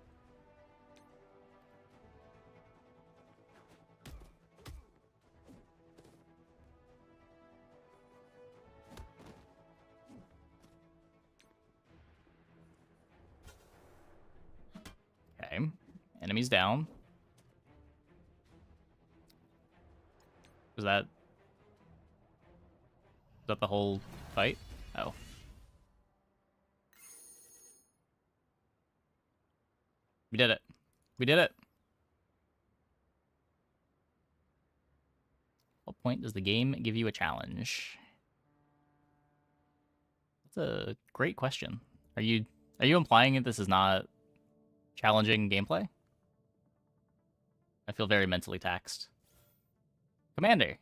Okay, enemies down. Was that the whole fight? Oh. We did it. We did it. What point does the game give you a challenge? That's a great question. Are you implying that this is not challenging gameplay? I feel very mentally taxed. Commander,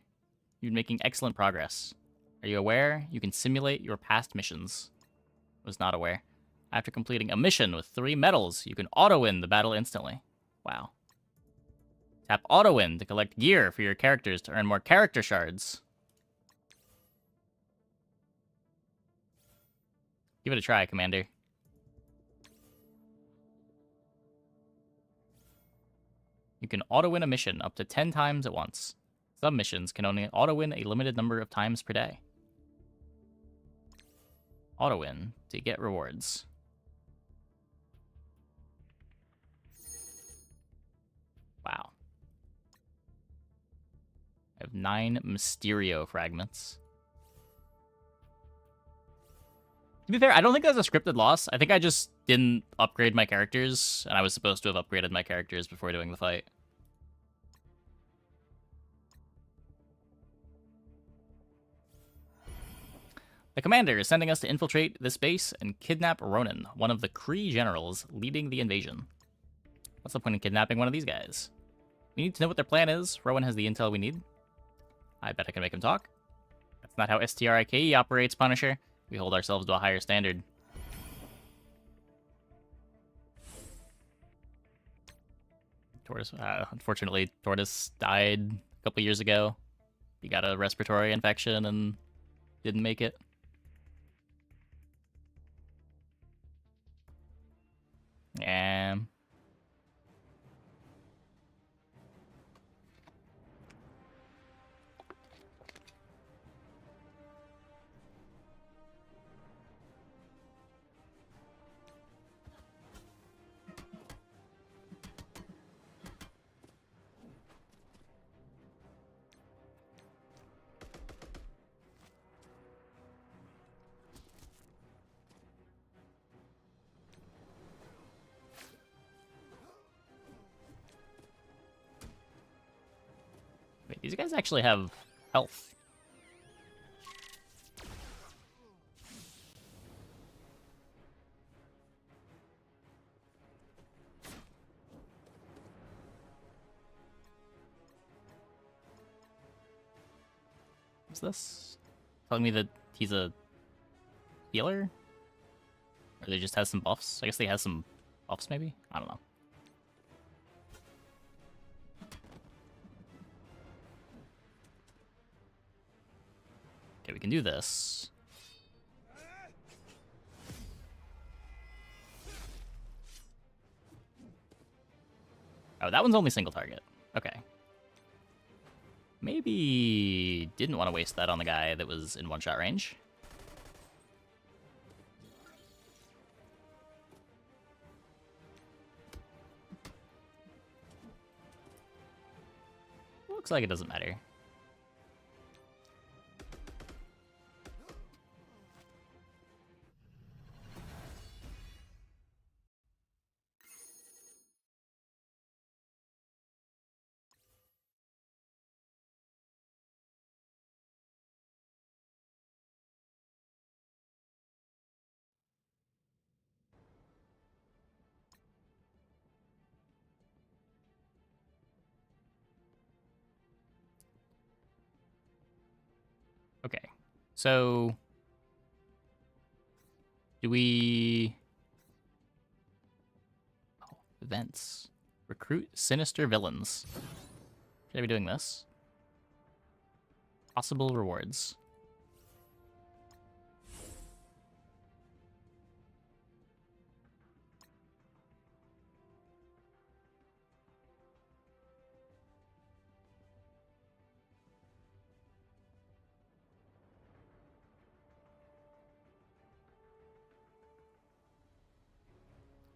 you're making excellent progress. Are you aware you can simulate your past missions? Was not aware. After completing a mission with 3 medals, you can auto-win the battle instantly. Wow. Tap auto-win to collect gear for your characters to earn more character shards. Give it a try, Commander. You can auto-win a mission up to 10 times at once. Some missions can only auto-win a limited number of times per day. Auto-win to get rewards. Wow. I have 9 Mysterio fragments. To be fair, I don't think that was a scripted loss. I think I just didn't upgrade my characters, and I was supposed to have upgraded my characters before doing the fight. The commander is sending us to infiltrate this base and kidnap Ronan, one of the Kree generals leading the invasion. What's the point in kidnapping one of these guys? We need to know what their plan is. Rowan has the intel we need. I bet I can make him talk. That's not how STRIKE operates, Punisher. We hold ourselves to a higher standard. Tortoise, unfortunately, Tortoise died a couple years ago. He got a respiratory infection and didn't make it. Yeah. These guys actually have health. What's this? Telling me that he's a healer? Or they just has some buffs? I guess they has some buffs, maybe? I don't know. Okay, we can do this. Oh, that one's only single target. Okay. Maybe didn't want to waste that on the guy that was in one-shot range. Looks like it doesn't matter. Okay, so do we... Oh, events. Recruit sinister villains. Should I be doing this? Possible rewards.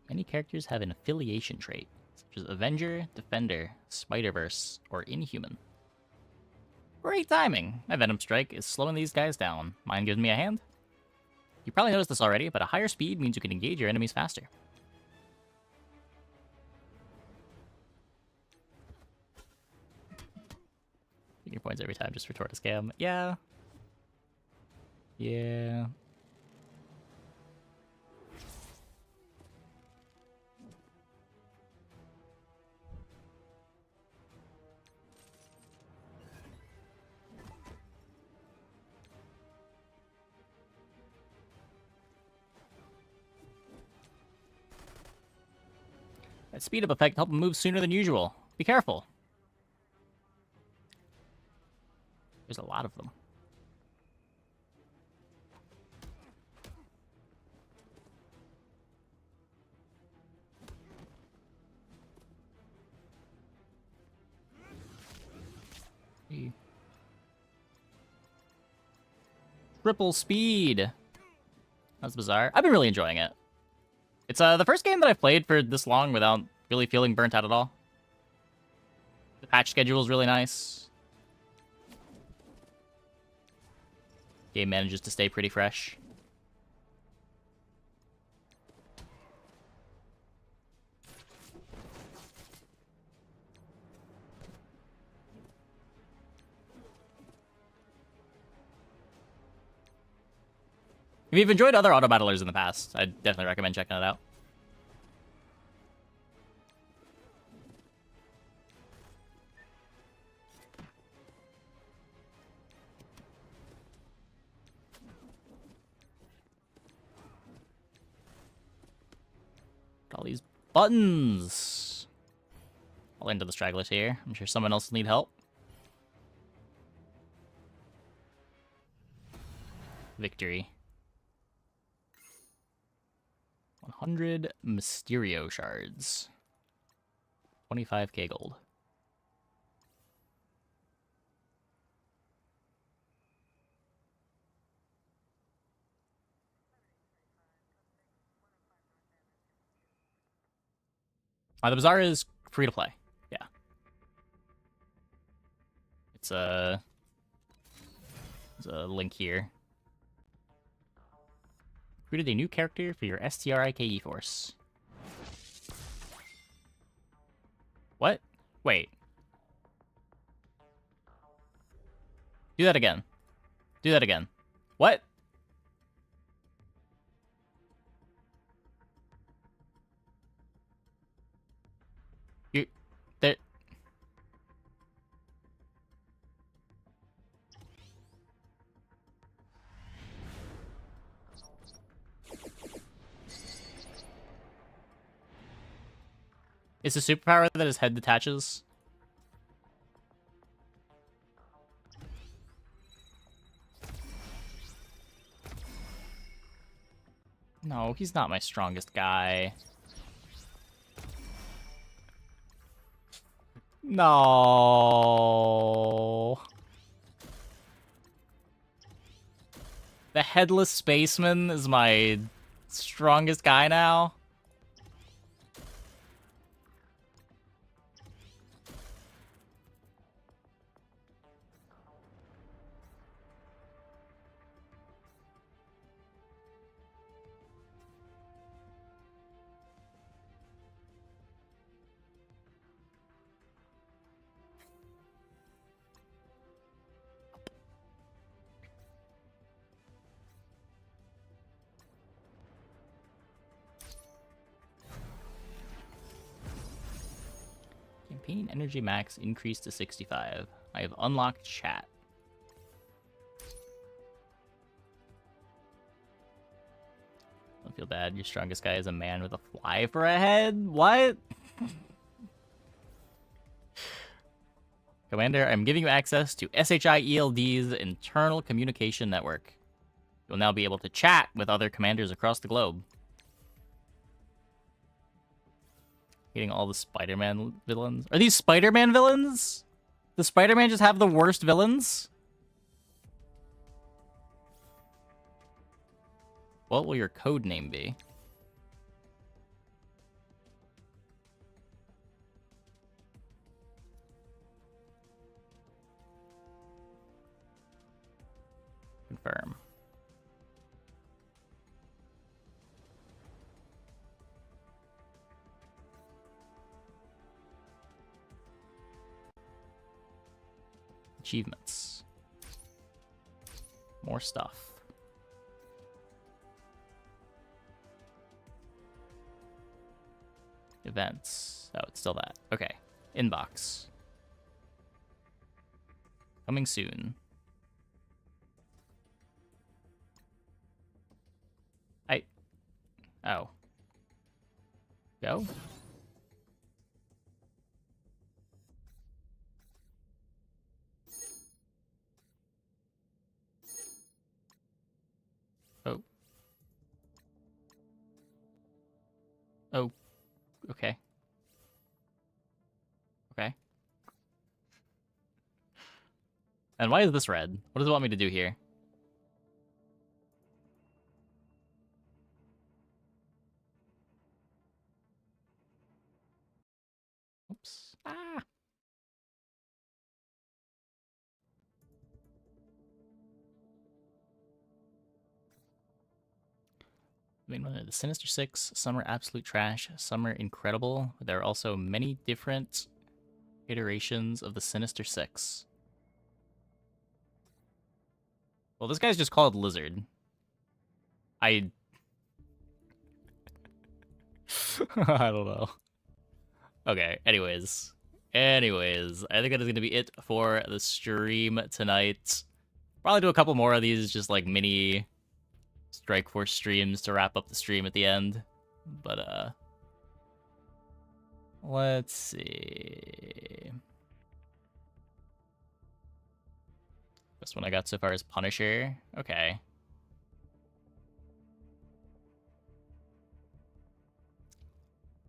Many characters have an affiliation trait, such as Avenger, Defender, Spider-Verse, or Inhuman. Great timing! My Venom Strike is slowing these guys down. Mine gives me a hand. You probably noticed this already, but a higher speed means you can engage your enemies faster. Your points every time just for Tortoise Cam. Yeah. Yeah. That speed up effect helps them move sooner than usual. Be careful. There's a lot of them. Triple speed. That's bizarre. I've been really enjoying it. It's the first game that I've played for this long without really feeling burnt out at all. The patch schedule is really nice. Game manages to stay pretty fresh. If you've enjoyed other auto battlers in the past, I'd definitely recommend checking it out. All these buttons. I'll end the stragglers here. I'm sure someone else will need help. Victory. 100 Mysterio shards. 25k gold. The bazaar is free to play. Yeah. It's there's a link here. Recruited a new character for your STRIKE force. What? Wait. Do that again. Do that again. What? You... There... It's a superpower that his head detaches. No, he's not my strongest guy. No. The headless spaceman is my strongest guy now. Campaign energy max increased to 65. I have unlocked chat. Don't feel bad. Your strongest guy is a man with a fly for a head? What? Commander, I'm giving you access to SHIELD's internal communication network. You'll now be able to chat with other commanders across the globe. Getting all the Spider-Man villains. Are these Spider-Man villains? Does Spider-Man just have the worst villains? What will your code name be? Confirm. Achievements. More stuff. Events. Oh, it's still that. Okay. Inbox. Coming soon. Oh. Go? Oh. Oh. Okay. Okay. And why is this red? What does it want me to do here? Oops. Ah. Main one, the Sinister Six, some are absolute trash, some are incredible. There are also many different iterations of the Sinister Six. Well, this guy's just called Lizard. I don't know. Okay, anyways, I think that is going to be it for the stream tonight. Probably do a couple more of these, just like mini Strike Force streams to wrap up the stream at the end. But, let's see. Best one I got so far is Punisher. Okay.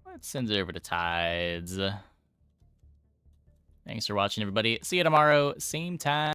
Let's send it over to Tides. Thanks for watching, everybody. See you tomorrow, same time.